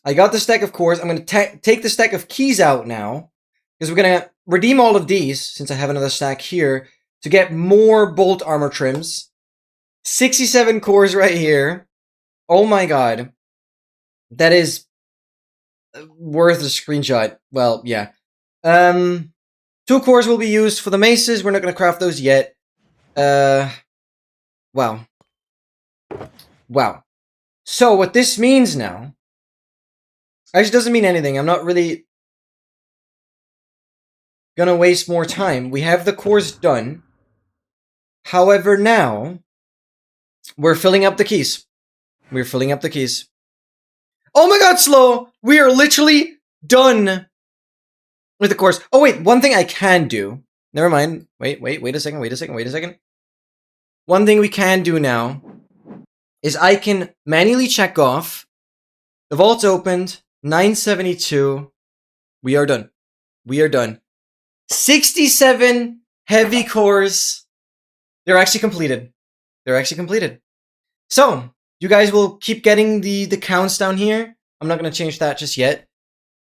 I got the stack of cores. I'm going to take the stack of keys out now. Because we're going to redeem all of these, since I have another stack here, to get more bolt armor trims. 67 cores right here. Oh my god. That is worth a screenshot. Well, yeah. 2 cores will be used for the maces. We're not going to craft those yet. Wow. Wow. So, what this means now... Actually, doesn't mean anything. I'm not really gonna waste more time. We have the cores done. However, now we're filling up the keys. We're filling up the keys. Oh my god, Slow! We are literally done with the course. Oh wait, one thing I can do. Never mind. Wait a second. One thing we can do now is I can manually check off the vault's opened, 972. We are done. We are done. 67 heavy cores. They're actually completed. They're actually completed. So, you guys will keep getting the counts down here. I'm not going to change that just yet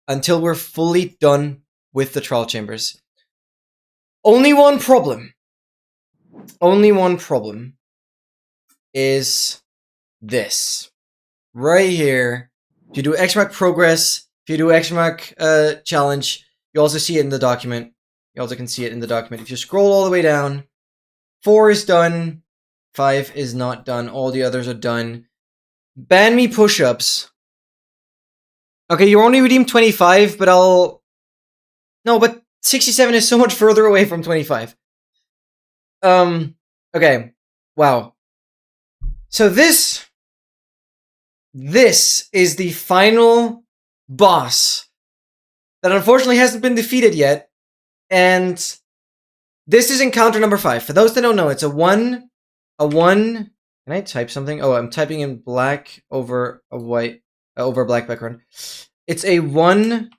until we're fully done with the trial chambers. Only one problem. Only one problem is this. Right here. If you do XMAC progress, if you do XMAC challenge, you also see it in the document. You also can see it in the document. If you scroll all the way down, 4 is done, 5 is not done, all the others are done. Ban me push-ups. Okay, you only redeemed 25, but I'll... No, but 67 is so much further away from 25. Okay. Wow. So this is the final boss that unfortunately hasn't been defeated yet. And this is encounter number 5. For those that don't know, it's a 1. Can I type something? Oh, I'm typing in black over a white, over a black background. It's a 1.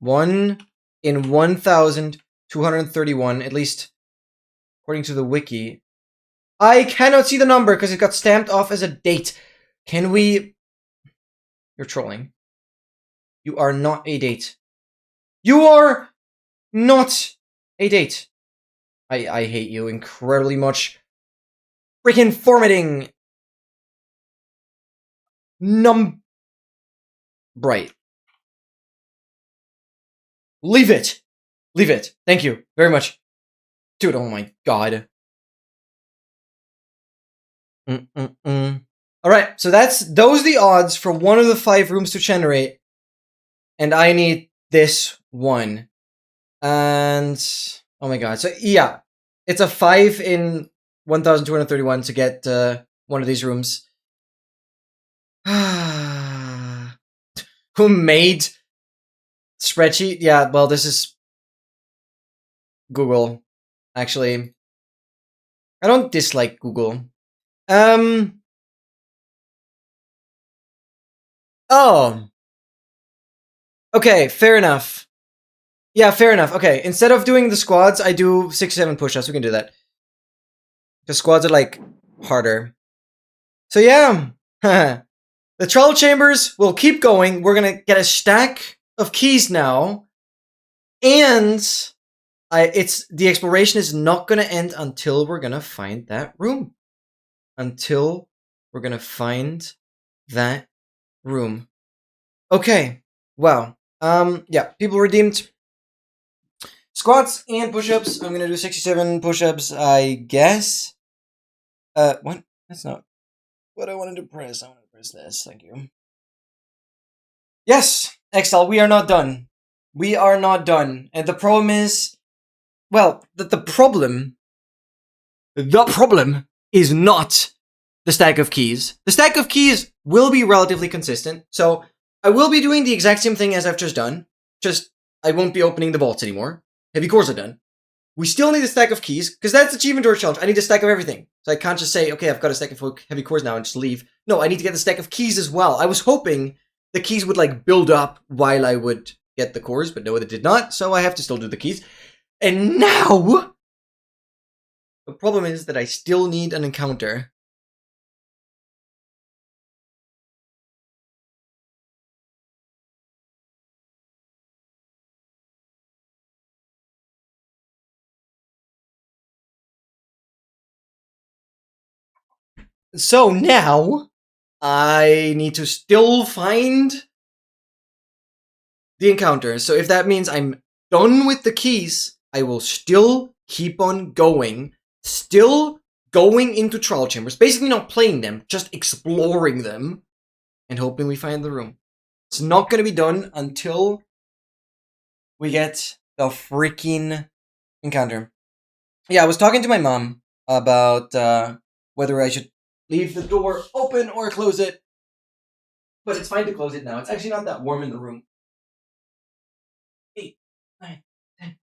1 in 1,231, at least according to the wiki. I cannot see the number because it got stamped off as a date. Can we... You're trolling. You are not a date. You are not a date. I hate you incredibly much. Freaking formatting. Bright. Leave it. Leave it. Thank you very much. Dude, oh my god. Alright, so those are the odds for one of the 5 rooms to generate. And I need this one. And... Oh my god. So, yeah. It's a 5 in 1,231 to get one of these rooms. Who made spreadsheet? Yeah, well, this is Google, actually. I don't dislike Google. Oh. Okay, fair enough. Yeah, fair enough. Okay, instead of doing the squads, I do 6-7 push-ups. We can do that. The squads are, like, harder. So, yeah. The trial chambers will keep going. We're gonna get a stack of keys now. And the exploration is not gonna end until we're gonna find that room. Until we're gonna find that room. Okay. Wow. Yeah, people redeemed squats and push-ups. I'm gonna do 67 push-ups, I guess. What? That's not what I wanted to press. I want to press this. Thank you. Yes, Excel, we are not done. We are not done. And the problem is, well, the problem is not the stack of keys. The stack of keys will be relatively consistent. So I will be doing the exact same thing as I've just done. Just, I won't be opening the vaults anymore. Heavy cores are done. We still need a stack of keys, because that's achievement or challenge. I need a stack of everything. So I can't just say, okay, I've got a stack of heavy cores now and just leave. No, I need to get the stack of keys as well. I was hoping the keys would, like, build up while I would get the cores, but no, it did not, so I have to still do the keys. And now, the problem is that I still need an encounter. So now, I need to still find the encounter. So if that means I'm done with the keys, I will still keep on going. Still going into trial chambers. Basically not playing them, just exploring them. And hoping we find the room. It's not gonna be done until we get the freaking encounter. Yeah, I was talking to my mom about whether I should leave the door open or close it. But it's fine to close it now. It's actually not that warm in the room. 8, 9, 10,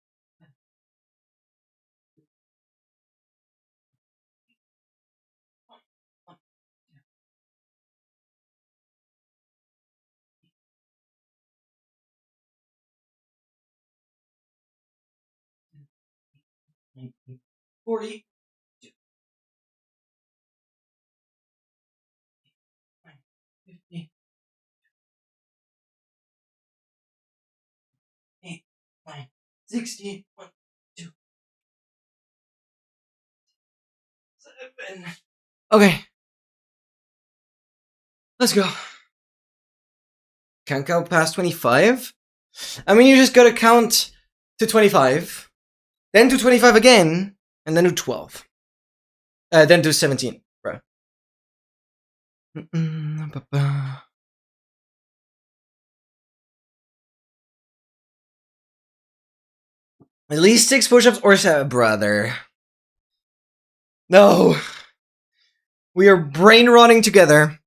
40, 50, 8, 9, 60, 1, 2, 7. Okay. Let's go. Can't count past 25? I mean, you just gotta count to 25, then to 25 again, and then to 12. Then to 17, bro. At least 6 push-ups or 7, brother. No. We are brain rotting together.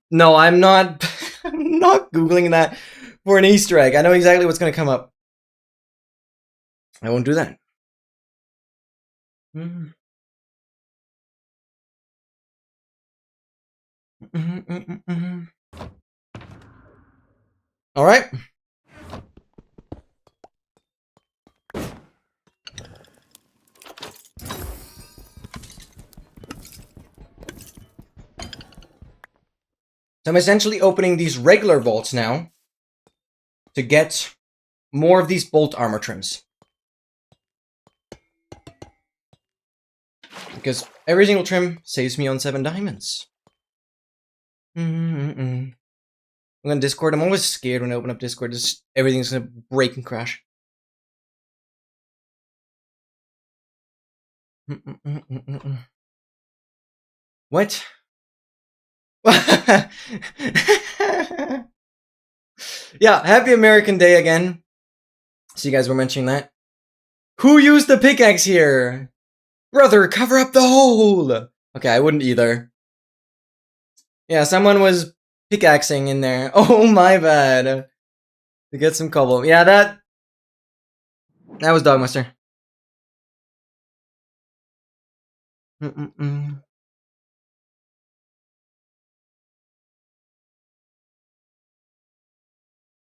No, I'm not. I'm not googling that for an Easter egg. I know exactly what's gonna come up. I won't do that. All right. So I'm essentially opening these regular bolts now to get more of these bolt armor trims. Because every single trim saves me on 7 diamonds. I'm on Discord. I'm always scared when I open up Discord. Just everything's gonna break and crash. What? Yeah, happy American Day again. So you guys were mentioning that. Who used the pickaxe here? Brother, cover up the hole! Okay, I wouldn't either. Yeah, someone was pickaxing in there. Oh, my bad. To get some cobble. Yeah, that was Dogmaster.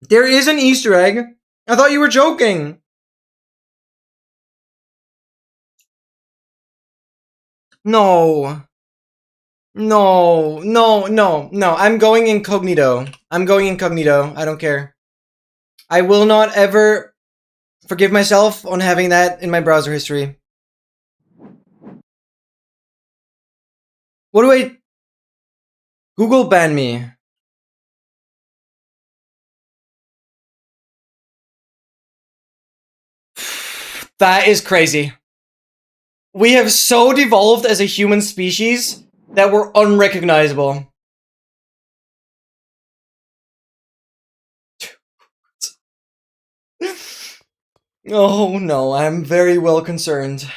There is an Easter egg. I thought you were joking. No. No. I'm going incognito. I don't care. I will not ever forgive myself on having that in my browser history. What do I... Google ban me. That is crazy. We have so devolved as a human species that we're unrecognizable. Oh no, I'm very well concerned.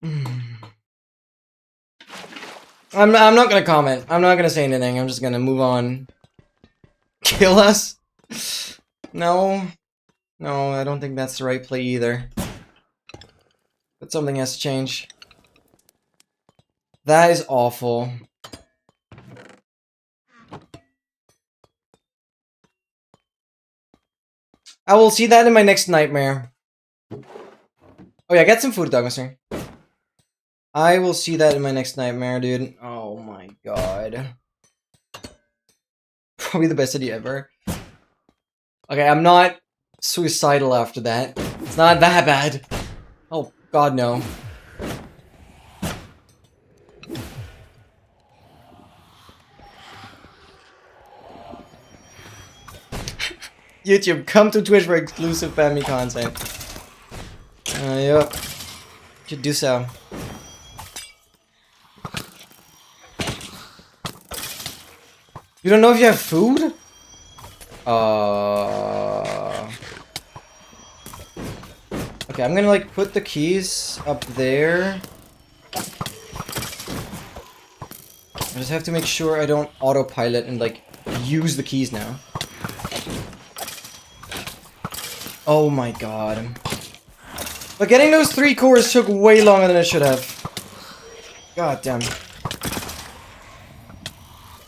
I'm not gonna comment. I'm not gonna say anything. I'm just gonna move on. Kill us? No. No, I don't think that's the right play either. But something has to change. That is awful. I will see that in my next nightmare. Oh yeah, get some food, Dogmaster. I will see that in my next nightmare, dude. Oh my god. Probably the best idea ever. Okay, I'm not suicidal after that. It's not that bad. Oh god, no. YouTube, come to Twitch for exclusive family content. Yep. Should do so. You don't know if you have food? Okay, I'm gonna like put the keys up there. I just have to make sure I don't autopilot and like use the keys now. Oh my god. But getting those 3 cores took way longer than it should have. God damn.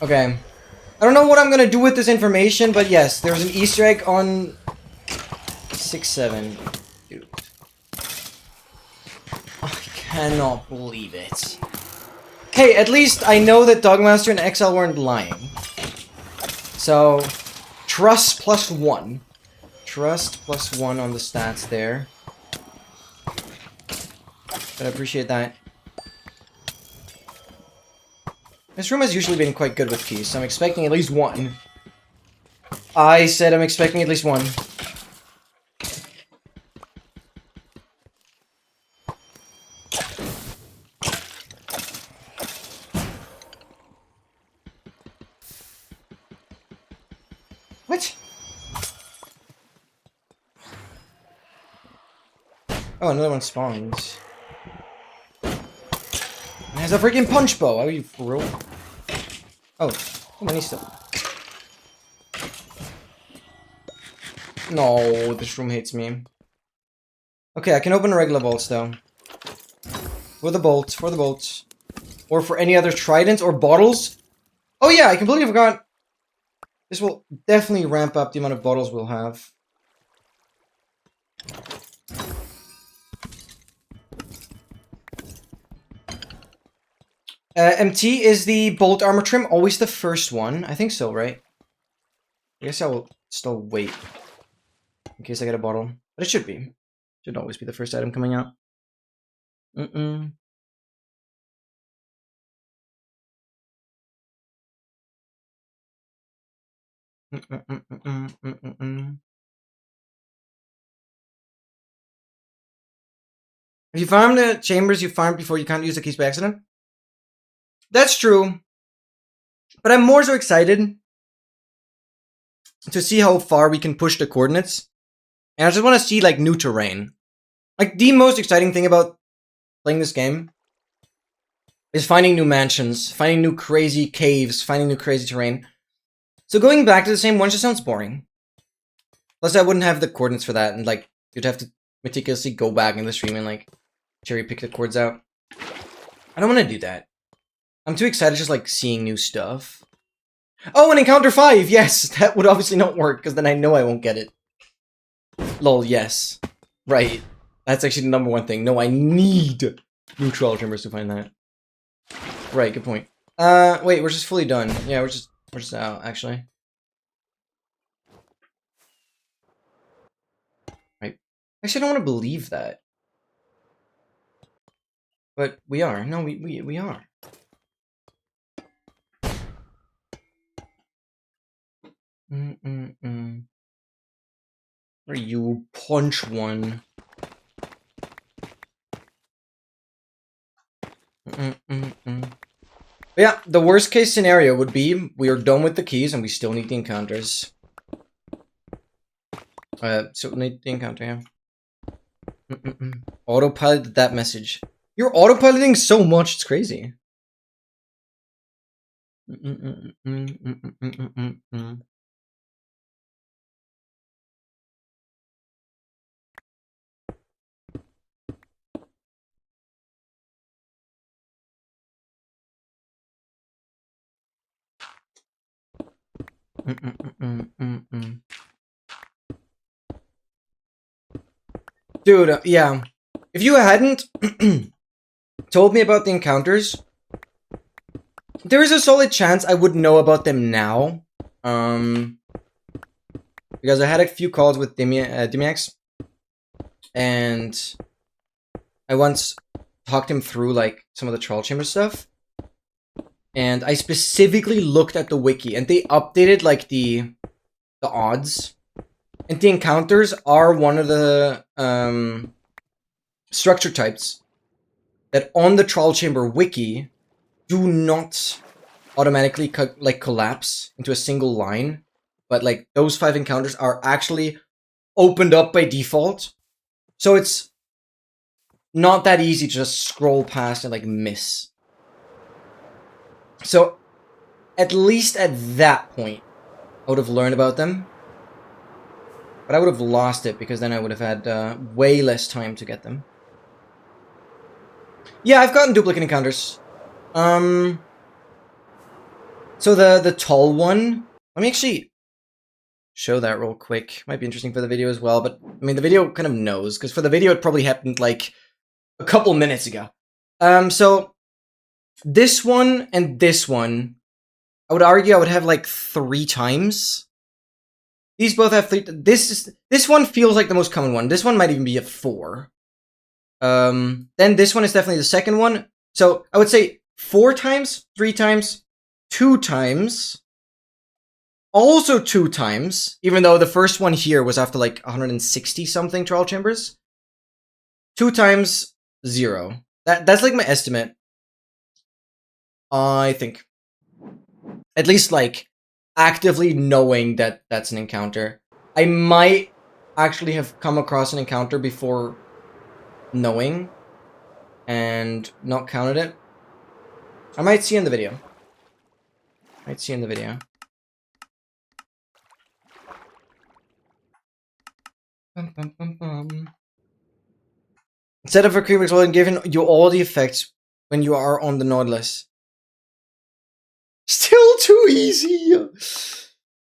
Okay. I don't know what I'm gonna do with this information, but yes, there's an Easter egg on 6-7. Dude. I cannot believe it. Hey, at least I know that Dogmaster and XL weren't lying. So, trust +1. Trust +1 on the stats there. But I appreciate that. This room has usually been quite good with keys, so I'm expecting at least 1. I said I'm expecting at least 1. What? Oh, another one spawns. It has a freaking punch bow. Are you for real? Oh, money still. No, this room hates me. Okay, I can open regular bolts though. For the bolts, for the bolts. Or for any other tridents or bottles. Oh yeah, I completely forgot. This will definitely ramp up the amount of bottles we'll have. MT, is the bolt armor trim always the first one? I think so, right? I guess I will still wait. In case I get a bottle. But it should be. Should always be the first item coming out. Mm-mm. If you farm the chambers you farmed before, you can't use the keys by accident. That's true. But I'm more so excited to see how far we can push the coordinates. And I just want to see, like, new terrain. Like, the most exciting thing about playing this game is finding new mansions, finding new crazy caves, finding new crazy terrain. So going back to the same one just sounds boring. Plus, I wouldn't have the coordinates for that, and, like, you'd have to meticulously go back in the stream and, like, cherry pick the chords out. I don't want to do that. I'm too excited just, like, seeing new stuff. Oh, and Encounter 5! Yes! That would obviously not work, because then I know I won't get it. Lol, yes. Right. That's actually the number 1 thing. No, I need new troll chambers to find that. Right, good point. Wait, we're just fully done. Yeah, we're just out, actually. Right. Actually, I don't want to believe that. But we are. No, we are. Where you punch one. But yeah, the worst case scenario would be we are done with the keys and we still need the encounters. So we need the encounter, yeah. Autopilot that message. You're autopiloting so much, it's crazy. Dude, yeah. If you hadn't told me about the encounters, there is a solid chance I would know about them now. Because I had a few calls with Dimiax, and I once talked him through like some of the Troll Chamber stuff. And I specifically looked at the wiki, and they updated like the odds. And the encounters are one of the structure types that on the Troll Chamber wiki do not automatically like collapse into a single line, but like those 5 encounters are actually opened up by default, so it's not that easy to just scroll past and like miss. So at least at that point, I would have learned about them, but I would have lost it because then I would have had way less time to get them. Yeah, I've gotten duplicate encounters. So the tall one, let me actually show that real quick. Might be interesting for the video as well, but I mean the video kind of knows, because for the video it probably happened like a couple minutes ago. So this one and this one, I would argue I would have like 3 times. These both have 3. This one feels like the most common one. This one might even be a 4. Then this one is definitely the second one. So I would say 4 times, 3 times, 2 times, also 2 times, even though the first one here was after like 160 something trial chambers. 2 times, 0. That's like my estimate. I think. At least like actively knowing that that's an encounter. I might actually have come across an encounter before knowing and not counted it. I might see in the video. Bum, bum, bum, bum. Instead of a creep explosion, giving you all the effects when you are on the Nautilus. Still too easy.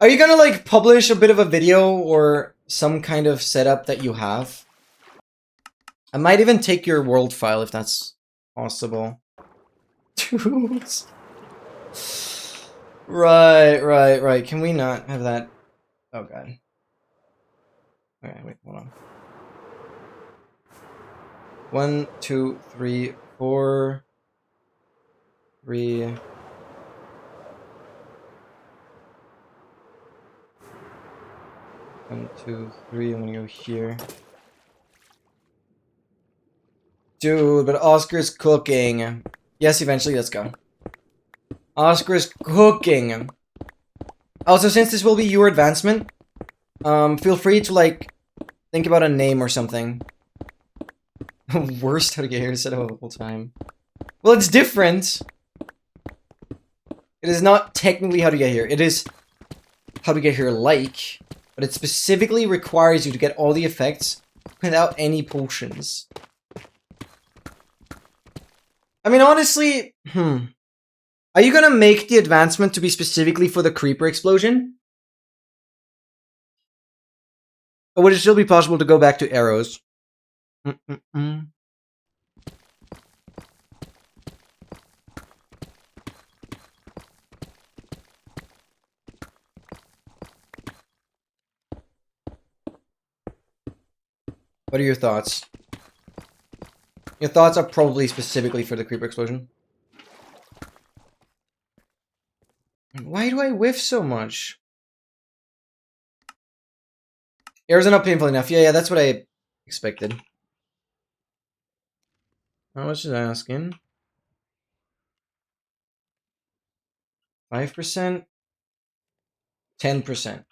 Are you gonna like publish a bit of a video or some kind of setup that you have? I might even take your world file if that's possible. Dudes. Right. Can we not have that? Oh god. Okay, wait, hold on. 1, 2, 3, 4, 3. One, 2, 3. I'm gonna go here. Dude, but Oscar's cooking. Yes, eventually, let's go. Oscar's cooking. Also, since this will be your advancement, feel free to, like, think about a name or something. Worst how to get here instead of a full time. Well, it's different. It is not technically how to get here. It is how to get here like, but it specifically requires you to get all the effects without any potions. I mean, honestly, are you gonna make the advancement to be specifically for the creeper explosion? Or would it still be possible to go back to arrows? What are your thoughts? Your thoughts are probably specifically for the creeper explosion. Why do I whiff so much? Arrows are not painful enough. Yeah, that's what I expected. How much is asking? 5%? 10%.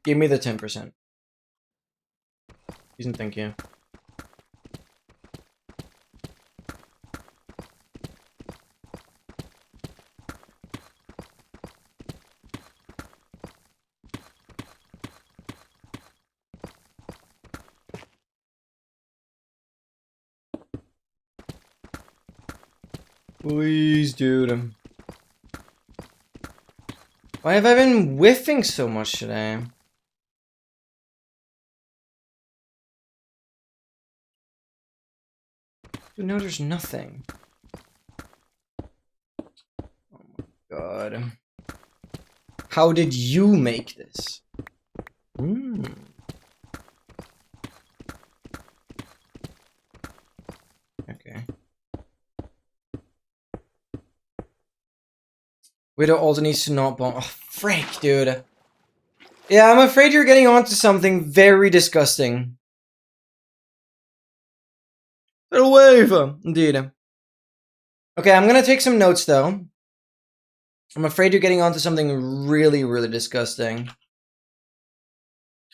Give me the 10%. Please and thank you. Please, dude. Why have I been whiffing so much today? Dude, no, there's nothing. Oh my god. How did you make this? Okay. Widow also needs to not bomb. Oh, frick, dude. Yeah, I'm afraid you're getting onto something very disgusting. Get away from, indeed. Okay, I'm gonna take some notes though. I'm afraid you're getting onto something really, really disgusting.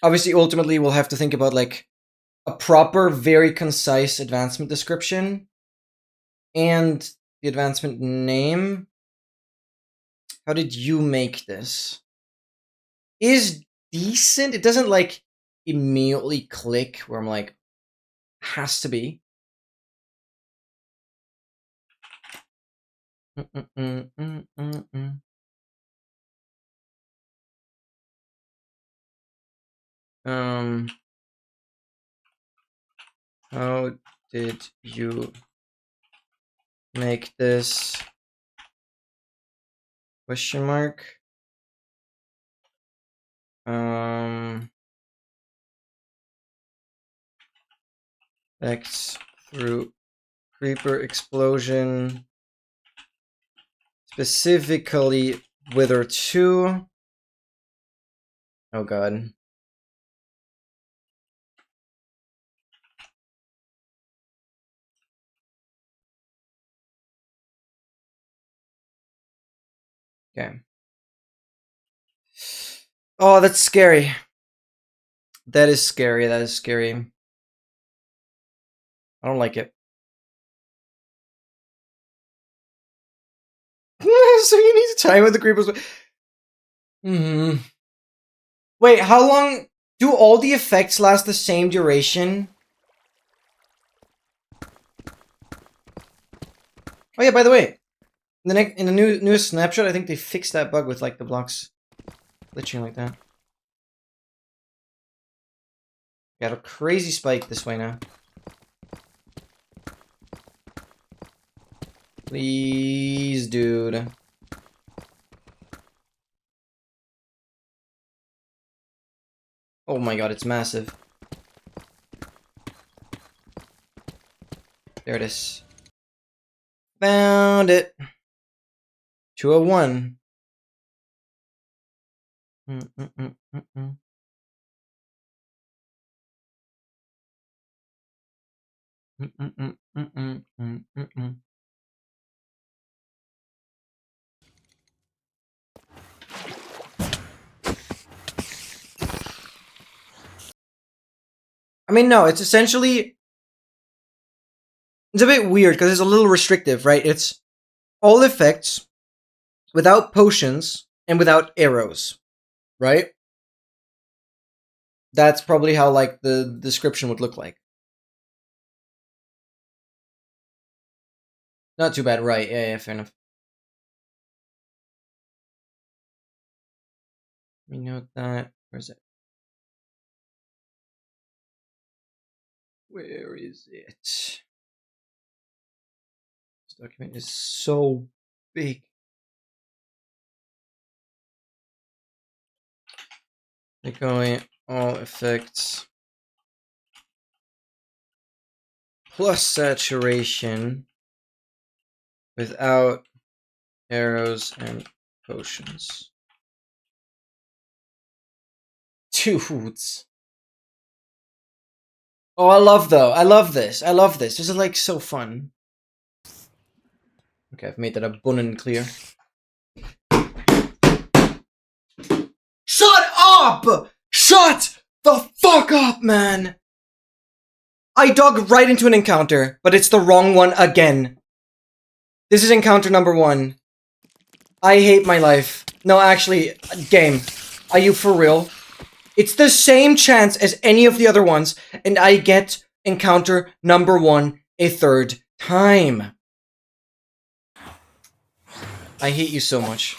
Obviously, ultimately, we'll have to think about like a proper, very concise advancement description and the advancement name. How did you make this? Is decent. It doesn't like immediately click where I'm like, has to be. How did you make this? Question mark. X through creeper explosion. Specifically Wither 2. Oh god. Okay. Oh, that's scary. That is scary. That is scary. I don't like it. So you need to time with the creepers. Wait, how long do all the effects last the same duration? Oh yeah, by the way, in the newest snapshot, I think they fixed that bug with like the blocks glitching like that. Got a crazy spike this way now. Please, dude. Oh my god, it's massive. There it is. Found it. 201. I mean, no, it's essentially... It's a bit weird, because it's a little restrictive, right? It's all effects, without potions, and without arrows, right? That's probably how, like, the description would look like. Not too bad, right? Yeah, fair enough. Let me note that. Where's it? Where is it? This document is so big. Echoing all effects plus saturation without arrows and potions. Dudes. Oh, I love this. I love this. This is like so fun. Okay, I've made that abundantly clear. Shut up! Shut the fuck up, man! I dug right into an encounter, but it's the wrong one again. This is encounter number 1. I hate my life. No, actually, game. Are you for real? It's the same chance as any of the other ones, and I get encounter number 1 a third time. I hate you so much.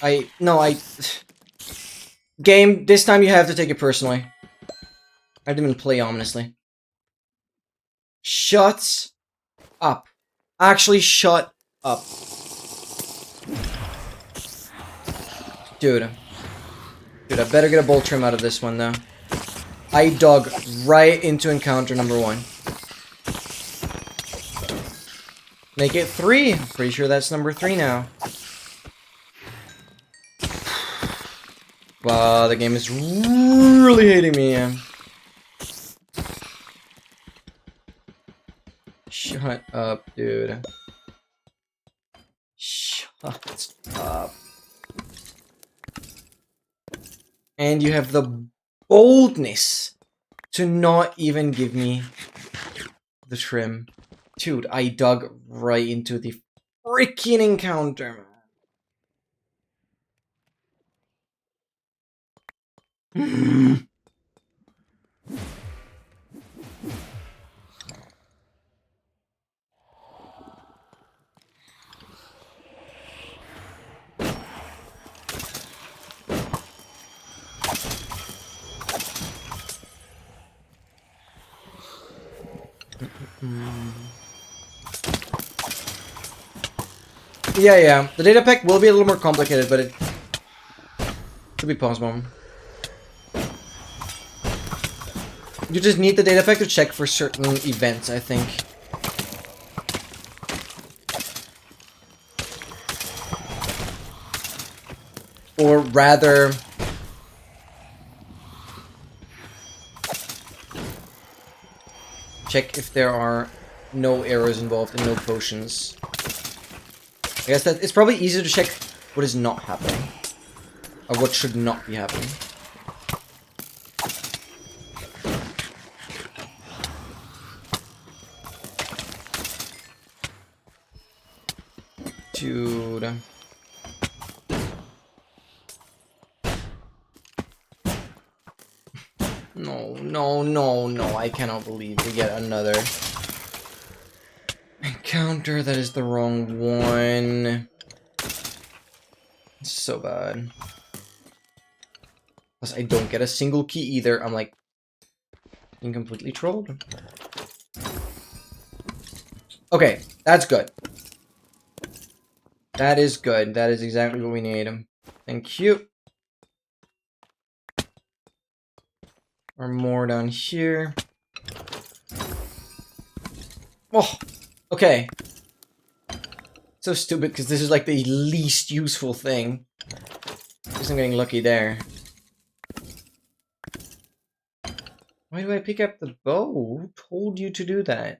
Game, this time you have to take it personally. I didn't even play ominously. Shut up. Actually, shut up. Dude. Dude, I better get a bolt trim out of this one, though. I dug right into encounter number 1. Make it 3. Pretty sure that's number 3 now. Wow, the game is really hating me, yeah. Shut up, dude. Stop. And you have the boldness to not even give me the trim. Dude, I dug right into the freaking encounter. Yeah. The data pack will be a little more complicated, but it could be possible. You just need the data pack to check for certain events, I think. Or rather... check if there are no arrows involved and no potions. I guess that it's probably easier to check what is not happening. Or what should not be happening. Dude. No, I cannot believe we get another encounter that is the wrong one. It's so bad. Plus, I don't get a single key either. I'm like, being completely trolled. Okay, that's good. That is good. That is exactly what we need. Thank you. Or more down here. Oh, okay. So stupid because this is like the least useful thing. I guess I'm getting lucky there. Why do I pick up the bow? Who told you to do that?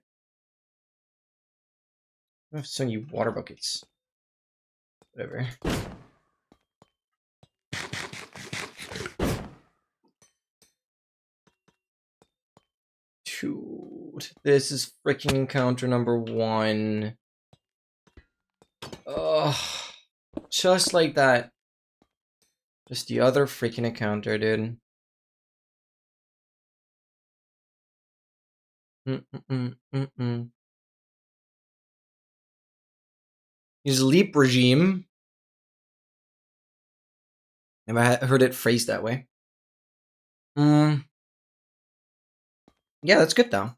I have so many water buckets. Whatever. Dude, this is freaking encounter number 1. Ugh. Just like that. Just the other freaking encounter, dude. Use leap regime. Have I heard it phrased that way? Yeah, that's good though.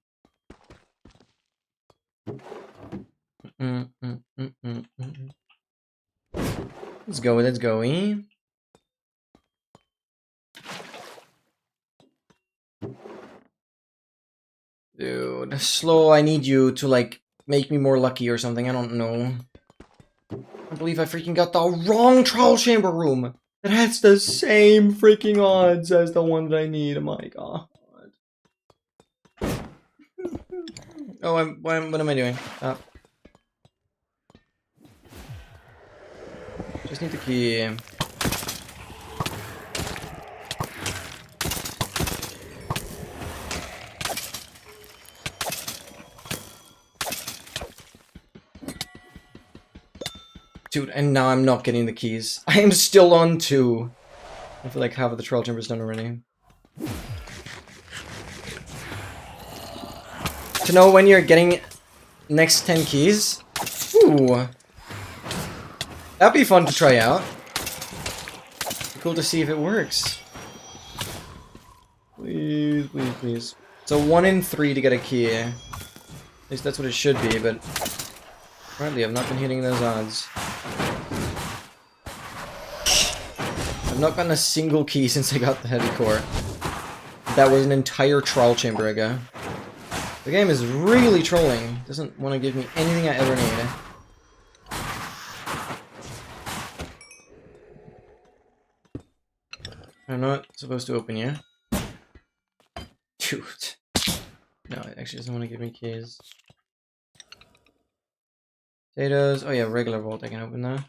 Let's go, let's go. Dude, slow, I need you to like make me more lucky or something, I don't know. I believe I freaking got the wrong trial chamber room. It has the same freaking odds as the one that I need. Oh my god. Oh, what am I doing? Just need the key. Dude, and now I'm not getting the keys. I am still on 2. I feel like half of the trial chamber is done already. To know when you're getting next 10 keys? Ooh. That'd be fun to try out. Cool to see if it works. Please, please, please. So 1 in 3 to get a key. At least that's what it should be, but apparently I've not been hitting those odds. I've not gotten a single key since I got the heavy core. That was an entire trial chamber ago. The game is really trolling. It doesn't want to give me anything I ever need. I'm not supposed to open you. Dude. No, it actually doesn't want to give me keys. Potatoes. Oh yeah, regular vault. I can open that.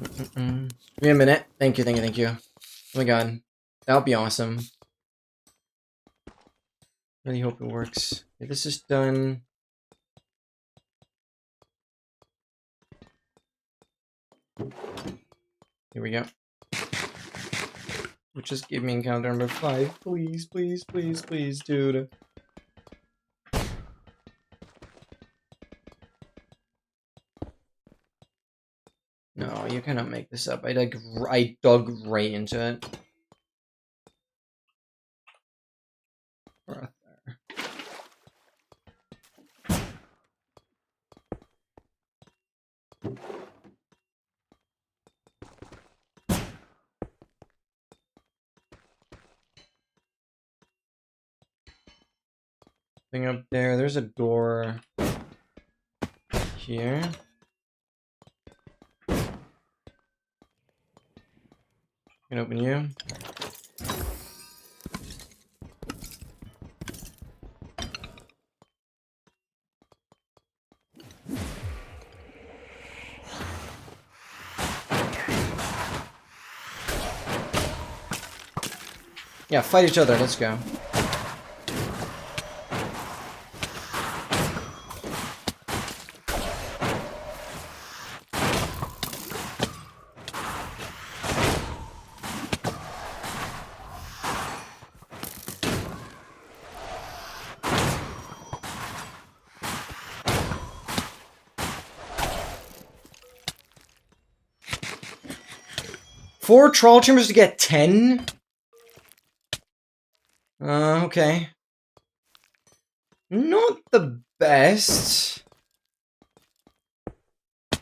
Give me a minute. Thank you, thank you, thank you. Oh my god. That would be awesome. Really hope it works. Okay, this is done. Here we go. Just give me encounter number 5. Please, please, please, please, dude. No, you cannot make this up. I dug right into it. Arthur. Thing up there. There's a door here. Can open you. Yeah, fight each other. Let's go. Four troll chambers to get 10? Okay. Not the best.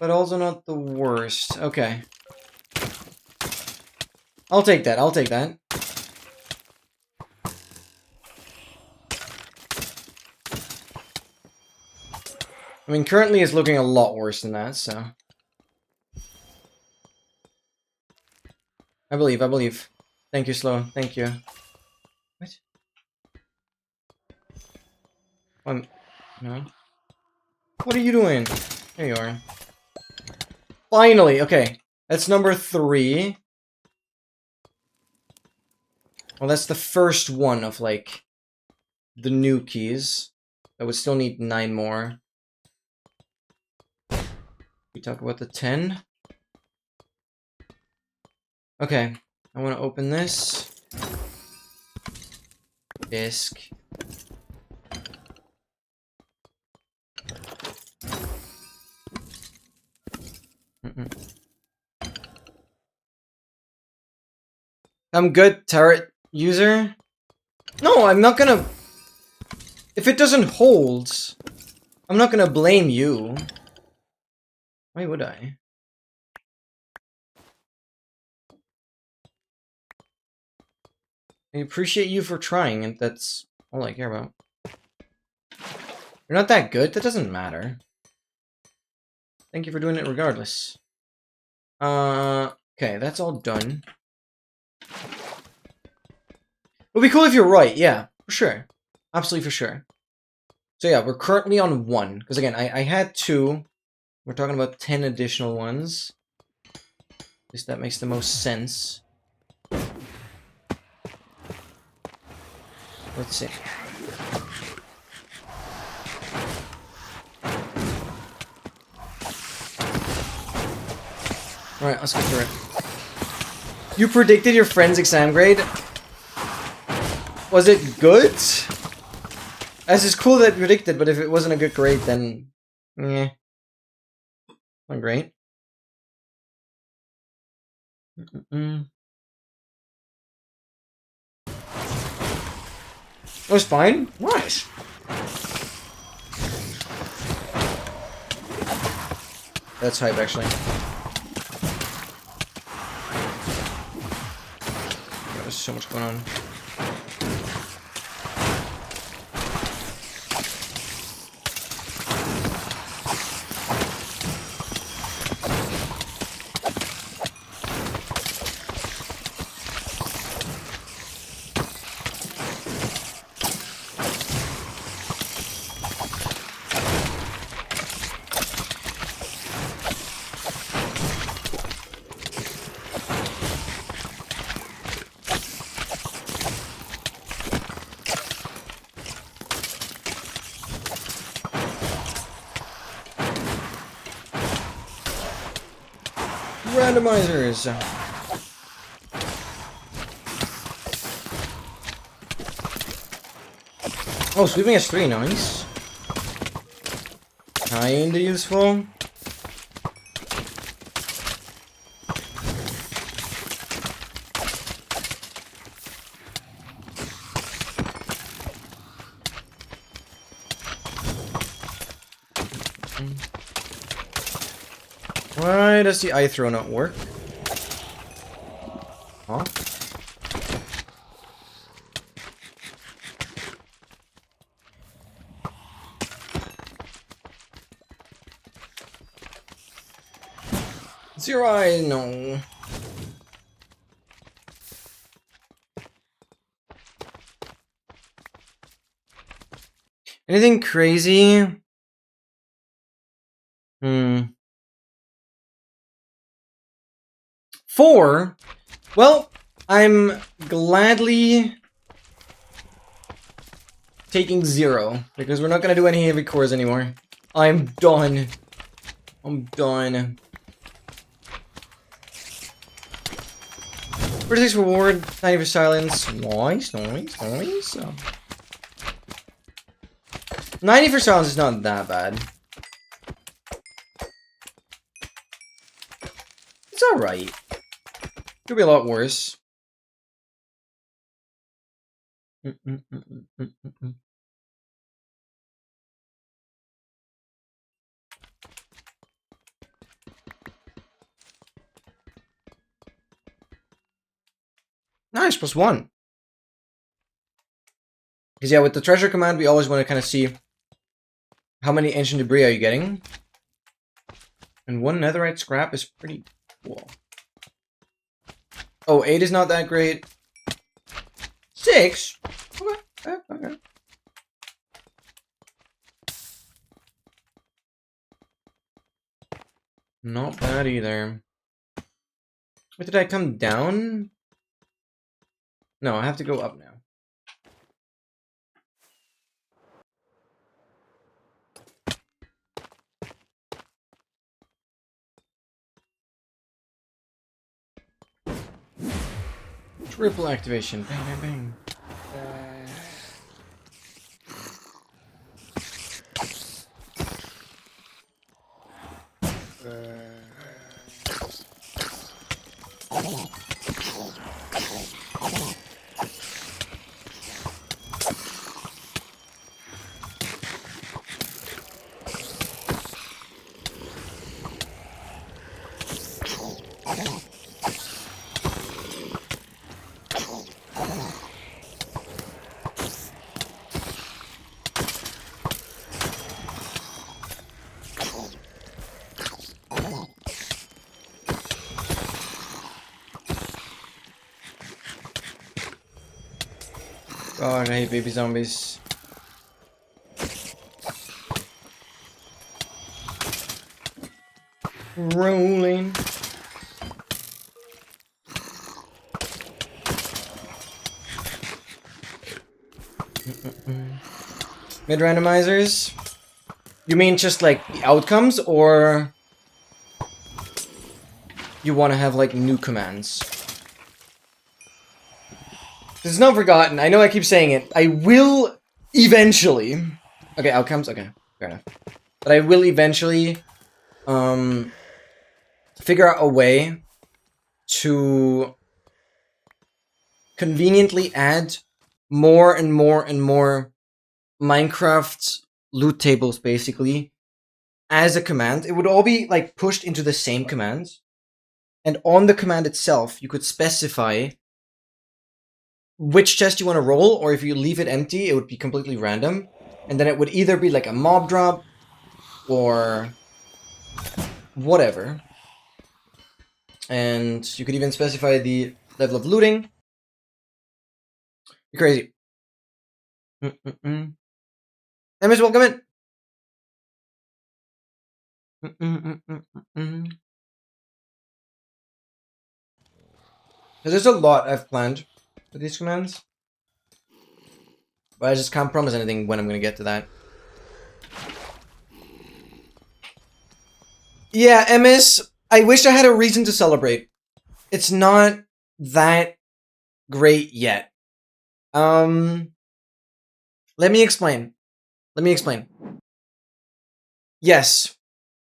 But also not the worst. Okay. I'll take that, I'll take that. I mean, currently it's looking a lot worse than that, so... I believe, I believe. Thank you, Slow. Thank you. What? No? What are you doing? There you are. Finally! Okay. That's number 3. Well, that's the first one of, like, the new keys. I would still need 9 more. We talk about the 10. Okay. I want to open this. Disc. I'm good, turret user. No, I'm not gonna... If it doesn't hold, I'm not gonna blame you. Why would I? I appreciate you for trying, and that's all I care about. You're not that good? That doesn't matter. Thank you for doing it regardless. Okay, that's all done. It would be cool if you're right, yeah, for sure. Absolutely for sure. So yeah, we're currently on 1. Because again, I had 2. We're talking about 10 additional ones. At least that makes the most sense. Let's see. Alright, let's get through it. You predicted your friend's exam grade? Was it good? As is cool that predicted, but if it wasn't a good grade, then... eh. Not great. It was fine. Nice. That's hype, actually. There's so much going on. randomizers. Oh, sweeping S3, nice. Kinda useful. Why does the eye throw not work? Huh? Zero eye, no. Anything crazy? Hmm. 4? Well, I'm gladly taking 0, because we're not gonna do any heavy cores anymore. I'm done. I'm done. 46 reward, 90 for silence. Nice, nice, nice. 90 for silence is not that bad. It's alright. Could be a lot worse. Nice, +1. Because yeah, with the treasure command, we always want to kind of see how many ancient debris are you getting. And 1 netherite scrap is pretty cool. Oh, 8 is not that great. 6? Okay, okay. Not bad either. Wait, did I come down? No, I have to go up now. Triple activation. Bang, bang, bang. God, I hate baby zombies. Rolling. Mid randomizers? You mean just like the outcomes, or you want to have like new commands? This is not forgotten. I know I keep saying it. I will eventually. Okay, outcomes. Okay, fair enough. But I will eventually figure out a way to conveniently add more and more and more Minecraft loot tables, basically, as a command. It would all be like pushed into the same command, and on the command itself, you could specify which chest you want to roll, or if you leave it empty, it would be completely random, and then it would either be like a mob drop or whatever. And you could even specify the level of looting. You're crazy. Emmys, welcome in. There's a lot I've planned for these commands, but I just can't promise anything when I'm gonna get to that. Yeah, MS, I wish I had a reason to celebrate. It's not that great yet. Let me explain. Yes,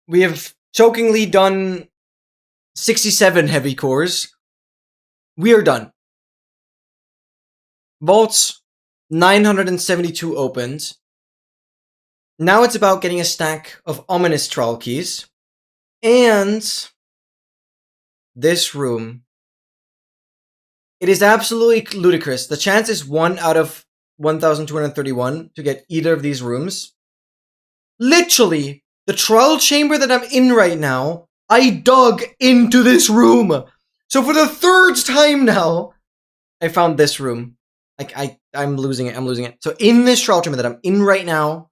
we have chokingly done 67 heavy cores. We are done. Vaults 972 opened. Now it's about getting a stack of ominous trial keys. And this room. It is absolutely ludicrous. The chance is 1 out of 1,231 to get either of these rooms. Literally, the trial chamber that I'm in right now, I dug into this room. So for the third time now, I found this room. I'm losing it. So in this trial chamber that I'm in right now,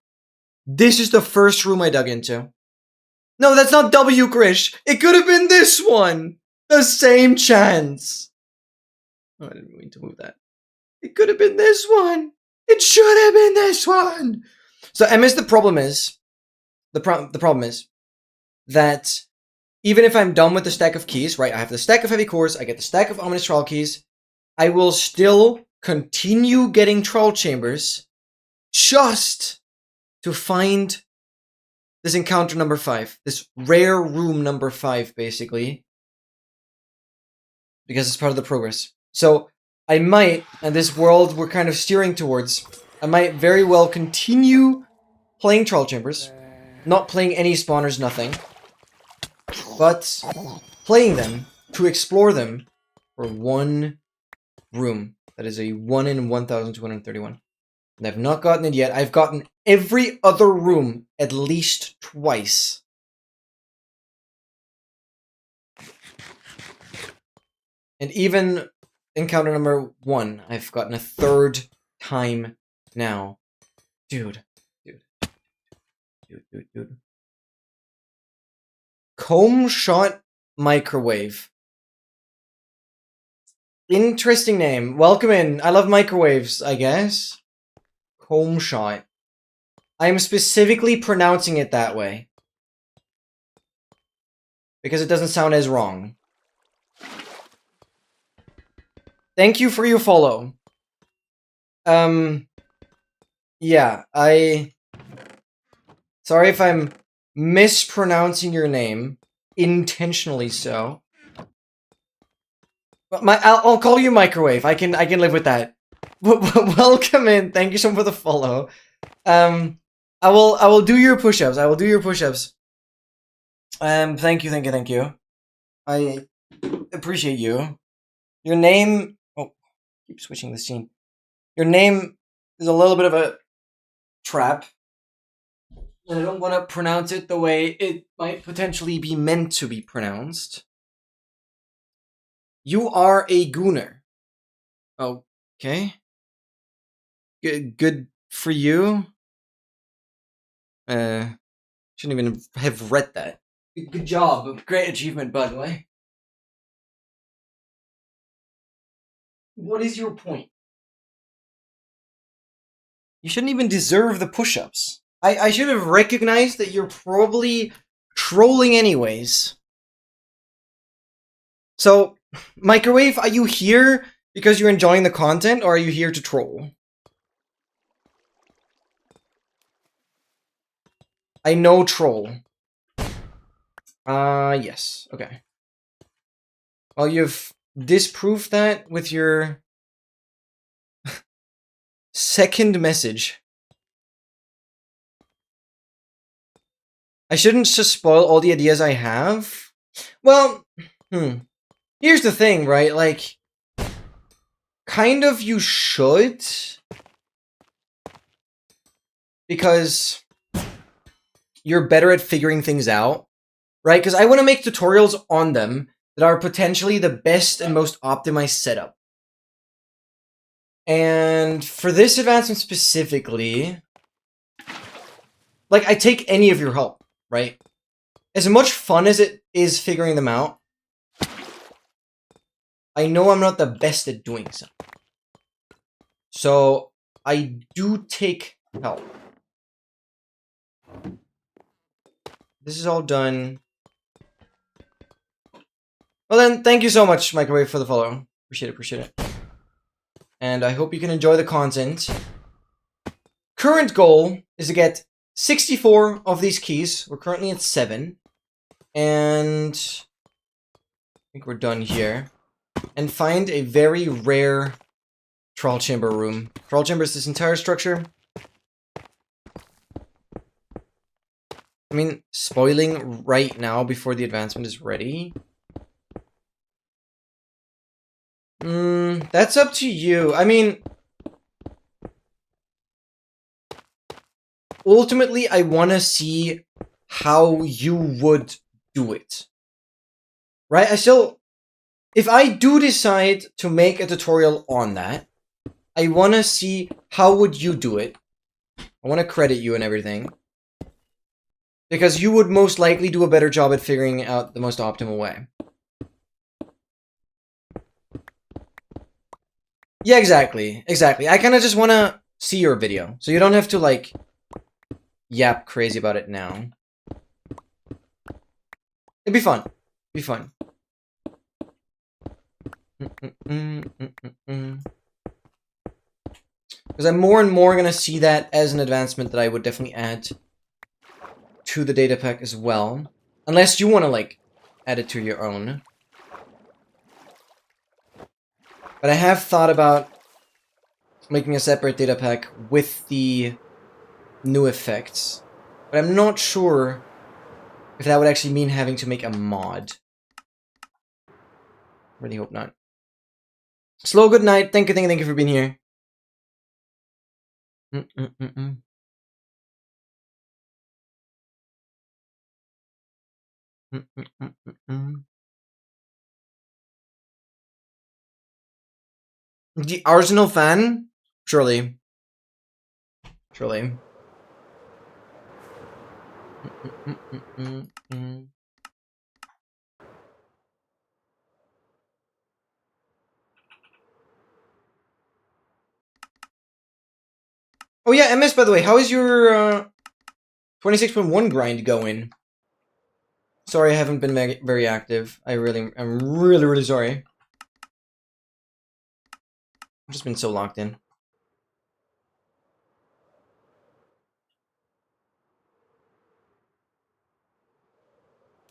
this is the first room I dug into. No, that's not W, Krish. It could have been this one. The same chance. Oh, I didn't mean to move that. It could have been this one. It should have been this one. So MS, the problem is that even if I'm done with the stack of keys, right? I have the stack of heavy cores, I get the stack of ominous trial keys, I will still continue getting trial chambers just to find this encounter number 5, this rare room number 5, basically, because it's part of the progress. So I might, and this world we're kind of steering towards, I might very well continue playing trial chambers, not playing any spawners, nothing, but playing them to explore them for one room. That is a 1 in 1,231. And I've not gotten it yet. I've gotten every other room at least twice. And even encounter number 1, I've gotten a third time now. Dude. Comb shot microwave. Interesting name. Welcome in. I love microwaves, I guess. Comb shot. I'm specifically pronouncing it that way. Because it doesn't sound as wrong. Thank you for your follow. Yeah, sorry if I'm mispronouncing your name. Intentionally so. But I'll call you Microwave. I can live with that. Welcome in. Thank you so much for the follow. I will do your push-ups. Thank you. I appreciate you. Your name... Oh, keep switching the scene. Your name is a little bit of a trap. And I don't want to pronounce it the way it might potentially be meant to be pronounced. You are a gooner. Okay. Good for you. Shouldn't even have read that. Good job. Great achievement, by the way. What is your point? You shouldn't even deserve the push-ups. I should have recognized that you're probably trolling anyways. So, Microwave, are you here because you're enjoying the content, or are you here to troll? I know troll. Yes. Okay. Well, you've disproved that with your second message. I shouldn't just spoil all the ideas I have. Well, here's the thing, right? Like, kind of you should. Because you're better at figuring things out, right? Because I want to make tutorials on them that are potentially the best and most optimized setup. And for this advancement specifically, like, I take any of your help, right? As much fun as it is figuring them out, I know I'm not the best at doing so. So, I do take help. This is all done. Well then, thank you so much, Microwave, for the follow. Appreciate it. And I hope you can enjoy the content. Current goal is to get 64 of these keys. We're currently at 7. And I think we're done here. And find a very rare Troll Chamber room. Troll Chamber is this entire structure. I mean, spoiling right now before the advancement is ready. That's up to you. I mean, ultimately, I want to see how you would do it. Right? If I do decide to make a tutorial on that, I want to see how would you do it. I want to credit you and everything. Because you would most likely do a better job at figuring out the most optimal way. Yeah, exactly. I kind of just want to see your video. So you don't have to, like, yap crazy about it now. It'd be fun. Because I'm more and more going to see that as an advancement that I would definitely add to the data pack as well. Unless you want to, like, add it to your own. But I have thought about making a separate data pack with the new effects. But I'm not sure if that would actually mean having to make a mod. Really hope not. Slow, good night. Thank you for being here. The Arsenal fan? Surely. Oh yeah, MS, by the way, how is your 26.1 grind going? Sorry, I haven't been very active. I'm really sorry. I've just been so locked in.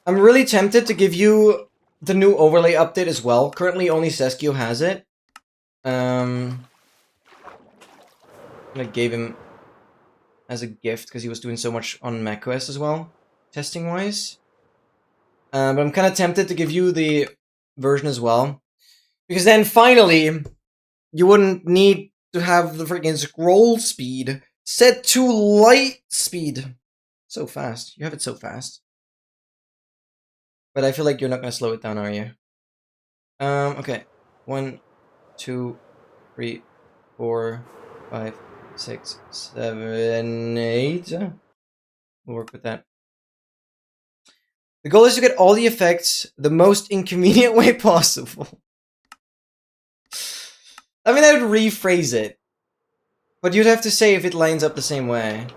I'm really tempted to give you the new overlay update as well. Currently, only Seskio has it. I gave him as a gift because he was doing so much on macOS as well, testing-wise. But I'm kind of tempted to give you the version as well. Because then, finally, you wouldn't need to have the freaking scroll speed set to light speed. So fast. You have it so fast. But I feel like you're not going to slow it down, are you? Okay. 1, 2, 3, 4, 5, 6, 7, 8. We'll work with that. The goal is to get all the effects the most inconvenient way possible. I mean, I would rephrase it. But you'd have to say if it lines up the same way.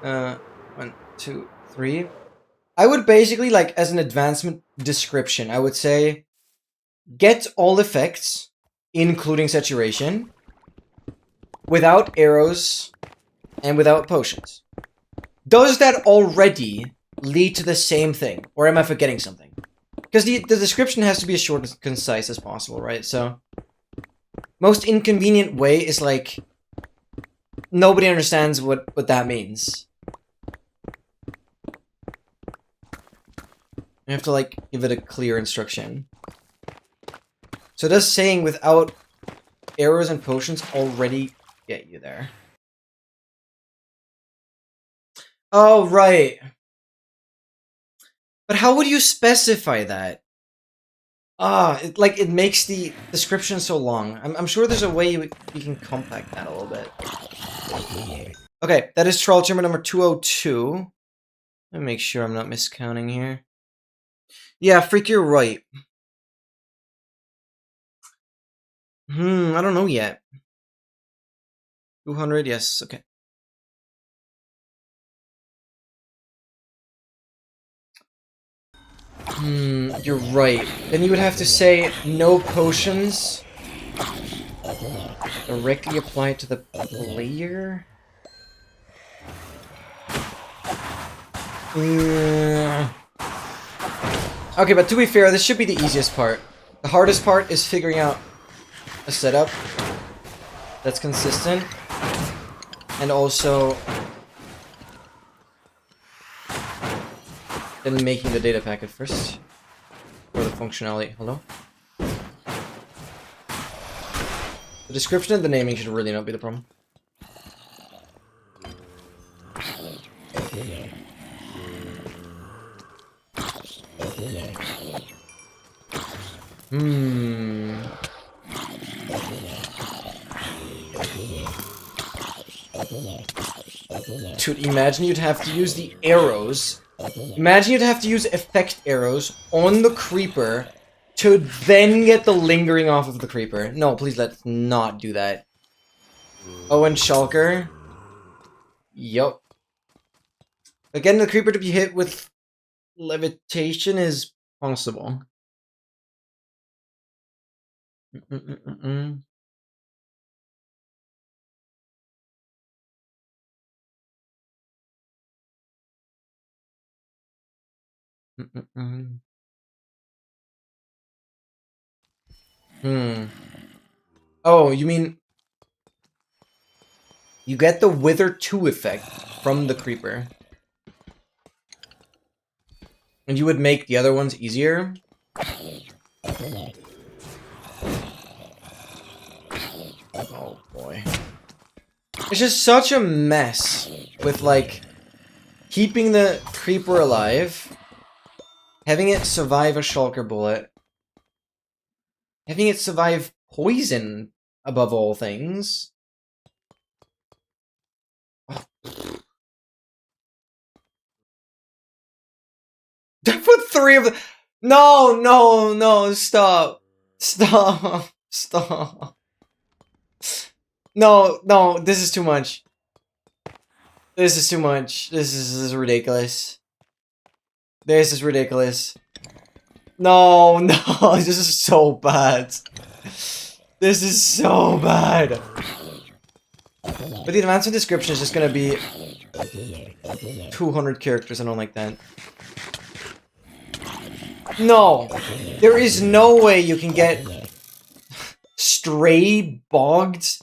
1, 2, 3. I would basically, like, as an advancement description, I would say, get all effects, including saturation, without arrows, and without potions. Does that already lead to the same thing? Or am I forgetting something? Because the description has to be as short and concise as possible, right? So, most inconvenient way is like, nobody understands what that means. You have to, like, give it a clear instruction. So does saying without arrows and potions already get you there? Oh, right. But how would you specify that? It makes the description so long. I'm sure there's a way you can compact that a little bit. Okay, that is Troll Chamber number 202. Let me make sure I'm not miscounting here. Yeah, Freak, you're right. I don't know yet. 200, yes, okay. You're right. Then you would have to say no potions directly applied to the player? Okay, but to be fair, this should be the easiest part. The hardest part is figuring out a setup that's consistent. And also then making the data packet first. For the functionality. Hello? The description and the naming should really not be the problem. Dude, imagine you'd have to use the arrows. Imagine you'd have to use effect arrows on the creeper to then get the lingering off of the creeper. No, please let's not do that. Oh, and Shulker. Yup. But getting the creeper to be hit with levitation is possible. Oh, you mean you get the Wither 2 effect from the creeper. And you would make the other ones easier? Oh boy. It's just such a mess with, like, keeping the creeper alive, having it survive a shulker bullet, having it survive poison above all things. I put 3 of the. No, no, no, stop. Stop. Stop. No, no, this is too much. This is too much. This is ridiculous. This is ridiculous. No, no, this is so bad. This is so bad. But the advanced description is just gonna be 200 characters. I don't like that. No, there is no way you can get stray bogged.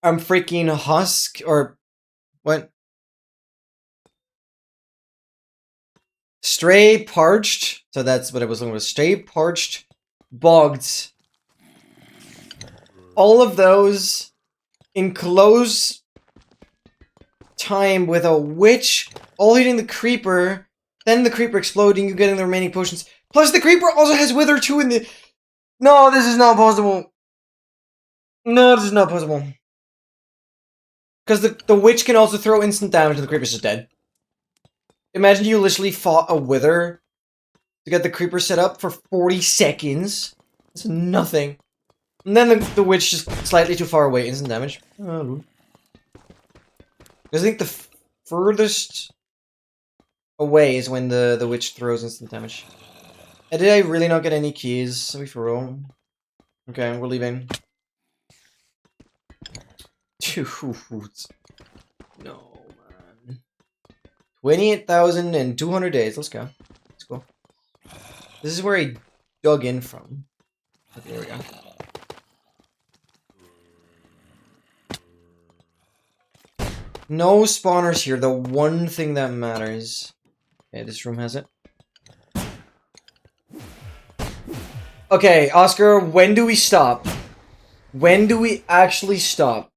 I'm freaking husk or what? Stray parched. So that's what I was looking for. Stray parched, bogged. All of those in close time with a witch all hitting the creeper, then the creeper exploding, you getting the remaining potions. Plus the creeper also has Wither 2 in the... No, this is not possible. No, this is not possible. Because the witch can also throw instant damage and the creeper's just dead. Imagine you literally fought a Wither to get the creeper set up for 40 seconds. That's nothing. And then the witch just slightly too far away, instant damage. Oh. I think the furthest away is when the witch throws instant damage. And did I really not get any keys? Are we for real? Okay, we're leaving. No, man. 28,200 days. Let's go. Let's go. This is where I dug in from. Okay, there we go. No spawners here, the one thing that matters. Okay, this room has it. Okay, Oscar, when do we stop? When do we actually stop?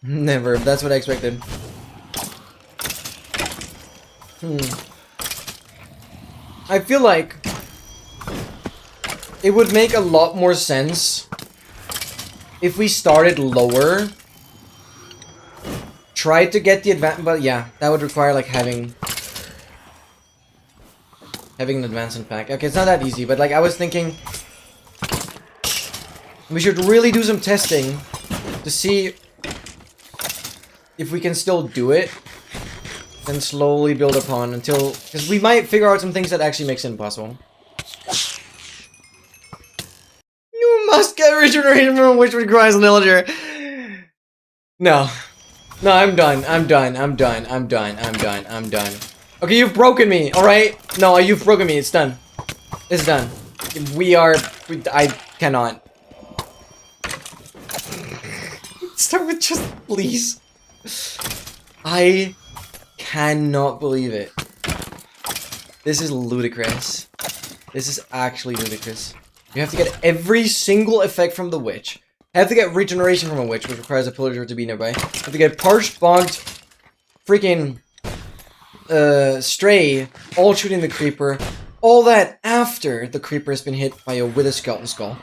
Never. That's what I expected. I feel like it would make a lot more sense if we started lower. Tried to get the advantage, but yeah, that would require like having having an advancement pack. Okay, it's not that easy, but like I was thinking we should really do some testing to see if we can still do it, then slowly build upon until, because we might figure out some things that actually makes it impossible. You must get regeneration from which requires an illager. No. No, I'm done. I'm done. I'm done. I'm done. I'm done. I'm done. Okay, you've broken me, alright? No, you've broken me. It's done. It's done. I cannot. Start with just, please. I cannot believe it. This is ludicrous. This is actually ludicrous. You have to get every single effect from the witch. Have to get regeneration from a witch, which requires a pillager to be nearby. Have to get parched, bogged, freaking stray, all shooting the creeper. All that after the creeper has been hit by a wither skeleton skull.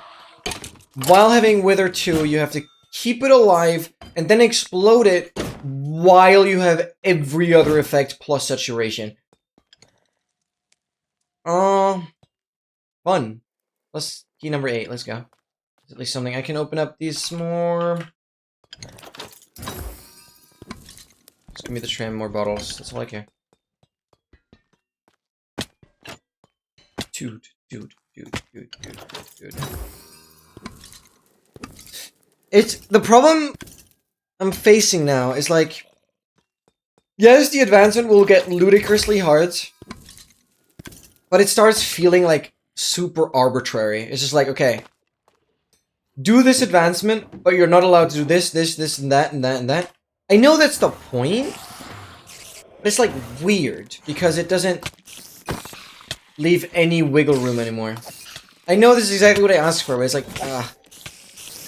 While having wither 2, you have to keep it alive and then explode it while you have every other effect plus saturation. Fun. Let's key number 8. Let's go. There's at least something. I can open up these more. Just give me the tram, more bottles. That's all I care. Dude. It's the problem I'm facing now is like, yes, the advancement will get ludicrously hard, but it starts feeling like super arbitrary. It's just like, okay, do this advancement, but you're not allowed to do this, and that, and that, and that. I know that's the point, but it's like weird because it doesn't leave any wiggle room anymore. I know this is exactly what I asked for, but it's like,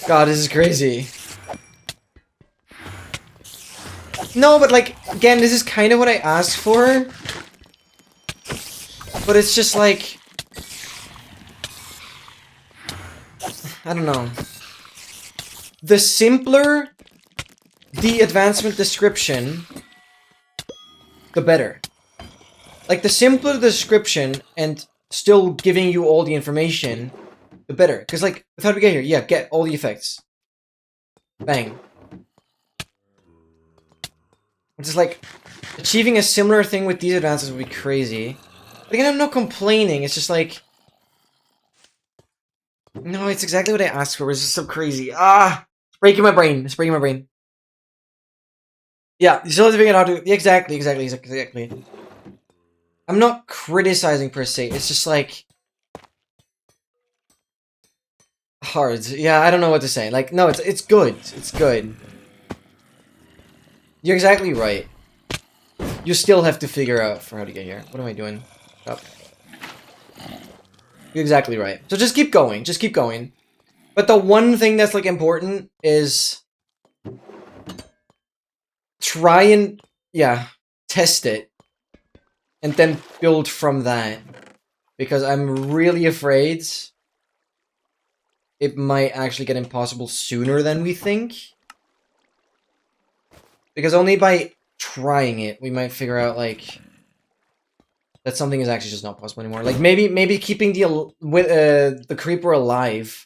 God, this is crazy. No, but like, again, this is kind of what I asked for. But it's just like, I don't know. The simpler the advancement description, the better. Like, the simpler the description and still giving you all the information, the better. Because, like, how do we get here? Yeah, get all the effects. Bang. It's just like, achieving a similar thing with these advances would be crazy. But again, I'm not complaining, it's just like... No, it's exactly what I asked for, it's just so crazy. It's breaking my brain, it's breaking my brain. Yeah, you still have to figure out how to... Exactly. I'm not criticizing per se, it's just like... hard. Yeah, I don't know what to say. Like, no, it's good. It's good. You're exactly right. You still have to figure out for how to get here. What am I doing? Stop. You're exactly right. So just keep going. Just keep going. But the one thing that's, like, important is... try and... yeah. Test it. And then build from that. Because I'm really afraid... it might actually get impossible sooner than we think. Because only by trying it, we might figure out, like... that something is actually just not possible anymore. Like, maybe keeping the creeper alive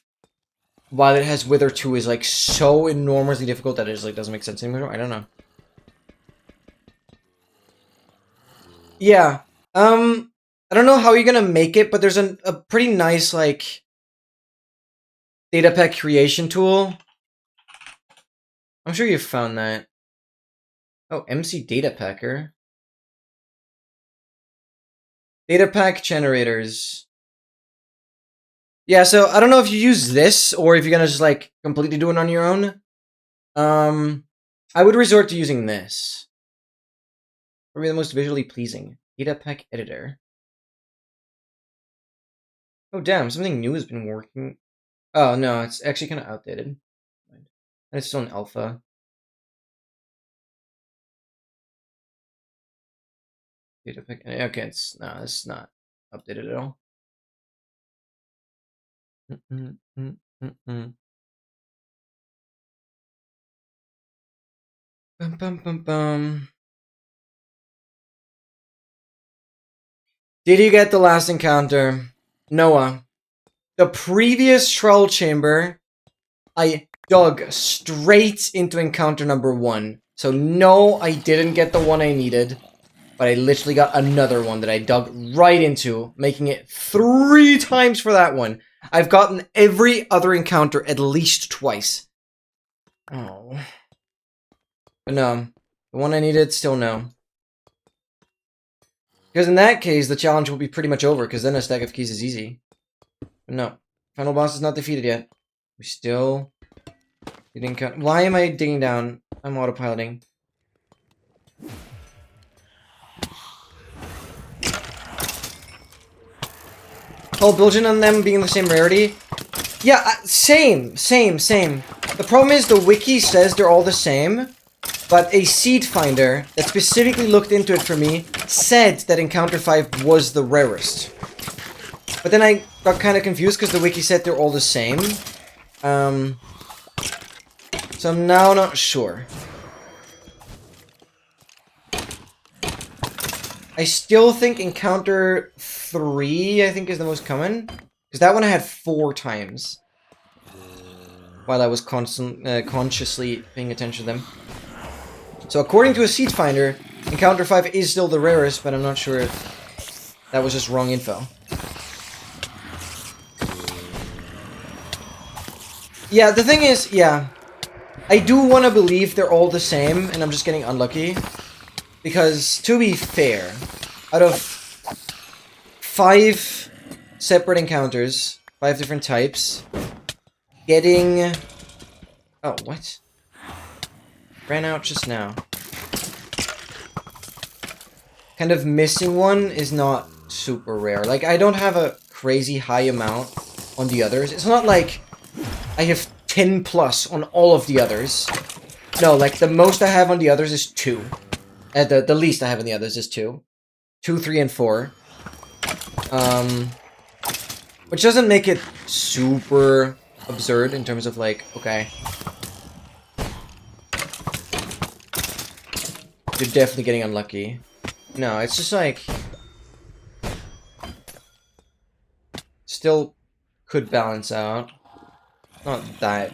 while it has Wither 2 is, like, so enormously difficult that it just, like, doesn't make sense anymore. I don't know. Yeah. I don't know how you're gonna make it, but there's a pretty nice, like, data pack creation tool. I'm sure you've found that. Oh, MC Data Packer. Data pack generators. Yeah, so I don't know if you use this or if you're gonna just, like, completely do it on your own. I would resort to using this. Probably the most visually pleasing. Data pack editor. Oh, damn, something new has been working. Oh, no, it's actually kind of outdated. And it's still an alpha. Data pack. Okay, it's not updated at all. Bum, bum, bum, bum. Did you get the last encounter? Noah. The previous troll chamber, I dug straight into encounter number 1. So no, I didn't get the one I needed. But I literally got another one that I dug right into, making it 3 times for that one. I've gotten every other encounter at least twice. Oh. But no. The one I needed, still no. Because in that case, the challenge will be pretty much over, because then a stack of keys is easy. But no. Final boss is not defeated yet. We still didn't cut. Why am I digging down? I'm autopiloting. Oh, building on them being the same rarity? Yeah, same. The problem is the wiki says they're all the same, but a seed finder that specifically looked into it for me said that Encounter 5 was the rarest. But then I got kind of confused because the wiki said they're all the same. So I'm now not sure. I still think Encounter 3, I think, is the most common. Because that one I had 4 times. While I was consciously paying attention to them. So according to a seed finder, Encounter 5 is still the rarest, but I'm not sure if that was just wrong info. Yeah, the thing is, yeah. I do want to believe they're all the same, and I'm just getting unlucky. Because, to be fair, out of 5 separate encounters, 5 different types, getting... Oh, what? Ran out just now. Kind of missing one is not super rare. Like, I don't have a crazy high amount on the others. It's not like I have 10 plus on all of the others. No, like, the most I have on the others is 2. The least I have on the others is 2. 2, 3, and 4. Which doesn't make it super absurd in terms of, like, okay. You're definitely getting unlucky. No, it's just like... Still could balance out. Not that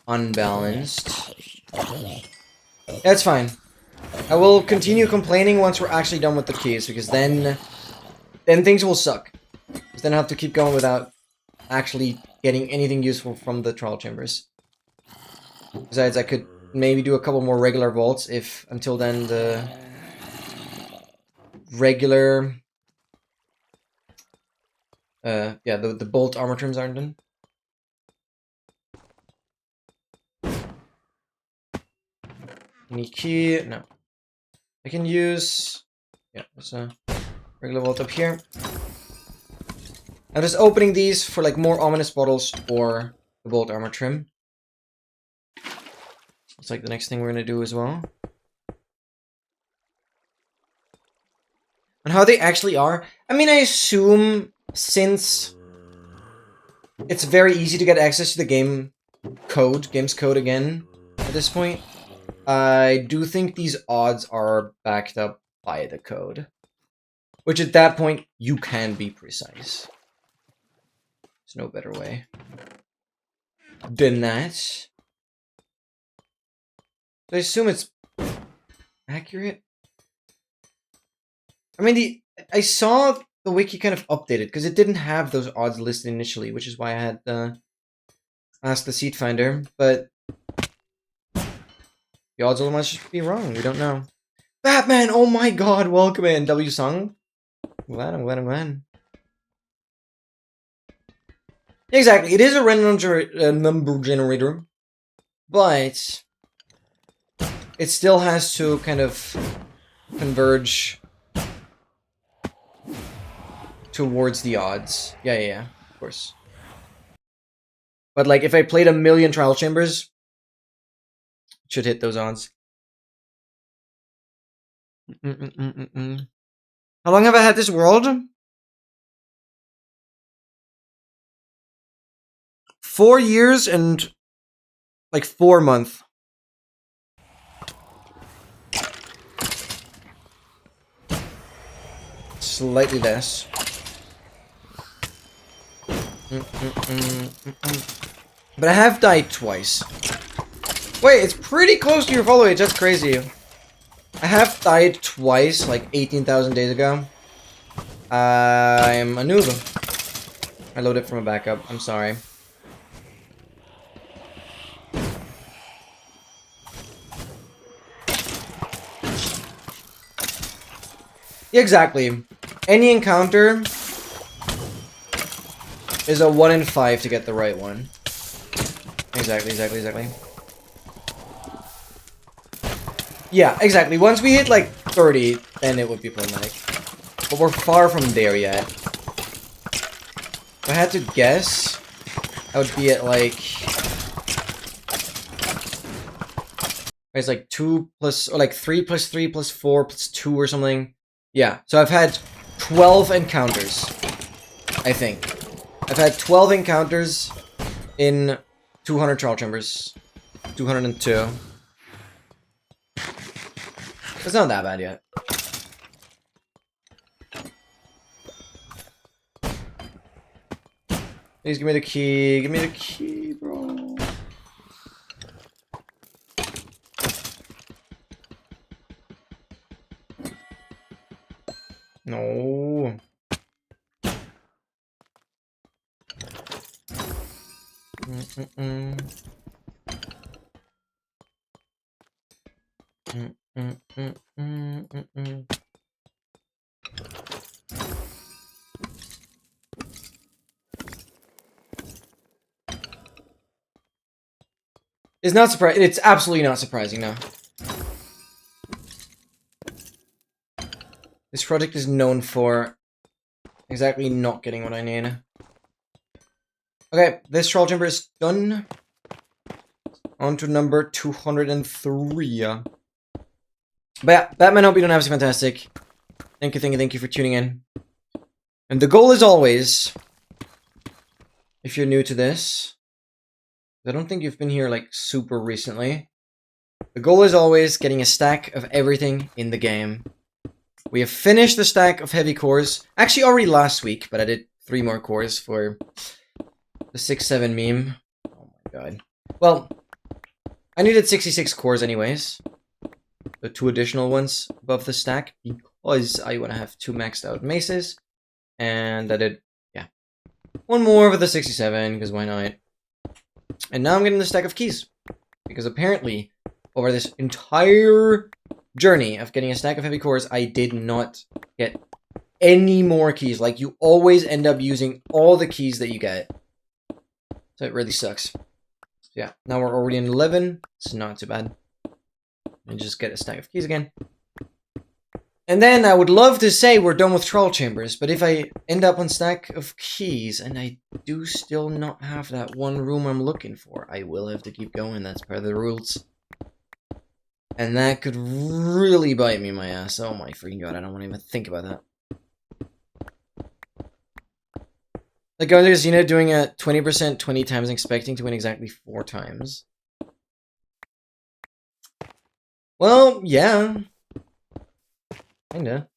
unbalanced. That's fine. I will continue complaining once we're actually done with the keys, because then things will suck. Because then I'll have to keep going without actually getting anything useful from the trial chambers. Besides, I could maybe do a couple more regular vaults if, until then, the regular... yeah, the bolt armor trims aren't done. Any key? No. I can use... Yeah, there's a regular vault up here. I'm just opening these for, like, more ominous bottles or the bolt armor trim. It's like the next thing we're gonna do as well. And how they actually are. I mean, I assume since it's very easy to get access to the game's code again at this point, I do think these odds are backed up by the code. Which at that point, you can be precise. There's no better way than that. I assume it's accurate. I mean, I saw the wiki kind of updated because it didn't have those odds listed initially, which is why I had asked the seed finder. But the odds must be wrong. We don't know. Batman! Oh my God! Welcome in, W Sung. I'm glad. Exactly, it is a random number generator, but it still has to kind of converge towards the odds. Yeah, of course. But like, if I played 1,000,000 trial chambers, it should hit those odds. How long have I had this world? 4 years and like 4 months. slightly less. But I have died twice. Wait, it's pretty close to your follow age. That's crazy. I have died twice, like 18,000 days ago. I'm a noob. I loaded from a backup. I'm sorry. Yeah, exactly. Any encounter is a 1 in 5 to get the right one. Exactly. Yeah, exactly. Once we hit like 30, then it would be problematic. But we're far from there yet. If I had to guess, I would be at like... It's like 2 plus... Or like 3 plus 3 plus 4 plus 2 or something. Yeah, so I've had 12 encounters. I think. I've had 12 encounters in 200 trial chambers. 202. It's not that bad yet. Please give me the key. Give me the key, bro. No. It's not surprising. It's absolutely not surprising, no. This project is known for exactly not getting what I need. Okay, this troll chamber is done. On to number 203. But yeah, Batman, hope you don't have something fantastic. Thank you for tuning in. And the goal is always, if you're new to this, I don't think you've been here like super recently. The goal is always getting a stack of everything in the game. We have finished the stack of heavy cores. Actually, already last week, but I did 3 more cores for the 6-7 meme. Oh my god. Well, I needed 66 cores anyways. The 2 additional ones above the stack because I want to have 2 maxed out maces. And I did, yeah, 1 more for the 67 because why not? And now I'm getting the stack of keys. Because apparently, over this entire journey of getting a stack of heavy cores, I did not get any more keys. Like, you always end up using all the keys that you get. So it really sucks. So yeah, now we're already in 11. It's not too bad. And just get a stack of keys again. And then I would love to say we're done with troll chambers, but if I end up on stack of keys and I do still not have that one room I'm looking for, I will have to keep going. That's part of the rules. And that could really bite me in my ass. Oh my freaking god, I don't want to even think about that. Like going to the casino doing a 20% 20 times expecting to win exactly 4 times. Well, yeah. Kinda.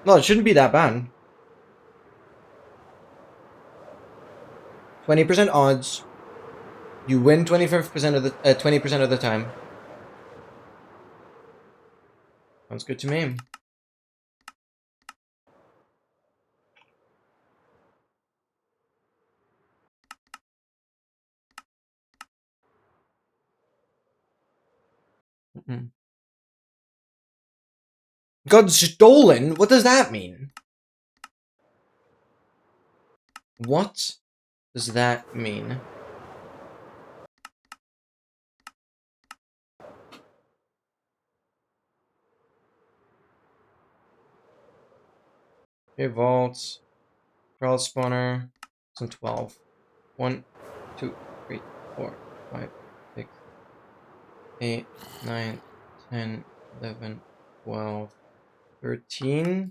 Well, it shouldn't be that bad. 20% odds. You win 25% of the 20% of the time. Sounds good to me. Got stolen? What does that mean? What does that mean? Okay, vaults. Trial spawner. Some 12. 1, 2, 3, 4, 5, 6. 8, 9, 10, 11, 12, 13.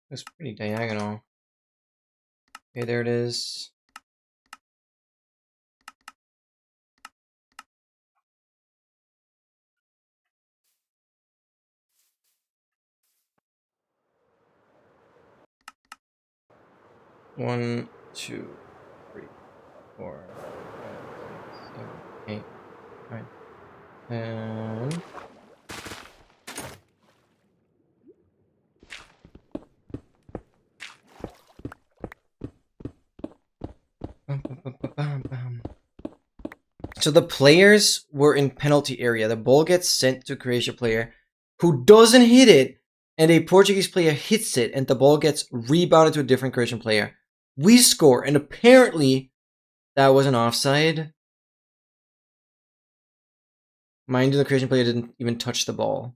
That's pretty diagonal. Okay, there it is. One, two, three, 4, 5, 6, 7, 8, 9, 10. Bum, bum, bum, bum, bum, bum. So the players were in penalty area. The ball gets sent to a Croatia player who doesn't hit it, and a Portuguese player hits it, and the ball gets rebounded to a different Croatian player. We score, and apparently that was an offside. Mind you, the Croatian player didn't even touch the ball.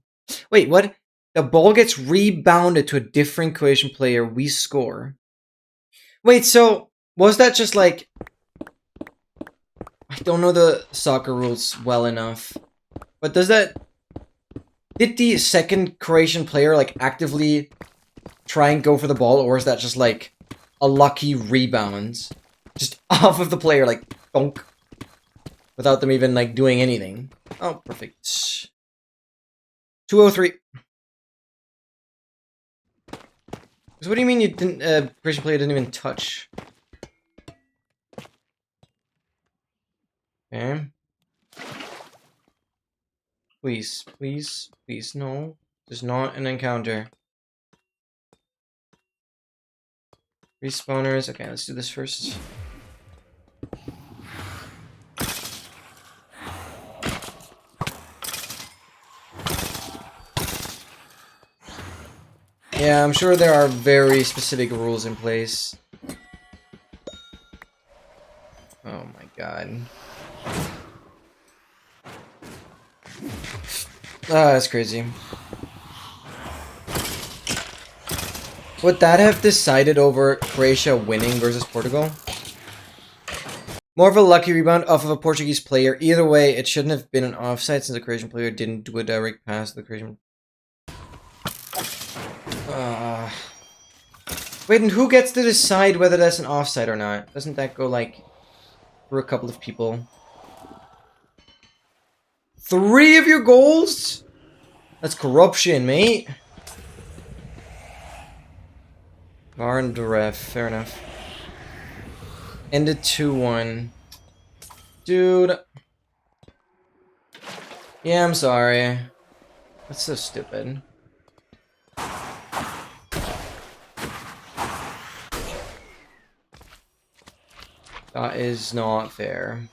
Wait, what? The ball gets rebounded to a different Croatian player. We score. Wait, so was that just like... I don't know the soccer rules well enough. But does that... Did the second Croatian player like actively try and go for the ball, or is that just like a lucky rebound? Just off of the player, like, bonk. Without them even like doing anything. Oh, perfect. 203. So what do you mean you didn't, Croatian player didn't even touch? Okay. Please, please, please, no. There's not an encounter. Respawners. Okay, let's do this first. Yeah, I'm sure there are very specific rules in place. Oh my god. Ah, that's crazy. Would that have decided over Croatia winning versus Portugal? More of a lucky rebound off of a Portuguese player. Either way, it shouldn't have been an offside since the Croatian player didn't do a direct pass to the Croatian. Wait, and who gets to decide whether that's an offside or not? Doesn't that go, like, through a couple of people? 3 of your goals? That's corruption, mate. VAR and the ref. Fair enough. Ended 2-1. Dude. Yeah, I'm sorry. That's so stupid. That is not fair.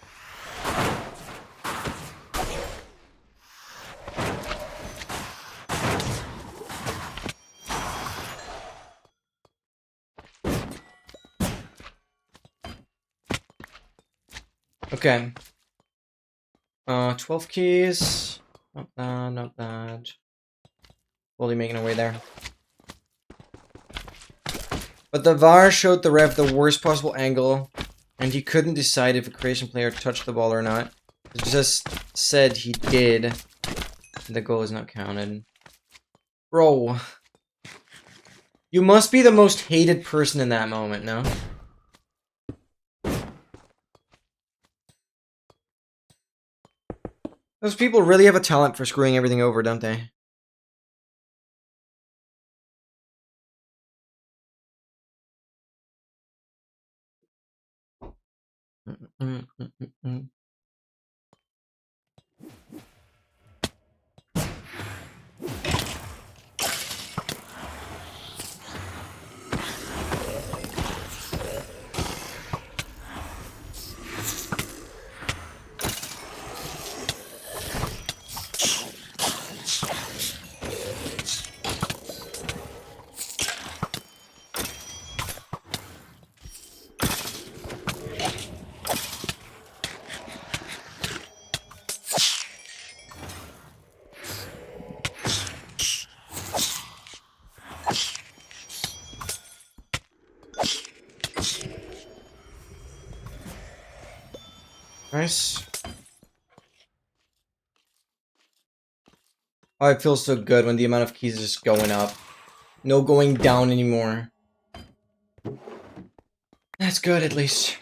Okay. 12 keys. Not bad, not bad. Slowly making our way there. But the VAR showed the ref the worst possible angle, and he couldn't decide if a Croatian player touched the ball or not. It just said he did. The goal is not counted. Bro. You must be the most hated person in that moment, no? Those people really have a talent for screwing everything over, don't they? Nice. Oh, it feels so good when the amount of keys is just going up. No going down anymore. That's good, at least.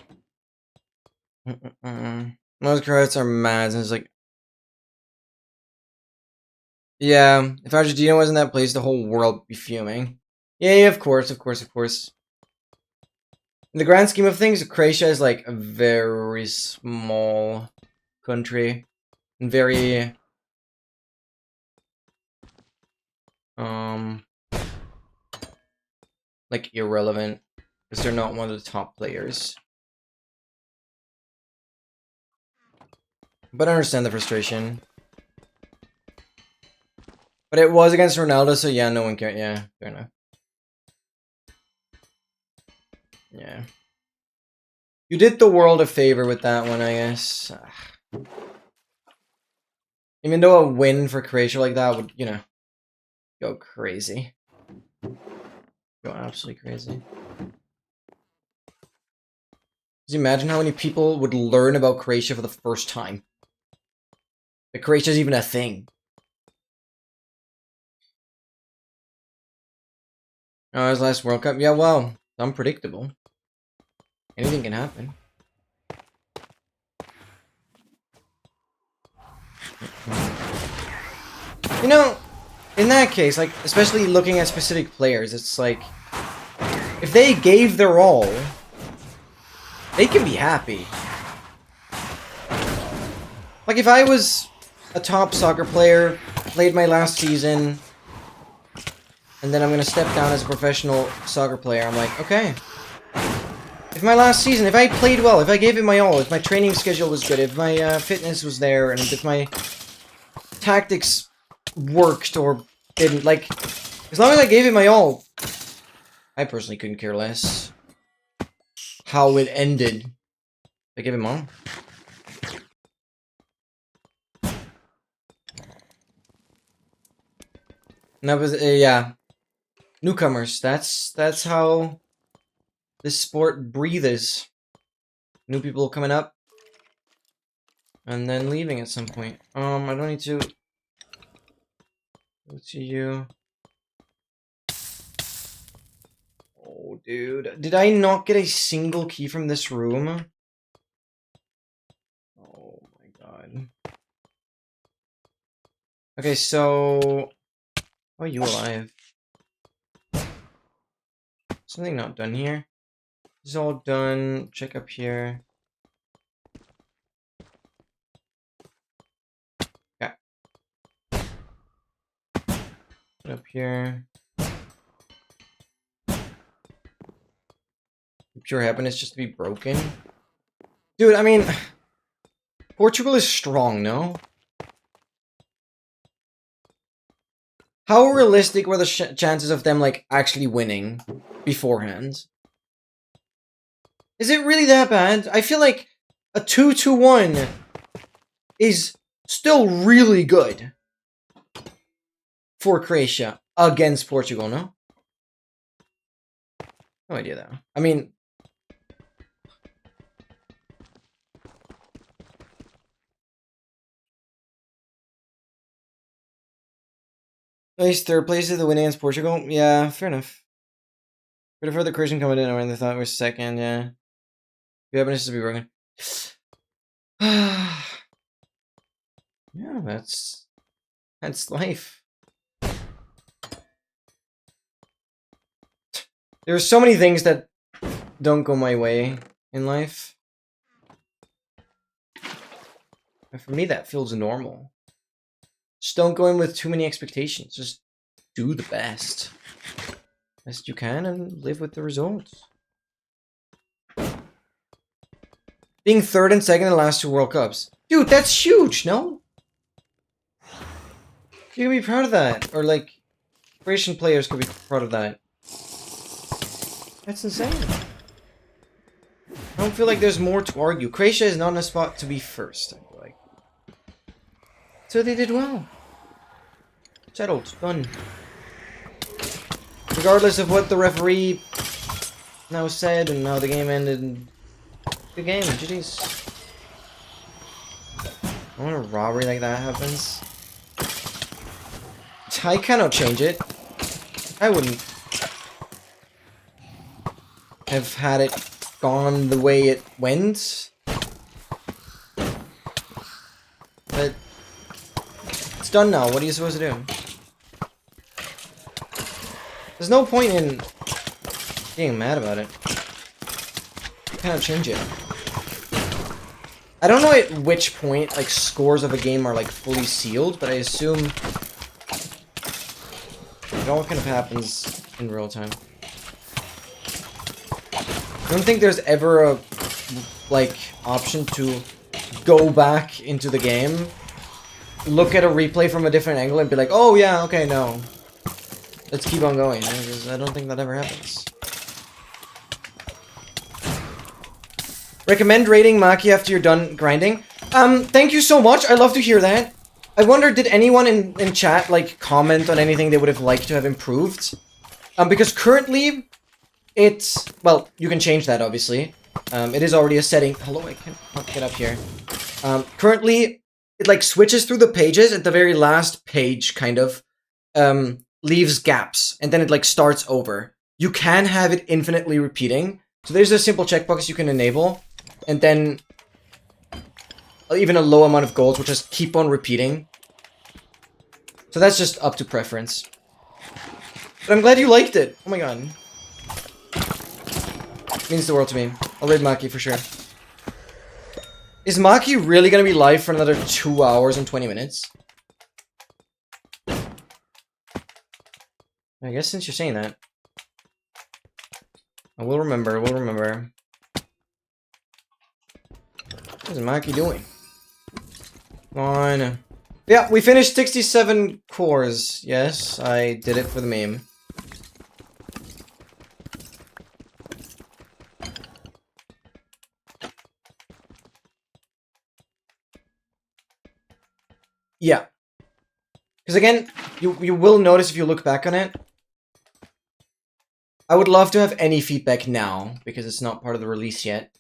Most credits are mad, and it's like... Yeah, if Argentina wasn't that place, the whole world would be fuming. Yeah, of course, of course, of course. In the grand scheme of things, Croatia is like a very small country. And very... like, irrelevant. Because they're not one of the top players. But I understand the frustration. But it was against Ronaldo, so yeah, no one cared. Yeah, fair enough. Yeah. You did the world a favor with that one, I guess. Even though a win for Croatia like that would, you know, go crazy. Go absolutely crazy. Just imagine how many people would learn about Croatia for the first time. That Croatia's even a thing. Oh, his last World Cup? Yeah, well, unpredictable. Anything can happen. You know, in that case, like, especially looking at specific players, it's like, if they gave their all, they can be happy. Like, if I was a top soccer player, played my last season, and then I'm gonna step down as a professional soccer player, I'm like, okay. If my last season, if I played well, if I gave it my all, if my training schedule was good, if my fitness was there, and if my tactics worked or didn't, like, as long as I gave it my all, I personally couldn't care less how it ended. I gave it my all. And that was, yeah. Newcomers, that's how this sport breathes. New people coming up. And then leaving at some point. I don't need to... Let's see you. Oh, dude. Did I not get a single key from this room? Oh my god. Okay, so... How are you alive? Something not done here. This is all done. Check up here. Yeah. Put up here. Pure happiness just to be broken. Dude, I mean... Portugal is strong, no? How realistic were the chances of them, like, actually winning beforehand? Is it really that bad? I feel like a 2-1 is still really good for Croatia against Portugal, no? No idea, though. I mean... At least third place is the win against Portugal? Yeah, fair enough. But if the Croatian coming in when they thought we were second, yeah. The evidence to be broken. Yeah, that's life. There's so many things that don't go my way in life. And for me, that feels normal. Just don't go in with too many expectations. Just do the best. Best you can and live with the results. Being third and second in the last 2 World Cups. Dude, that's huge, no? You can be proud of that. Or, like, Croatian players could be proud of that. That's insane. I don't feel like there's more to argue. Croatia is not in a spot to be first, I feel like. So they did well. Settled. Done. Regardless of what the referee now said and how the game ended. Good game, GG's. When a robbery like that happens, I cannot change it. I wouldn't have had it gone the way it went. But it's done now. What are you supposed to do? There's no point in being mad about it. You cannot change it. I don't know at which point, like, scores of a game are, like, fully sealed, but I assume it all kind of happens in real time. I don't think there's ever a, like, option to go back into the game, look at a replay from a different angle, and be like, oh yeah, okay, no. Let's keep on going. I don't think that ever happens. Recommend rating Maki after you're done grinding? Thank you so much. I love to hear that. I wonder, did anyone in chat, like, comment on anything they would have liked to have improved? Because currently, it's... Well, you can change that, obviously. It is already a setting... Hello, I can't get up here. Currently, it, like, switches through the pages at the very last page, kind of. Leaves gaps, and then it, like, starts over. You can have it infinitely repeating. So there's a simple checkbox you can enable. And then even a low amount of goals will just keep on repeating. So that's just up to preference. But I'm glad you liked it. Oh my god. It means the world to me. I'll raid Maki for sure. Is Maki really gonna be live for another 2 hours and 20 minutes? I guess since you're saying that. I will remember, we'll remember. What is Maki doing? Come on. Yeah, we finished 67 cores. Yes, I did it for the meme. Yeah. Because again, you will notice if you look back on it, I would love to have any feedback now, because it's not part of the release yet.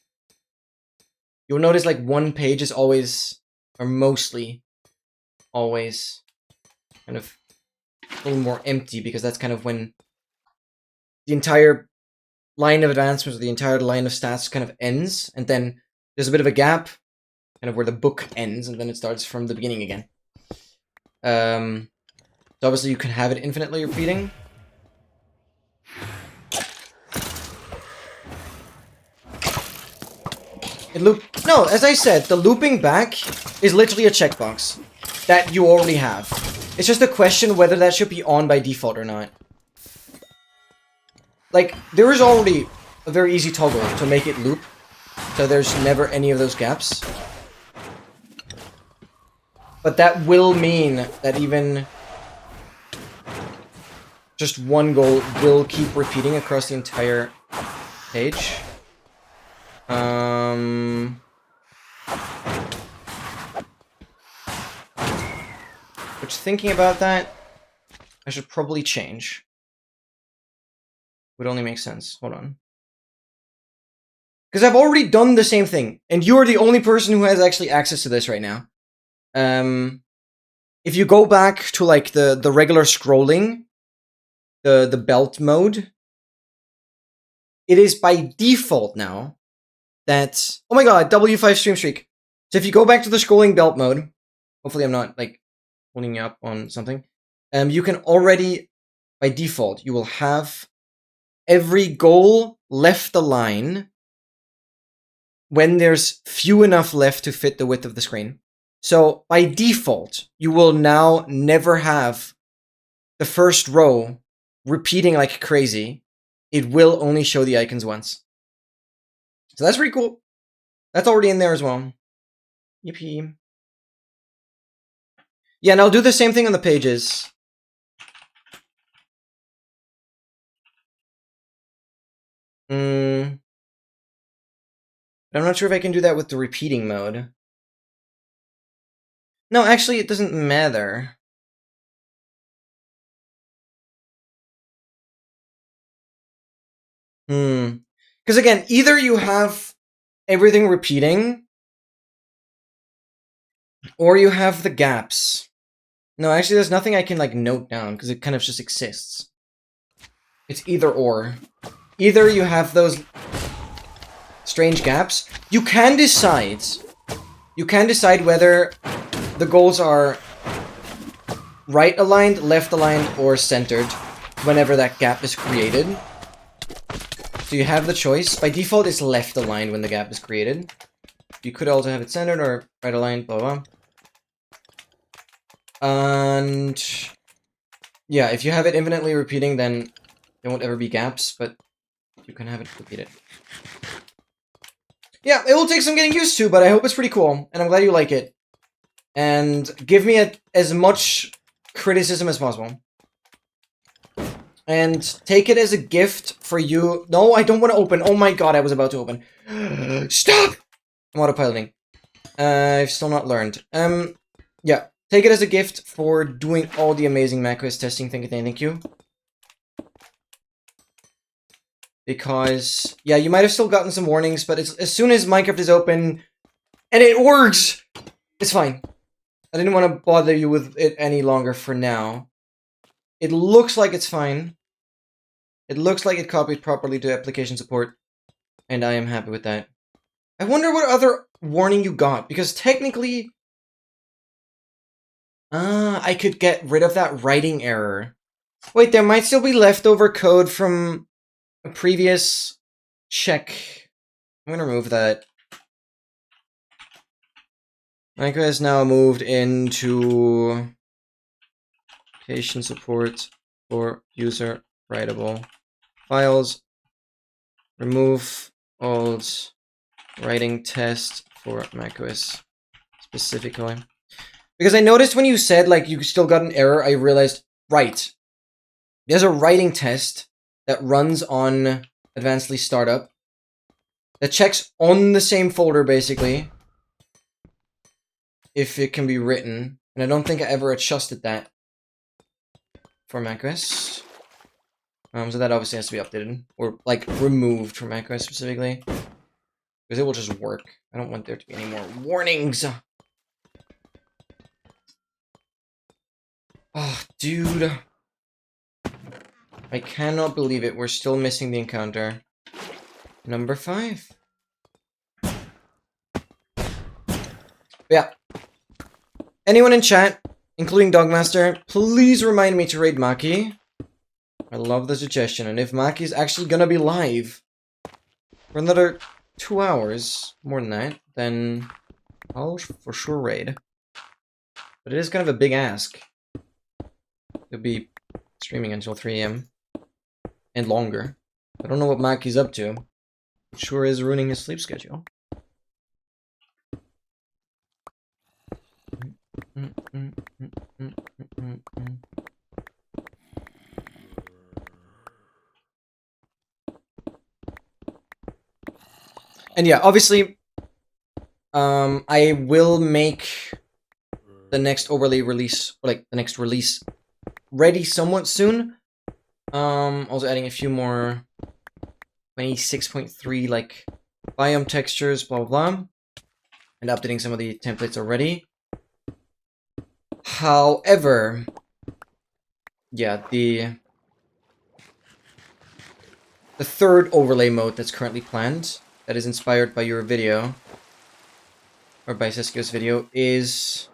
You'll notice like one page is always, or mostly, always, kind of a little more empty, because that's kind of when the entire line of advancements, or the entire line of stats kind of ends, and then there's a bit of a gap, kind of where the book ends, and then it starts from the beginning again. So obviously you can have it infinitely repeating. No, as I said, the looping back is literally a checkbox that you already have. It's just a question whether that should be on by default or not. Like, there is already a very easy toggle to make it loop, so there's never any of those gaps. But that will mean that even just one goal will keep repeating across the entire page. Which, thinking about that, I should probably change. Would only make sense. Hold on. Because I've already done the same thing, and you are the only person who has actually access to this right now. If you go back to like the regular scrolling, the belt mode, it is by default now that, oh my god, W5 stream streak. So if you go back to the scrolling belt mode, hopefully I'm not like holding you up on something. You can already, by default, you will have every goal left the line when there's few enough left to fit the width of the screen. So by default, you will now never have the first row repeating like crazy. It will only show the icons once. So that's pretty cool. That's already in there as well. Yippee. Yeah, and I'll do the same thing on the pages. I'm not sure if I can do that with the repeating mode. No, actually, it doesn't matter. Because again, either you have everything repeating, Or you have the gaps. No, actually, there's nothing I can, like, note down, because it kind of just exists. It's either or. Either you have those strange gaps. You can decide whether the goals are right aligned, left aligned, or centered whenever that gap is created. So you have the choice. By default, it's left aligned when the gap is created. You could also have it centered or right aligned, blah blah. And yeah, if you have it infinitely repeating, then there won't ever be gaps, but you can have it repeated. Yeah, it will take some getting used to, but I hope it's pretty cool, and I'm glad you like it. And give me as much criticism as possible. And take it as a gift for you. No, I don't want to open. Oh my god, I was about to open. Stop! I'm autopiloting. I've still not learned. Yeah. Take it as a gift for doing all the amazing macOS testing. Thank you. Because, yeah, you might have still gotten some warnings, but as soon as Minecraft is open, and it works, it's fine. I didn't want to bother you with it any longer for now. It looks like it's fine. It looks like it copied properly to application support, and I am happy with that. I wonder what other warning you got, because technically... I could get rid of that writing error. Wait, there might still be leftover code from a previous check. I'm gonna remove that. Micro has now moved into application support for user writable files. Remove old writing test for macOS specifically. Because I noticed when you said, like, you still got an error, I realized, right. There's a writing test that runs on Advancedly Startup that checks on the same folder, basically, if it can be written. And I don't think I ever adjusted that for macOS. So that obviously has to be updated. Or, like, removed from macOS specifically. Because it will just work. I don't want there to be any more warnings. Oh, dude. I cannot believe it. We're still missing the encounter. Number 5. Yeah. Anyone in chat, including Dogmaster, please remind me to raid Maki. I love the suggestion. And if Maki is actually gonna be live for another 2 hours, more than that, then I'll for sure raid. But it is kind of a big ask. He'll be streaming until 3 AM. And longer. I don't know what Maki's up to. It sure is ruining his sleep schedule. And yeah, obviously, I will make the next overlay release, like the next release, ready somewhat soon. Also adding a few more 26.3 like biome textures, blah blah blah, and updating some of the templates already. However, yeah, the third overlay mode that's currently planned, that is inspired by your video, or by Seskio's video, is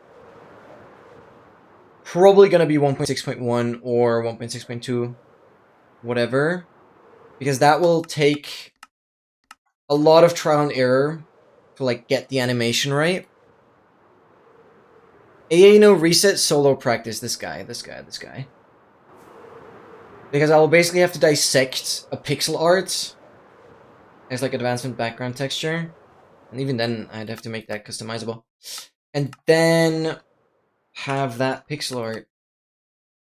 probably gonna be 1.6.1 or 1.6.2, whatever, because that will take a lot of trial and error to like get the animation right. AA no reset solo practice, this guy. Because I will basically have to dissect a pixel art as like advancement background texture. And even then, I'd have to make that customizable. And then have that pixel art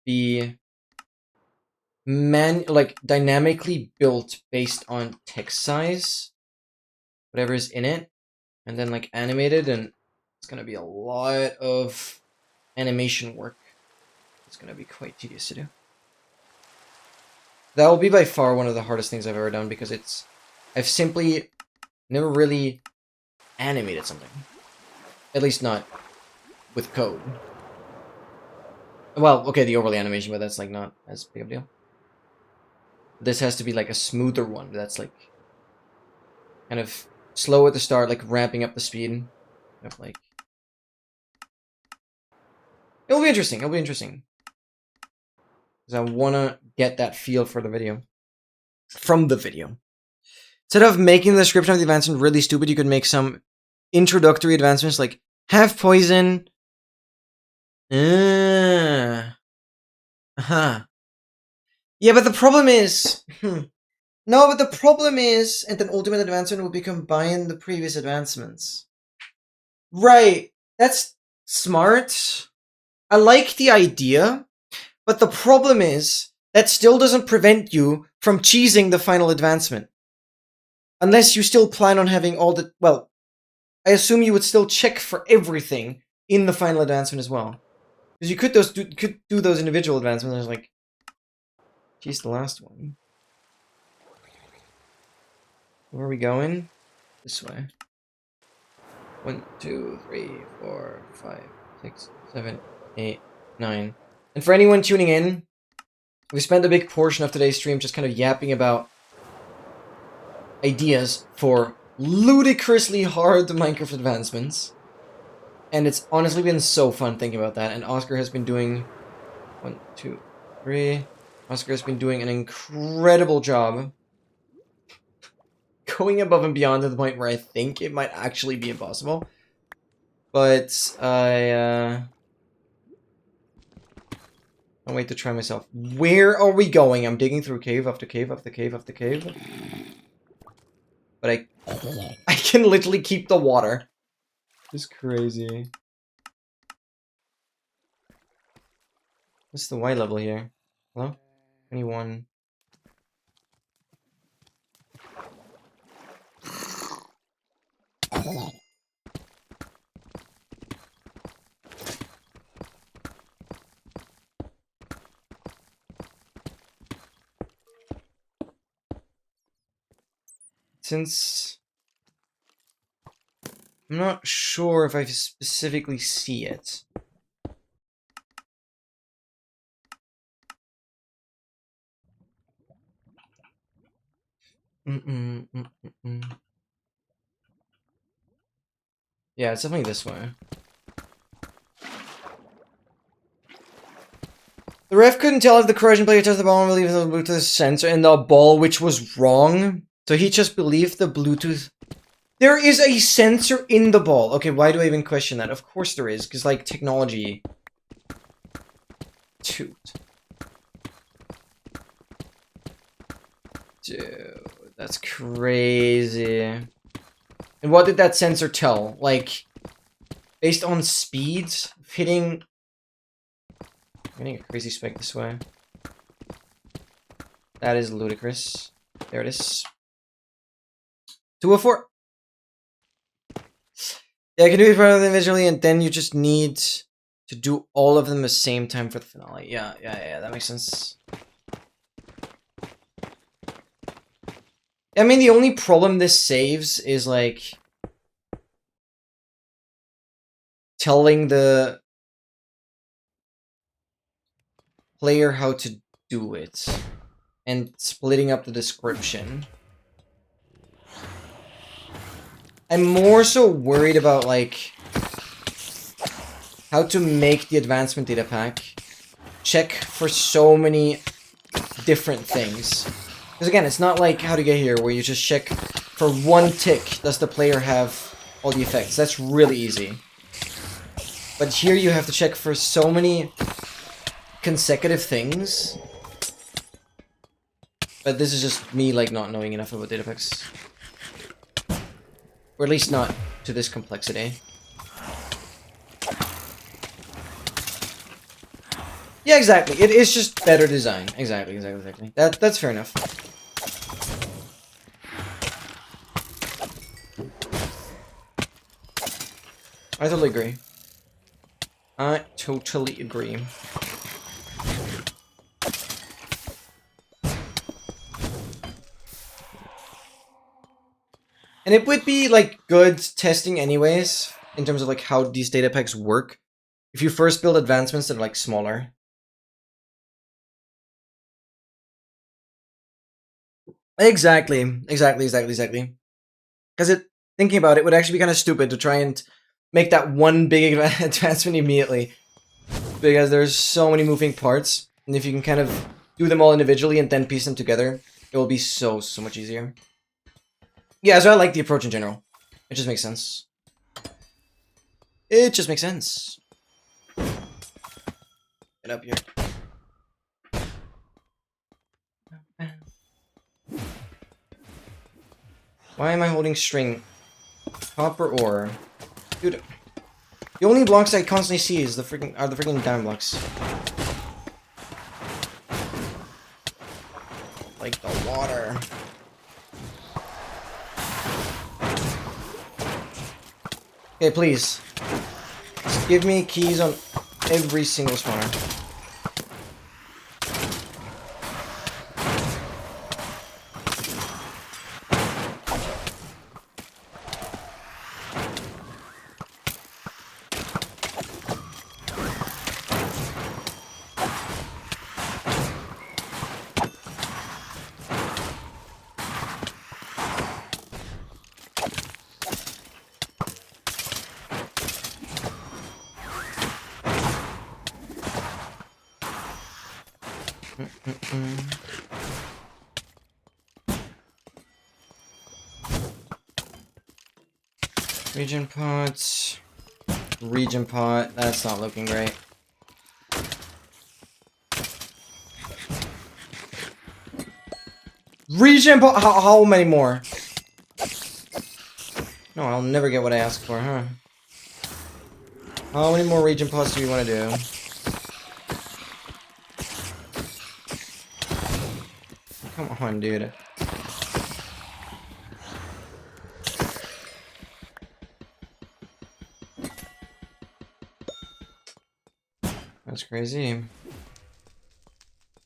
be dynamically built based on text size, whatever is in it, and then like animated, and it's gonna be a lot of animation work. It's gonna be quite tedious to do. That will be by far one of the hardest things I've ever done, because I've simply never really animated something. At least not with code. Well, okay, the overlay animation, but that's like not as big of a deal. This has to be like a smoother one. That's like kind of slow at the start, like ramping up the speed. Of like, it'll be interesting. It'll be interesting because I wanna get that feel for the video, from the video. Instead of making the description of the advancement really stupid, you could make some introductory advancements like have poison. Uh-huh. Yeah, but the problem is... No, but the problem is, and then ultimate advancement will be combined the previous advancements. Right. That's smart. I like the idea, but the problem is, that still doesn't prevent you from cheesing the final advancement. Unless you still plan on having all the... Well, I assume you would still check for everything in the final advancement as well. Because you could do those individual advancements, like... Geez, the last one. Where are we going? This way. 1, 2, 3, 4, 5, 6, 7, 8, 9. And for anyone tuning in, we spent a big portion of today's stream just kind of yapping about ideas for ludicrously hard Minecraft advancements. And it's honestly been so fun thinking about that. And Oscar has been doing... 1, 2, 3... Oscar has been doing an incredible job going above and beyond to the point where I think it might actually be impossible. But I'll wait to try myself. Where are we going? I'm digging through cave after cave after cave after cave. But I can literally keep the water. It's crazy. What's the Y level here? Hello? 21. Since I'm not sure if I specifically see it. Yeah, it's definitely this way. The ref couldn't tell if the Croatian player touched the ball and believed the Bluetooth sensor in the ball, which was wrong. So he just believed the Bluetooth... There is a sensor in the ball. Okay, why do I even question that? Of course there is, because, like, technology... Dude. Dude, that's crazy. And what did that sensor tell? Like, based on speeds, hitting... I'm getting a crazy spike this way. That is ludicrous. There it is. 204. Yeah, I can do it for them visually, and then you just need to do all of them at the same time for the finale. Yeah, that makes sense. I mean, the only problem this saves is, like, telling the player how to do it and splitting up the description. I'm more so worried about, like, how to make the advancement data pack check for so many different things. Because again, it's not like How to Get Here, where you just check for one tick, does the player have all the effects. That's really easy. But here you have to check for so many consecutive things. But this is just me, like, not knowing enough about data packs. Or at least not to this complexity. Yeah, exactly. It is just better design. Exactly. That's fair enough. I totally agree. I totally agree. And it would be, like, good testing anyways, in terms of, like, how these data packs work, if you first build advancements that are like smaller. Exactly. Because thinking about it would actually be kind of stupid to try and make that one big advancement immediately, because there's so many moving parts, and if you can kind of do them all individually and then piece them together, it will be so much easier. Yeah, so I like the approach in general. It just makes sense. It just makes sense. Get up here. Why am I holding string? Copper ore. Dude, the only blocks I constantly see is the freaking diamond blocks. Like the water. Okay, please. Just give me keys on every single spawner. Region pots. Region pot. That's not looking great. Region pot. How many more? No, I'll never get what I asked for, huh? How many more region pots do we want to do? Come on, dude. That's crazy.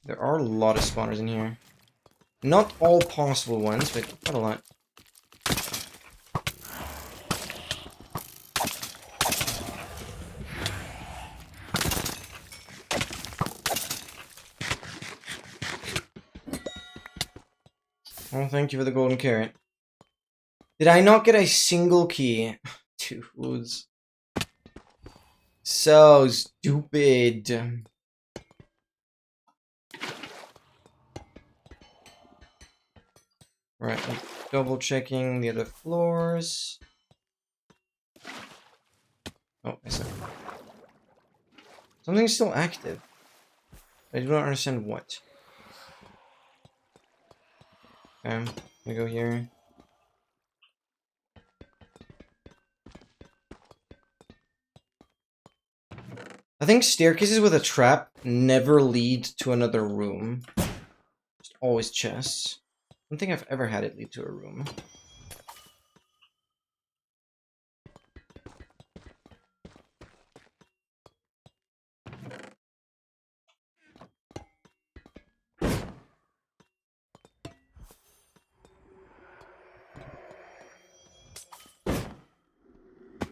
There are a lot of spawners in here. Not all possible ones, but quite a lot. Oh, thank you for the golden carrot. Did I not get a single key? Dudes. So stupid. Right, I'm double checking the other floors. Oh, I said something's still active. I do not understand what. Okay, I'm gonna go here. I think staircases with a trap never lead to another room. Just always chests. I don't think I've ever had it lead to a room.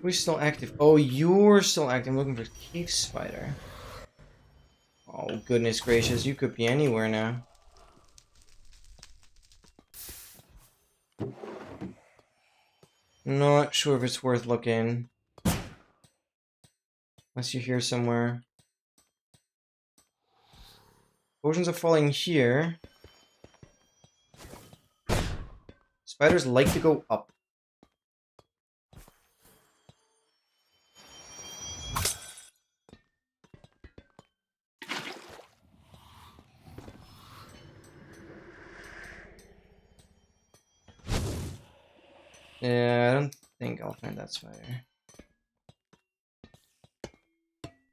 Who's still active? Oh, you're still active. I'm looking for cave spider. Oh, goodness gracious. You could be anywhere now. Not sure if it's worth looking. Unless you're here somewhere. Potions are falling here. Spiders like to go up. Yeah, I don't think I'll find that spider.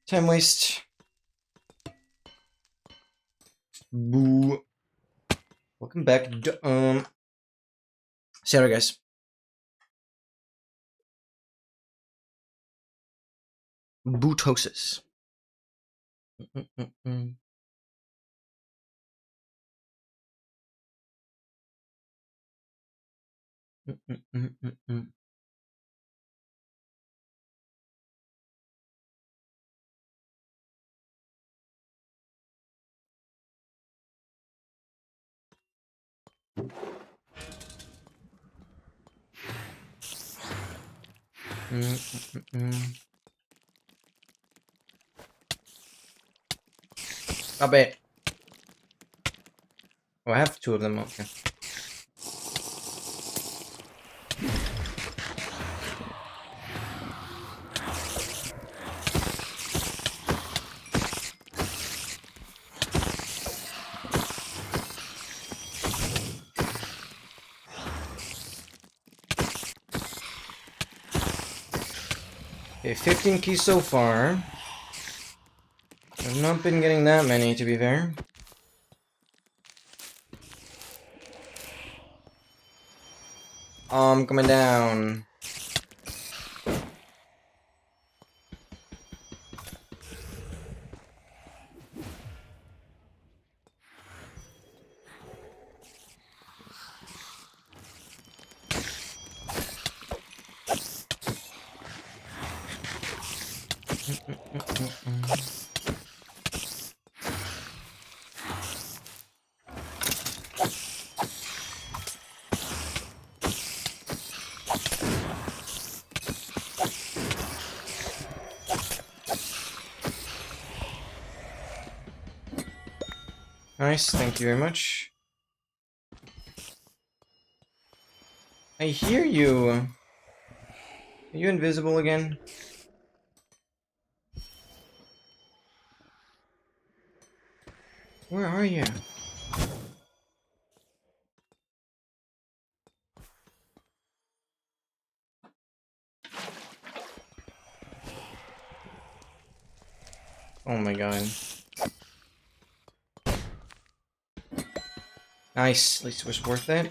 Time waste. Boo. Welcome back. See you later, guys. Bootosis. Stop it. Oh, I have 2 of them. Okay. Okay, 15 keys so far. I've not been getting that many, to be fair. Coming down. Nice, thank you very much. I hear you. Are you invisible again? Where are you? Oh my god. Nice, at least it was worth it.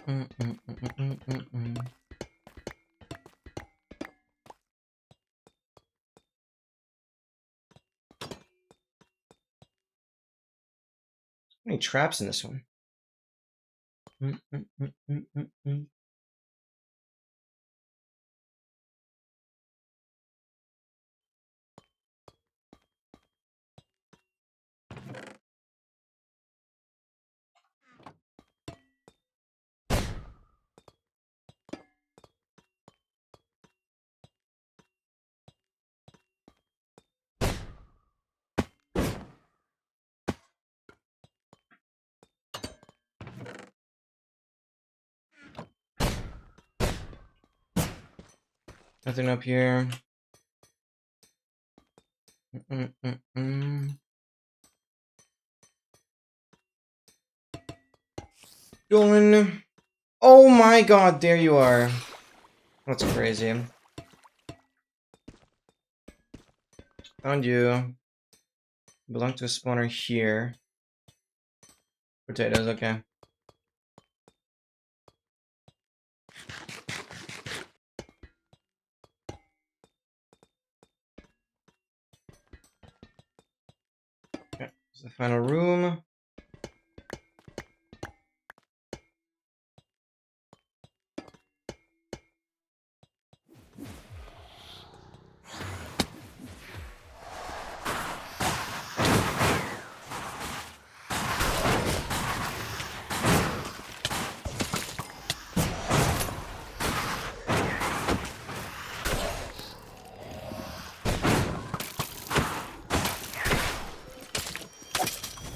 How many traps in this one? Nothing up here. Going. Oh my god, there you are. That's crazy. Found you. Belong to a spawner here. Potatoes, okay. Okay, it's the final room.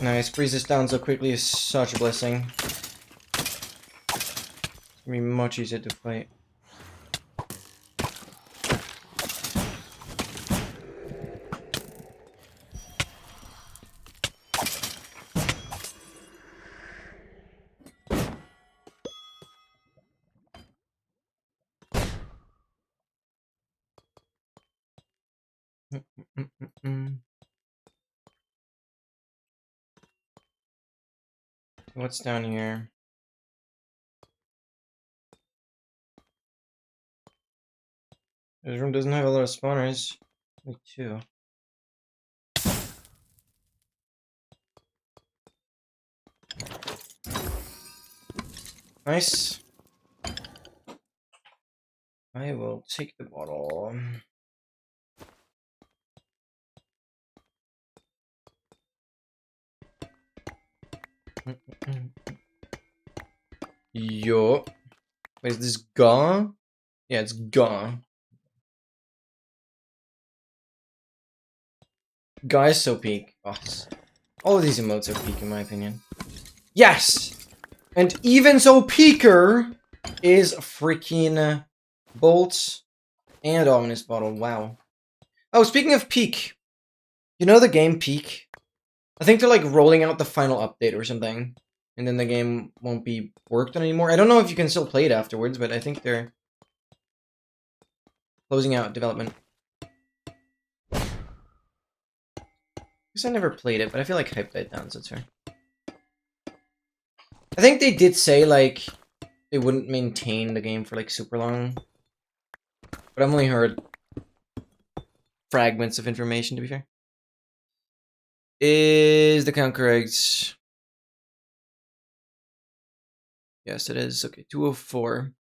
Nice, freezes down so quickly is such a blessing. It's gonna be much easier to fight. What's down here? This room doesn't have a lot of spawners. Only 2. Nice. I will take the bottle. Yo. Wait, is this gone? Yeah, it's gone. Guys, so peak. Oh, all of these emotes are peak in my opinion. Yes! And even so peaker is freaking Bolts and Ominous Bottle. Wow. Oh, speaking of peak. You know the game Peak? I think they're like rolling out the final update or something. And then the game won't be worked on anymore. I don't know if you can still play it afterwards, but I think they're closing out development. I guess I never played it, but I feel like Hype died down, so it's fair. I think they did say, like, they wouldn't maintain the game for, like, super long. But I've only heard fragments of information, to be fair. Is the count correct? Yes, it is. Okay, 204.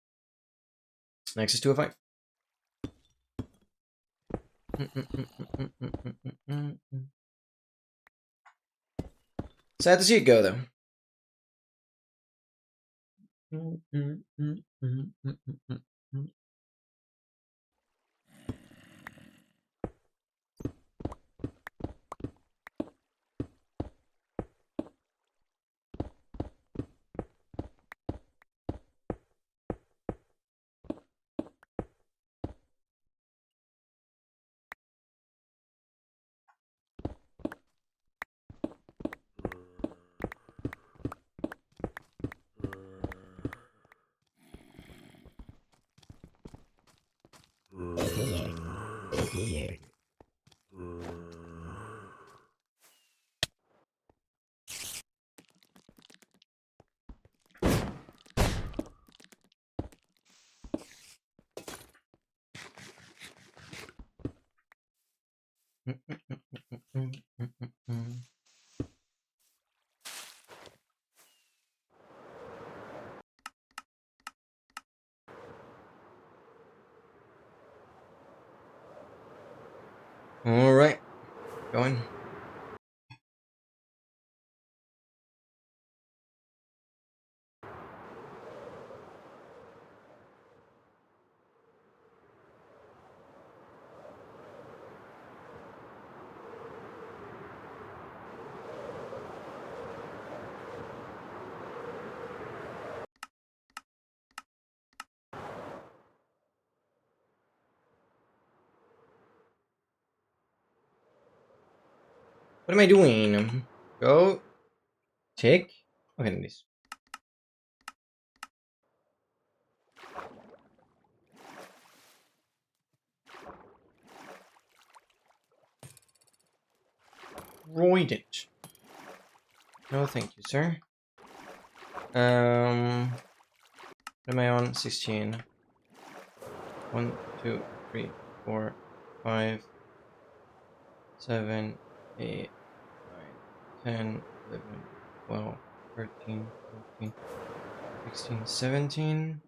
Next is 205. Sad to see it go, though. All right, going. What am I doing? Go. Tick. Okay, this. Roid it. No, thank you, sir. What am I on? 16. 1, 2, 3, 4, 5, 7, 8, 9, 10, 11, 12, 13, 14, 16, 17.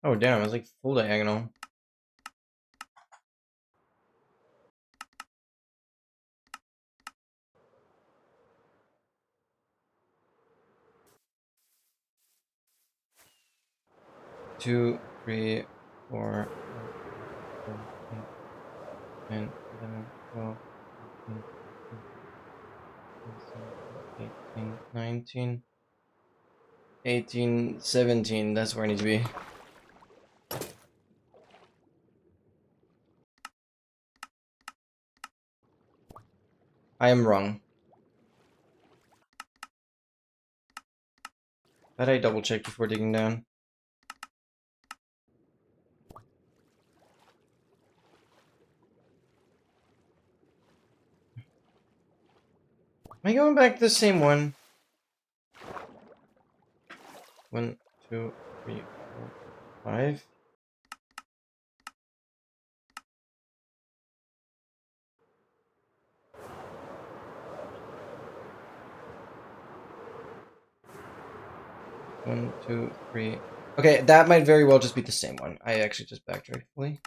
Oh, damn, it's like full diagonal. Two, 3, 4, 5, 6, 7, 10, 11, 12, 13, 14, 18, 19, 18, 17. That's where I need to be. I am wrong. That I double check before digging down. Am I going back to the same one? 1, 2, 3, 4, 5. 1, 2, 3. Okay, that might very well just be the same one. I actually just backtracked fully.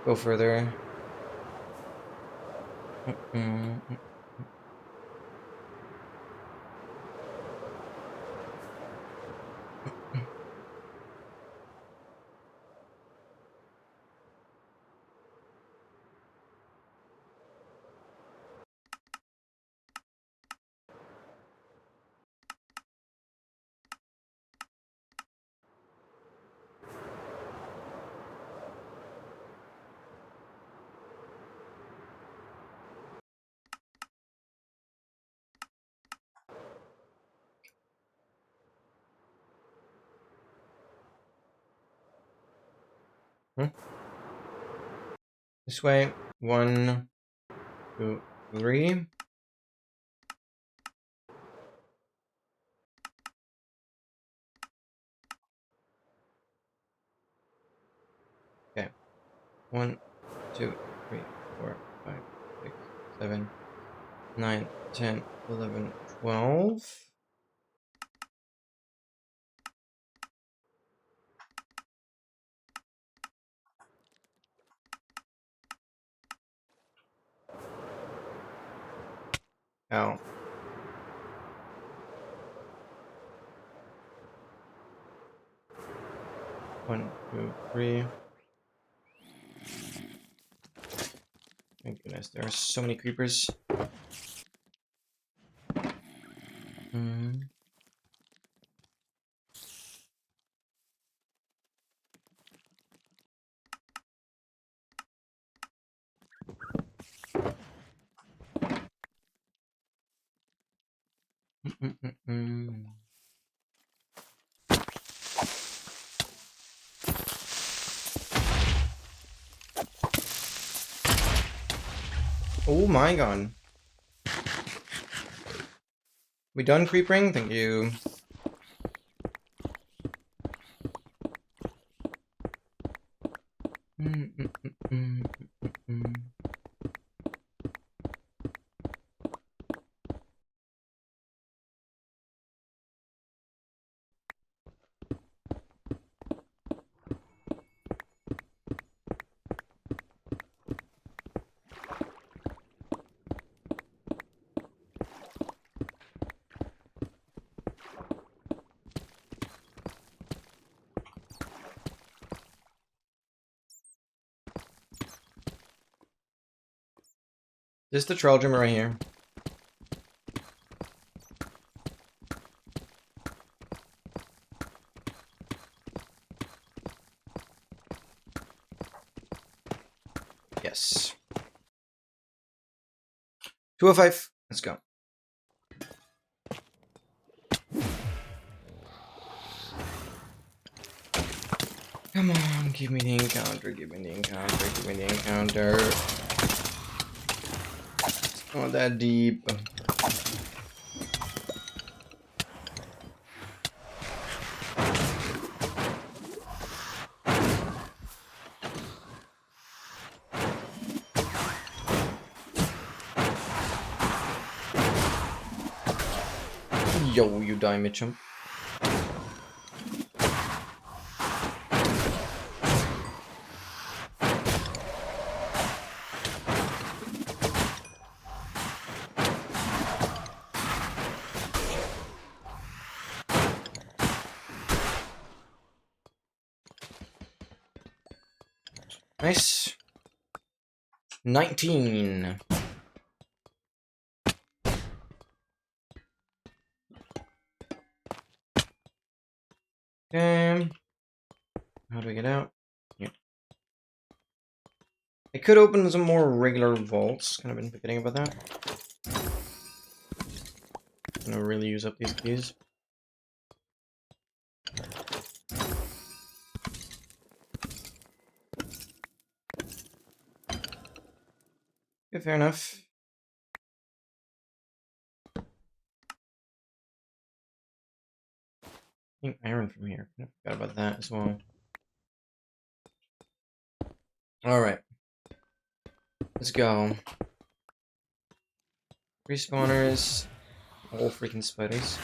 Go further. This way. 1, 2, 3. Okay. 1, 2, 3, 4, 5, 6, 7, 9, 10, 11, 12. Ow. 1, 2, 3. Thank goodness, there are so many creepers. Oh my god. We done creepering? Thank you. This is the troll drummer right here. Yes. 205. Let's go. Come on, give me the encounter, give me the encounter, give me the encounter. It's not that deep. Yo, you die, Mitchum. Nice. 19. Okay. How do we get out? Yeah. I could open some more regular vaults. Kind of been forgetting about that. I'm gonna really use up these keys. Okay, fair enough. Iron from here. I forgot about that as well. Alright. Let's go. Respawners. All freaking spiders.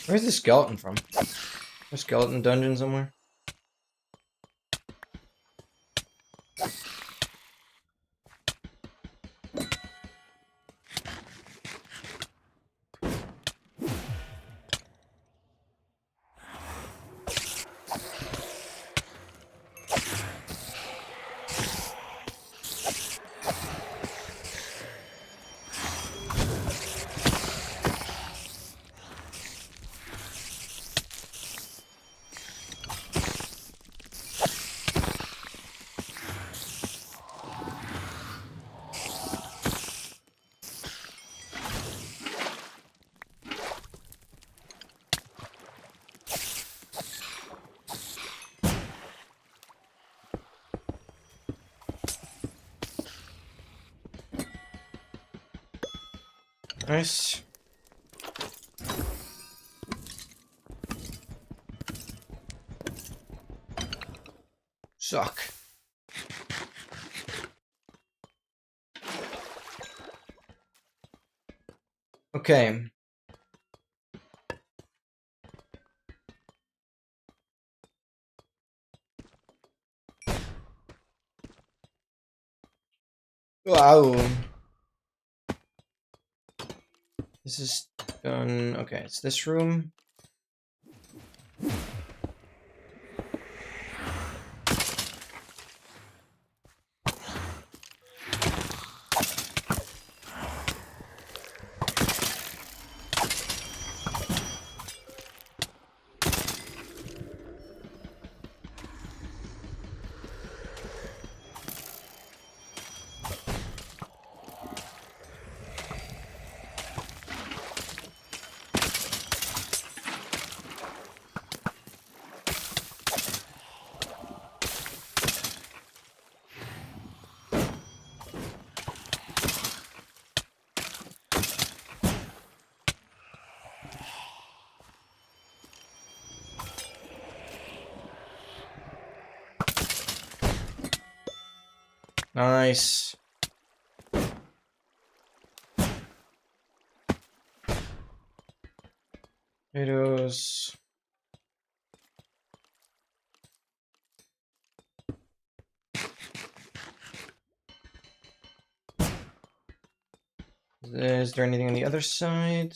Where's the skeleton from? A skeleton dungeon somewhere? Nice. Suck. Okay. Wow. This is done. Okay, it's this room. Nice. Potatoes. Is there anything on the other side?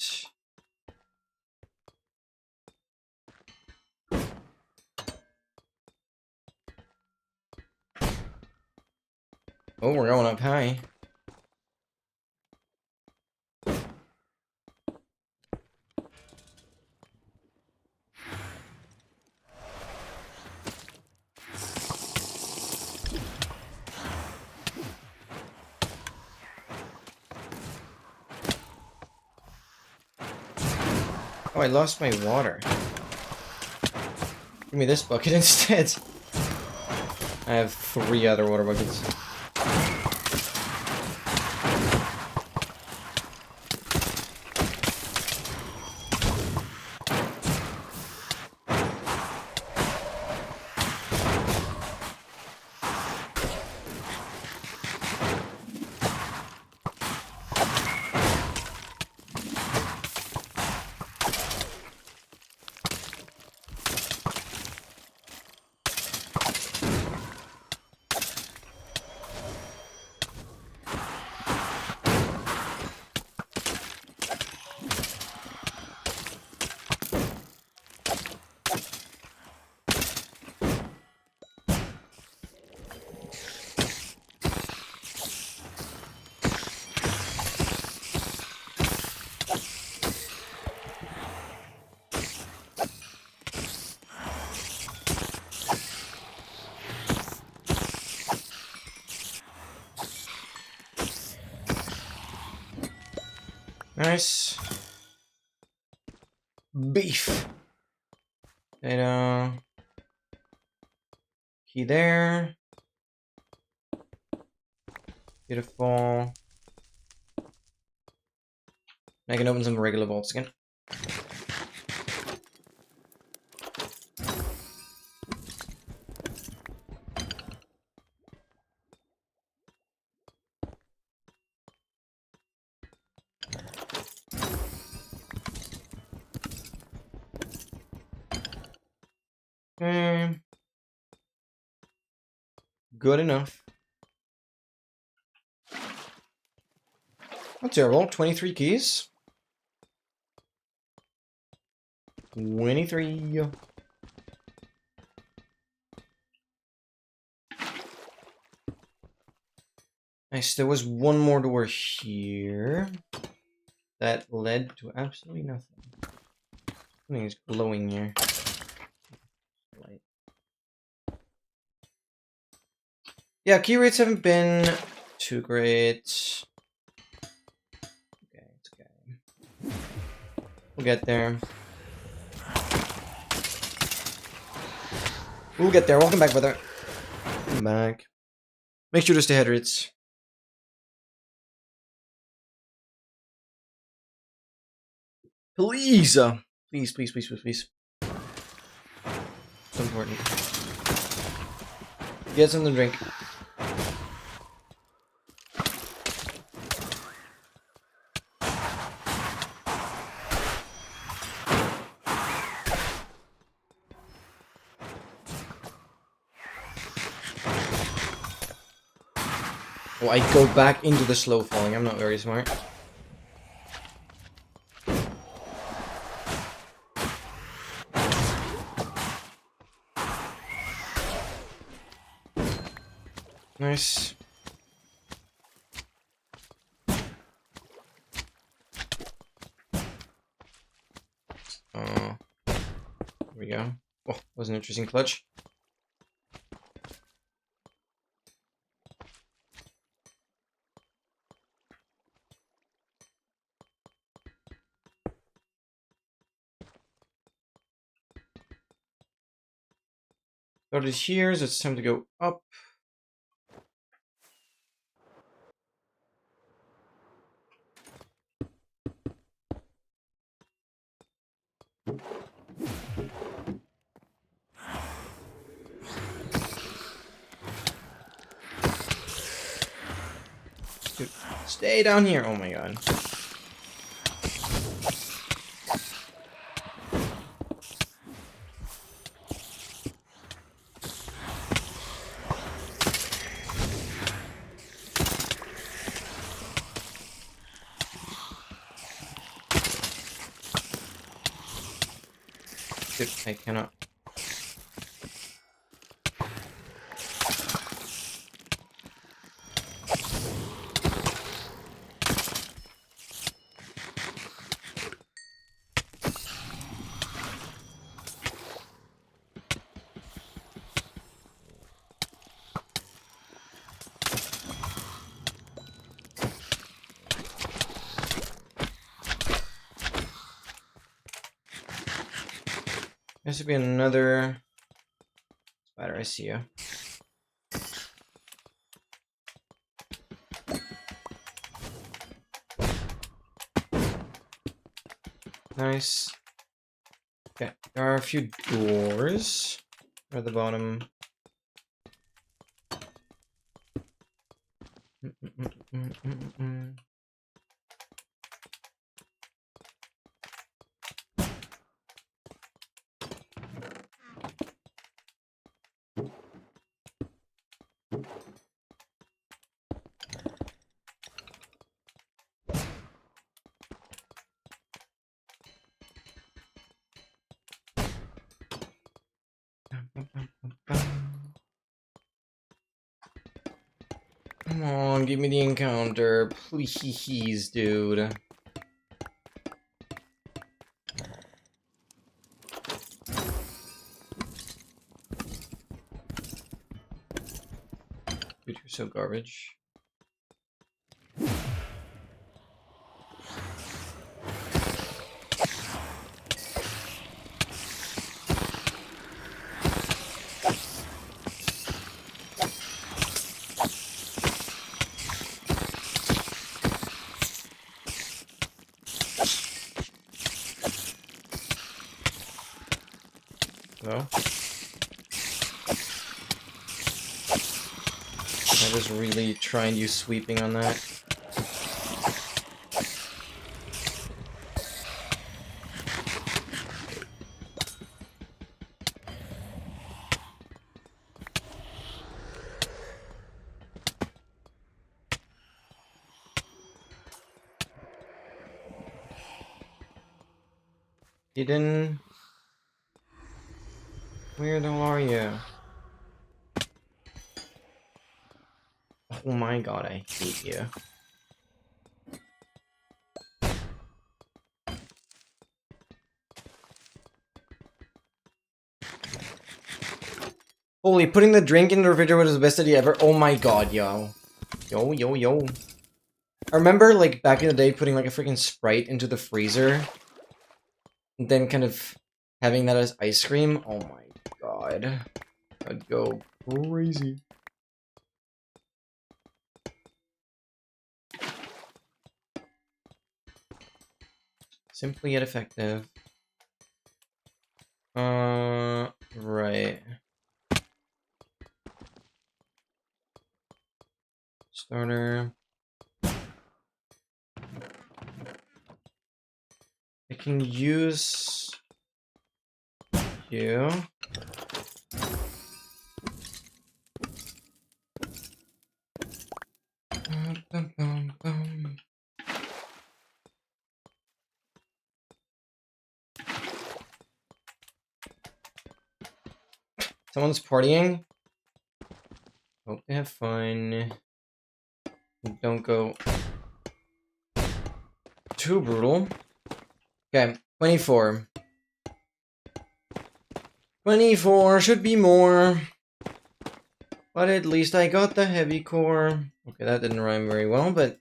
Oh, we're going up high. Oh, I lost my water. Give me this bucket instead. I have 3 other water buckets. Nice. Beef. Potato. Key there. Beautiful. I can open some regular bolts again. Okay. Good enough. Not terrible. 23 keys. 23. Nice. There was one more door here that led to absolutely nothing. Something is glowing here. Light. Yeah, key rates haven't been too great. Okay, it's okay. We'll get there. We'll get there. Welcome back, brother. Welcome back. Make sure to stay hydrated. Please! Please, please, please, please, please. So important. Get something to drink. Oh, I go back into the slow falling. I'm not very smart. Nice. There we go. Oh, that was an interesting clutch. Started here, so it's time to go up. Dude, stay down here. Oh my god. Dude, I cannot. There should be another spider. I see you. Nice. Okay, there are a few doors at the bottom. Come on, give me the encounter, please, dude. Dude, you're so garbage. No? I just really try and use sweeping on that. Hidden. Where the hell are you? Oh my god, I hate you. Holy, putting the drink in the refrigerator was the best idea ever. Oh my god, yo. Yo, yo, yo. I remember, like, back in the day, putting, like, a freaking Sprite into the freezer. And then kind of having that as ice cream. Oh my god. I'd go crazy. Simply yet effective. Right. Starter. I can use you. Bum, bum, bum. Someone's partying. Hope they have fun. Don't go too brutal. Okay, 24. 24 should be more. But at least I got the heavy core. Okay, that didn't rhyme very well, but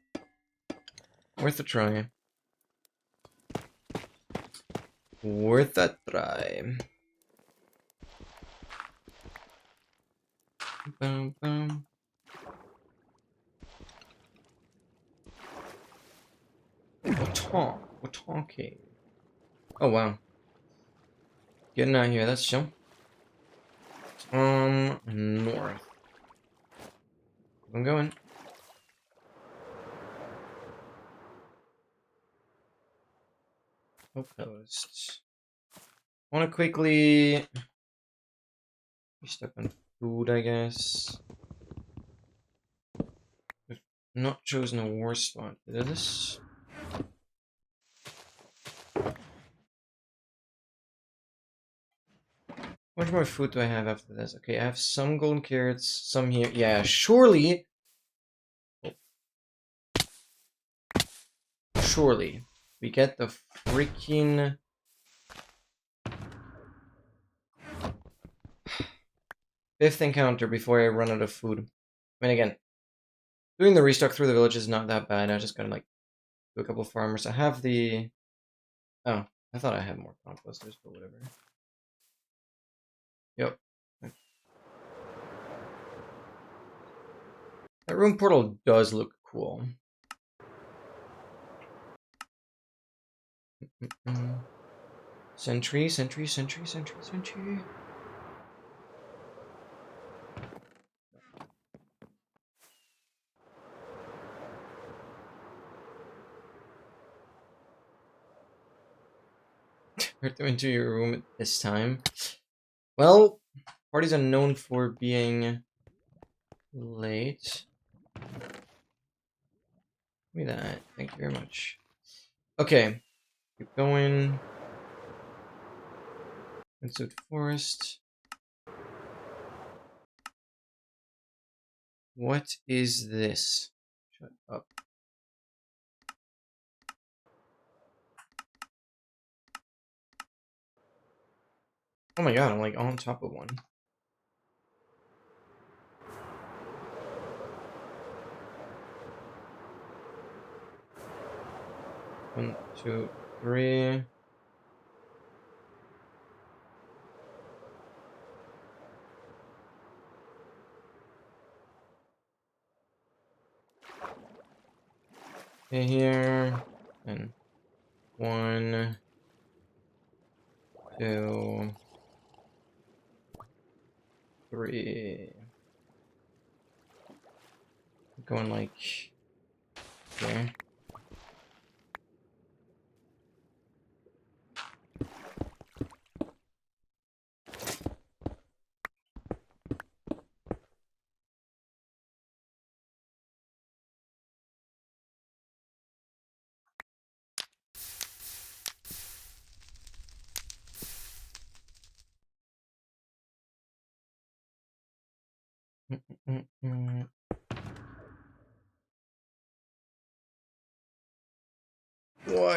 worth a try. Worth a try. Bum, bum. We're talking. Oh wow. Getting out of here, that's chill. North. I'm going. Post. Wanna quickly be stuck on food, I guess. We've not chosen a war spot for this. How much more food do I have after this? Okay, I have some golden carrots, some here. Yeah, surely. Surely. We get the freaking 5th encounter before I run out of food. I mean, again, doing the restock through the village is not that bad. I just gotta, like, do a couple of farmers. I have the... Oh, I thought I had more composters, but whatever. Yep. That room portal does look cool. Sentry, sentry, sentry, sentry, sentry. Hurt them into your room at this time. Well, parties are known for being late. Give me that. Thank you very much. Okay. Keep going. Inside forest. What is this? Shut up. Oh my god, I'm like on top of one. One, two, three. Okay, here. And 1, 2, 3. Going like there. What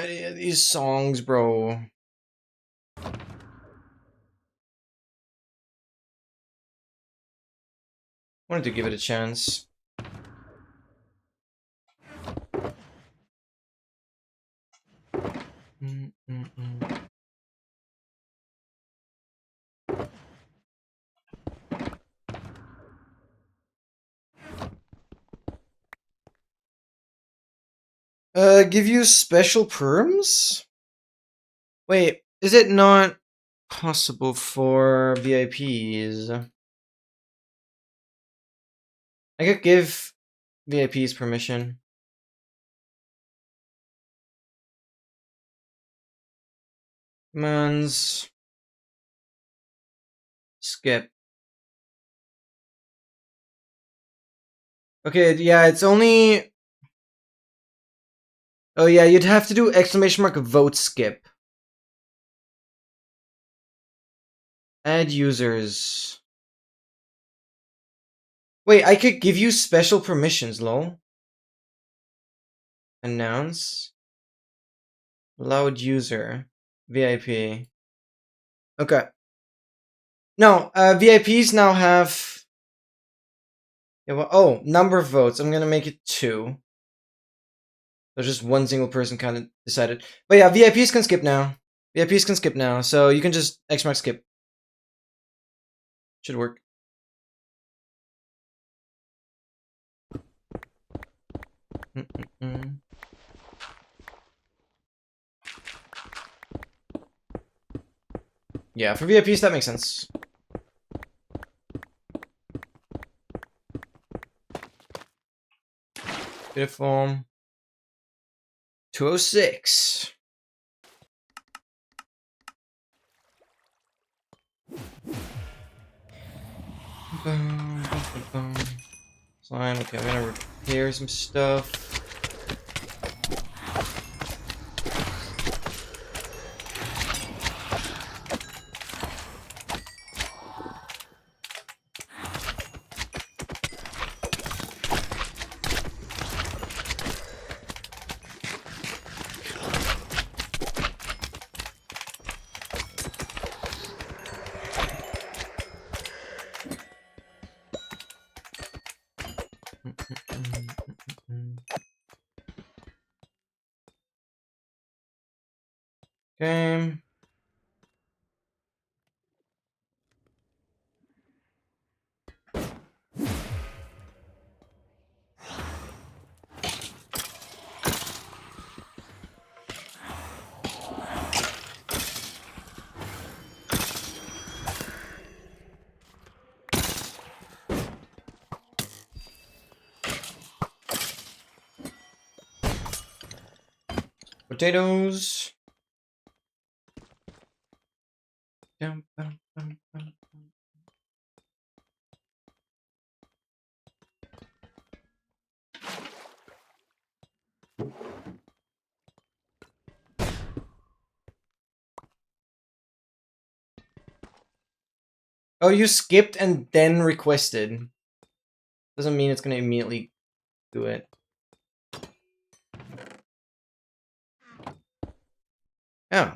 are these songs, bro? Wanted to give it a chance. Give you special perms? Wait, is it not possible for VIPs? I could give VIPs permission. Commands. Skip. Okay, yeah, it's only... Oh yeah, you'd have to do exclamation mark vote skip. Add users. Wait, I could give you special permissions, lol. Announce. Allowed user. VIP. Okay. No, VIPs now have... Yeah, well, oh, number of votes. I'm gonna make it 2. So just one single person kind of decided. But yeah, VIPs can skip now. VIPs can skip now, so you can just X mark skip. Should work. Yeah, for VIPs, that makes sense. Beautiful. 206. Slime. Okay, I'm gonna repair some stuff. Okay. Potatoes. Oh, you skipped and then requested. Doesn't mean it's gonna immediately do it. Oh.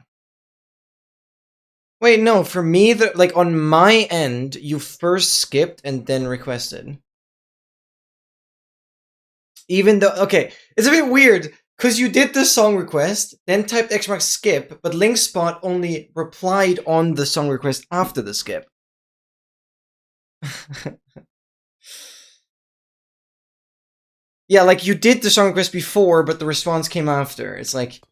Wait, no, for me, like, on my end, you first skipped and then requested. Even though, okay, it's a bit weird, because you did the song request, then typed X mark skip, but Linkspot only replied on the song request after the skip. Yeah, like, you did the song request before, but the response came after. It's like,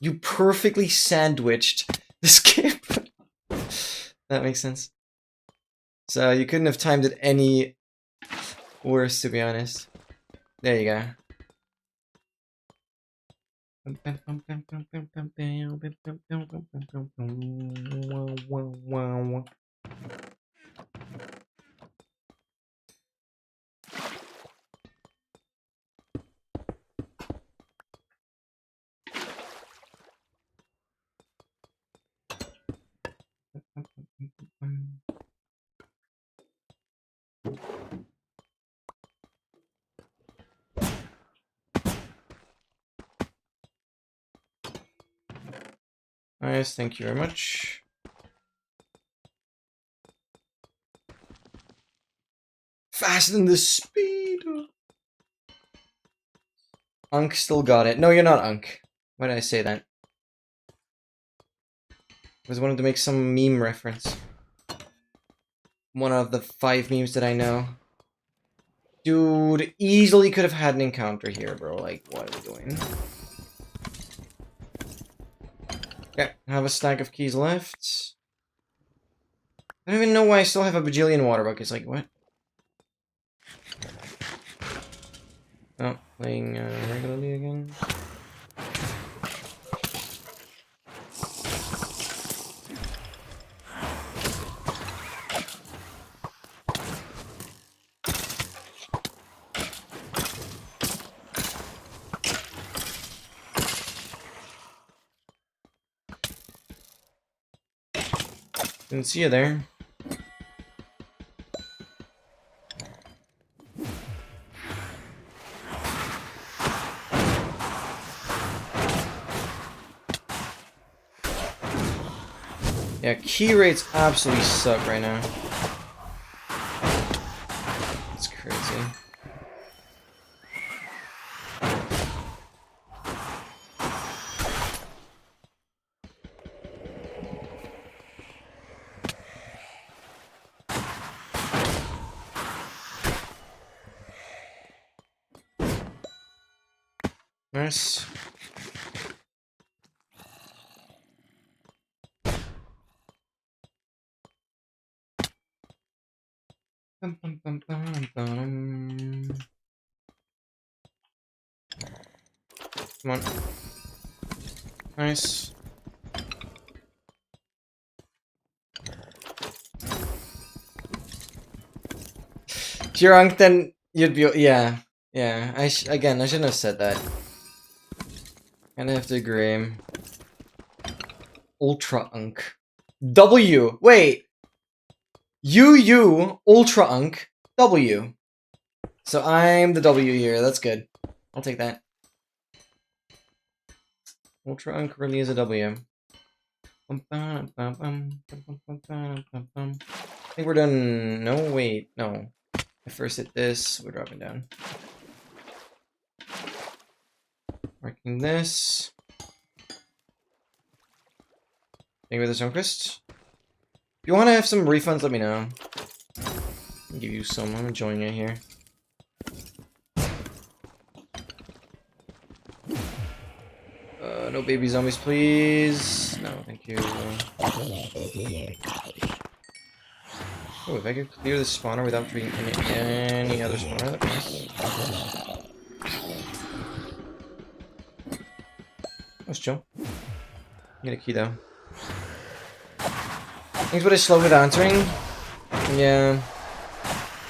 you perfectly sandwiched the skip. That makes sense. So you couldn't have timed it any worse, to be honest. There you go. Nice, thank you very much. Fasten the speed. Unk still got it. No, you're not Unk. Why did I say that? I was wanting to make some meme reference. One of the 5 memes that I know. Dude, easily could have had an encounter here, bro. Like, what are we doing? Okay, I have a stack of keys left. I don't even know why I still have a bajillion water buckets. Like, what? Oh, playing regularly again. Didn't see you there. Yeah, key rates absolutely suck right now. It's crazy. Nice. Bum, bum, bum, bum, bum. Come on. Nice. If you're Unk, then you'd be... Yeah. Yeah. Again, I shouldn't have said that. Kinda have to agree. Ultra Unk. W! Wait! UU Ultra Unk W. So I'm the W here. That's good. I'll take that. Ultra Unk really is a W. I think we're done. No, wait. No. I first hit this. We're dropping down. Marking this. Thank you for the Sunquist. If you want to have some refunds, let me know. I'll give you some. I'm enjoying it here. No baby zombies, please. No, thank you. Oh, if I could clear the spawner without treating any other spawner, that'd be nice. Let's chill. Get a key though. Thanks for the slow with answering. Yeah.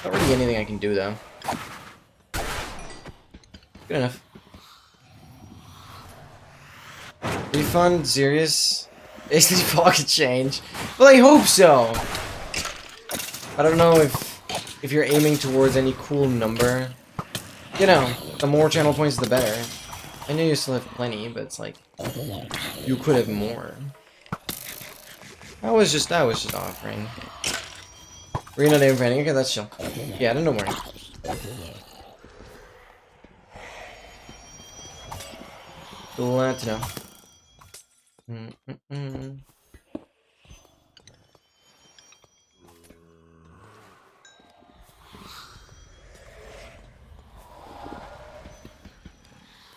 Not really anything I can do though. Good enough. Refund, serious? Basically pocket change. Well, I hope so. I don't know if you're aiming towards any cool number. You know, the more channel points, the better. I know you still have plenty, but it's like you could have more. I was just offering. Were you not aiming for anything? Okay, that's chill. Yeah, don't worry. Glad to know.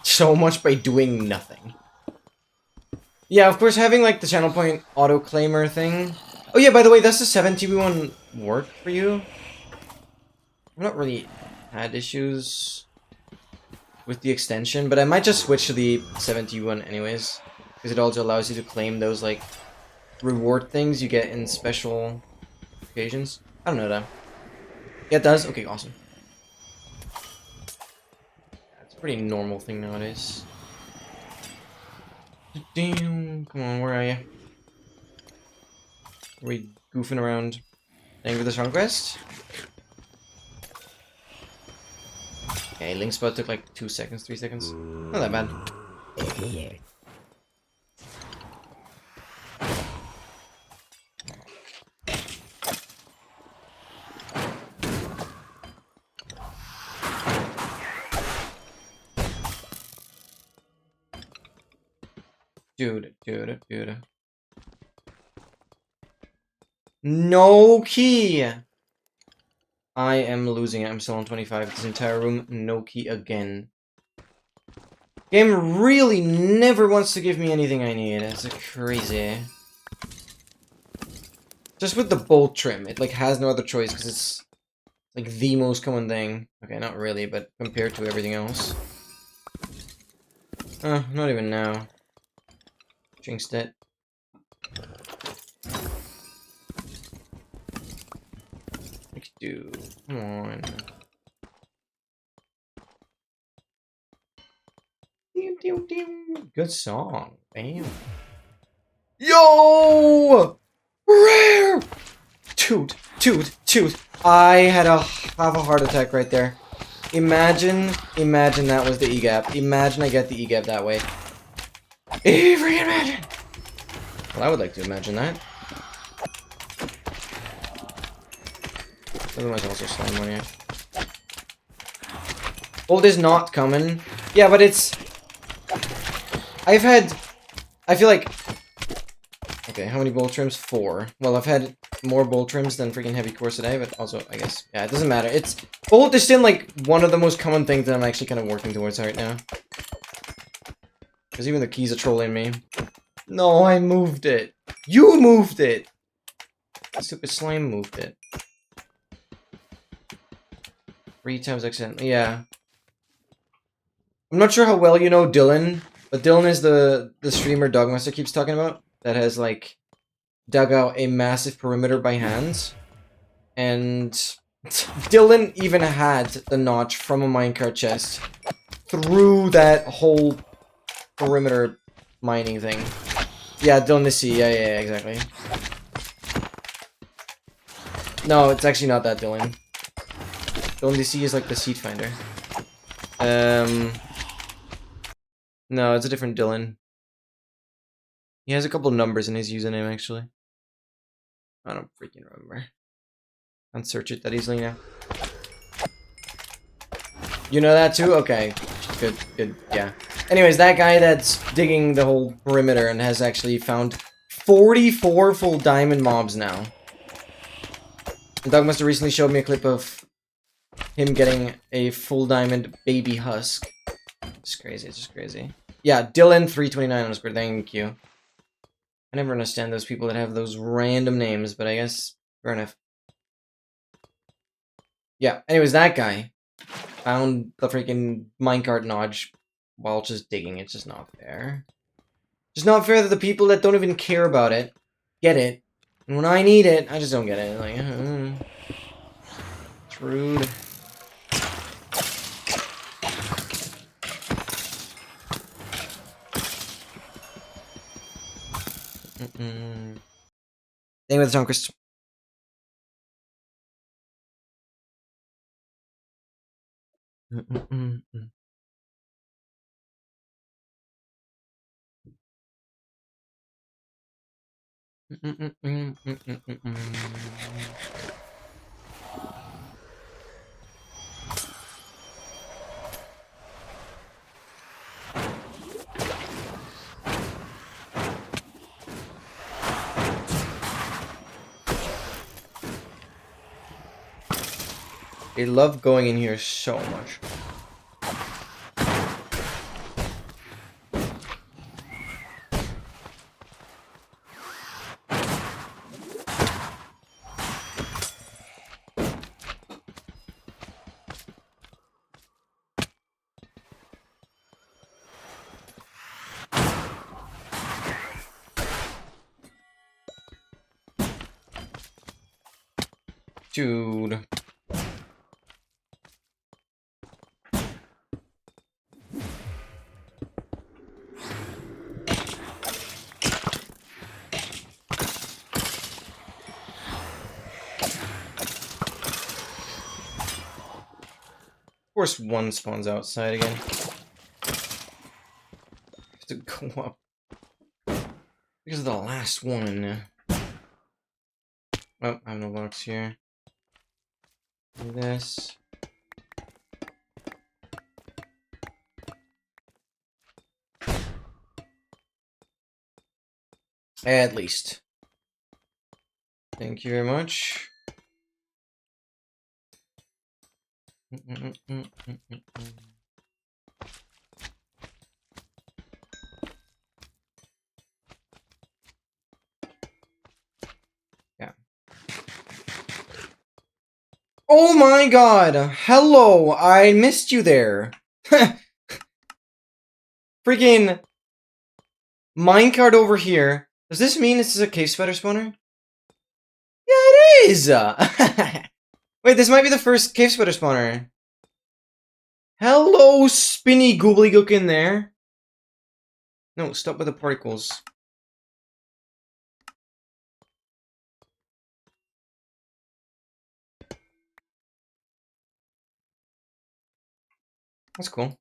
So much by doing nothing. Yeah, of course, having like the channel point auto claimer thing. Oh yeah, by the way, does the 7TB1 work for you? I've not really had issues with the extension, but I might just switch to the 7TB1 anyways, because it also allows you to claim those like reward things you get in special occasions. I don't know though. Yeah, it does? Okay, awesome. That's a pretty normal thing nowadays. Damn, come on, where are you? Are we goofing around? Playing with the strong quest? Okay, link spot took like 2 seconds, 3 seconds. Not that bad. Dude. No key! I am losing it. I'm still on 25. This entire room, no key again. Game really never wants to give me anything I need. It's crazy. Just with the bolt trim, it like has no other choice because it's like the most common thing. Okay, not really, but compared to everything else. Not even now. Jinxed it. Dude, come on. Good song. Bam. Yo! Rare! Toot. I had have a heart attack right there. Imagine that was the E-gap. Imagine I get the E-gap that way. Freaking imagine! Well, I would like to imagine that. Otherwise, also slime money. Gold is not coming. Yeah, but it's... I feel like... Okay, how many bolt trims? 4. Well, I've had more bolt trims than freaking heavy cores today, but also, I guess... Yeah, it doesn't matter. It's... Bolt is still, like, one of the most common things that I'm actually kind of working towards right now. Because even the keys are trolling me. No, I moved it. You moved it! Stupid slime moved it. 3 times accidentally, yeah. I'm not sure how well you know Dylan, but Dylan is the streamer Dogmaster keeps talking about that has like dug out a massive perimeter by hand, and Dylan even had the notch from a minecart chest through that whole perimeter mining thing. Yeah, Dylan the C. Yeah, exactly. No, it's actually not that Dylan. Dylan the C is like the seed finder. No, it's a different Dylan. He has a couple numbers in his username, actually. I don't freaking remember. Can't search it that easily now. You know that too? Okay. Good, yeah. Anyways, that guy that's digging the whole perimeter and has actually found 44 full diamond mobs now. And Dogmaster recently showed me a clip of him getting a full diamond baby husk. It's crazy, it's just crazy. Yeah, Dylan329 on Square, thank you. I never understand those people that have those random names, but I guess fair enough. Yeah, anyways, that guy found the freaking minecart notch while just digging. It's just not fair. Just not fair that the people that don't even care about it get it. And when I need it, I just don't get it. Like, it's rude. Thing with the tongue, Chris. They love going in here so much. Dude. Of course, one spawns outside again. Have to go up. Because of the last one. Oh, I have no blocks here. Do this. At least. Thank you very much. Yeah. Oh my god! Hello! I missed you there! Freaking minecart over here. Does this mean this is a cave spider spawner? Yeah, it is! Wait, this might be the first cave spider spawner. Hello, spinny gobbledygook in there. No, stop with the particles. That's cool.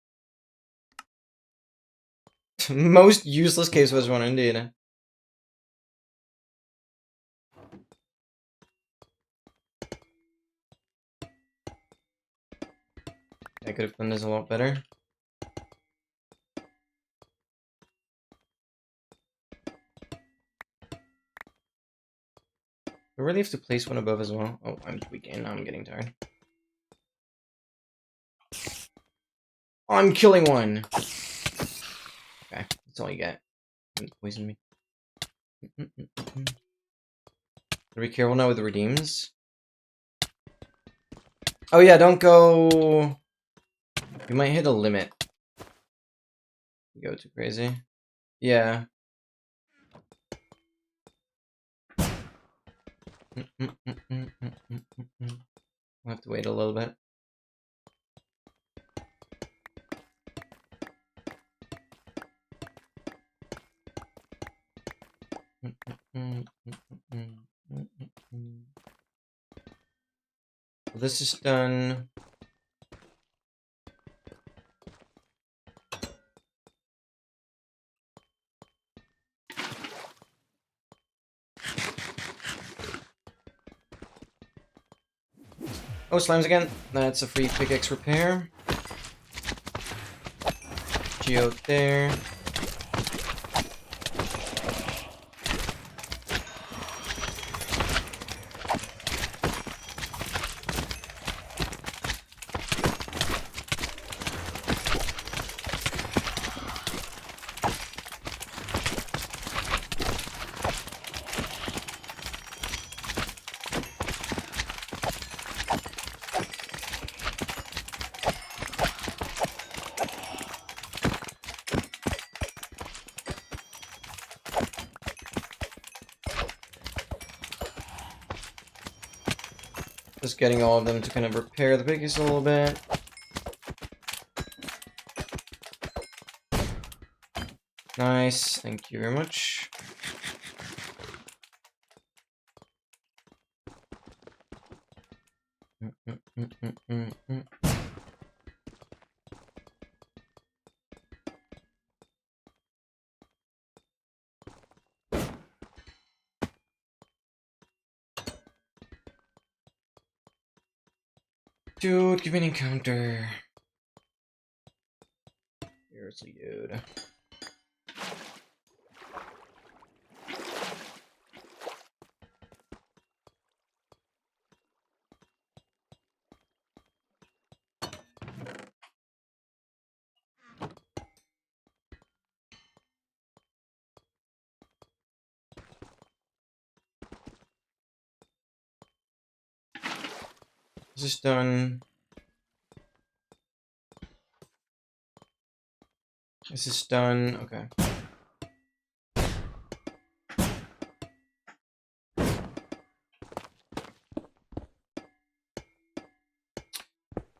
Most useless cave spider spawner, indeed. I could have done this a lot better. I really have to place one above as well. Oh, I'm tweaking. I'm getting tired. I'm killing one! Okay, that's all you get. Don't poison me. Be careful now with the redeems. Oh yeah, don't go... You might hit a limit. You go too crazy. Yeah. I'll have to wait a little bit. This is done. Oh, slimes again. That's a free pickaxe repair. Geode there. Just getting all of them to kind of repair the pickaxe a little bit. Nice, thank you very much. Dude, give me an encounter. Seriously, dude. This is done. This is done. Okay.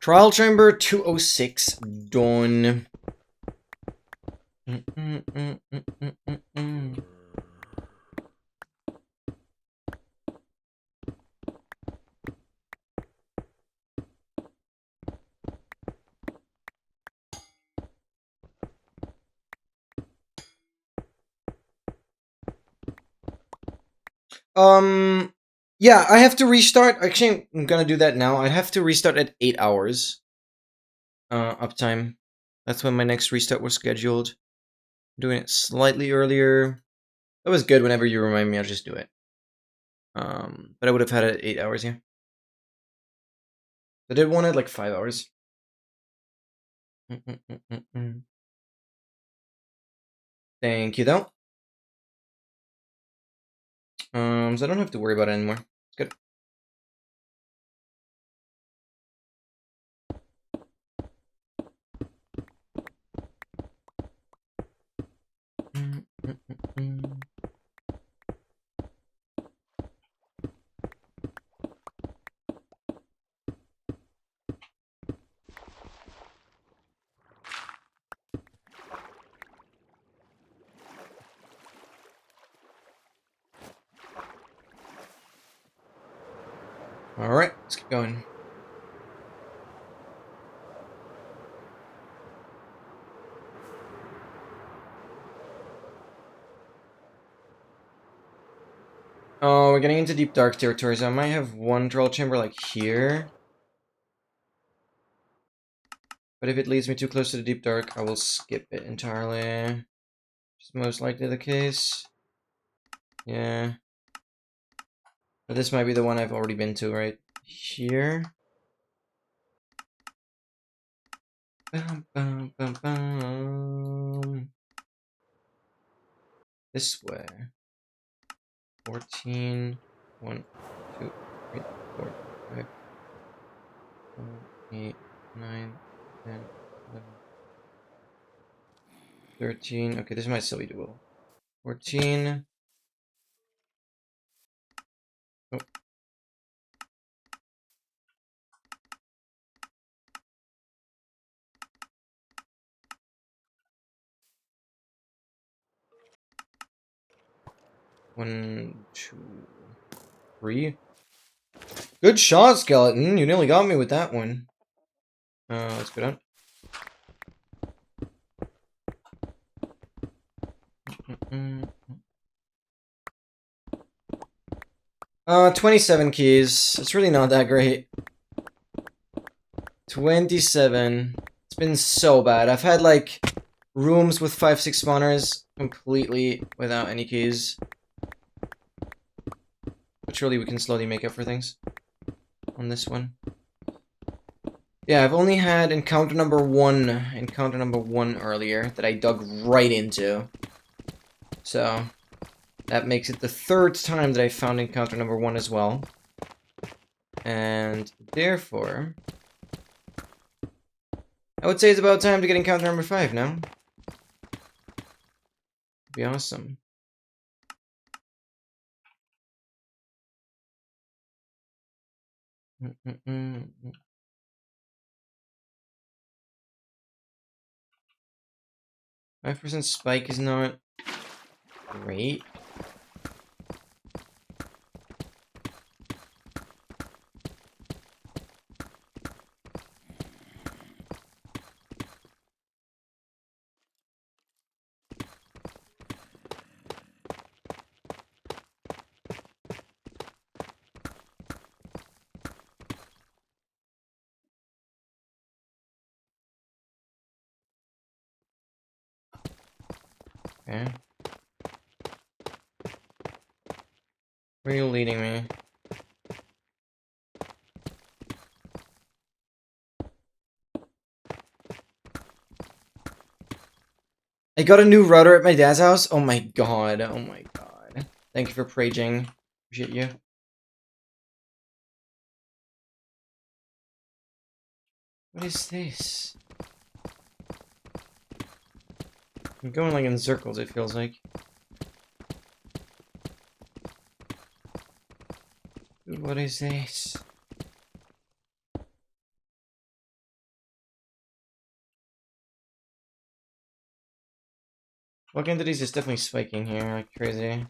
Trial chamber 206 done. Yeah, I have to restart. Actually, I'm gonna do that now. I have to restart at 8 hours. Uptime. That's when my next restart was scheduled. I'm doing it slightly earlier. That was good. Whenever you remind me, I'll just do it. But I would have had it 8 hours, yeah. I did want it like 5 hours. Thank you, though. So I don't have to worry about it anymore. It's good. Alright, let's keep going. Oh, we're getting into deep dark territory, so I might have one troll chamber like here. But if it leads me too close to the deep dark, I will skip it entirely. It's most likely the case. Yeah. But this might be the one I've already been to, right? Here. Bum, bum, bum, bum. This way. 14. 1, 2, 3, 4, 5, 8, 9, 10, 11, 13. Okay, this might still be doable. 14. Oh. 1, 2, 3. Good shot, skeleton. You nearly got me with that one. Let's go down. 27 keys. It's really not that great. 27. It's been so bad. I've had like rooms with 5-6 spawners completely without any keys. But surely we can slowly make up for things on this one. Yeah, I've only had encounter number one earlier that I dug right into. So that makes it the third time that I found encounter number 1 as well. And therefore, I would say it's about time to get encounter number 5 now. It'd be awesome. Mm-mm-mm. 5% spike is not great. Okay. Where are you leading me? I got a new router at my dad's house. Oh my god. Oh my god. Thank you for praging. Appreciate you. What is this? I'm going like in circles, it feels like. Dude, what is this? Block entities is definitely spiking here like crazy.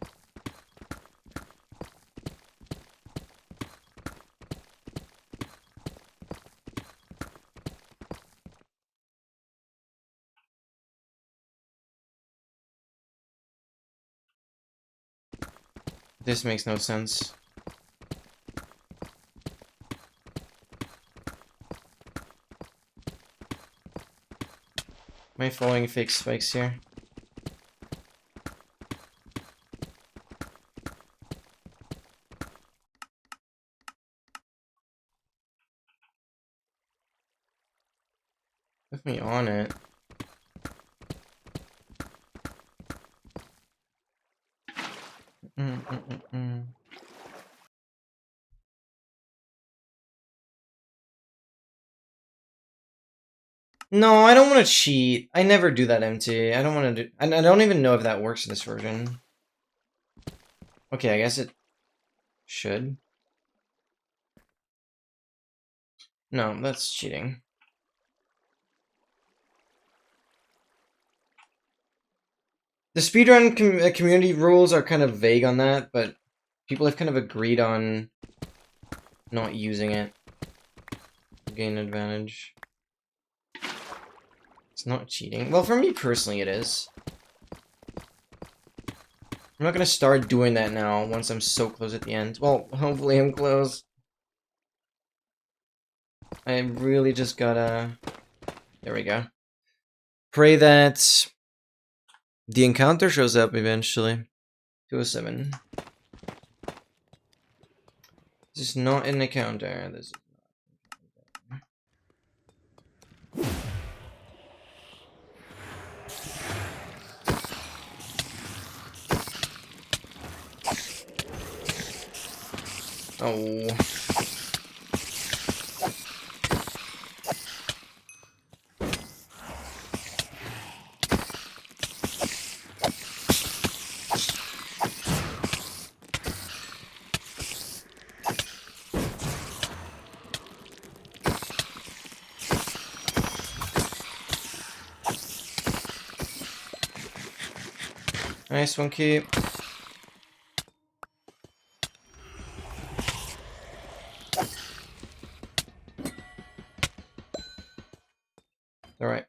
This makes no sense. Am I following fake spikes here? Put me on it. No, I don't want to cheat. I never do that empty. I don't want to do... I don't even know if that works in this version. Okay, I guess it should. No, that's cheating. The speedrun community rules are kind of vague on that, but people have kind of agreed on not using it to gain advantage. It's not cheating. Well, for me personally, it is. I'm not gonna start doing that now once I'm so close at the end. Well, hopefully I'm close. I really just gotta... There we go. Pray that the encounter shows up eventually. 207. This is not an encounter. This is oh. Nice one, keep. Alright.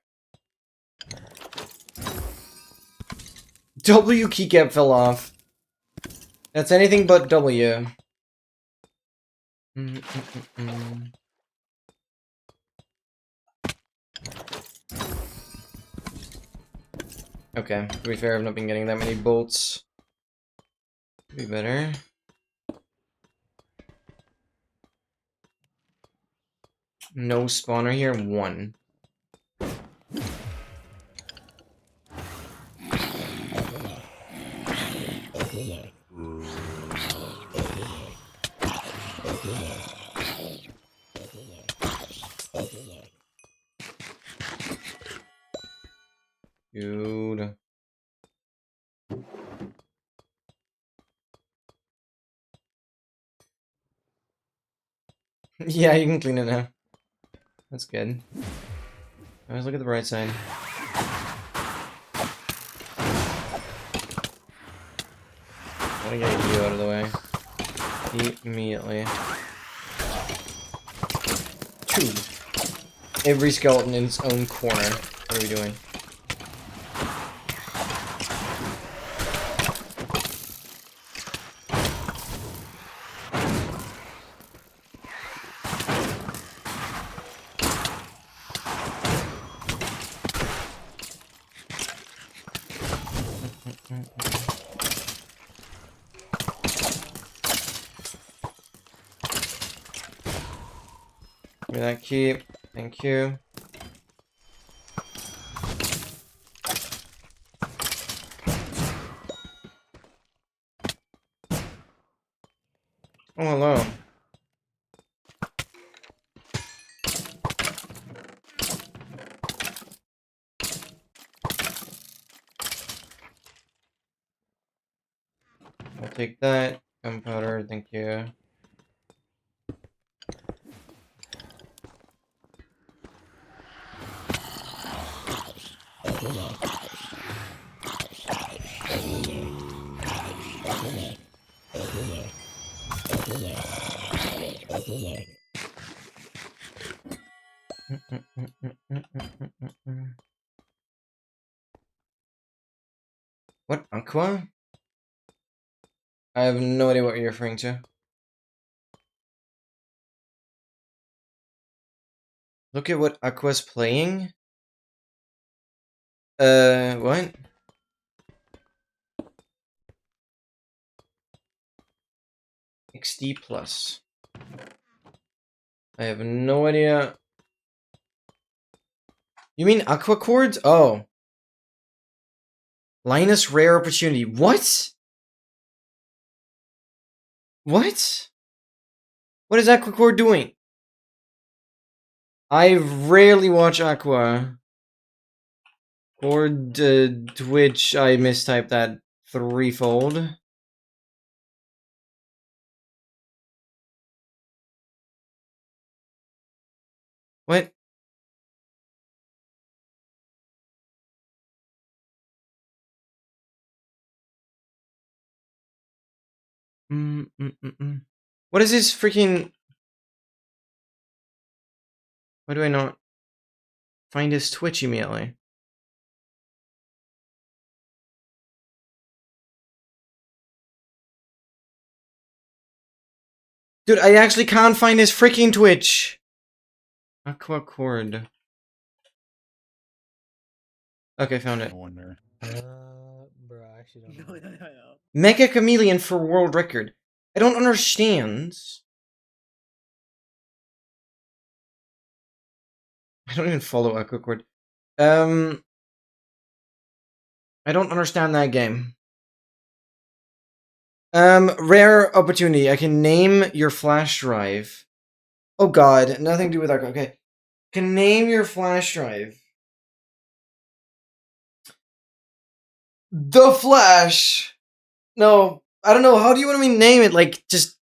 W keycap fell off. That's anything but W. Okay, to be fair, I've not been getting that many bolts. Could be better. No spawner here, 1. Dude. Yeah, you can clean it now. That's good. Let's look at the bright side. I want to get you out of the way. Immediately. 2. Every skeleton in its own corner. What are we doing? Give me that keep. Thank you. Oh, hello. I'll take that. Gunpowder, thank you. What, Aqua? I have no idea what you're referring to. Look at what Aqua's playing. What? XD plus. I have no idea You mean Aqua Cord? Oh. Linus Rare Opportunity. What? What? What is Aqua Cord doing? I rarely watch Aqua. Or Twitch, I mistyped that threefold. What? What is this freaking... Why do I not find his Twitch immediately? Dude, I actually can't find his freaking Twitch! Aqua Cord. Okay, found it. I wonder. Bro, I actually don't know. No. Mecha Chameleon for world record. I don't understand. I don't even follow Aqua Cord. I don't understand that game. Rare opportunity. I can name your flash drive. Oh god, nothing to do with Aqua. Okay. Can name your flash drive. The Flash! No, I don't know. How do you want me to name it? Like, just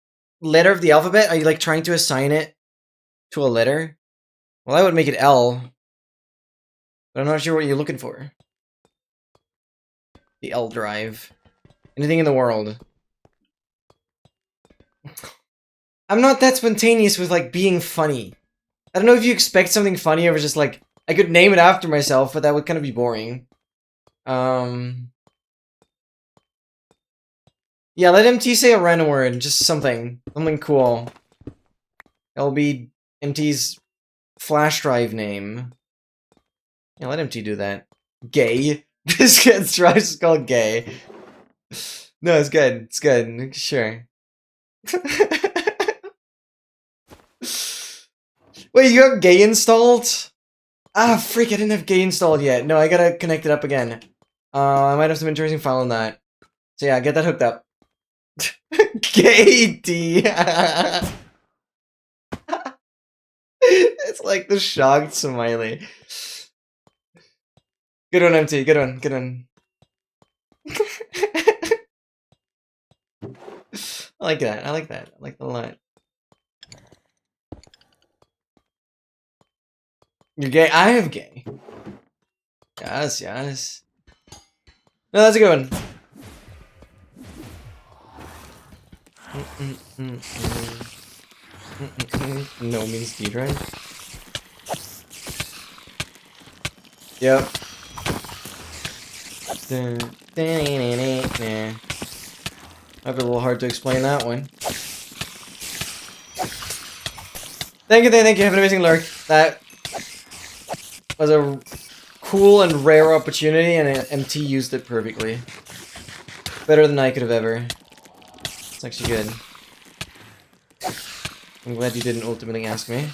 letter of the alphabet? Are you, like, trying to assign it to a letter? Well, I would make it L. But I'm not sure what you're looking for. The L drive. Anything in the world. I'm not that spontaneous with, like, being funny. I don't know if you expect something funny or just, like, I could name it after myself, but that would kind of be boring. Yeah, let MT say a random word, just something. Something cool. That'll be MT's flash drive name. Yeah, let MT do that. Gay. This guy's drive is called gay. No, it's good. It's good. Sure. Wait, you have gay installed? Ah, freak, I didn't have gay installed yet. No, I gotta connect it up again. I might have some interesting file on that. So yeah, get that hooked up. Gay D. It's like the shocked smiley. Good one, MT. Good one. Good one. I like that. I like that. I like that a lot. You're gay? I am gay. Yes, yes. No, that's a good one. No means D drive. Yep. Might be a little hard to explain that one. Thank you, thank you. Have an amazing lurk. That was a cool and rare opportunity, and MT used it perfectly. Better than I could have ever. It's actually good. I'm glad you didn't ultimately ask me.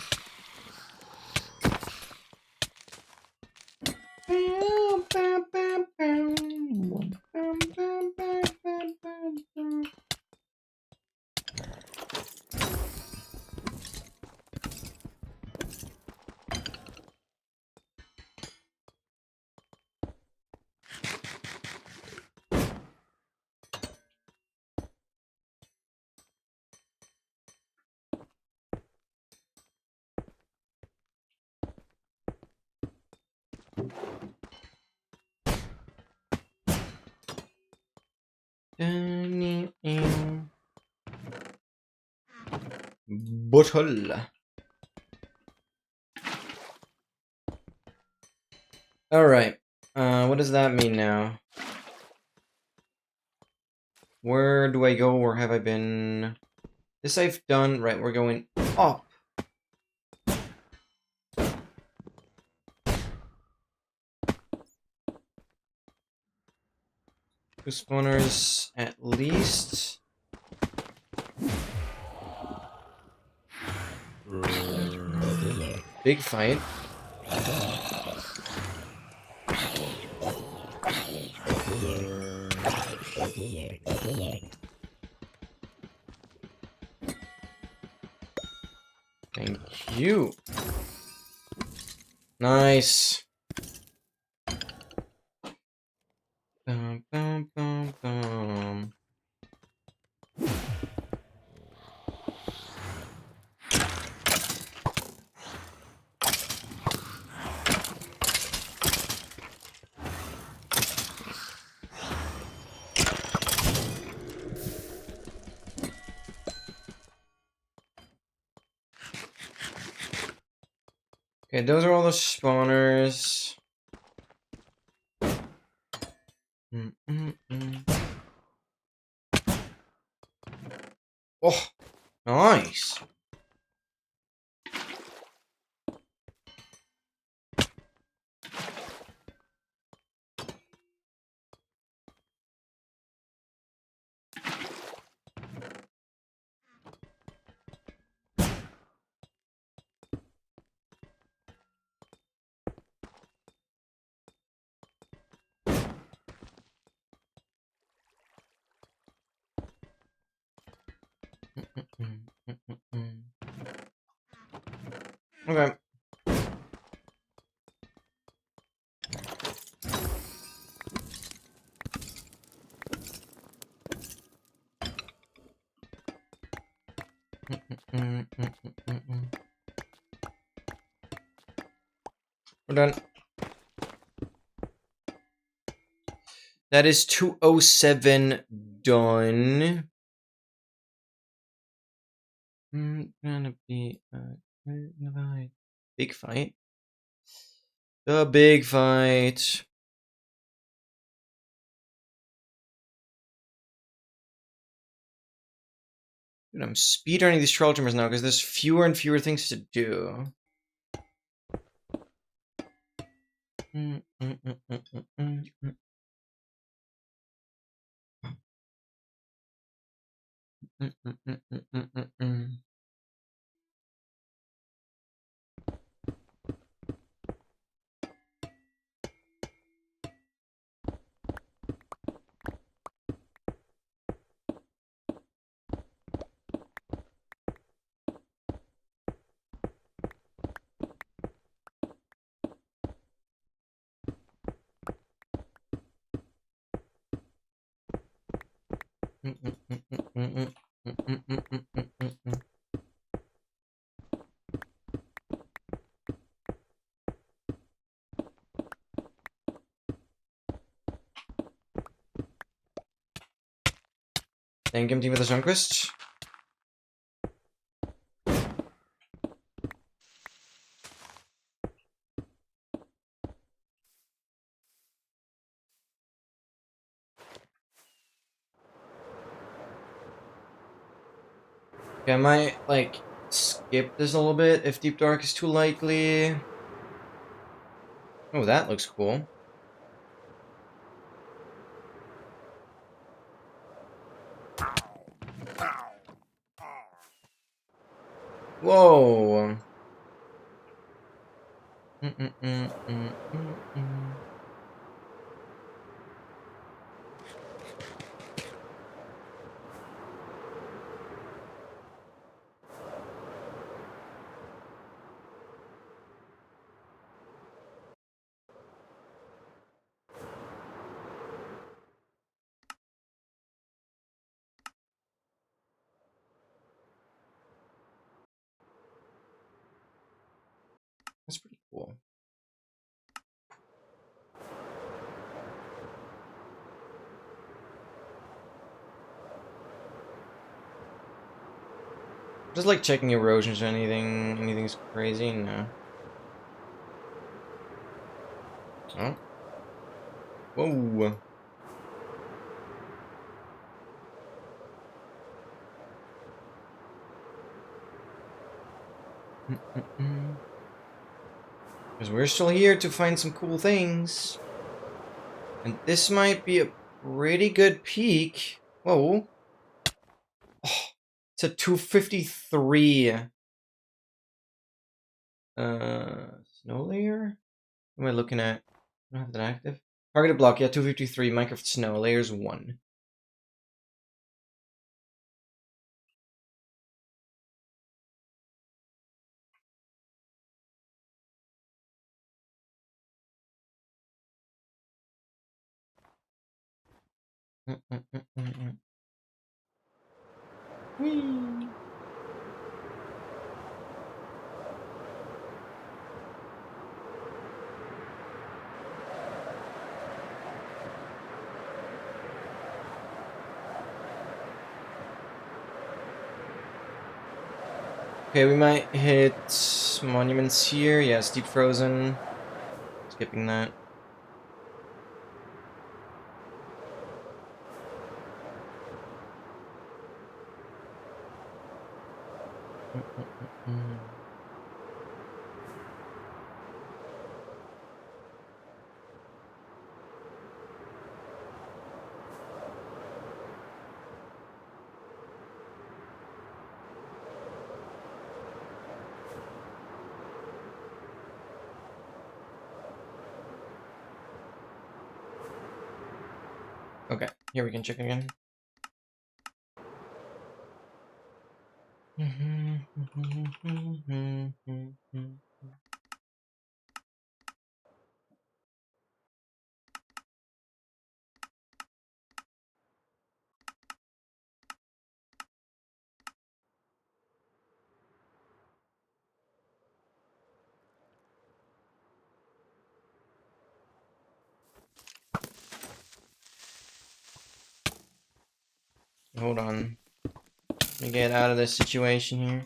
Bottle. Alright. What does that mean now? Where do I go, or have I been? This I've done. Right, we're going up. Two spawners at least. Big fight. Thank you. Nice. Bum, bum, bum, bum. Okay, those are all the spawners. Oh, nice. Okay. We're done. That is 207 done. Gonna be a big fight. The big fight. Dude, I'm speedrunning these troll timbers now because there's fewer and fewer things to do. Thank you, team, for the Sunquist. Okay, I might, like, skip this a little bit if Deep Dark is too likely. Oh, that looks cool. Whoa. That's pretty cool. Just like checking erosions or anything. Anything's crazy? No. Oh. Whoa. Because we're still here to find some cool things. And this might be a pretty good peak. Whoa. Oh, it's a 253. Snow layer? What am I looking at? I don't have that active. Targeted block, yeah, 253. Minecraft Snow, layers 1. Whee! Okay, we might hit monuments here. Yeah, Steep Frozen. Skipping that. Okay, here we can check again. Hold on. Let me get out of this situation here.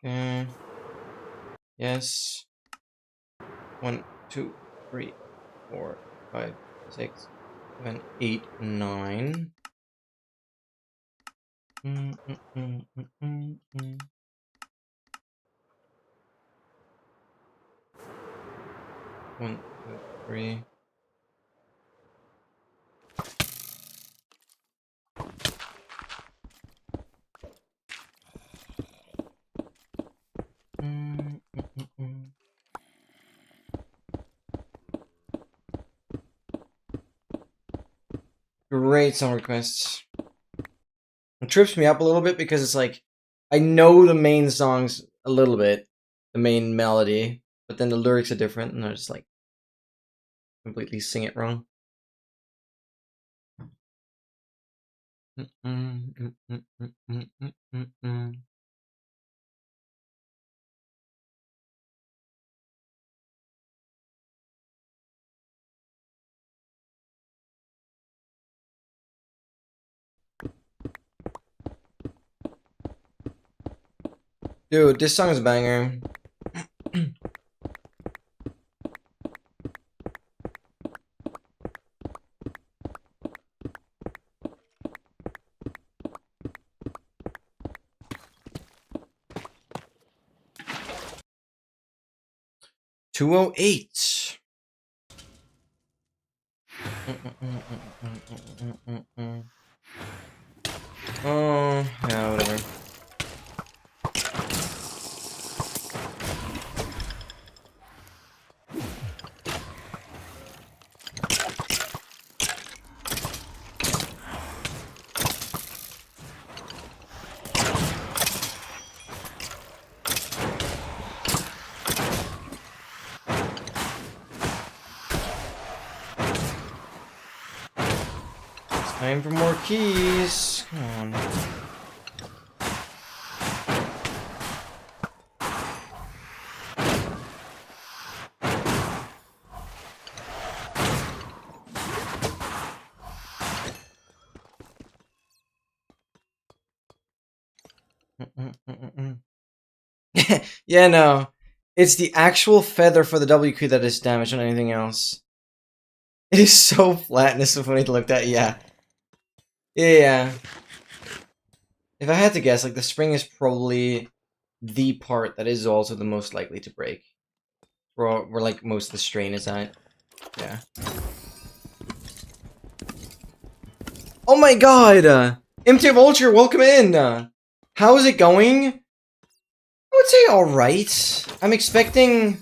Okay. Yes. 1, 2, 3, 4, 5, 6, 7, 8, 9. 1, 2, 3. Great song requests. It trips me up a little bit because it's like I know the main songs a little bit, the main melody, but then the lyrics are different, and I just like completely sing it wrong. Dude, this song is a banger. 208. Oh, yeah, whatever. Time for more keys. Come on. Yeah, no. It's the actual feather for the W key that is damaged on anything else. It is so flat and it's so funny to look at, yeah. Yeah. If I had to guess, like, the spring is probably the part that is also the most likely to break. Where like, most of the strain is at. Yeah. Oh my god! MT Vulture, welcome in! How is it going? I would say alright. I'm expecting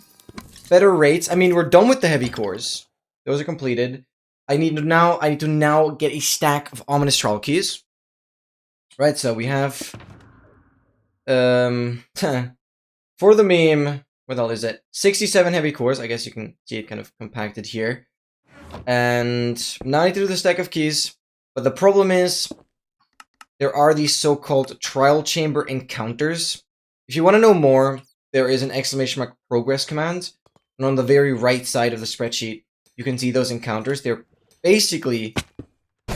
better rates. I mean, we're done with the heavy cores. Those are completed. I need to now get a stack of ominous trial keys. Right, so we have for the meme, what all is it? 67 heavy cores. I guess you can see it kind of compacted here. And now I need to do the stack of keys. But the problem is there are these so-called trial chamber encounters. If you want to know more, there is an ! progress command. And on the very right side of the spreadsheet, you can see those encounters. They're basically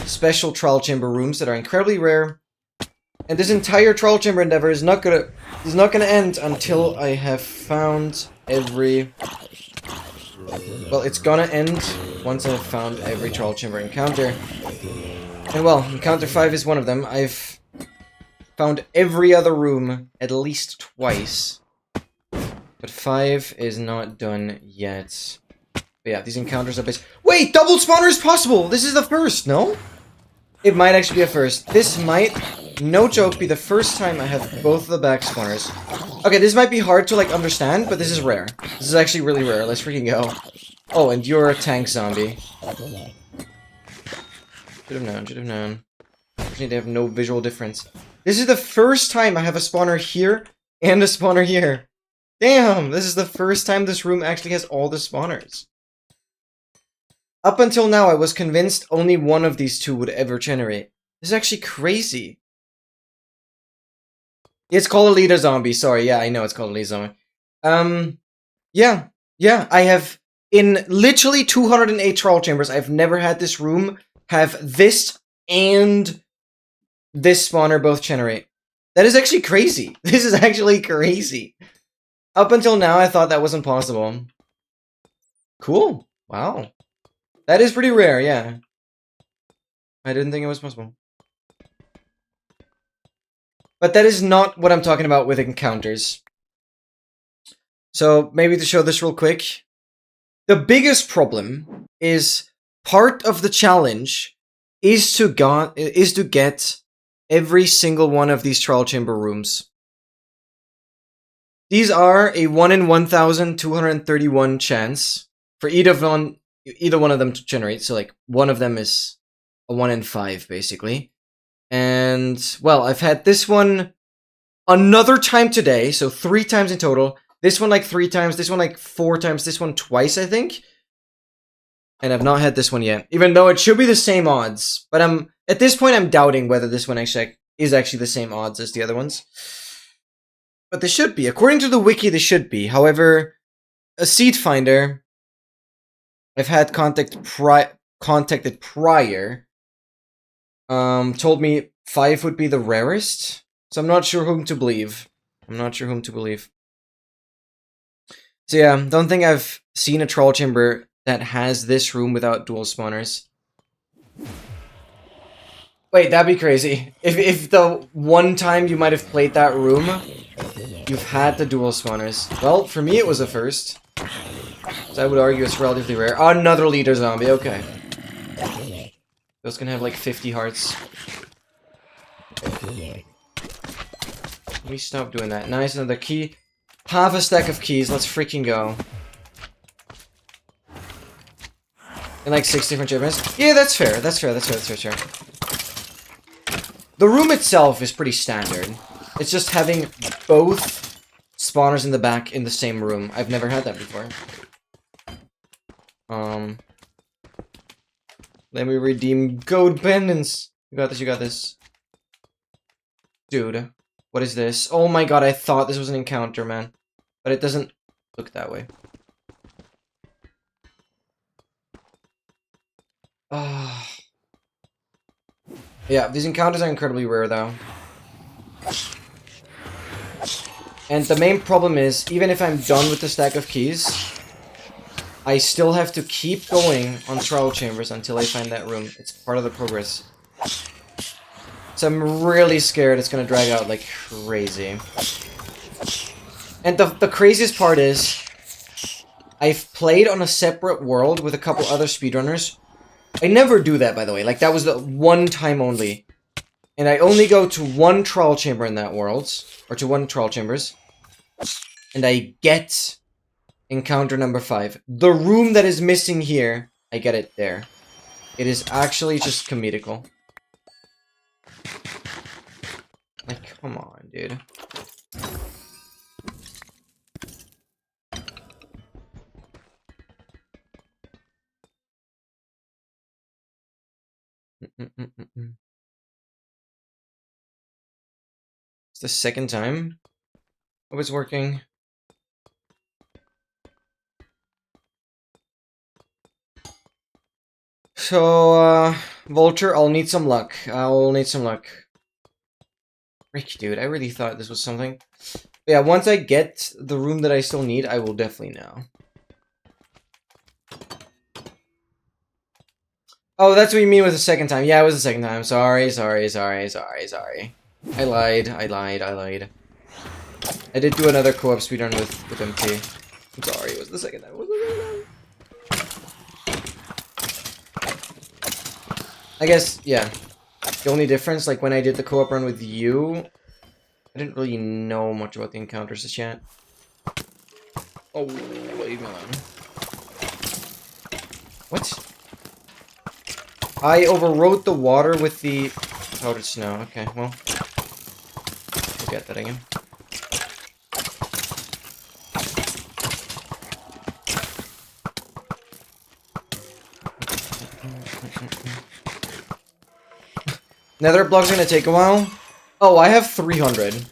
special trial chamber rooms that are incredibly rare. And this entire trial chamber endeavor is not gonna end until I have found every... Well, it's gonna end once I've found every trial chamber encounter. And well, encounter 5 is one of them. I've found every other room at least twice. But 5 is not done yet. But yeah, these encounters are based... Wait! Double spawner is possible! This is the first, no? It might actually be a first. This might, no joke, be the first time I have both of the back spawners. Okay, this might be hard to, like, understand, but this is rare. This is actually really rare. Let's freaking go. Oh, and you're a tank zombie. Should have known, should have known. Just need to have no visual difference. This is the first time I have a spawner here and a spawner here. Damn, this is the first time this room actually has all the spawners. Up until now, I was convinced only one of these two would ever generate. This is actually crazy. It's called a leader zombie. Sorry, yeah, I know it's called a leader zombie. Yeah, I have, in literally 208 trial chambers, I've never had this room have this and this spawner both generate. That is actually crazy. This is actually crazy. Up until now, I thought that wasn't possible. Cool. Wow. That is pretty rare, yeah. I didn't think it was possible. But that is not what I'm talking about with encounters. So, maybe to show this real quick. The biggest problem is part of the challenge is to get every single one of these trial chamber rooms. These are a 1 in 1,231 chance for either one of them to generate. So, like, one of them is a 1 in 5, basically. And, well, I've had this one another time today, so 3 times in total. This one, like, 3 times, this one, like, 4 times, this one twice, I think. And I've not had this one yet, even though it should be the same odds. But at this point, I'm doubting whether this one actually is actually the same odds as the other ones. But they should be. According to the wiki, they should be. However, a seed finder I've had contacted prior told me 5 would be the rarest. So I'm not sure whom to believe. So yeah, don't think I've seen a troll chamber that has this room without dual spawners. Wait, that'd be crazy. If the one time you might have played that room, you've had the dual spawners. Well, for me it was a first. So I would argue it's relatively rare. Another leader zombie, okay. Those can have like 50 hearts. Let me stop doing that. Nice, another key. Half a stack of keys, let's freaking go. And like 6 different shipments. Yeah, that's fair. That's fair. The room itself is pretty standard. It's just having both spawners in the back in the same room. I've never had that before. Let me redeem gold pendants. You got this. Dude, what is this? Oh my god, I thought this was an encounter, man. But it doesn't look that way. Yeah, these encounters are incredibly rare, though. And the main problem is, even if I'm done with the stack of keys, I still have to keep going on trial chambers until I find that room. It's part of the progress. So I'm really scared it's gonna drag out like crazy. And the craziest part is, I've played on a separate world with a couple other speedrunners. I never do that, by the way. Like, that was the one time only. And I only go to one trial chamber in that world. Or to one trial chambers. And I get encounter number 5. The room that is missing here, I get it there. It is actually just comedical. Like, come on, dude. It's the second time. Hope it's working. So, Vulture, I'll need some luck. I'll need some luck. Frick, dude, I really thought this was something. But yeah, once I get the room that I still need, I will definitely know. Oh, that's what you mean with the second time. Yeah, it was the second time. Sorry. I lied. I did do another co-op speedrun with MT. I'm sorry, it was the second time. I guess, yeah. The only difference, like when I did the co-op run with you, I didn't really know much about the encounters just yet. Oh, leave me alone. What? I overrode the water with the powdered snow. Okay, well. We'll get that again. Nether block's gonna take a while. Oh, I have 300.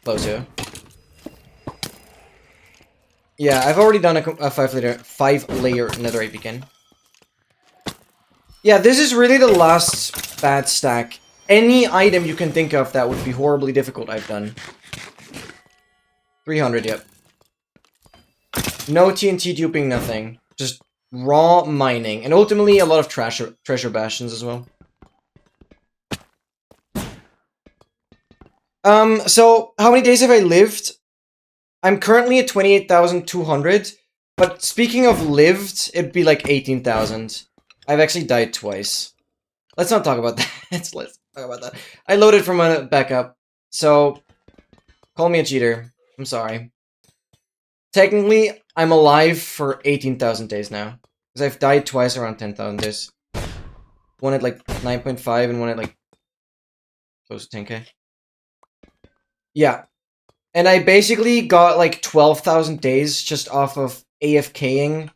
Close here. Yeah, I've already done a 5-layer netherite beacon. Yeah, this is really the last bad stack. Any item you can think of that would be horribly difficult, I've done. 300, yep. No TNT duping, nothing. Just raw mining. And ultimately, a lot of treasure bastions as well. So, how many days have I lived? I'm currently at 28,200. But speaking of lived, it'd be like 18,000. I've actually died twice. Let's not talk about that. Let's talk about that. I loaded from a backup. So, call me a cheater. I'm sorry. Technically, I'm alive for 18,000 days now. Because I've died twice around 10,000 days. One at like 9.5 and one at like close to 10k. Yeah. And I basically got like 12,000 days just off of AFKing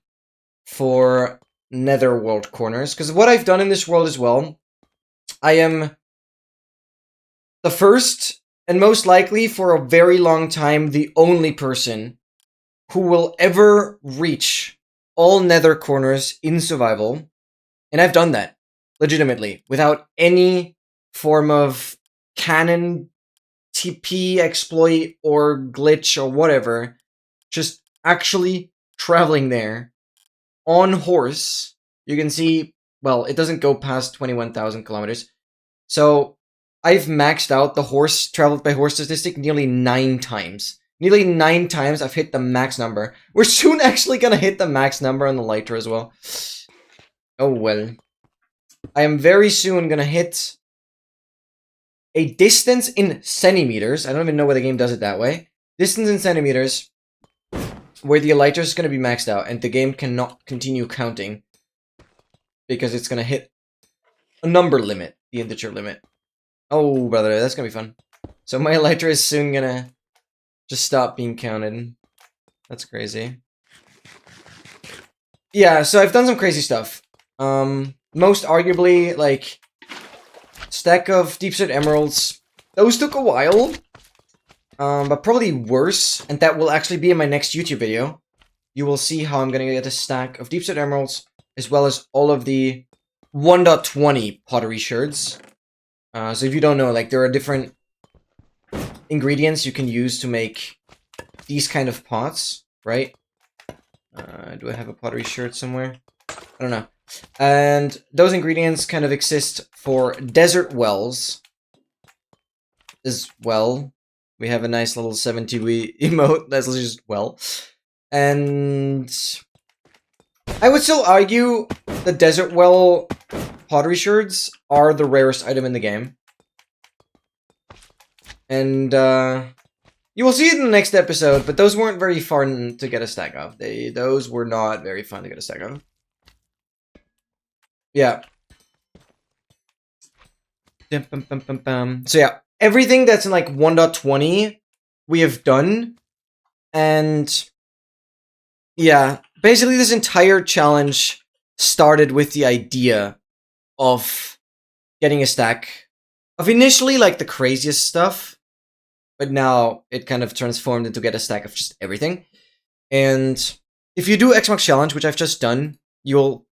for netherworld corners. Because what I've done in this world as well, I am the first, and most likely for a very long time, the only person who will ever reach all nether corners in survival. And I've done that, legitimately, without any form of canon TP exploit or glitch or whatever. Just actually traveling there on horse. You can see, well, it doesn't go past 21,000 kilometers. So I've maxed out the horse traveled by horse statistic nearly 9 times. Nearly 9 times I've hit the max number. We're soon actually gonna hit the max number on the lighter as well. Oh well. I am very soon gonna hit a distance in centimeters. I don't even know why the game does it that way. Distance in centimeters where the elytra is going to be maxed out and the game cannot continue counting because it's going to hit a number limit, the integer limit. Oh, brother, that's going to be fun. So my elytra is soon going to just stop being counted. That's crazy. Yeah, so I've done some crazy stuff. Most arguably, like, stack of deep set emeralds. Those took a while. But probably worse, and that will actually be in my next YouTube video. You will see how I'm gonna get a stack of deep set emeralds, as well as all of the 1.20 pottery shards. So if you don't know, like, there are different ingredients you can use to make these kind of pots, right? Do I have a pottery shirt somewhere? I don't know. And those ingredients kind of exist for desert wells as well. We have a nice little 70 emote that's just well. And I would still argue the desert well pottery shards are the rarest item in the game. And you will see it in the next episode, but those weren't very fun to get a stack of. Those were not very fun to get a stack of. Yeah. So yeah, everything that's in like 1.20 we have done. And yeah, basically this entire challenge started with the idea of getting a stack of initially like the craziest stuff, but now it kind of transformed into get a stack of just everything. And if you do Xbox Challenge, which I've just done, you'll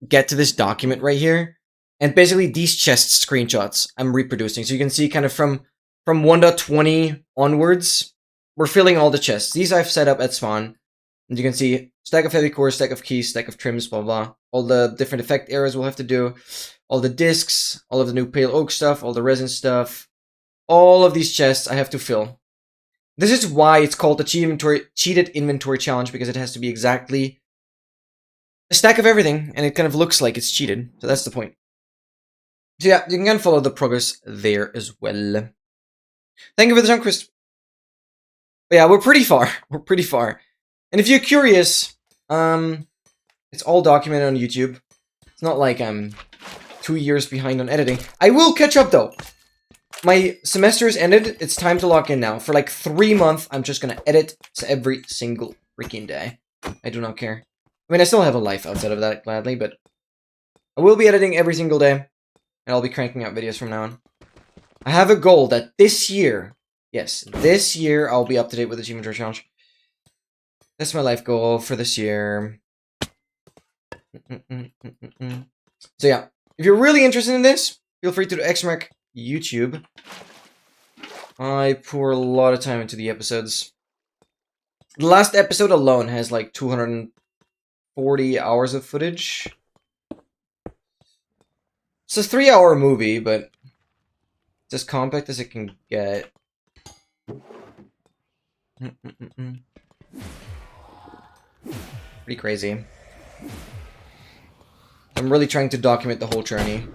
get to this document right here. And basically these chest screenshots I'm reproducing. So you can see kind of from 1.20 onwards, we're filling all the chests. These I've set up at spawn. And you can see stack of heavy cores, stack of keys, stack of trims, blah, blah. All the different effect areas we'll have to do. All the discs, all of the new pale oak stuff, all the resin stuff. All of these chests I have to fill. This is why it's called the cheated inventory challenge, because it has to be exactly a stack of everything, and it kind of looks like it's cheated. So that's the point. So yeah, you can kind of follow the progress there as well. Thank you for the time, Chris. But yeah, we're pretty far. We're pretty far. And if you're curious, it's all documented on YouTube. It's not like I'm 2 years behind on editing. I will catch up though. My semester is ended. It's time to lock in now. For like 3 months, I'm just gonna edit every single freaking day. I do not care. I mean, I still have a life outside of that, gladly, but I will be editing every single day, and I'll be cranking out videos from now on. I have a goal that this year, yes, this year, I'll be up to date with the Achievement Challenge. That's my life goal for this year. So yeah, if you're really interested in this, feel free to do XMark YouTube. I pour a lot of time into the episodes. The last episode alone has like 240 hours of footage. It's a 3-hour movie, but it's as compact as it can get. Pretty crazy. I'm really trying to document the whole journey.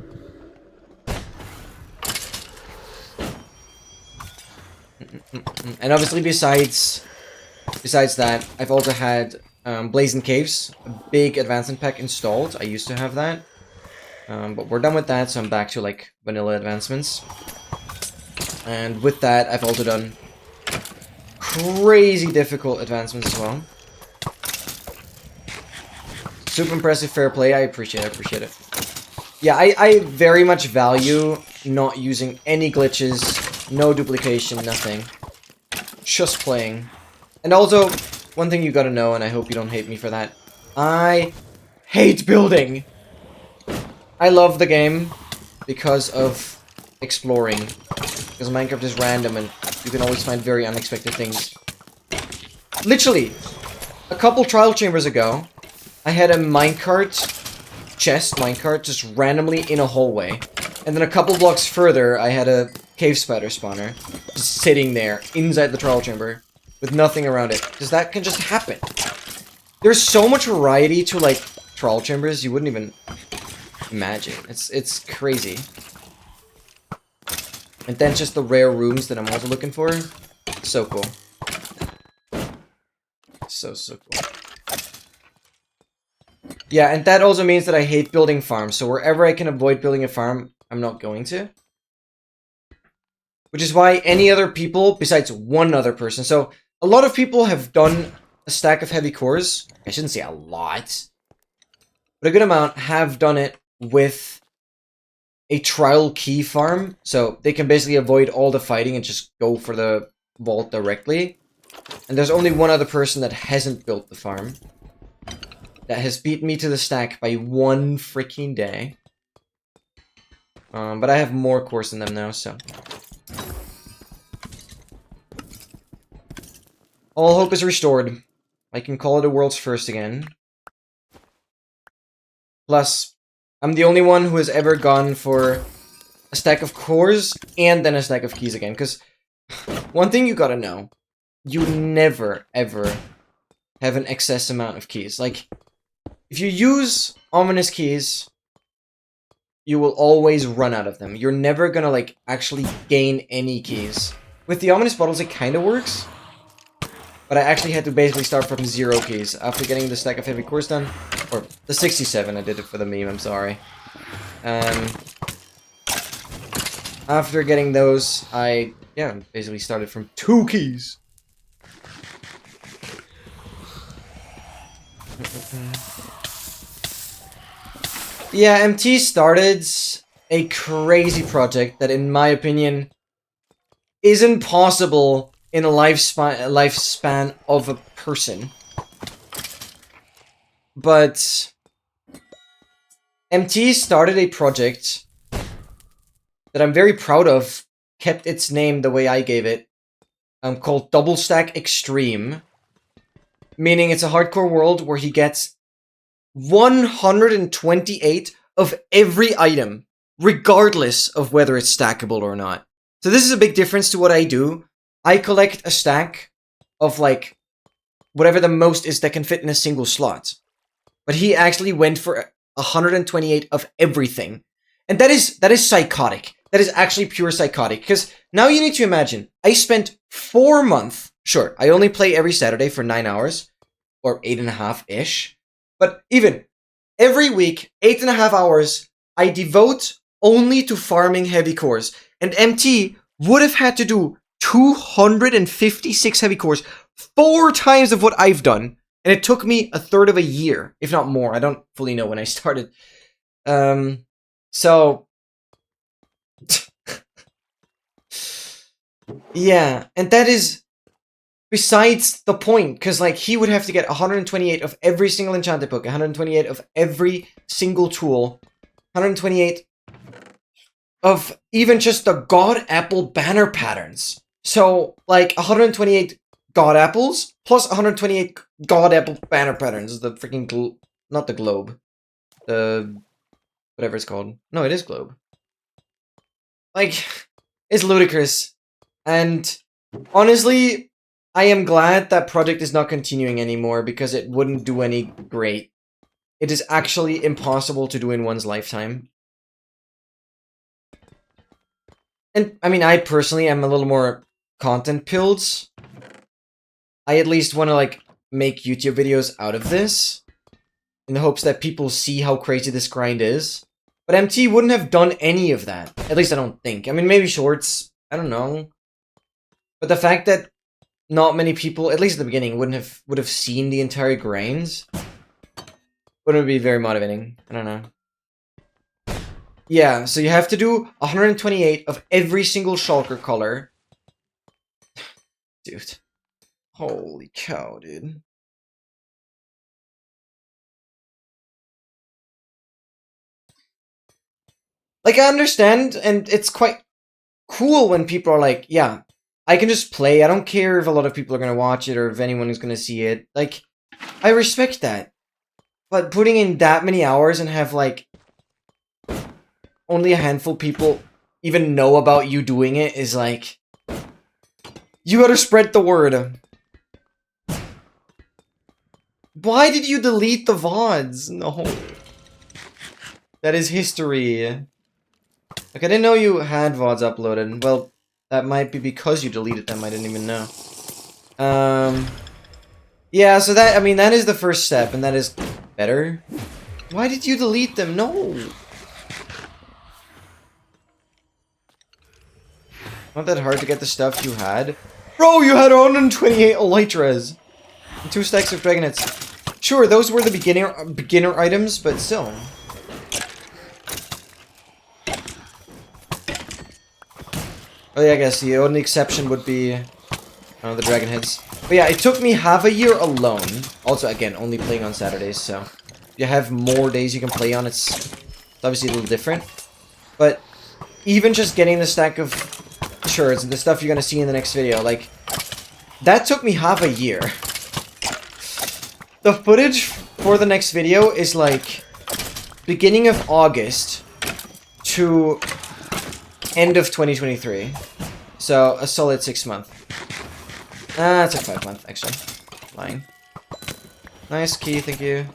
And obviously besides that, I've also had Blazing Caves, a big advancement pack installed. I used to have that. But we're done with that, so I'm back to like vanilla advancements. And with that, I've also done crazy difficult advancements as well. Super impressive, fair play. I appreciate it. Yeah, I very much value not using any glitches, no duplication, nothing. Just playing. And also, one thing you gotta know, and I hope you don't hate me for that, I hate building! I love the game because of exploring. Because Minecraft is random and you can always find very unexpected things. Literally, a couple trial chambers ago, I had a minecart, just randomly in a hallway. And then a couple blocks further, I had a cave spider spawner just sitting there inside the trial chamber with nothing around it. Because that can just happen. There's so much variety to like trial chambers you wouldn't even imagine. It's crazy. And then just the rare rooms that I'm also looking for. So cool. So cool. Yeah, and that also means that I hate building farms. So wherever I can avoid building a farm, I'm not going to. Which is why any other people, besides one other person. So a lot of people have done a stack of heavy cores. I shouldn't say a lot. But a good amount have done it with a trial key farm. So they can basically avoid all the fighting and just go for the vault directly. And there's only one other person that hasn't built the farm. That has beaten me to the stack by 1 freaking day. But I have more cores than them now, so. All hope is restored. I can call it a world's first again. Plus, I'm the only one who has ever gone for a stack of cores and then a stack of keys again. Because one thing you gotta know, you never, ever have an excess amount of keys. Like, if you use ominous keys, you will always run out of them. You're never gonna, like, actually gain any keys. With the ominous bottles, it kind of works. But I actually had to basically start from 0 keys after getting the stack of heavy cores done. Or the 67, I did it for the meme, I'm sorry. After getting those, I, basically started from 2 keys. Yeah, MT started a crazy project that, in my opinion, isn't possible in a lifespan of a person. But MT started a project that I'm very proud of, kept its name the way I gave it, called Double Stack Extreme. Meaning it's a hardcore world where he gets 128 of every item, regardless of whether it's stackable or not. So this is a big difference to what I do. I collect a stack of, like, whatever the most is that can fit in a single slot. But he actually went for 128 of everything. And that is psychotic. That is actually pure psychotic. Because now you need to imagine, I spent 4 months. Sure, I only play every Saturday for 9 hours. Or 8.5-ish. But even, every week, 8.5 hours, I devote only to farming heavy cores. And MT would have had to do 256 heavy cores, 4 times of what I've done. And it took me a third of a year, if not more. I don't fully know when I started. So... yeah, and that is besides the point, because, like, he would have to get 128 of every single enchanted book, 128 of every single tool, 128 of even just the God Apple banner patterns. So, like, 128 God Apples plus 128 God Apple banner patterns. The freaking not the globe. The... whatever it's called. No, it is globe. Like, it's ludicrous. And, honestly, I am glad that project is not continuing anymore because it wouldn't do any great. It is actually impossible to do in one's lifetime. And, I mean, I personally am a little more content-pilled. I at least want to, like, make YouTube videos out of this, in the hopes that people see how crazy this grind is. But MT wouldn't have done any of that. At least I don't think. I mean, maybe shorts. I don't know. But the fact that not many people, at least at the beginning, would have seen the entire grinds, wouldn't be very motivating. I don't know. Yeah, so you have to do 128 of every single shulker color. Dude. Holy cow, dude. Like, I understand, and it's quite cool when people are like, yeah, I can just play. I don't care if a lot of people are going to watch it or if anyone is going to see it. Like, I respect that. But putting in that many hours and have, like, only a handful of people even know about you doing it is like... you gotta spread the word. Why did you delete the VODs? No. That is history. Like, I didn't know you had VODs uploaded. Well, that might be because you deleted them. I didn't even know. Yeah, so that, I mean, that is the first step, and that is better. Why did you delete them? No. Not that hard to get the stuff you had. Bro, you had 128 Elytras. And 2 stacks of Dragonets. Sure, those were the beginner items, but still. Oh yeah, I guess the only exception would be the Dragon Heads. But yeah, it took me half a year alone. Also, again, only playing on Saturdays, so you have more days you can play on. It's obviously a little different. But even just getting the stack of shirts and the stuff you're gonna see in the next video, like, that took me half a year. The footage for the next video is like beginning of August to end of 2023. So a solid 6 month. It's like 5 month actually. Lying. Nice key, thank you.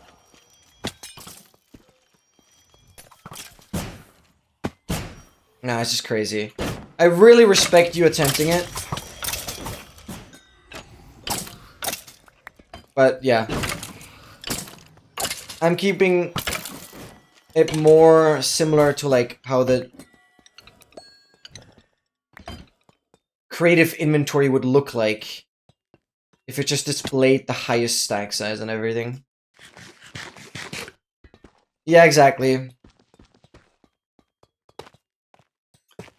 Nah, it's just crazy. I really respect you attempting it. But yeah. I'm keeping it more similar to like how the creative inventory would look like if it just displayed the highest stack size and everything. Yeah, exactly.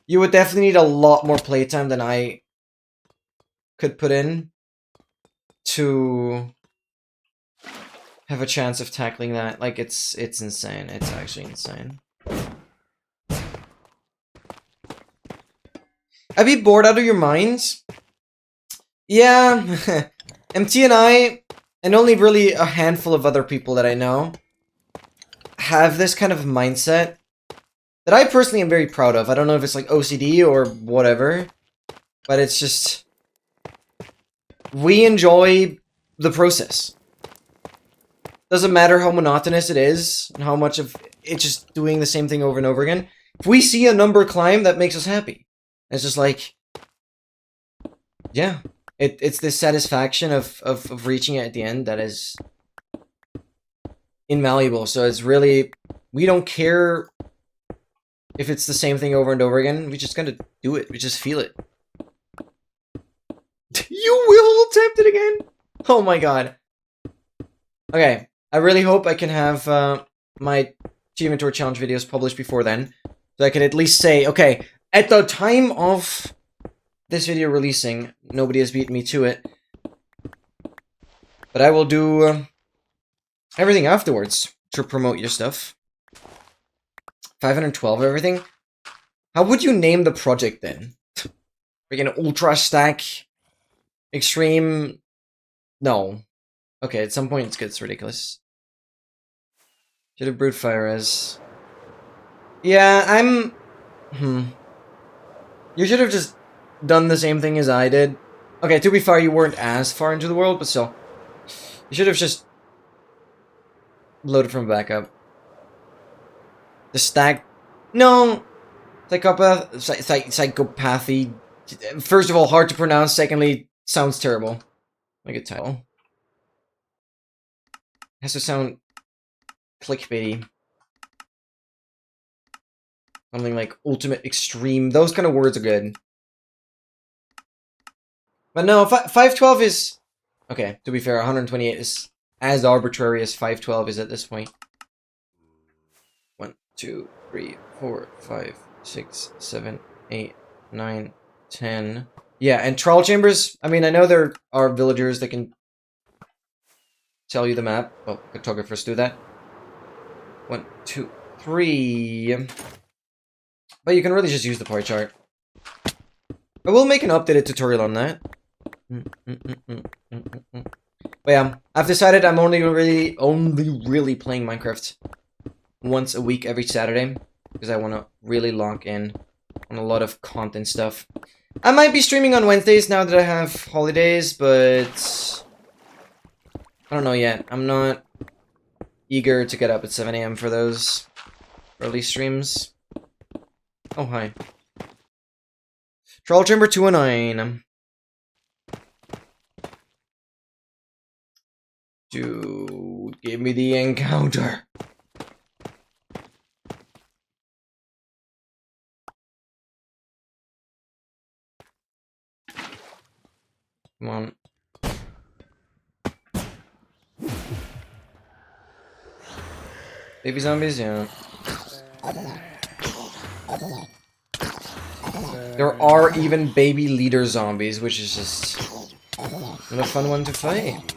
You would definitely need a lot more playtime than I could put in to have a chance of tackling that. Like, it's insane. It's actually insane. I'd be bored out of your minds. Yeah, MT and I, and only really a handful of other people that I know, have this kind of mindset that I personally am very proud of. I don't know if it's like OCD or whatever, but it's just, we enjoy the process. Doesn't matter how monotonous it is, and how much of it's just doing the same thing over and over again. If we see a number climb, that makes us happy. It's just like, yeah. It's this satisfaction of reaching it at the end that is invaluable. So it's really, we don't care if it's the same thing over and over again. We just gotta do it. We just feel it. You will attempt it again? Oh my god. Okay, I really hope I can have my Achievement Tour Challenge videos published before then. So I can at least say, okay, at the time of this video releasing, nobody has beaten me to it. But I will do everything afterwards to promote your stuff. 512 everything? How would you name the project then? Freaking Ultra Stack? Extreme? No. Okay, at some point it gets ridiculous. Should have brewed fire as. Yeah, I'm... You should have just done the same thing as I did. Okay, to be fair, you weren't as far into the world, but still. You should have just loaded from backup. The stack... No! Psychopathy. First of all, hard to pronounce. Secondly, sounds terrible. Like a title. Has to sound clickbaity. Something like ultimate extreme. Those kind of words are good. But no, 512 is... Okay, to be fair, 128 is as arbitrary as 512 is at this point. 1, 2, 3, 4, 5, 6, 7, 8, 9, 10. Yeah, and trial chambers, I mean, I know there are villagers that can tell you the map. Well, cartographers do that. 1, 2, 3. But you can really just use the pie chart. I will make an updated tutorial on that. But yeah, I've decided I'm only really playing Minecraft once a week every Saturday because I want to really lock in on a lot of content stuff. I might be streaming on Wednesdays now that I have holidays, but I don't know yet. I'm not eager to get up at 7 AM for those early streams. Oh, hi. Troll Chamber 209. Dude, give me the encounter. Come on. Baby zombies, yeah. There are even baby leader zombies, which is just a fun one to fight.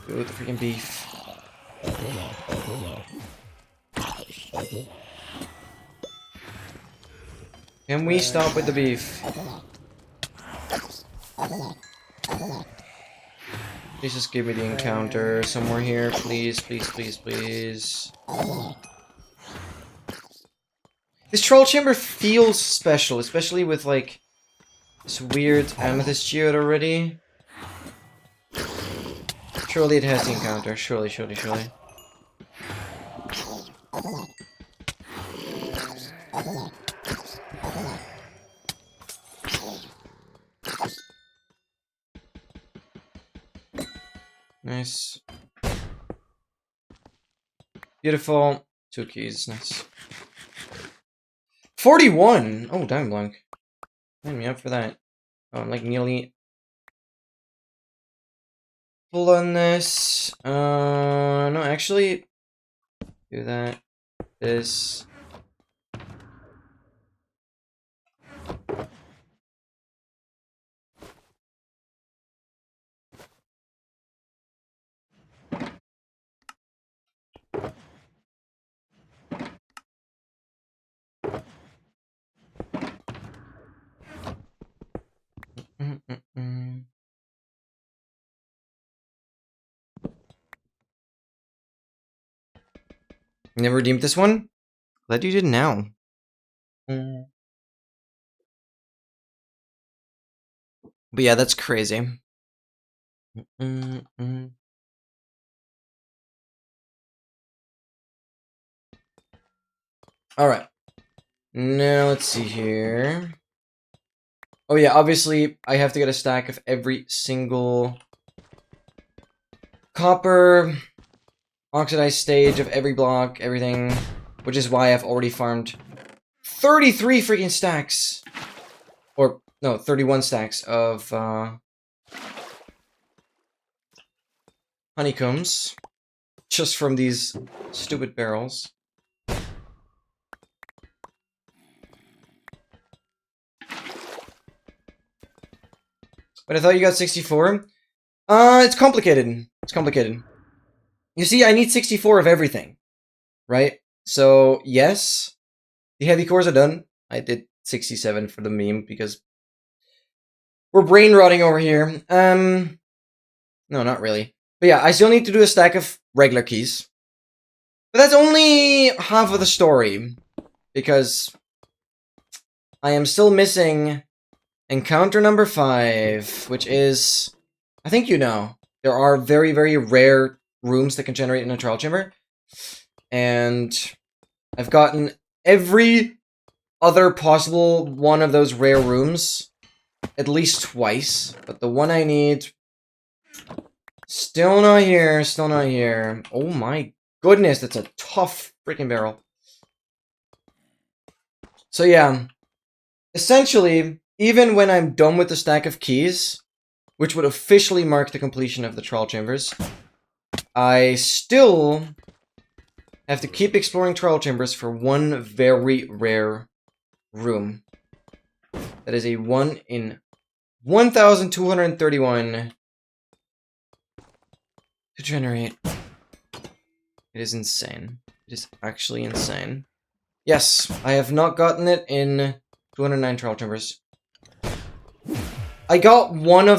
Go with the freaking beef. Can we stop with the beef? Please just give me the encounter somewhere here. Please, please, please, please. This troll chamber feels special, especially with, like, this weird amethyst geode already. Surely it has the encounter. Surely, surely, surely. Nice. Beautiful. 2 keys. Nice. 41! Oh, Diamond Blanc. Sign me up for that. Oh, I'm like nearly full on this. No, actually, do that. This. Never redeemed this one? Glad you did now. But yeah, that's crazy. Alright. Now, let's see here. Oh yeah, obviously, I have to get a stack of every single copper, oxidized stage of every block, everything. Which is why I've already farmed 33 freaking stacks. Or, no, 31 stacks of, honeycombs. Just from these stupid barrels. But I thought you got 64. It's complicated. It's complicated. You see, I need 64 of everything. Right? So, yes. The heavy cores are done. I did 67 for the meme because we're brain rotting over here. No, not really. But yeah, I still need to do a stack of regular keys. But that's only half of the story. Because I am still missing encounter number 5, which is, I think you know, there are very, very rare rooms that can generate in a trial chamber. And I've gotten every other possible one of those rare rooms at least twice. But the one I need, still not here, still not here. Oh my goodness, that's a tough freaking barrel. So yeah, essentially, even when I'm done with the stack of keys, which would officially mark the completion of the trial chambers, I still have to keep exploring trial chambers for one very rare room. That is a 1 in 1,231 to generate. It is insane. It is actually insane. Yes, I have not gotten it in 209 trial chambers. I got one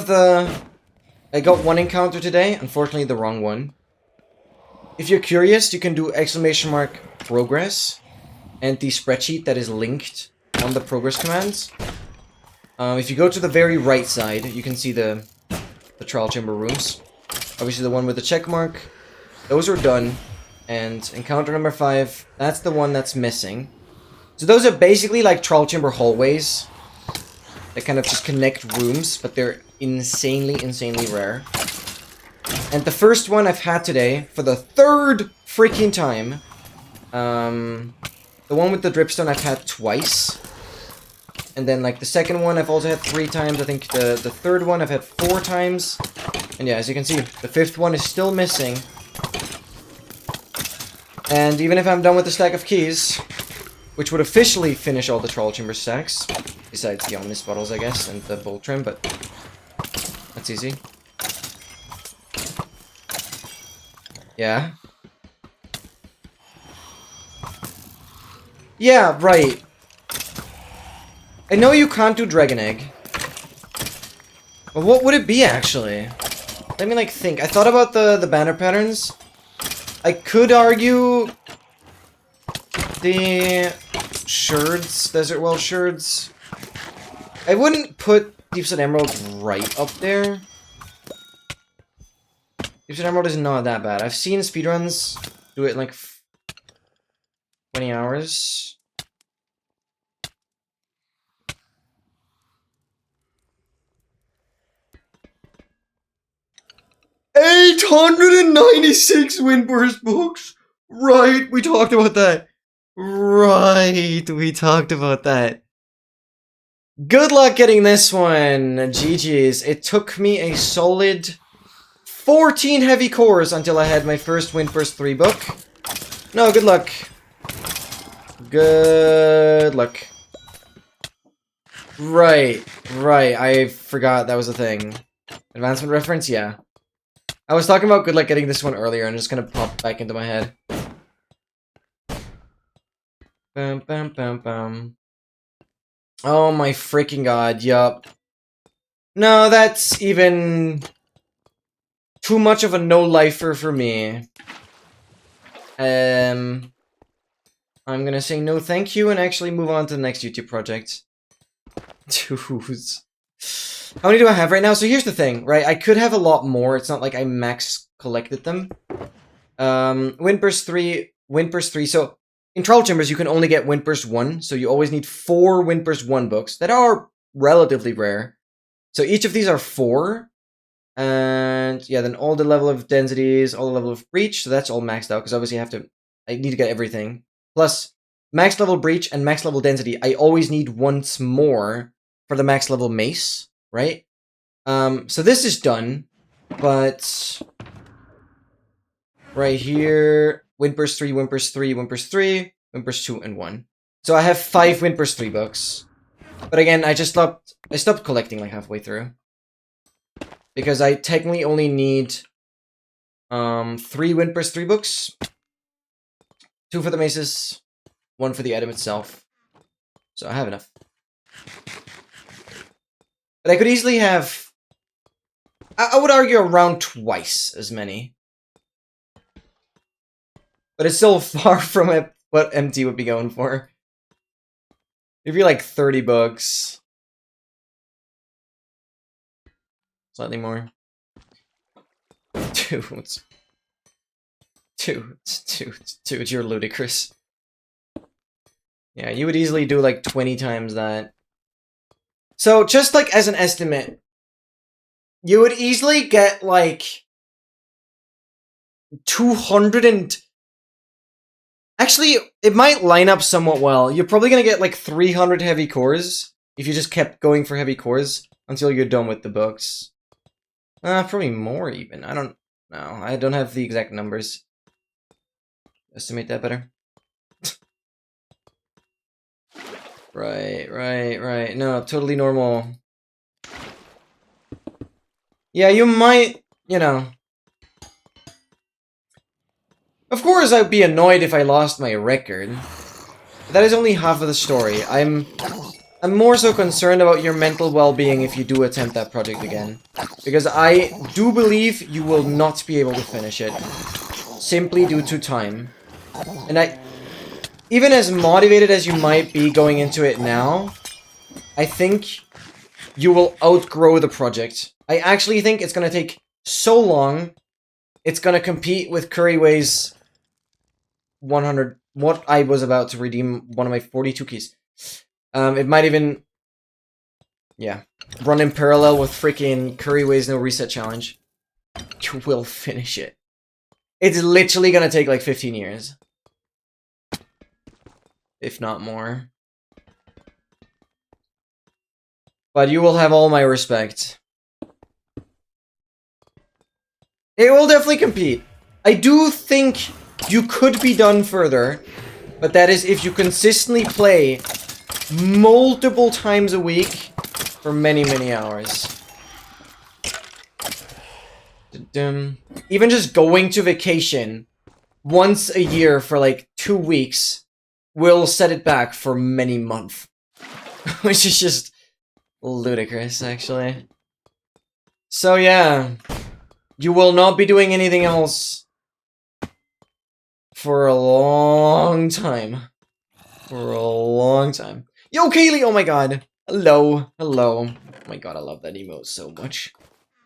encounter today, unfortunately the wrong one. If you're curious, you can do !progress and the spreadsheet that is linked on the progress commands. If you go to the very right side, you can see the trial chamber rooms. Obviously the one with the check mark, those are done. And encounter number 5, that's the one that's missing. So those are basically like trial chamber hallways that kind of just connect rooms, but they're insanely, insanely rare. And the first one I've had today, for the 3rd freaking time, the one with the dripstone I've had twice. And then, like, the second one I've also had 3 times. I think the 3rd one I've had 4 times. And yeah, as you can see, the 5th one is still missing. And even if I'm done with the stack of keys, which would officially finish all the trial chamber stacks, besides the Omnis bottles, I guess, and the bolt trim, but that's easy. Yeah. Yeah, right. I know you can't do Dragon Egg. But what would it be, actually? Let me, like, think. I thought about the banner patterns. I could argue the sherds, Desert Well sherds. I wouldn't put Deepset Emerald right up there. Deepset Emerald is not that bad. I've seen speedruns do it in, like, 20 hours. $896 Windburst books! Right, we talked about that. Right, we talked about that. Good luck getting this one, GG's. It took me a solid 14 heavy cores until I had my first Windburst 3 book. No, good luck. Good luck. Right, I forgot that was a thing. Advancement reference, yeah. I was talking about good luck getting this one earlier and it's gonna pop back into my head. Bum, bum, bum, bum. Oh my freaking god, yup. No, that's even too much of a no-lifer for me. I'm gonna say no thank you and actually move on to the next YouTube project. Dudes. How many do I have right now? So here's the thing, right? I could have a lot more. It's not like I max collected them. Windburst 3. So in Troll Chambers, you can only get Windburst 1. So you always need 4 Windburst 1 books that are relatively rare. So each of these are 4. And yeah, then all the level of densities, all the level of breach. So that's all maxed out because obviously I need to get everything. Plus, max level breach and max level density, I always need once more for the max level mace, right? So this is done, but right here, Windburst 3, Windburst 3, Windburst 3, Windburst 2, and 1. So I have 5 Windburst 3 books. But again, I stopped collecting like halfway through. Because I technically only need 3 Windburst 3 books. 2 for the maces, 1 for the item itself. So I have enough. But I could easily have... I would argue around twice as many. But it's still far from what MT would be going for. It'd be like 30 books. Slightly more. Dude, you're ludicrous. Yeah, you would easily do like 20 times that. So, just like as an estimate, you would easily get like 200 and... Actually, it might line up somewhat well. You're probably gonna get like 300 heavy cores if you just kept going for heavy cores until you're done with the books. Probably more even. I don't know. I don't have the exact numbers. Estimate that better. Right. No, totally normal. Yeah, you might, you know. Of course, I'd be annoyed if I lost my record. But that is only half of the story. I'm more so concerned about your mental well-being if you do attempt that project again. Because I do believe you will not be able to finish it. Simply due to time. And even as motivated as you might be going into it now, I think you will outgrow the project. I actually think it's going to take so long, it's going to compete with Curryway's 100, what I was about to redeem one of my 42 keys. It might even, yeah, run in parallel with freaking Curryway's No Reset Challenge. You will finish it. It's literally going to take like 15 years. If not more. But you will have all my respect. It will definitely compete. I do think you could be done further, but that is if you consistently play multiple times a week for many, many hours. Even just going to vacation once a year for like 2 weeks will set it back for many months. Which is just ludicrous, actually. So yeah, you will not be doing anything else for a long time. For a long time. Yo, Kaylee! Oh my god. Hello. Hello. Oh my god, I love that emote so much.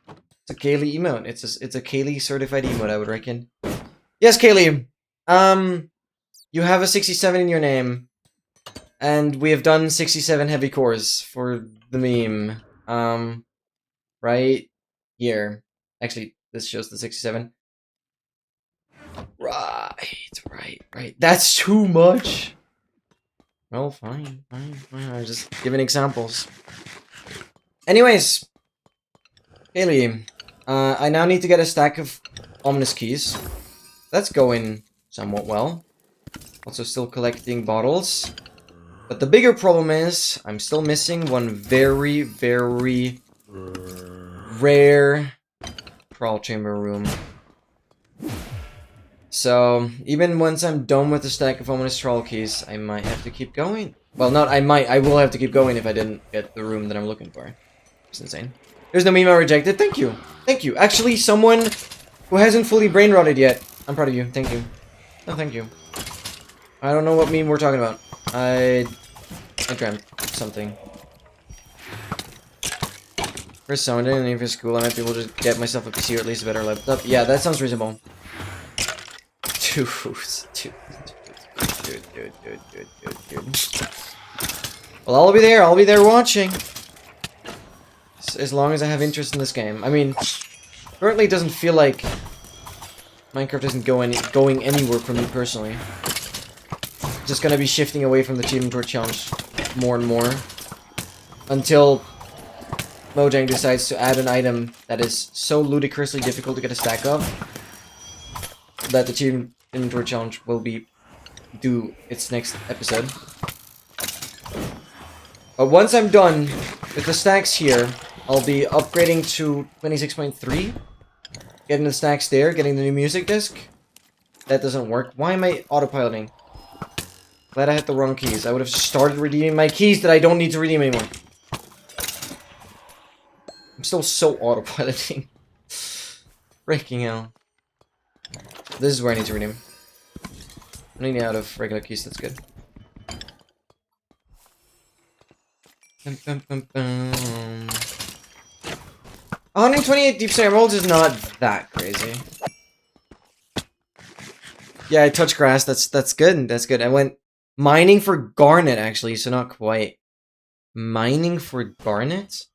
It's a Kaylee emote. It's a Kaylee certified emote, I would reckon. Yes, Kaylee. You have a 67 in your name. And we have done 67 heavy cores for the meme. Right here. Actually, this shows the 67. Right. That's too much. Well, fine. I'm just giving examples. Anyways, Haley, I now need to get a stack of ominous keys. That's going somewhat well. Also still collecting bottles. But the bigger problem is, I'm still missing one very, very rare trial chamber room. So, even once I'm done with the stack of ominous trial keys, I might have to keep going. Well, not I might, I will have to keep going if I didn't get the room that I'm looking for. It's insane. There's no meme I rejected. Thank you. Thank you. Actually, someone who hasn't fully brain rotted yet. I'm proud of you. Thank you. No, thank you. I don't know what meme we're talking about. I dreamt something. For someone didn't need for school, I might be able to get myself a PC or at least a better laptop. Yeah, that sounds reasonable. Dude. Well, I'll be there watching. As long as I have interest in this game. I mean, currently it doesn't feel like Minecraft isn't going anywhere for me personally. Just gonna be shifting away from the Achievement Tour Challenge more and more. Until Mojang decides to add an item that is so ludicrously difficult to get a stack of that the Achievement Tour Challenge will be due its next episode. But once I'm done with the stacks here, I'll be upgrading to 26.3. Getting the stacks there, getting the new music disc. That doesn't work. Why am I autopiloting? Glad I hit the wrong keys. I would have started redeeming my keys that I don't need to redeem anymore. I'm still so autopiloting. Freaking hell. This is where I need to redeem. I'm running out of regular keys, that's good. 128 deep sand rolls is not that crazy. Yeah, I touched grass, that's good, that's good. I went mining for garnet, actually, so not quite. Mining for garnet?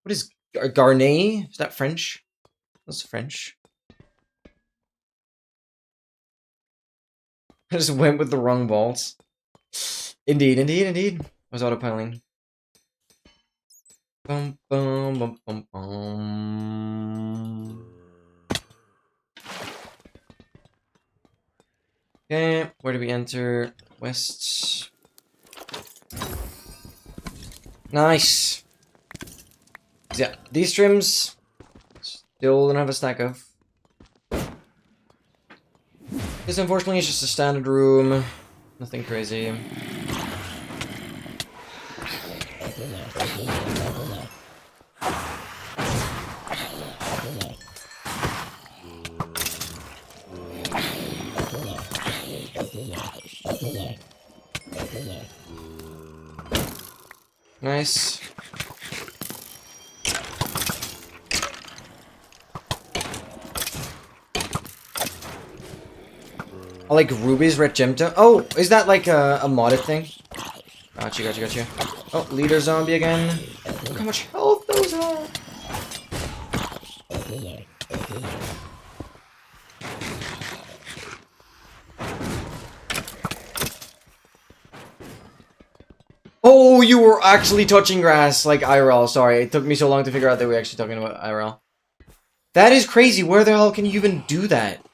What is garnet? Is that French? That's French. I just went with the wrong balls. Indeed. I was autopiling. Bum, bum, bum, bum, bum. Okay, where do we enter? West. Nice. Yeah, these trims still don't have a stack of. This unfortunately is just a standard room. Nothing crazy. Nice. I like rubies, red gemstone. Oh, is that like a modded thing? Gotcha. Oh, leader zombie again. Look how much health those are. Oh, you were actually touching grass like IRL. Sorry, it took me so long to figure out that we were actually talking about IRL. That is crazy. Where the hell can you even do that?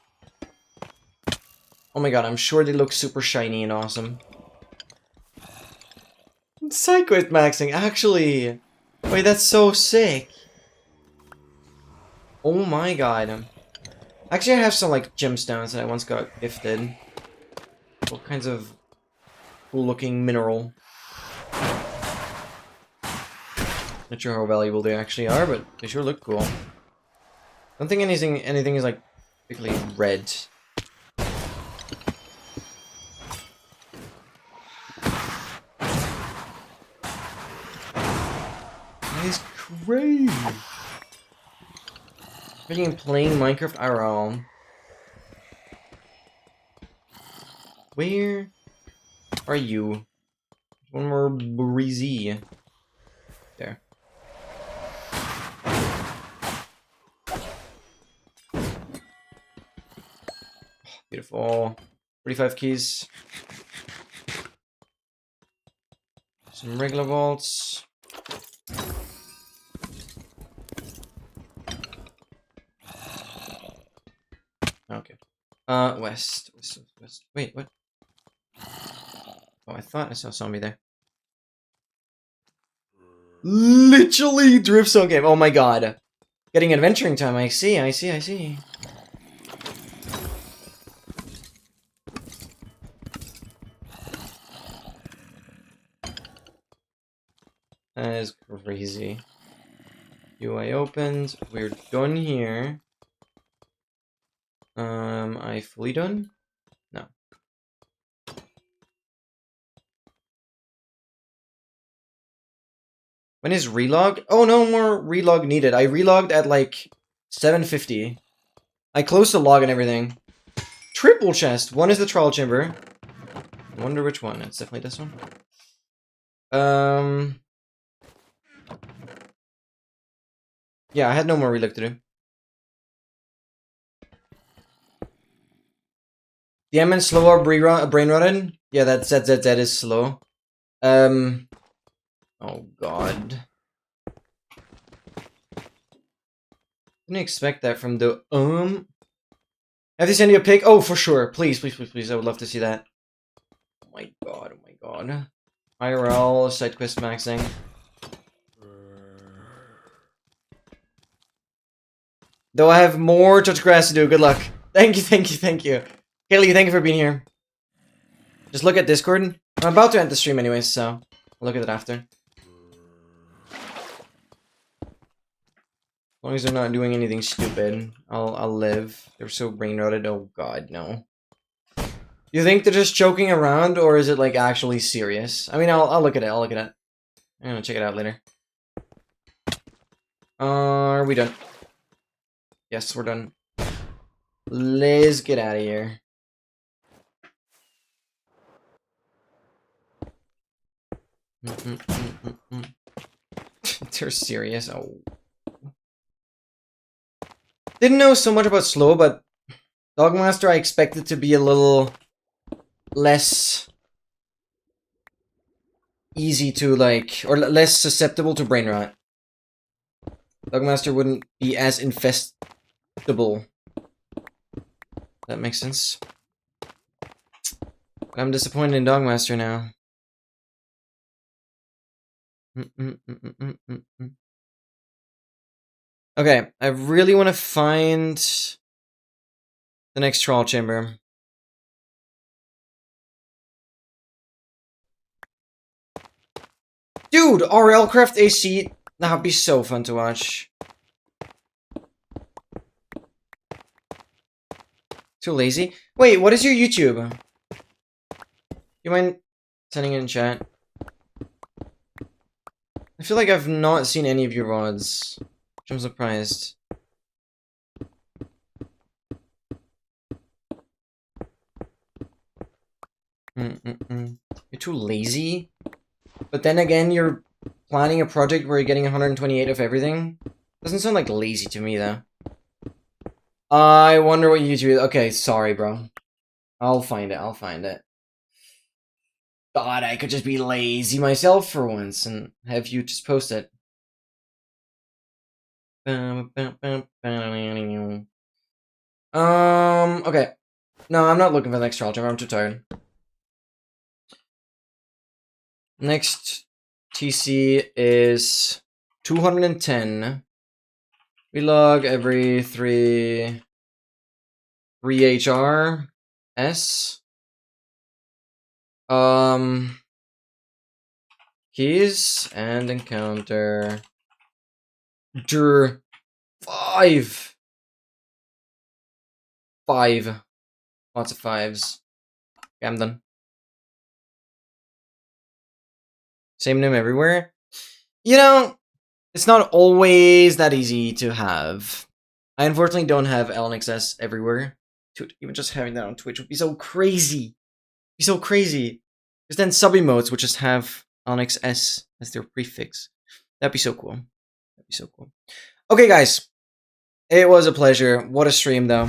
Oh my god, I'm sure they look super shiny and awesome. Psychoid maxing, actually. Wait, that's so sick. Oh my god. Actually, I have some like gemstones that I once got gifted. All kinds of cool looking mineral. Not sure how valuable they actually are, but they sure look cool. don't think anything is like particularly red. That is crazy. Freaking playing Minecraft IRL. Where are you? One more breezy. There. Beautiful. 45 keys. Some regular vaults. Okay. West. Wait, what? Oh, I thought I saw a zombie there. Literally drift zone game. Oh my god. Getting adventuring time. I see. That is crazy. UI opened. We're done here. I fully done? No. When is relog? Oh, no more relog needed. I relogged at like 7:50. I closed the log and everything. Triple chest. One is the trial chamber. I wonder which one. It's definitely this one. Yeah, I had no more relook to do. The MN slower brain rotted? Yeah, that is slow. Oh god. Didn't expect that from the Have to send you a pic? Oh, for sure. Please. I would love to see that. Oh my god. IRL, side quest maxing. Though I have more touch grass to do. Good luck. Thank you. Kaylee, thank you for being here. Just look at Discord. I'm about to end the stream anyways, so I'll look at it after. As long as they're not doing anything stupid, I'll live. They're so brain rotted. Oh god, no. You think they're just joking around, or is it like actually serious? I mean, I'll look at it. I'm gonna check it out later. Are we done? Yes, we're done. Let's get out of here. They're serious. Oh. Didn't know so much about slow, but Dogmaster I expected to be a little less easy to like, or less susceptible to brain rot. Dogmaster wouldn't be as infestable. That makes sense. But I'm disappointed in Dogmaster now. Okay, I really want to find the next trial chamber. Dude, RLcraft AC, that would be so fun to watch. Too lazy? Wait, what is your YouTube? You mind sending it in chat? I feel like I've not seen any of your VODs, which I'm surprised. You're too lazy? But then again, you're planning a project where you're getting 128 of everything? Doesn't sound like lazy to me, though. I wonder what YouTube is. Okay, sorry, bro. I'll find it. Thought I could just be lazy myself for once and have you just post it. Okay. No, I'm not looking for the next trial chamber. I'm too tired. Next TC is 210. We log every 3 HRS. Keys and encounter 5 5. Lots of 5s. Okay, I'm done. Same name everywhere. You know, it's not always that easy to have. I unfortunately don't have LNXS everywhere. Dude, even just having that on Twitch would be so crazy. Be so crazy. Because then sub-emotes would just have LNXS as their prefix. That'd be so cool. That'd be so cool. Okay, guys. It was a pleasure. What a stream, though.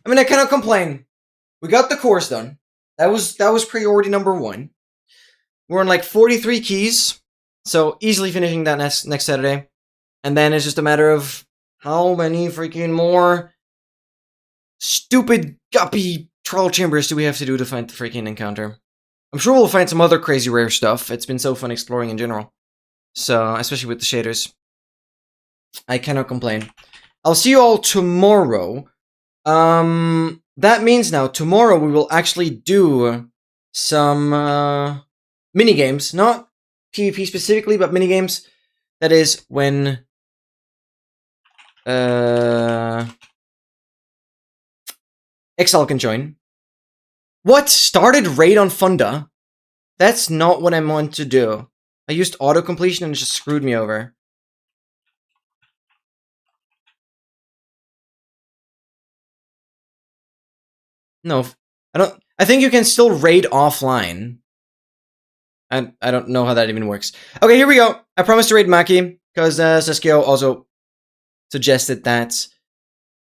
I mean, I cannot complain. We got the course done. That was priority number 1. We're on like 43 keys. So easily finishing that next Saturday. And then it's just a matter of how many freaking more stupid guppy troll chambers do we have to do to find the freaking encounter. I'm sure we'll find some other crazy rare stuff. It's been so fun exploring in general. So, especially with the shaders. I cannot complain. I'll see you all tomorrow. That means now, tomorrow we will actually do some, mini-games. Not PvP specifically, but mini-games. That is when, XL can join. What? Started raid on Funda? That's not what I want to do. I used auto-completion and it just screwed me over. No, I think you can still raid offline. I don't know how that even works. Okay, here we go. I promised to raid Maki, because Seskio also suggested that.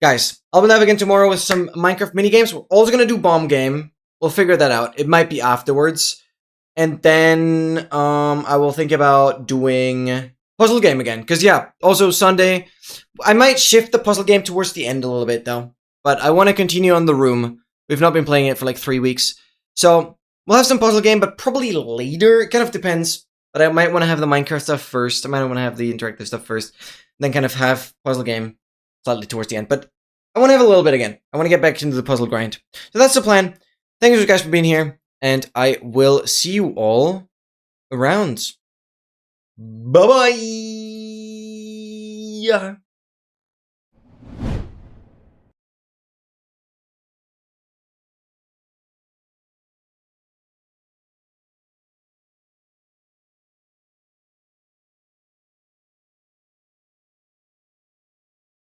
Guys, I'll be live again tomorrow with some Minecraft minigames. We're also gonna do bomb game. We'll figure that out. It might be afterwards. And then I will think about doing puzzle game again. Because yeah, also Sunday. I might shift the puzzle game towards the end a little bit though. But I want to continue on the room. We've not been playing it for like 3 weeks. So we'll have some puzzle game, but probably later. It kind of depends. But I might want to have the Minecraft stuff first. I might want to have the interactive stuff first. Then kind of have puzzle game slightly towards the end. But I want to have a little bit again. I want to get back into the puzzle grind. So that's the plan. Thank you guys for being here. And I will see you all around. Bye-bye.